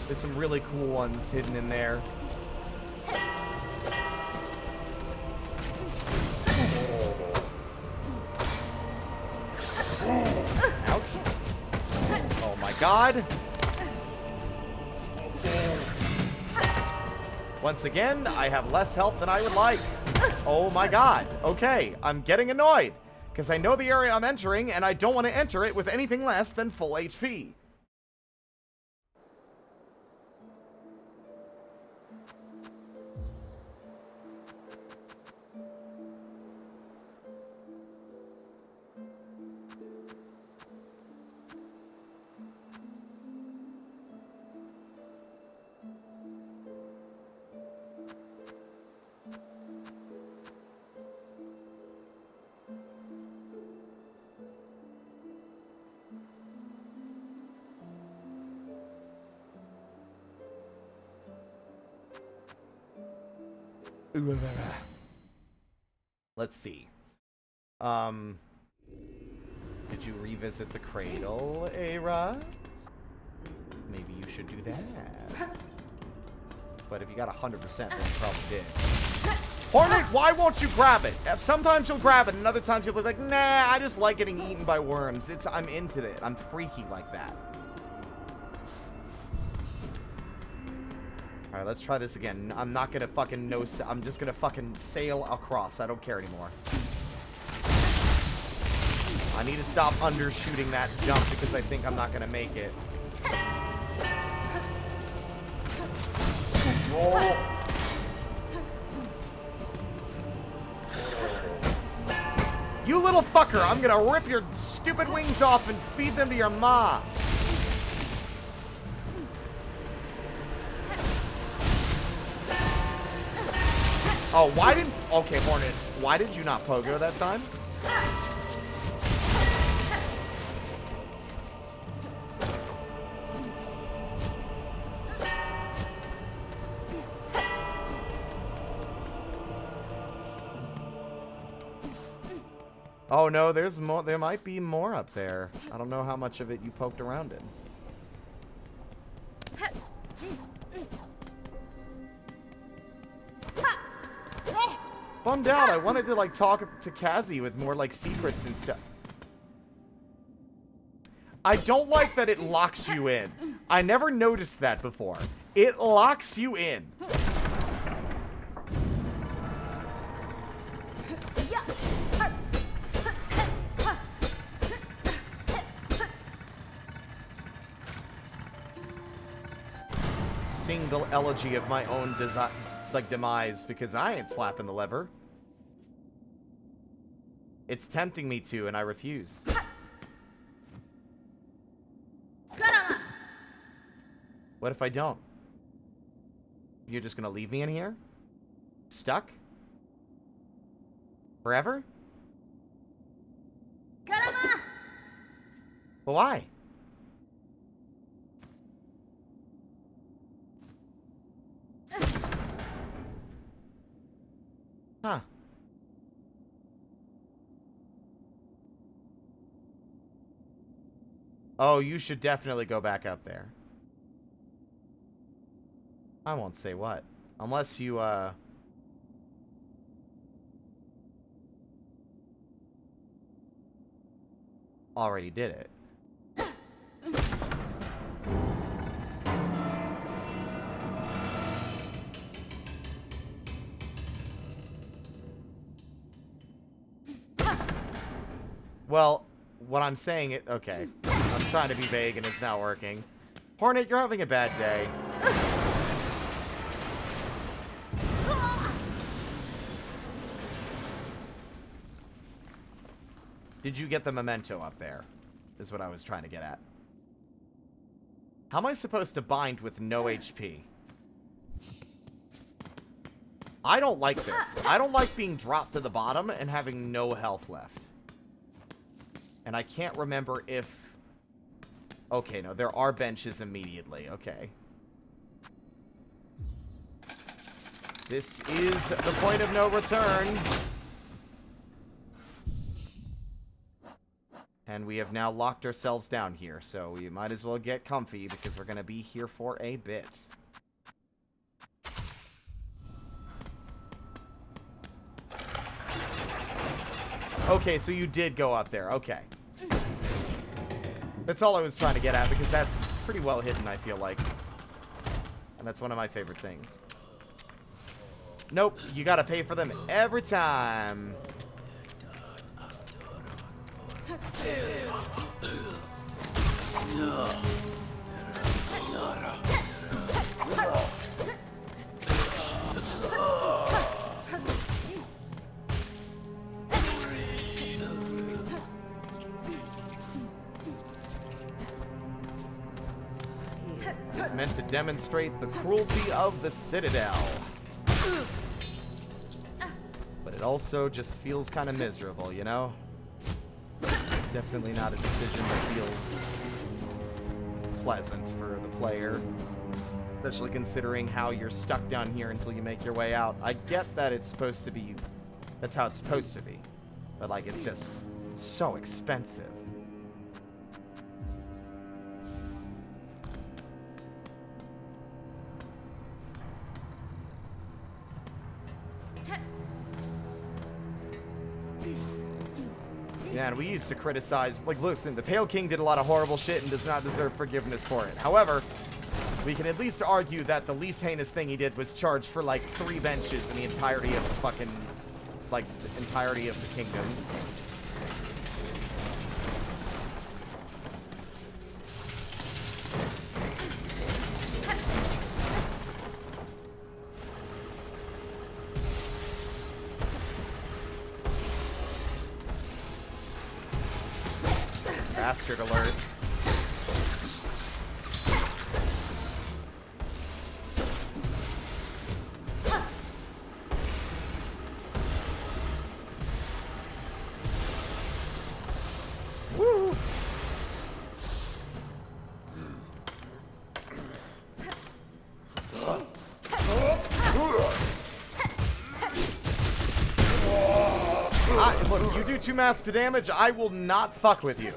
There's some really cool ones hidden in there. Ouch. Oh my god. Once again, I have less health than I would like. Oh my god. Okay, I'm getting annoyed. Because I know the area I'm entering, and I don't want to enter it with anything less than full HP. Let's see. Did you revisit the cradle, Era? Maybe you should do that. But if you got 100%, then you probably did. Hornet, why won't you grab it? Sometimes you'll grab it, and other times you'll be like, nah, I just like getting eaten by worms. I'm into it. I'm freaky like that. Alright, let's try this again. I'm not gonna fucking I'm just gonna fucking sail across. I don't care anymore. I need to stop undershooting that jump because I think I'm not gonna make it. You little fucker, I'm gonna rip your stupid wings off and feed them to your ma. Oh, why didn't... Okay, Hornet, why did you not pogo that time? Oh no, there's more. There might be more up there. I don't know how much of it you poked around in. Bummed out. I wanted to like talk to Kazi with more like secrets and stuff. I don't like that it locks you in. I never noticed that before. It locks you in. Single elegy of my own demise, because I ain't slapping the lever. It's tempting me to, and I refuse. What if I don't? You're just gonna leave me in here? Stuck? Forever? But why? Huh. Oh, you should definitely go back up there. I won't say what. Unless you, already did it. Well, what I'm saying okay. I'm trying to be vague and it's not working. Hornet, you're having a bad day. Did you get the memento up there? Is what I was trying to get at. How am I supposed to bind with no HP? I don't like this. I don't like being dropped to the bottom and having no health left. And I can't remember if... Okay, no, there are benches immediately. Okay. This is the point of no return. And we have now locked ourselves down here, so we might as well get comfy because we're going to be here for a bit. Okay, so you did go up there. Okay. That's all I was trying to get at, because that's pretty well hidden, I feel like. And that's one of my favorite things. Nope, you gotta pay for them every time. It's meant to demonstrate the cruelty of the Citadel. But it also just feels kind of miserable, you know? Definitely not a decision that feels pleasant for the player. Especially considering how you're stuck down here until you make your way out. I get that it's supposed to be... That's how it's supposed to be. But, like, it's just so expensive. Yeah, and we used to criticize, like, listen, the Pale King did a lot of horrible shit and does not deserve forgiveness for it. However, we can at least argue that the least heinous thing he did was charge for, like, 3 benches in the entirety of the fucking, like, the entirety of the kingdom. Bastard alert. Woo! Look, you do 2 master damage, I will not fuck with you.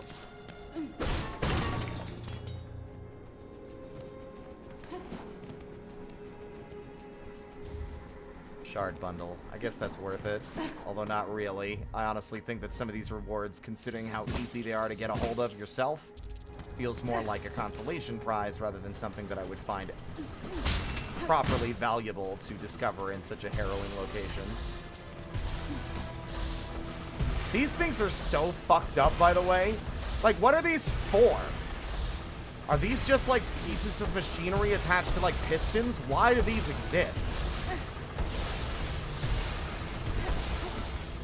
Shard bundle. I guess that's worth it. Although not really. I honestly think that some of these rewards, considering how easy they are to get a hold of yourself, feels more like a consolation prize rather than something that I would find properly valuable to discover in such a harrowing location. These things are so fucked up, by the way. Like, what are these for? Are these just, like, pieces of machinery attached to, like, pistons? Why do these exist?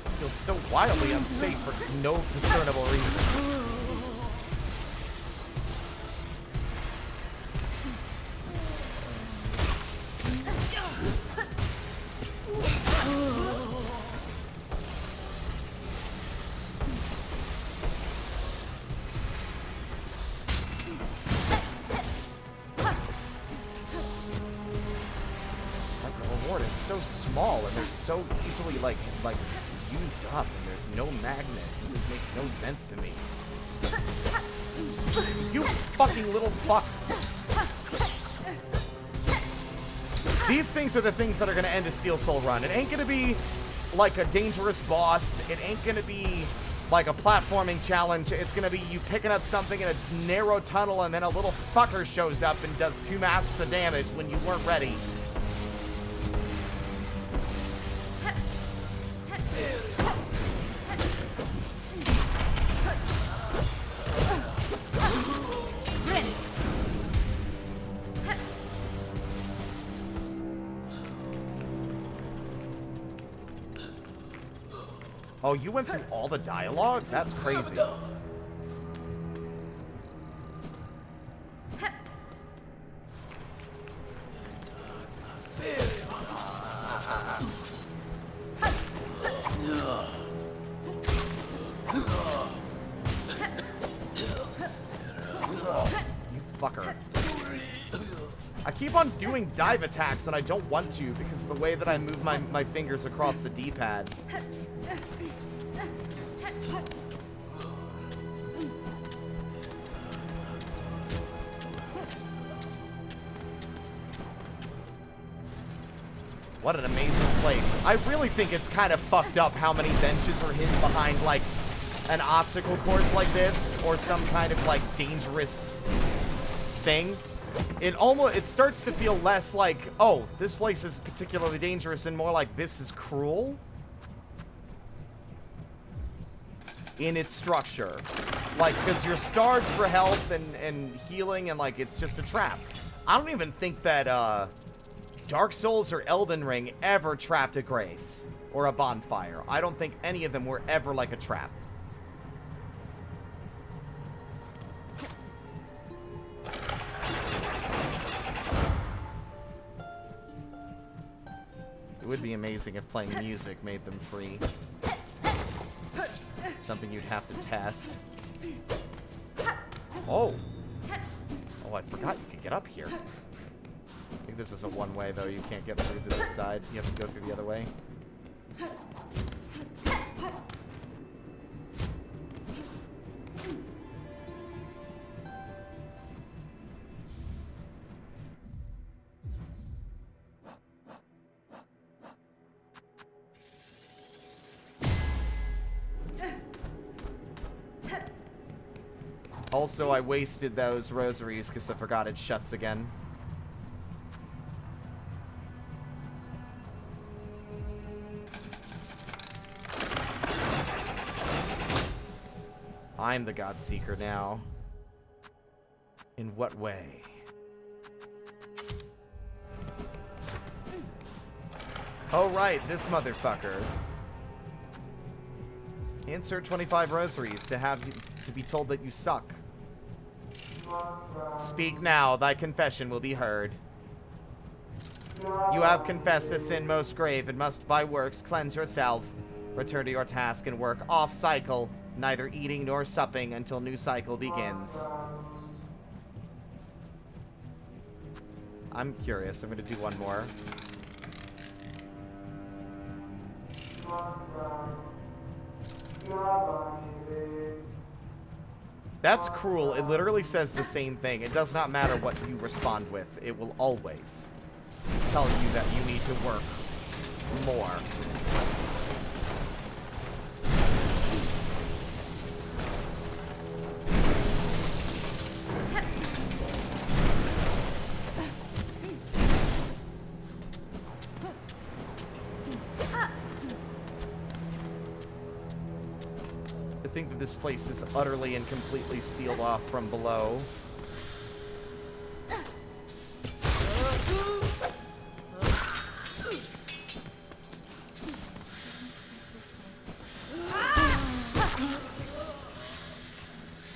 It feels so wildly unsafe for no discernible reason. So small and they're so easily like used up, and there's no magnet. It just makes no sense to me. You fucking little fuck. These things are the things that are gonna end a Steel Soul run. It ain't gonna be like a dangerous boss. It ain't gonna be like a platforming challenge. It's gonna be you picking up something in a narrow tunnel and then a little fucker shows up and does 2 masks of damage when you weren't ready. Oh, you went through all the dialogue? That's crazy. You fucker. I keep on doing dive attacks and I don't want to because of the way that I move my fingers across the D-pad. What an amazing place. I really think it's kind of fucked up how many benches are hidden behind, like, an obstacle course like this, or some kind of, like, dangerous thing. It starts to feel less like, oh, this place is particularly dangerous, and more like, this is cruel in its structure. Like, because you're starved for health and healing, and, like, it's just a trap. I don't even think that, Dark Souls or Elden Ring ever trapped a Grace or a bonfire. I don't think any of them were ever like a trap. It would be amazing if playing music made them free. Something you'd have to test. Oh! Oh, I forgot you could get up here. I think this is a one-way, though. You can't get through to this side. You have to go through the other way. Also, I wasted those rosaries because I forgot it shuts again. I'm the God Seeker now. In what way? Oh, right, this motherfucker. Insert 25 rosaries to have to be told that you suck. Speak now, thy confession will be heard. You have confessed a sin most grave and must by works cleanse yourself. Return to your task and work off cycle, neither eating nor supping until new cycle begins. I'm curious. I'm going to do one more. That's cruel. It literally says the same thing. It does not matter what you respond with. It will always tell you that you need to work more. I think that this place is utterly and completely sealed off from below.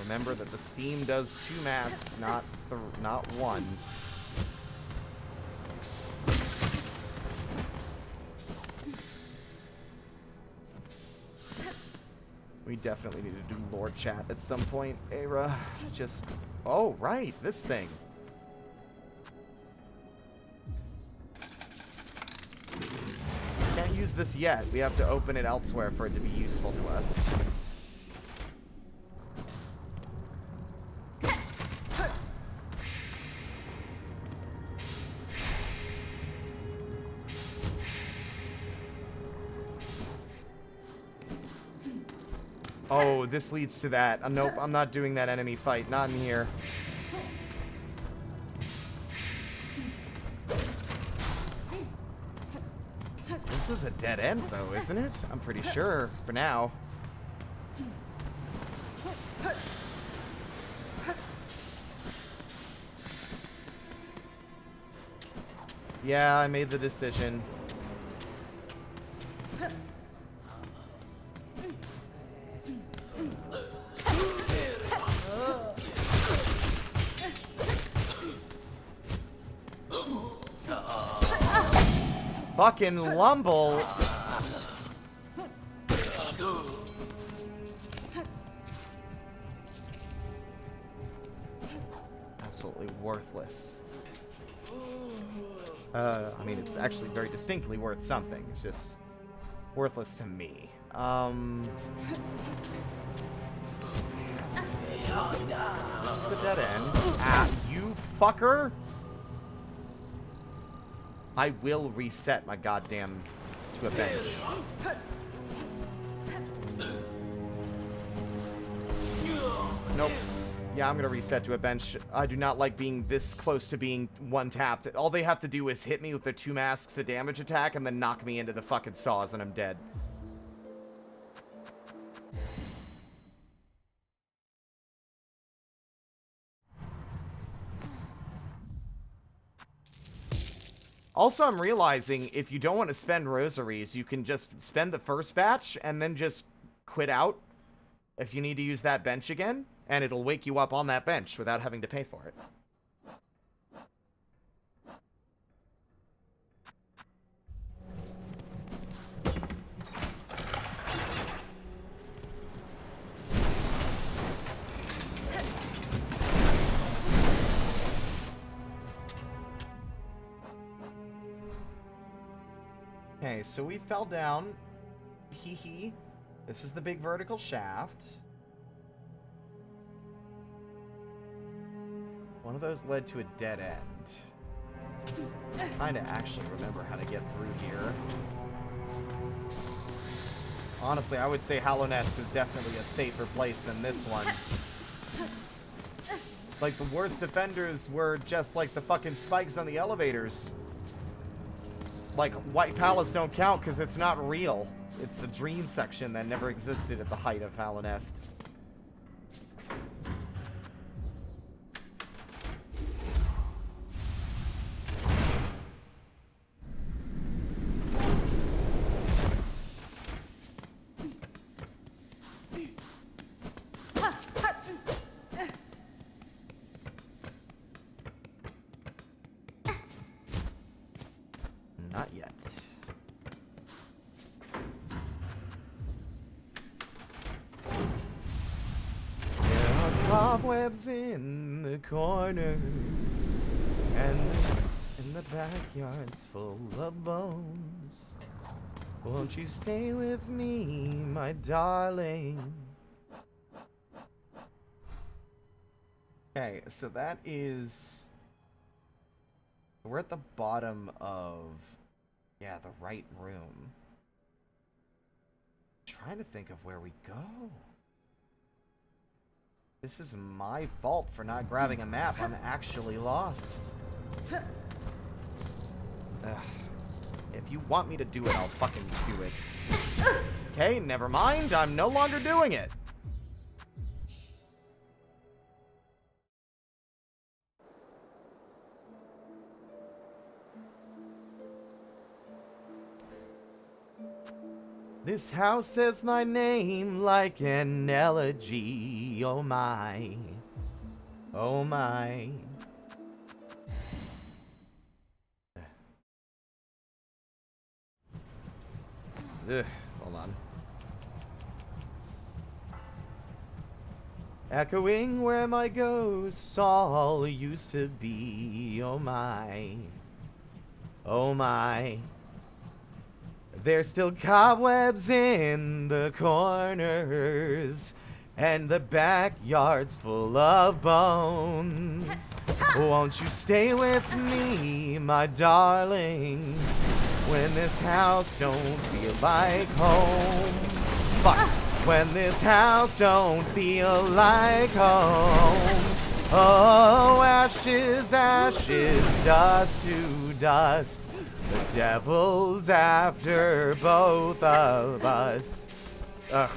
Remember that the steam does 2 masks, not one. We definitely need to do lore chat at some point, Era. Just... Oh, right, this thing. Can't use this yet. We have to open it elsewhere for it to be useful to us. Oh, this leads to that. Nope, I'm not doing that enemy fight. Not in here. This is a dead end, though, isn't it? I'm pretty sure, for now. Yeah, I made the decision. Fucking Lumble. Absolutely worthless. I mean, it's actually very distinctly worth something. It's just worthless to me. This is a dead end. Ah, you fucker! I will reset my goddamn to a bench. Nope. Yeah, I'm gonna reset to a bench. I do not like being this close to being one-tapped. All they have to do is hit me with their 2 masks of damage attack and then knock me into the fucking saws and I'm dead. Also, I'm realizing if you don't want to spend rosaries, you can just spend the first batch and then just quit out if you need to use that bench again, and it'll wake you up on that bench without having to pay for it. Okay, so we fell down. Hee hee. This is the big vertical shaft. One of those led to a dead end. I'm trying to actually remember how to get through here. Honestly, I would say Hollow Nest is definitely a safer place than this one. Like, the worst defenders were just like the fucking spikes on the elevators. Like, White Palace don't count because it's not real. It's a dream section that never existed at the height of Hollow Nest. cobwebs in the corners, and the backyard's full of bones. Won't you stay with me, my darling? Okay, so that is... We're at the bottom of... Yeah, the right room. I'm trying to think of where we go. This is my fault for not grabbing a map. I'm actually lost. Ugh. If you want me to do it, I'll fucking do it. Okay, never mind. I'm no longer doing it. This house says my name like an elegy. Oh my. Oh my. Ugh, hold on. Echoing where my ghosts all used to be. Oh my. Oh my. There's still cobwebs in the corners, and the backyard's full of bones. Won't you stay with me, my darling, when this house don't feel like home? Fuck. When this house don't feel like home. Oh, ashes, ashes, dust to dust. The devil's after both of us. Ugh.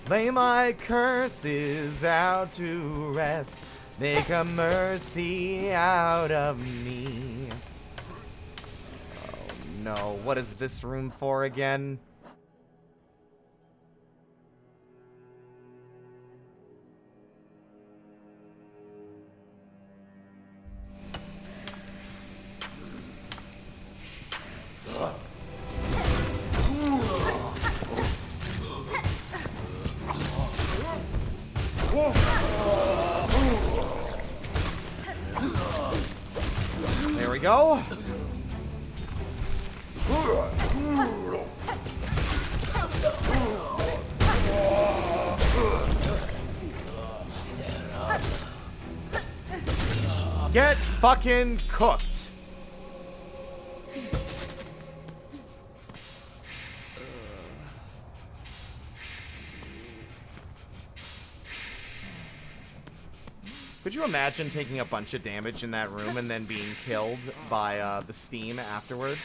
Lay my curses out to rest. Make a mercy out of me. Oh no, what is this room for again? There we go. Get fucking cooked. Could you imagine taking a bunch of damage in that room and then being killed by the steam afterwards?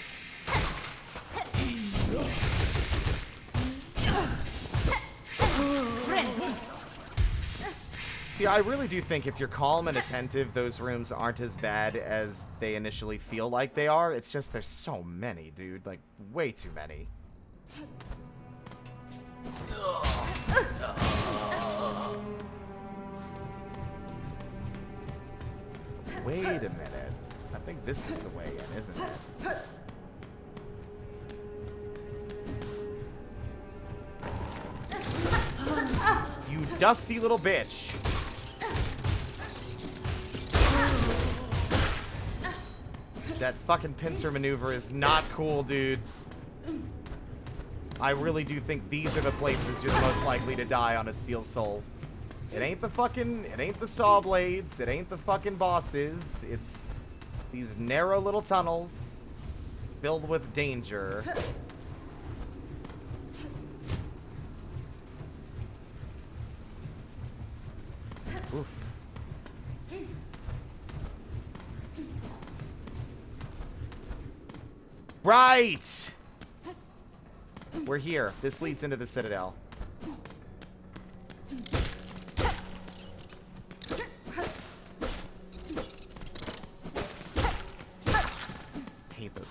See, I really do think if you're calm and attentive, those rooms aren't as bad as they initially feel like they are. It's just there's so many, dude. Like, way too many. Wait a minute. I think this is the way in, isn't it? You dusty little bitch. That fucking pincer maneuver is not cool, dude. I really do think these are the places you're the most likely to die on a Steel Soul. It ain't the saw blades, it ain't the fucking bosses, it's these narrow little tunnels filled with danger. Oof. Right! We're here. This leads into the Citadel.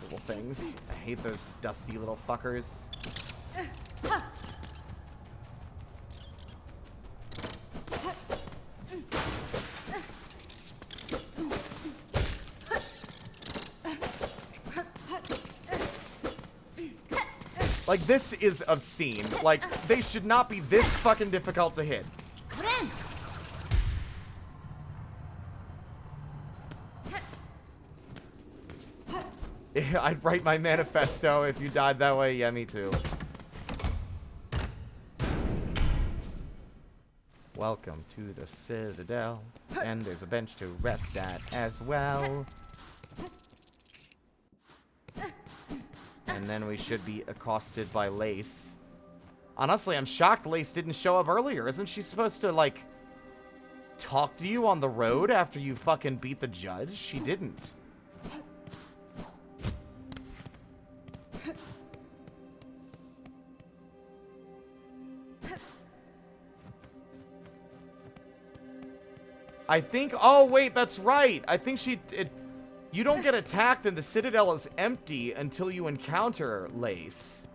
Little things. I hate those dusty little fuckers. Like, this is obscene. Like, they should not be this fucking difficult to hit. I'd write my manifesto if you died that way. Yeah, me too. Welcome to the Citadel. And there's a bench to rest at as well. And then we should be accosted by Lace. Honestly, I'm shocked Lace didn't show up earlier. Isn't she supposed to, like, talk to you on the road after you fucking beat the judge? She didn't. I think... Oh, wait, that's right. I think you don't get attacked and the Citadel is empty until you encounter Lace.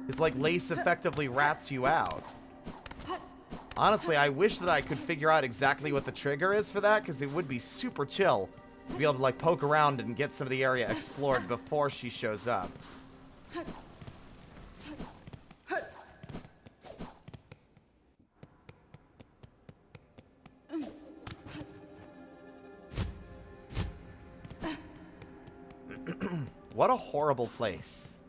It's like Lace effectively rats you out. Honestly, I wish that I could figure out exactly what the trigger is for that, because it would be super chill to be able to, like, poke around and get some of the area explored before she shows up. What a horrible place.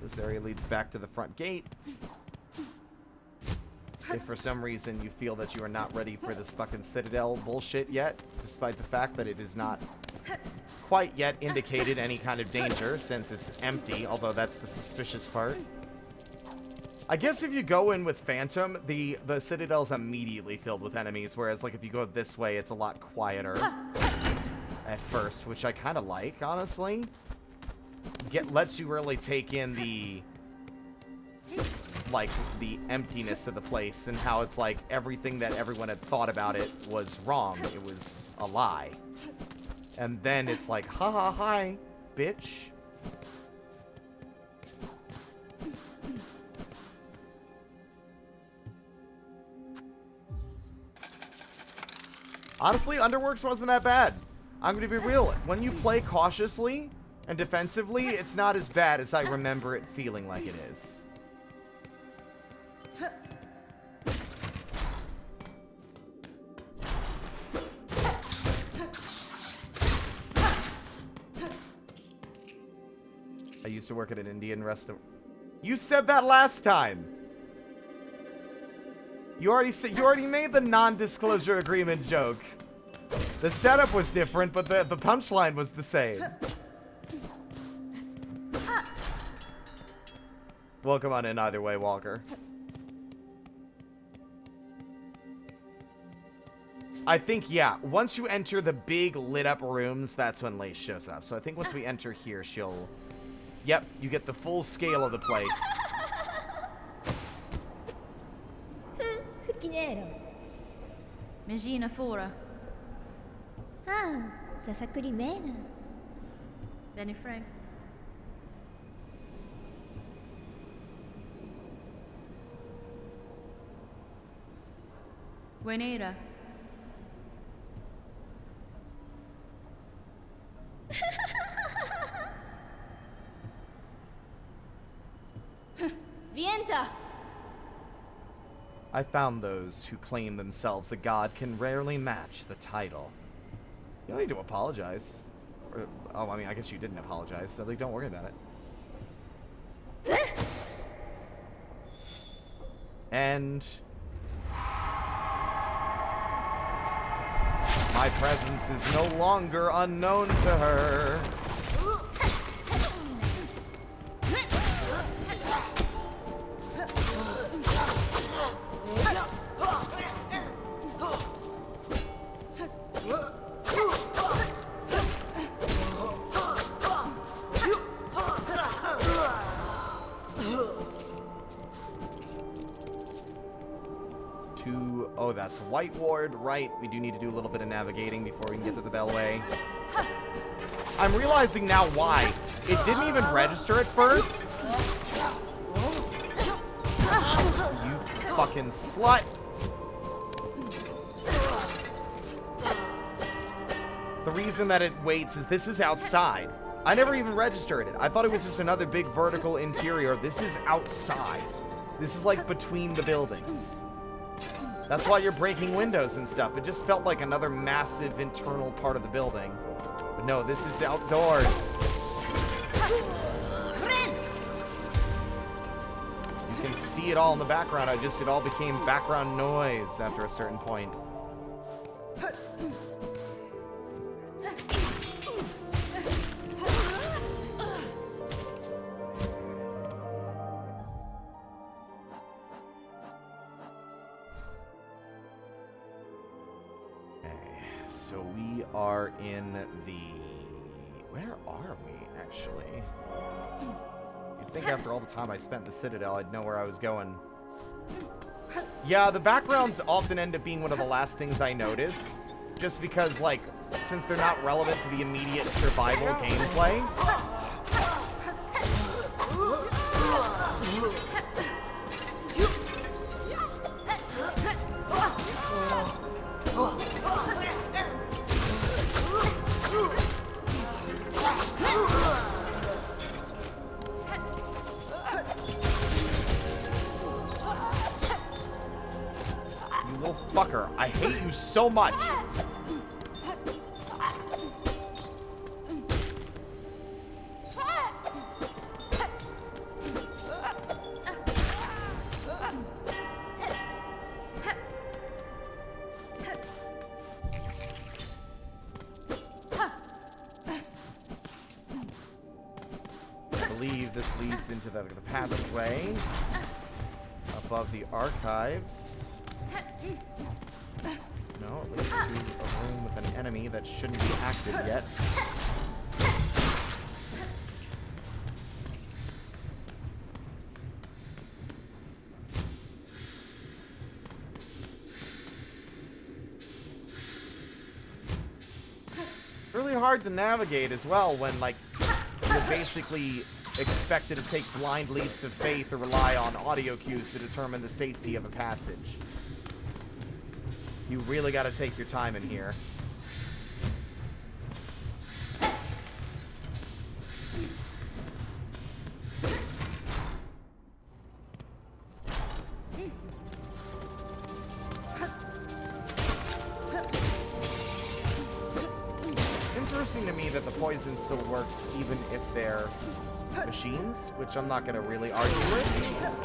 This area leads back to the front gate. If for some reason you feel that you are not ready for this fucking Citadel bullshit yet, despite the fact that it is not quite yet indicated any kind of danger since it's empty, although that's the suspicious part. I guess if you go in with Phantom, the Citadel's immediately filled with enemies, whereas like if you go this way, it's a lot quieter at first, which I kind of like, honestly. Lets you really take in the emptiness of the place and how it's like everything that everyone had thought about it was wrong. It was a lie. And then it's like, ha ha, hi, bitch. Honestly, Underworks wasn't that bad. I'm going to be real. When you play cautiously and defensively, it's not as bad as I remember it feeling like it is. I used to work at an Indian restaurant. You said that last time. You already made the non-disclosure agreement joke. The setup was different, but the punchline was the same. Welcome on in either way, Walker. I think, yeah, once you enter the big lit up rooms, that's when Lace shows up. So I think once we enter here, she'll... Yep, you get the full scale of the place. Megina fora. Ah, Sasakrimena. Benny Frank. Buenera. Vienta. I found those who claim themselves a god can rarely match the title. You don't need to apologize. Oh, I mean, I guess you didn't apologize, so like, don't worry about it. And... my presence is no longer unknown to her. Oh, that's White Ward, right. We do need to do a little bit of navigating before we can get to the Bellway. I'm realizing now why. It didn't even register at first. You fucking slut. The reason that it waits is this is outside. I never even registered it. I thought it was just another big vertical interior. This is outside. This is like between the buildings. That's why you're breaking windows and stuff. It just felt like another massive internal part of the building. But no, this is outdoors. You can see it all in the background. It all became background noise after a certain point. So we are in the... Where are we, actually? You'd think after all the time I spent in the Citadel, I'd know where I was going. Yeah, the backgrounds often end up being one of the last things I notice. Just because, like, since they're not relevant to the immediate survival gameplay... Fucker, I hate you so much. I believe this leads into the passageway above the archives. No, it leads to a room with an enemy that shouldn't be active yet. It's really hard to navigate as well when, like, you're basically expected to take blind leaps of faith or rely on audio cues to determine the safety of a passage. You really gotta take your time in here. Interesting to me that the poison still works even if they're machines, which I'm not gonna really argue with.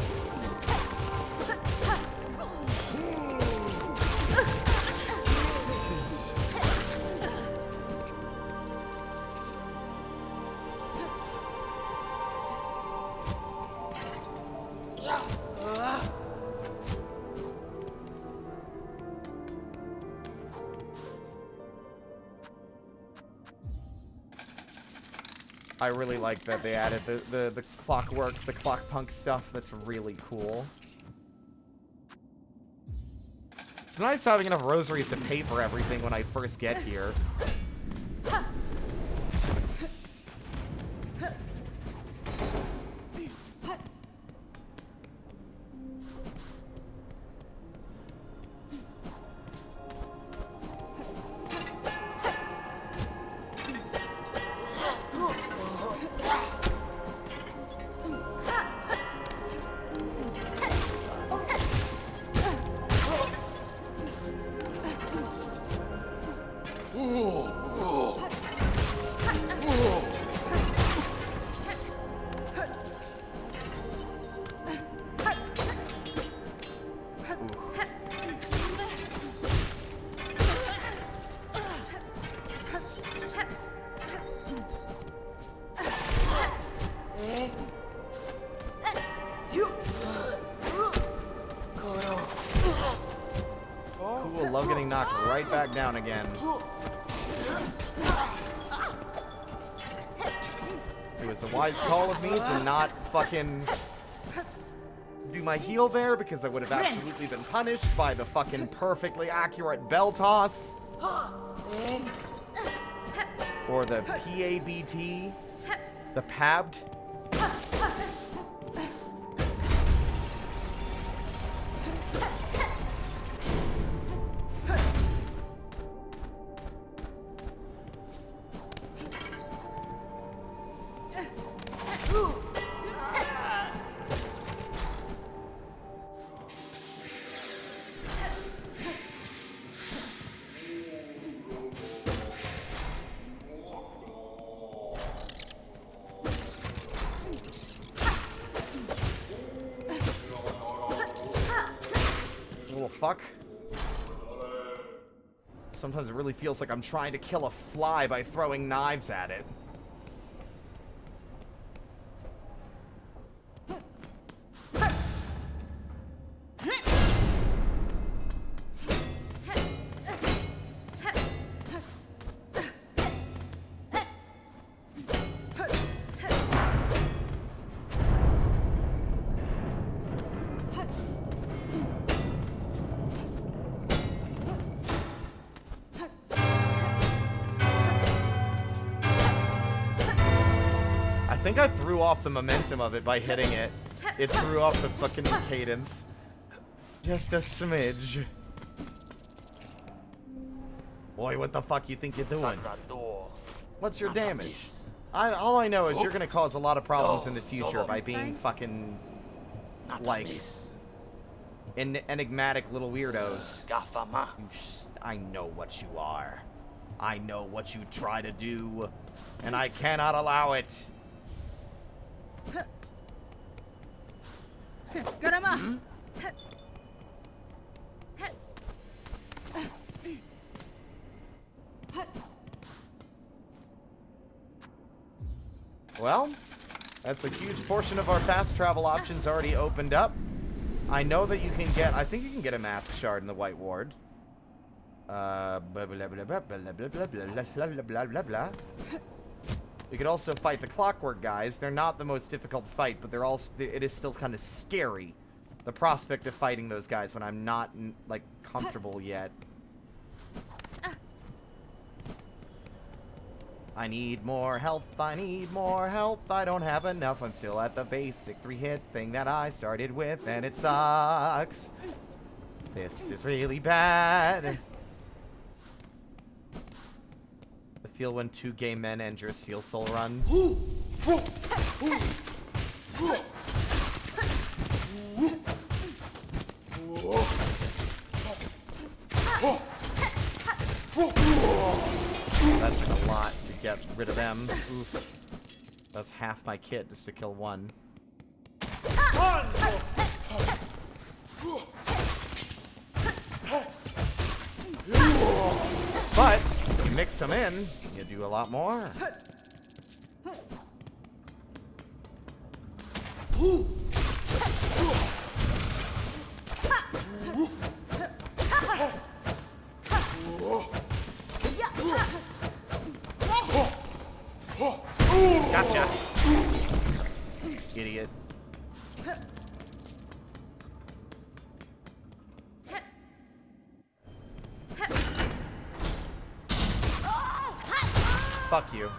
I really like that they added the clockwork, the clockpunk stuff. That's really cool. It's nice having enough rosaries to pay for everything when I first get here. Cool, love getting knocked right back down again. It was a wise call of me to not fucking do my heal there, because I would have absolutely been punished by the fucking perfectly accurate bell toss. Or the PABT. The PABT. fuck? Sometimes it really feels like I'm trying to kill a fly by throwing knives at it. I think I threw off the momentum of it by hitting it. It threw off the fucking cadence. Just a smidge. Boy, what the fuck you think you're doing? What's your damage? All I know is you're gonna cause a lot of problems in the future by being fucking, like, enigmatic little weirdos. I know what you are. I know what you try to do, and I cannot allow it. Garama! Well, that's a huge portion of our fast travel options already opened up. I know that you can get, I think you can get a mask shard in the White Ward. Blah, blah, blah, blah, blah, blah, blah, blah, blah, blah, blah, blah. We could also fight the Clockwork guys. They're not the most difficult fight, but they're also, it is still kind of scary. The prospect of fighting those guys when I'm not, like, comfortable yet. I need more health, I need more health, I don't have enough, I'm still at the basic 3-hit thing that I started with, and it sucks. This is really bad. I feel when 2 gay men end your Seal Soul run. That's a lot to get rid of them. Oof. That's half my kit just to kill one. But if you mix them in, you do a lot more. Gotcha. Idiot. Fuck you.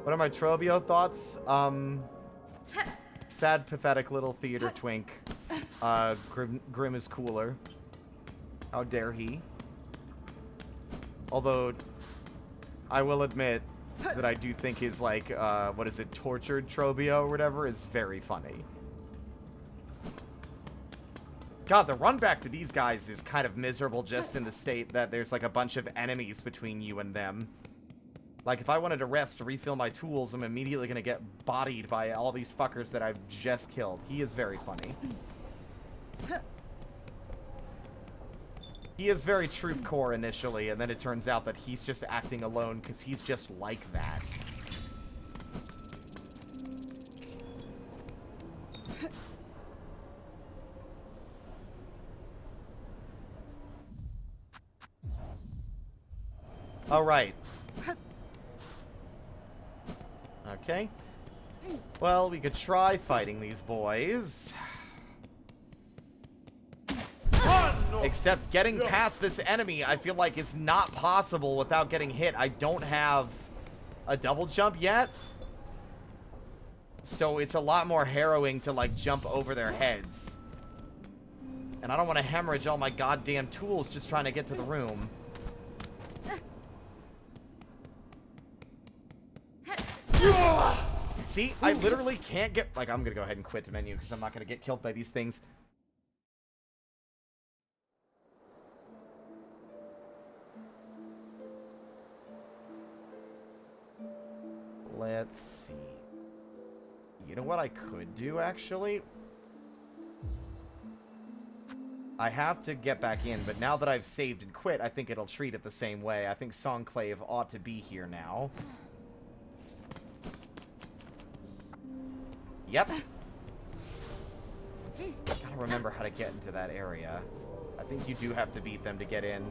What are my Trobio thoughts? Sad, pathetic little theater twink. Grim is cooler. How dare he? Although, I will admit that I do think his, like, what is it, tortured Trobio or whatever is very funny. God, the run back to these guys is kind of miserable just in the state that there's, like, a bunch of enemies between you and them. Like, if I wanted to rest to refill my tools, I'm immediately going to get bodied by all these fuckers that I've just killed. He is very funny. He is very troop core initially, and then it turns out that he's just acting alone because he's just like that. All right. Okay. Well, we could try fighting these boys. Except getting past this enemy, I feel like is not possible without getting hit. I don't have a double jump yet. So it's a lot more harrowing to, like, jump over their heads. And I don't want to hemorrhage all my goddamn tools just trying to get to the room. See, I literally can't get... Like, I'm gonna go ahead and quit the menu because I'm not gonna get killed by these things. Let's see. You know what I could do, actually? I have to get back in, but now that I've saved and quit, I think it'll treat it the same way. I think Songclave ought to be here now. Yep. Gotta remember how to get into that area. I think you do have to beat them to get in.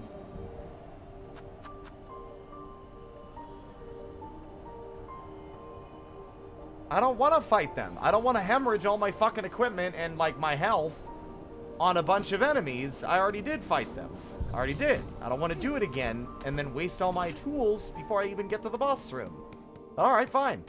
I don't want to fight them. I don't want to hemorrhage all my fucking equipment and, like, my health on a bunch of enemies. I already did fight them. I already did. I don't want to do it again and then waste all my tools before I even get to the boss room. Alright, fine.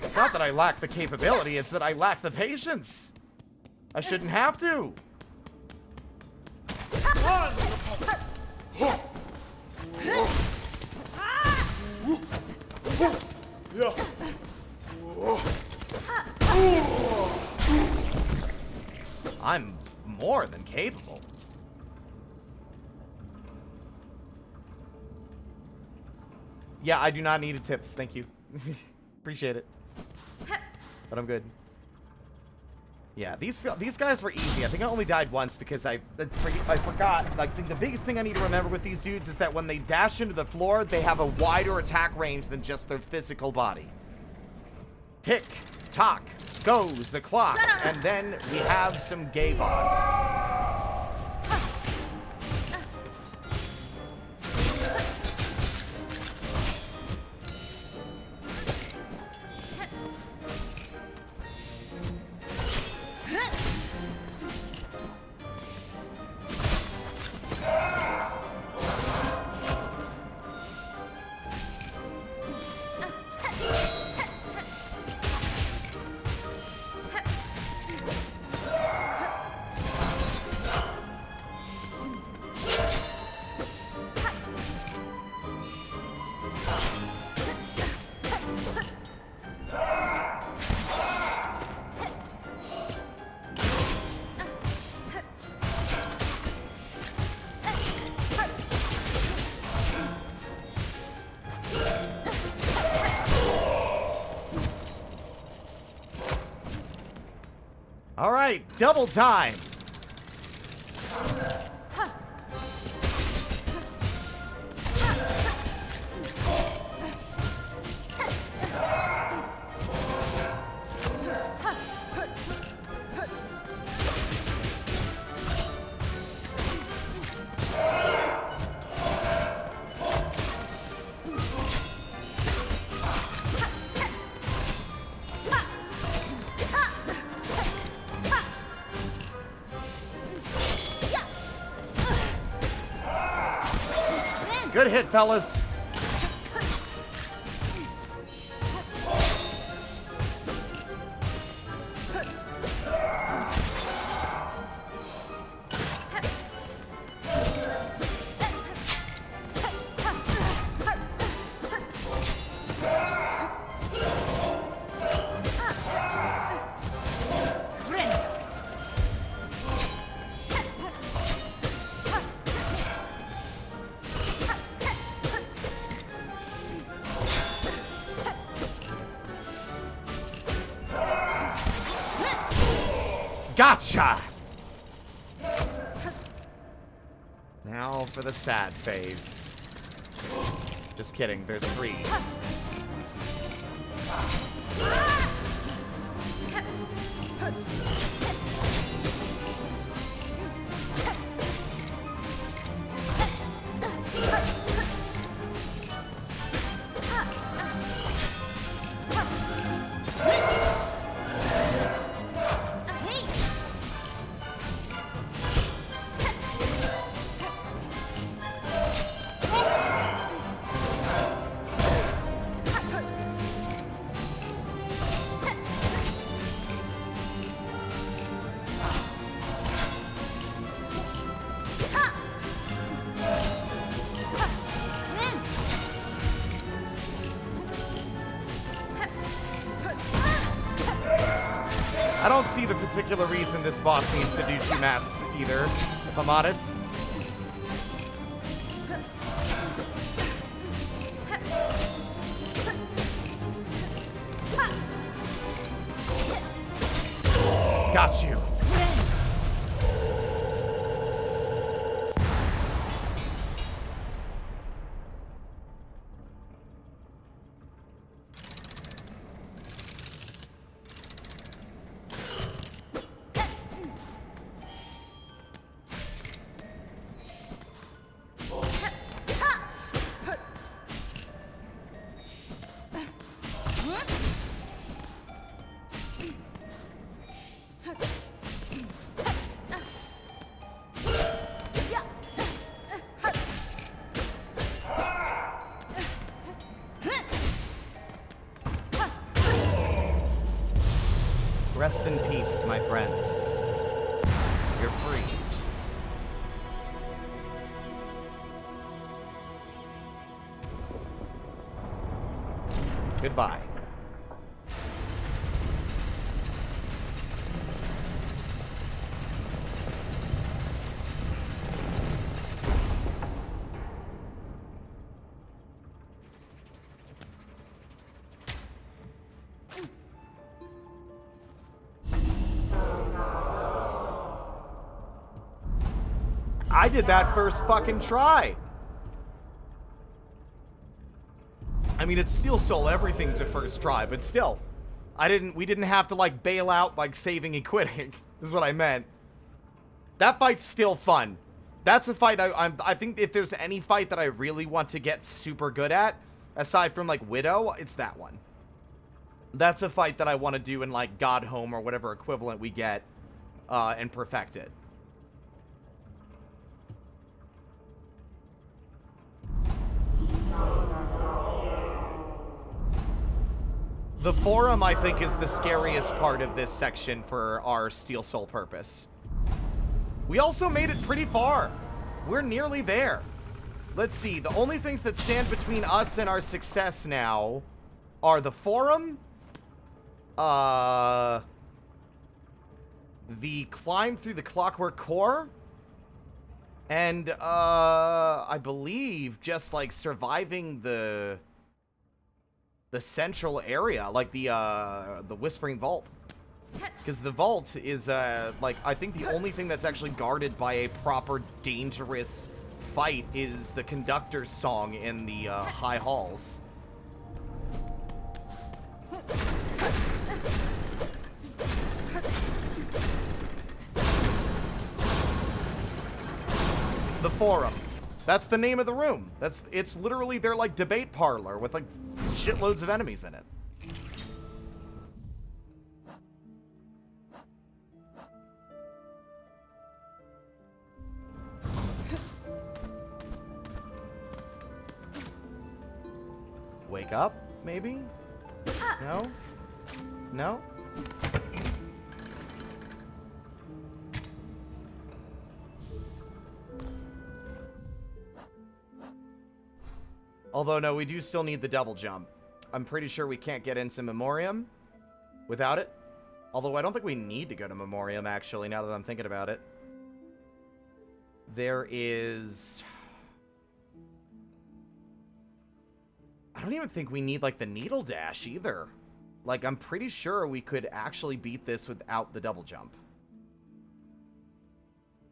It's not that I lack the capability, it's that I lack the patience. I shouldn't have to. I'm more than capable. Yeah, I do not need tips. Thank you. Appreciate it. But I'm good. Yeah, these guys were easy. I think I only died once because I forgot. Like, the biggest thing I need to remember with these dudes is that when they dash into the floor, they have a wider attack range than just their physical body. Tick, tock, goes the clock, and then we have some gay bots. All right, double time. Good hit, fellas. Gotcha! Now for the sad phase. Just kidding, there's 3. I don't see the particular reason this boss needs to do 2 masks either, if I'm honest. Got you. Rest in peace, my friend. You're free. Goodbye. I did that first fucking try. I mean, it's Steel Soul, everything's a first try, but still. We didn't have to, like, bail out by saving and quitting, is what I meant. That fight's still fun. That's a fight I think if there's any fight that I really want to get super good at, aside from, like, Widow, it's that one. That's a fight that I want to do in, like, God Home or whatever equivalent we get, and perfect it. The forum, I think, is the scariest part of this section for our Steel Soul purpose. We also made it pretty far. We're nearly there. Let's see. The only things that stand between us and our success now are the forum, the climb through the Clockwork Core, and, I believe just, like, surviving the central area, like the Whispering Vault. Because the vault is, like, I think the only thing that's actually guarded by a proper dangerous fight is the conductor's song in the, high halls. The forum. That's the name of the room. It's literally their, like, debate parlor with, like, shitloads of enemies in it. Wake up, maybe? No? No? Although, no, we do still need the double jump. I'm pretty sure we can't get into Memoriam without it. Although, I don't think we need to go to Memoriam, actually, now that I'm thinking about it. There is... I don't even think we need, like, the Needle Dash, either. Like, I'm pretty sure we could actually beat this without the double jump.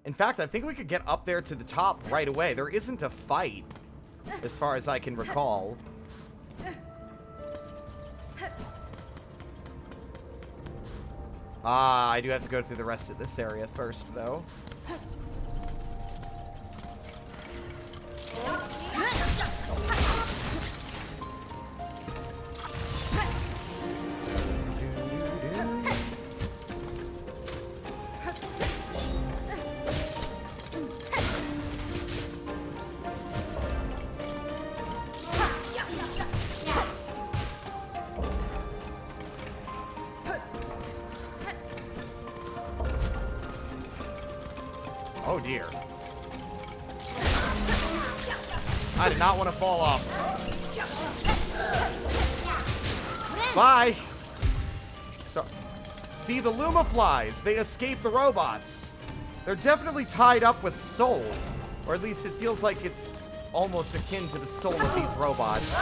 In fact, I think we could get up there to the top right away. There isn't a fight, as far as I can recall. Ah, I do have to go through the rest of this area first, though. Oh dear. I did not want to fall off. Bye! See, the Luma flies. They escape the robots. They're definitely tied up with soul. Or at least it feels like it's almost akin to the soul of these robots.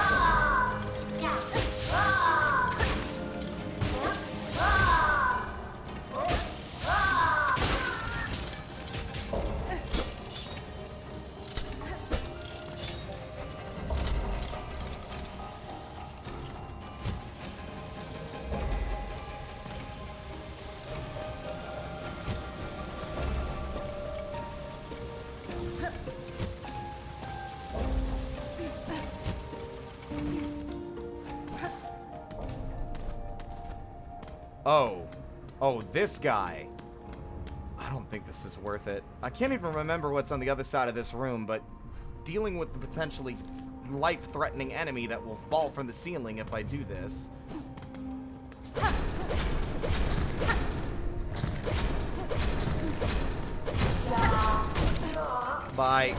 Oh, this guy. I don't think this is worth it. I can't even remember what's on the other side of this room, but dealing with the potentially life-threatening enemy that will fall from the ceiling if I do this. Bye.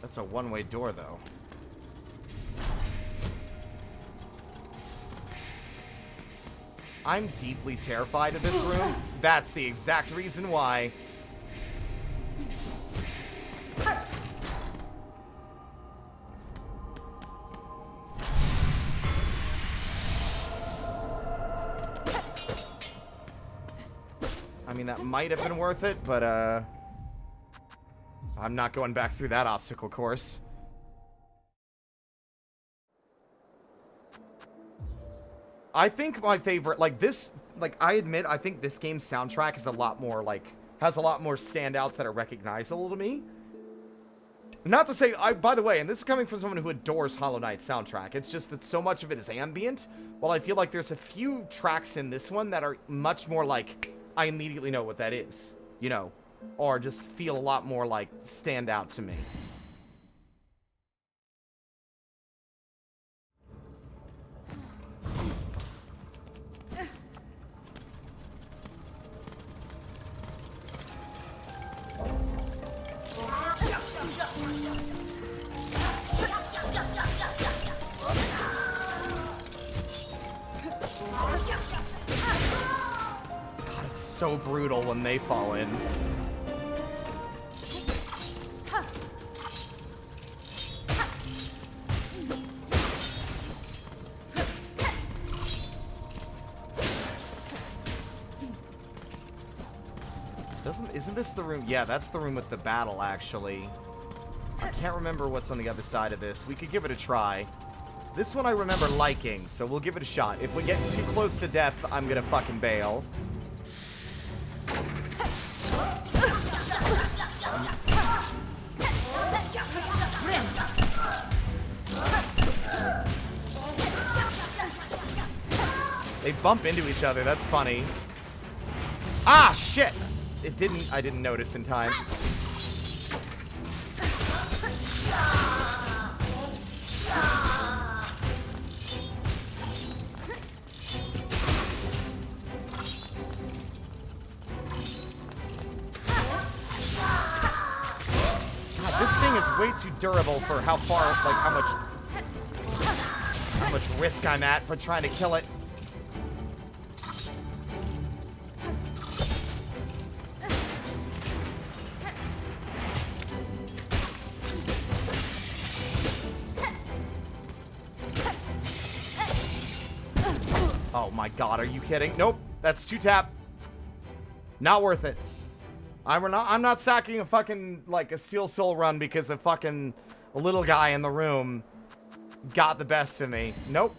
That's a one-way door, though. I'm deeply terrified of this room. That's the exact reason why. I mean, that might have been worth it, but, I'm not going back through that obstacle course. I think my favorite, like this, like I admit, I think this game's soundtrack is a lot more, like, has a lot more standouts that are recognizable to me. Not to say, by the way, and this is coming from someone who adores Hollow Knight's soundtrack, it's just that so much of it is ambient, while I feel like there's a few tracks in this one that are much more like, I immediately know what that is, you know, or just feel a lot more like stand out to me. God, it's so brutal when they fall in. Isn't this the room? Yeah, that's the room with the battle, actually. I can't remember what's on the other side of this. We could give it a try. This one I remember liking, so we'll give it a shot. If we get too close to death, I'm gonna fucking bail. They bump into each other. That's funny. Ah, shit! It didn't. I didn't notice in time. God, this thing is way too durable for how far, like how much risk I'm at for trying to kill it. Oh my god, are you kidding? Nope, that's 2-tap. Not worth it. I'm not sacking a fucking, like, a Steel Soul run because a fucking little guy in the room got the best of me. Nope.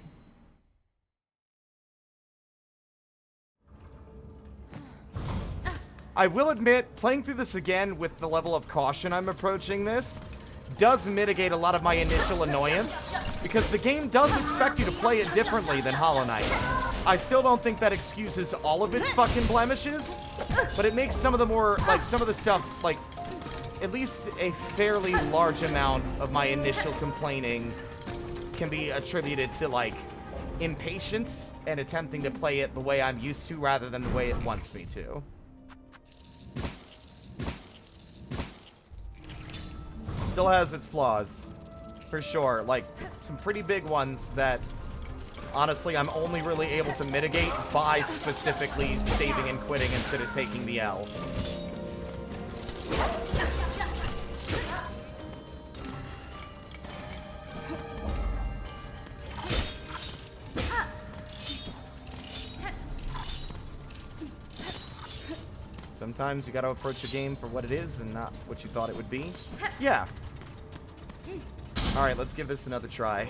I will admit, playing through this again with the level of caution I'm approaching this does mitigate a lot of my initial annoyance, because the game does expect you to play it differently than Hollow Knight. I still don't think that excuses all of its fucking blemishes, but it makes some of the more, like, some of the stuff, like, at least a fairly large amount of my initial complaining can be attributed to, like, impatience and attempting to play it the way I'm used to rather than the way it wants me to. Still has its flaws, for sure. Like, some pretty big ones that, honestly, I'm only really able to mitigate by specifically saving and quitting instead of taking the L. Sometimes you gotta approach a game for what it is and not what you thought it would be. Yeah. Alright, let's give this another try.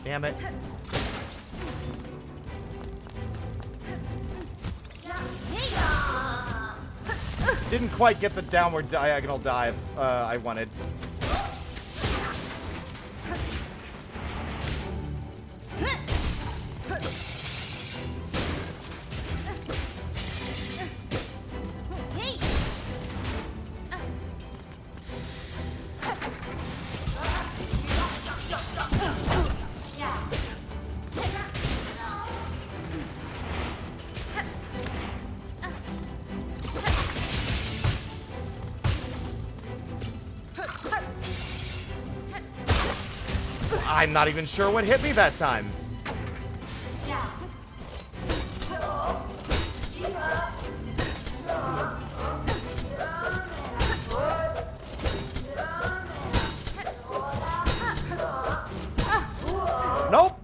Damn it. Didn't quite get the downward diagonal dive I wanted. I'm not even sure what hit me that time. Nope.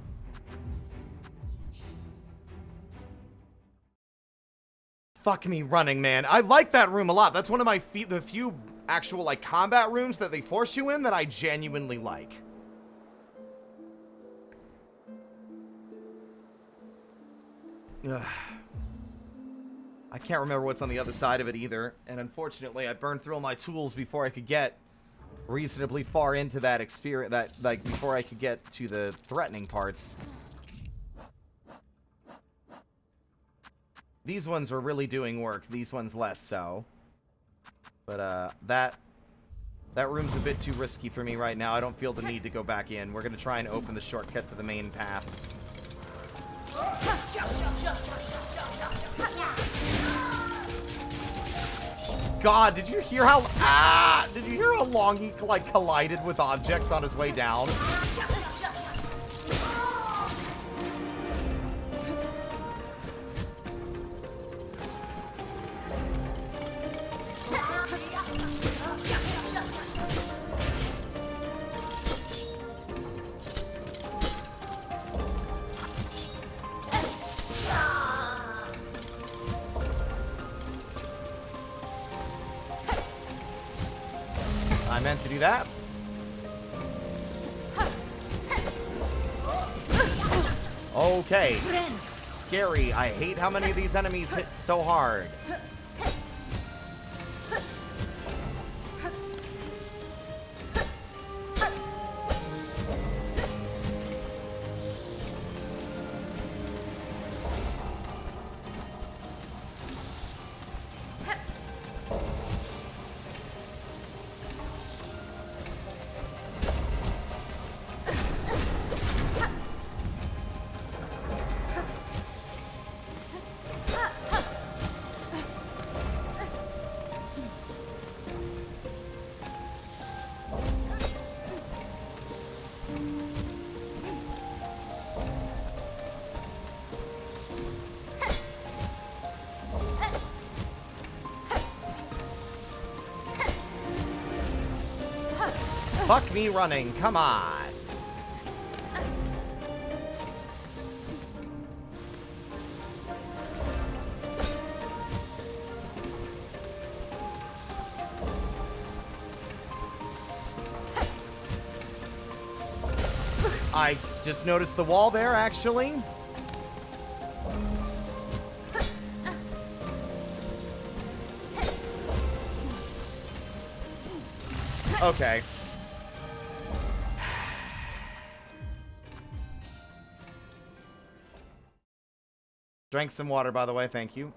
Fuck me running, man. I like that room a lot. That's one of my the few actual, like, combat rooms that they force you in that I genuinely like. Ugh. I can't remember what's on the other side of it either, and unfortunately I burned through all my tools before I could get reasonably far into that experience, before I could get to the threatening parts. These ones were really doing work, these ones less so. But that room's a bit too risky for me right now. I don't feel the need to go back in. We're gonna try and open the shortcut to the main path. God, did you hear how long he, like, collided with objects on his way down? I meant to do that. Okay. Scary. I hate how many of these enemies hit so hard. Fuck me running, come on. I just noticed the wall there, actually. Okay. Drank some water, by the way. Thank you.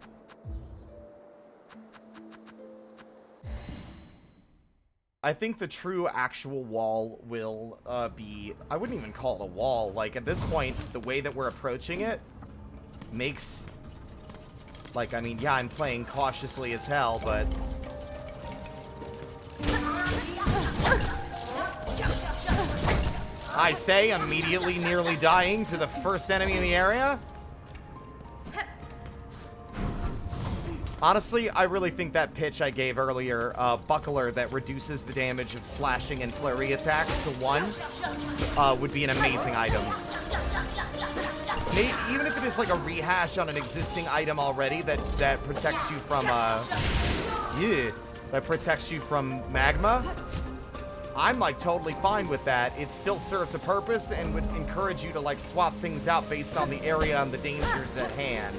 I think the true actual wall will be... I wouldn't even call it a wall. Like, at this point, the way that we're approaching it makes... Like, I mean, yeah, I'm playing cautiously as hell, but... I say, immediately nearly dying to the first enemy in the area. Honestly, I really think that pitch I gave earlier, Buckler that reduces the damage of slashing and flurry attacks to 1, would be an amazing item. Maybe, even if it is like a rehash on an existing item already that protects you from, that protects you from magma, I'm like totally fine with that. It still serves a purpose and would encourage you to like swap things out based on the area and the dangers at hand.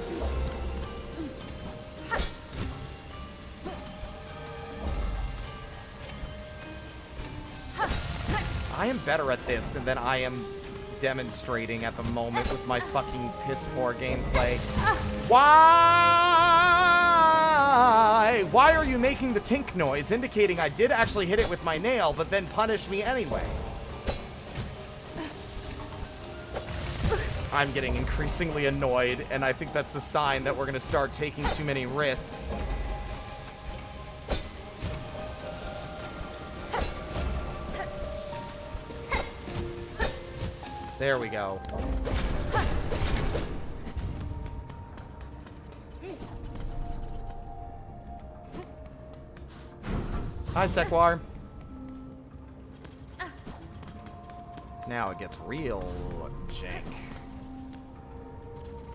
I am better at this than I am demonstrating at the moment with my fucking piss poor gameplay. Why? Why are you making the tink noise, indicating I did actually hit it with my nail, but then punish me anyway? I'm getting increasingly annoyed, and I think that's a sign that we're gonna start taking too many risks. There we go. Hi, Sekwar. Now it gets real jank.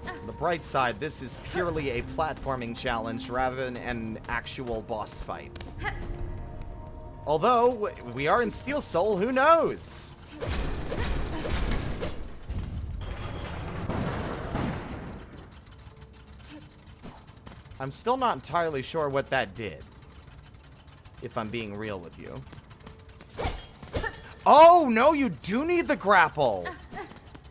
On the bright side, this is purely a platforming challenge rather than an actual boss fight. Although, we are in Steel Soul, who knows? I'm still not entirely sure what that did, if I'm being real with you. Oh, no, you do need the grapple.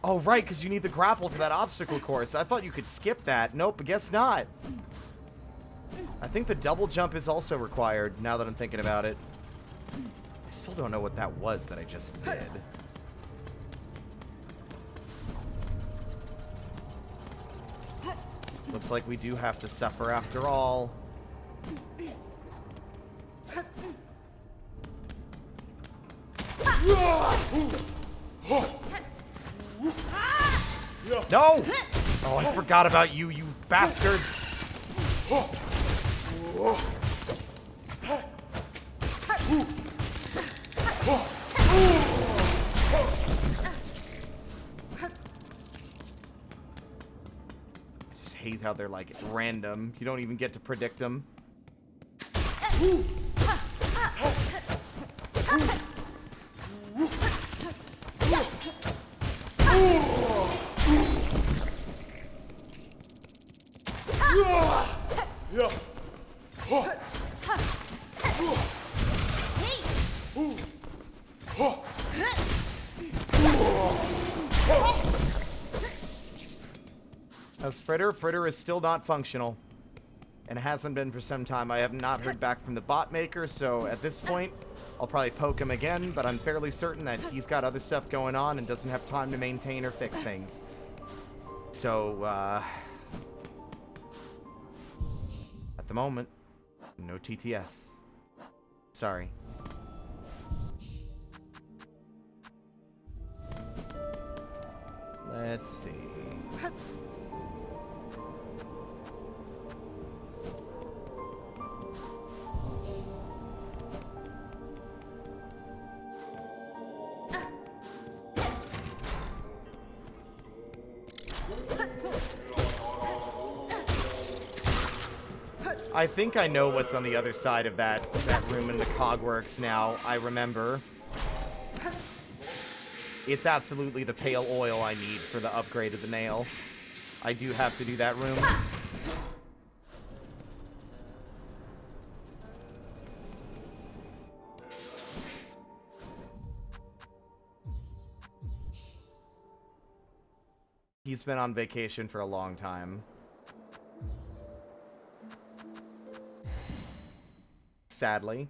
Oh, right, because you need the grapple for that obstacle course. I thought you could skip that. Nope, I guess not. I think the double jump is also required, now that I'm thinking about it. I still don't know what that was that I just did. Looks like we do have to suffer after all. No! Oh, I forgot about you, you bastards! I hate how they're like random. You don't even get to predict them. How's Fritter? Fritter is still not functional. And hasn't been for some time. I have not heard back from the bot maker, so at this point, I'll probably poke him again, but I'm fairly certain that he's got other stuff going on and doesn't have time to maintain or fix things. So, at the moment, no TTS. Sorry. Let's see. I think I know what's on the other side of that room in the Cogworks now. I remember. it's absolutely the pale oil I need for the upgrade of the nail. I do have to do that room. He's been on vacation for a long time. Sadly.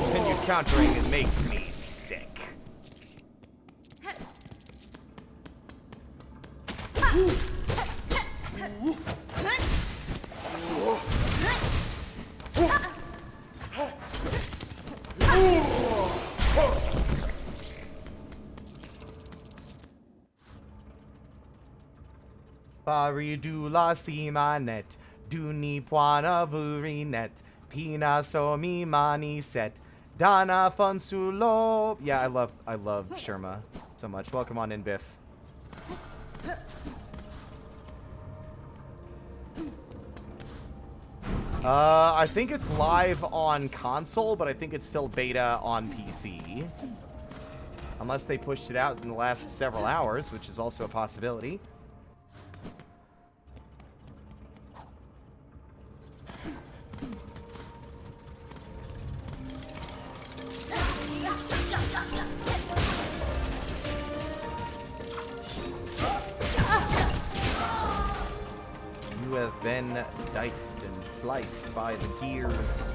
Continued countering, it makes me sick. Paridula si manet, duni puana vurinet, pina so mi mani set, dana fansulo. Yeah, I love Sherma so much. Welcome on in, Biff. I think it's live on console, but I think it's still beta on PC. Unless they pushed it out in the last several hours, which is also a possibility. You have been diced and sliced by the gears.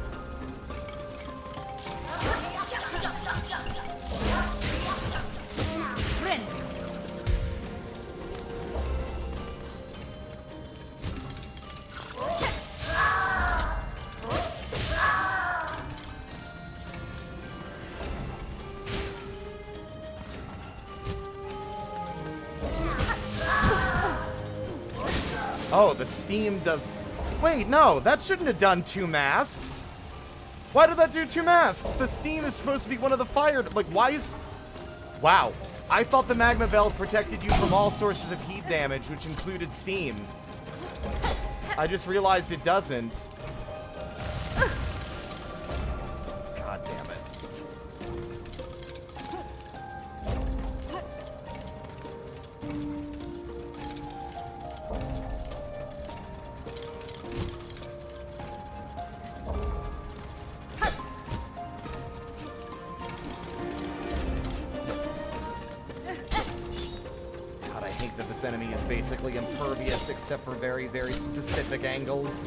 Oh, the steam does... Wait, no, that shouldn't have done 2 masks. Why did that do 2 masks? The steam is supposed to be one of the fire... Like, why is... Wow. I thought the magma belt protected you from all sources of heat damage, which included steam. I just realized it doesn't. God damn it. This enemy is basically impervious except for very, very specific angles.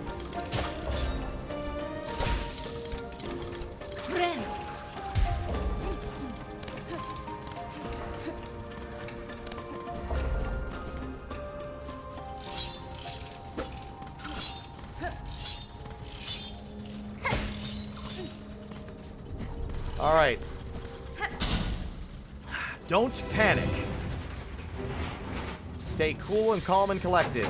All right. Don't panic. Stay cool and calm and collected.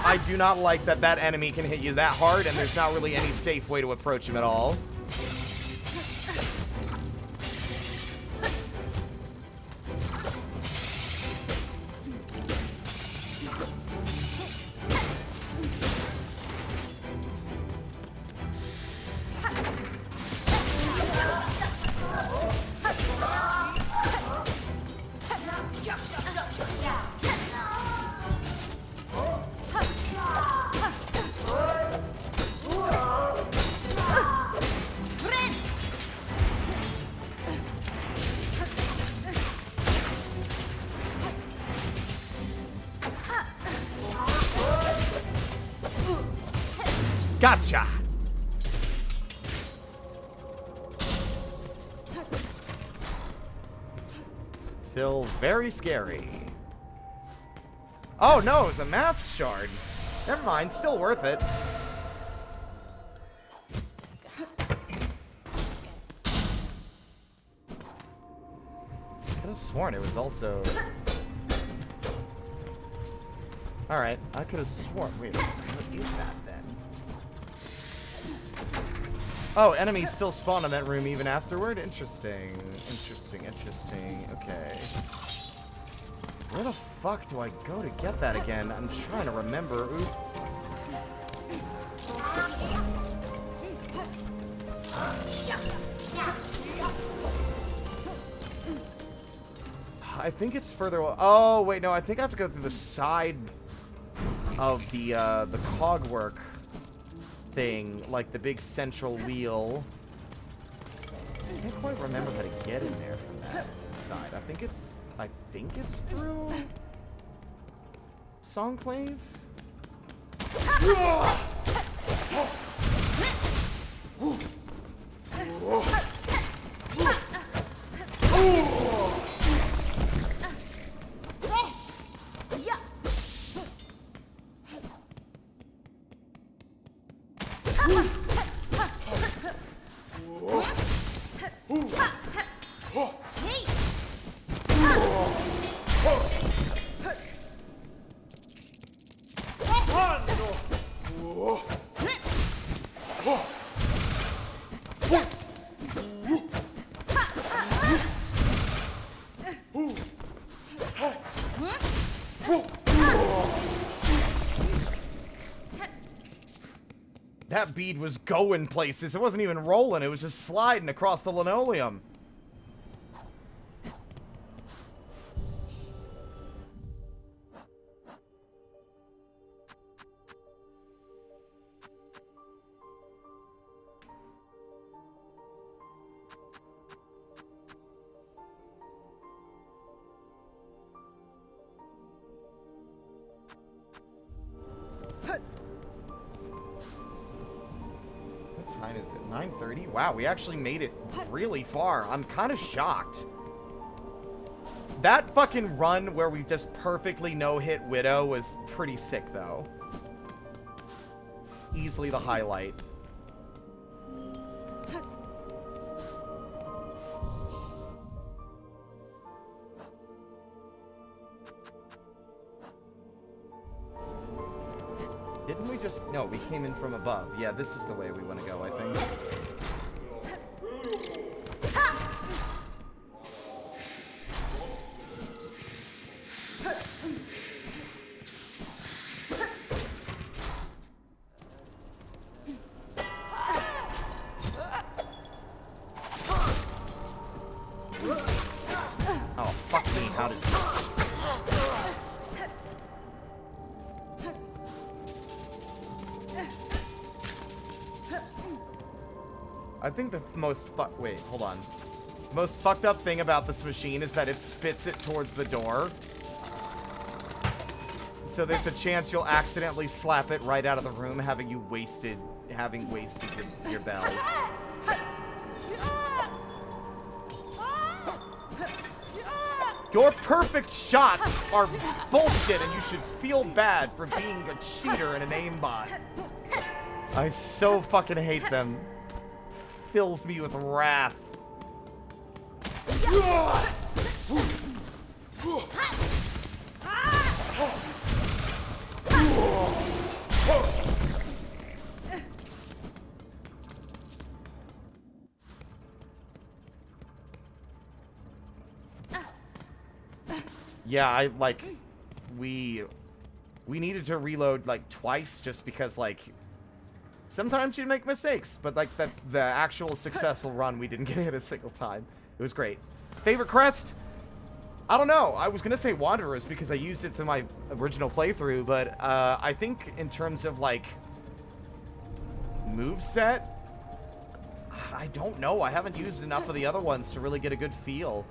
I do not like that that enemy can hit you that hard, and there's not really any safe way to approach him at all. Gotcha! Still very scary. Oh no, it's a mask shard. Never mind, still worth it. Could have sworn it was also... Alright, I could have sworn... Wait, what is that then? Oh, enemies still spawn in that room even afterward? Interesting. Interesting, interesting. Okay. Where the fuck do I go to get that again? I'm trying to remember. Oop. I think it's further... Oh, wait, no, I think I have to go through the side of the cogwork thing, like the big central wheel. I can't quite remember how to get in there from that side. I think it's through Songclave? That bead was going places. It wasn't even rolling. It was just sliding across the linoleum. What time is it? 9:30? Wow, we actually made it really far. I'm kind of shocked. That fucking run where we just perfectly no-hit Widow was pretty sick, though. Easily the highlight. Didn't we just... No, we came in from above. Yeah, this is the way we want to go, I think. Oh, fuck me. How did... I think the most wait, hold on. The most fucked up thing about this machine is that it spits it towards the door. So there's a chance you'll accidentally slap it right out of the room, having wasted your bells. Your perfect shots are bullshit, and you should feel bad for being a cheater and an aimbot. I so fucking hate them. Fills me with wrath. Yeah, we needed to reload like twice just because like sometimes you make mistakes, but like the actual successful run, we didn't get hit a single time. It was great. Favorite crest? I don't know. I was gonna say Wanderers because I used it through my original playthrough, but I think in terms of like moveset, I don't know. I haven't used enough of the other ones to really get a good feel.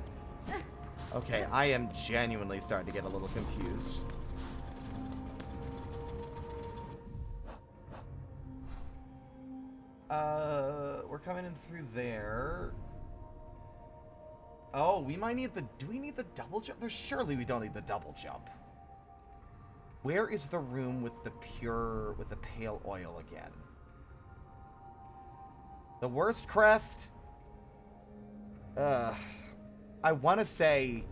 Okay, I am genuinely starting to get a little confused. We're coming in through there. Oh, we might need the... Do we need the double jump? Surely we don't need the double jump. Where is the room with the pale oil again? The worst crest? I want to say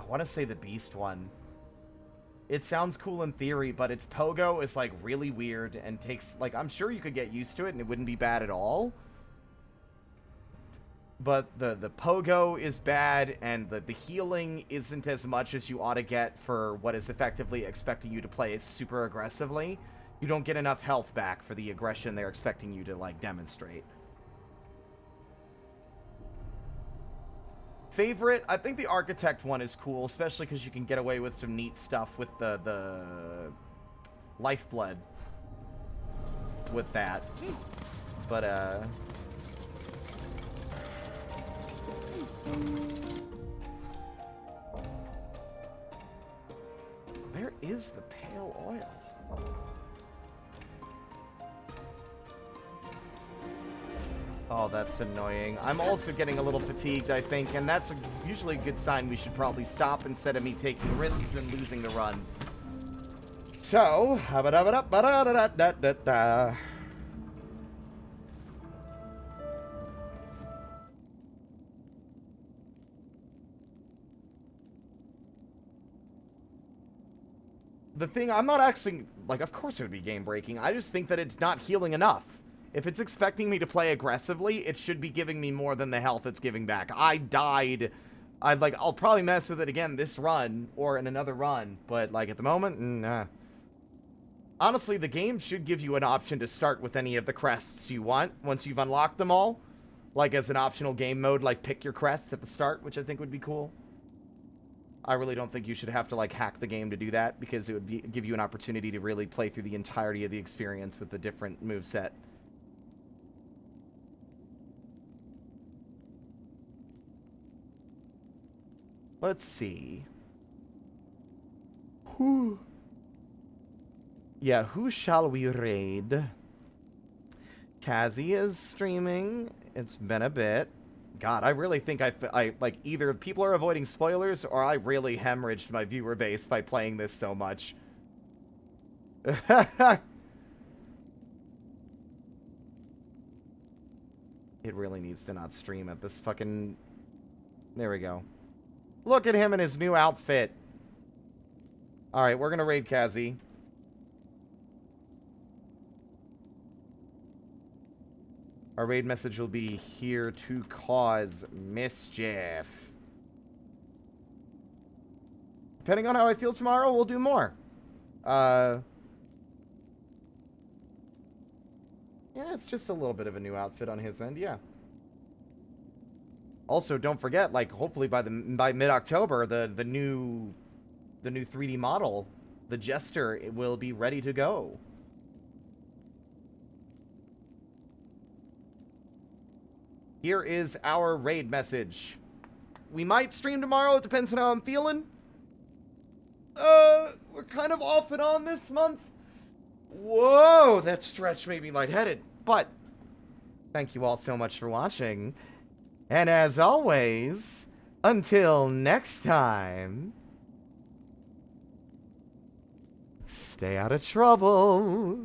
the beast one. It sounds cool in theory, but its pogo is, like, really weird and takes... Like, I'm sure you could get used to it and it wouldn't be bad at all. But the pogo is bad, and the healing isn't as much as you ought to get for what is effectively expecting you to play super aggressively. You don't get enough health back for the aggression they're expecting you to, like, demonstrate. Favorite? I think the Architect one is cool, especially because you can get away with some neat stuff with the lifeblood with that. But, where is the pale oil? Oh, that's annoying. I'm also getting a little fatigued, I think, and that's usually a good sign we should probably stop instead of me taking risks and losing the run. So, the thing, I'm not actually, like, of course it would be game breaking. I just think that it's not healing enough. If it's expecting me to play aggressively, it should be giving me more than the health it's giving back. I died. I'll probably mess with it again this run or in another run, but, like, at the moment, nah. Honestly, the game should give you an option to start with any of the crests you want once you've unlocked them all. Like, as an optional game mode, like, pick your crest at the start, which I think would be cool. I really don't think you should have to, like, hack the game to do that, because it would give you an opportunity to really play through the entirety of the experience with the different moveset. Let's see. Who? Yeah, who shall we raid? Kazi is streaming. It's been a bit. God, I really think I like, either people are avoiding spoilers or I really hemorrhaged my viewer base by playing this so much. It really needs to not stream at this fucking... There we go. Look at him in his new outfit. Alright, we're gonna raid Kazi. Our raid message will be here to cause mischief. Depending on how I feel tomorrow, we'll do more. Yeah, it's just a little bit of a new outfit on his end, yeah. Also, don't forget, like, hopefully by mid-October, the new 3D model, the Jester, it will be ready to go. Here is our raid message. We might stream tomorrow, it depends on how I'm feeling. We're kind of off and on this month. Whoa, that stretch made me lightheaded. But, thank you all so much for watching. And as always, until next time, stay out of trouble.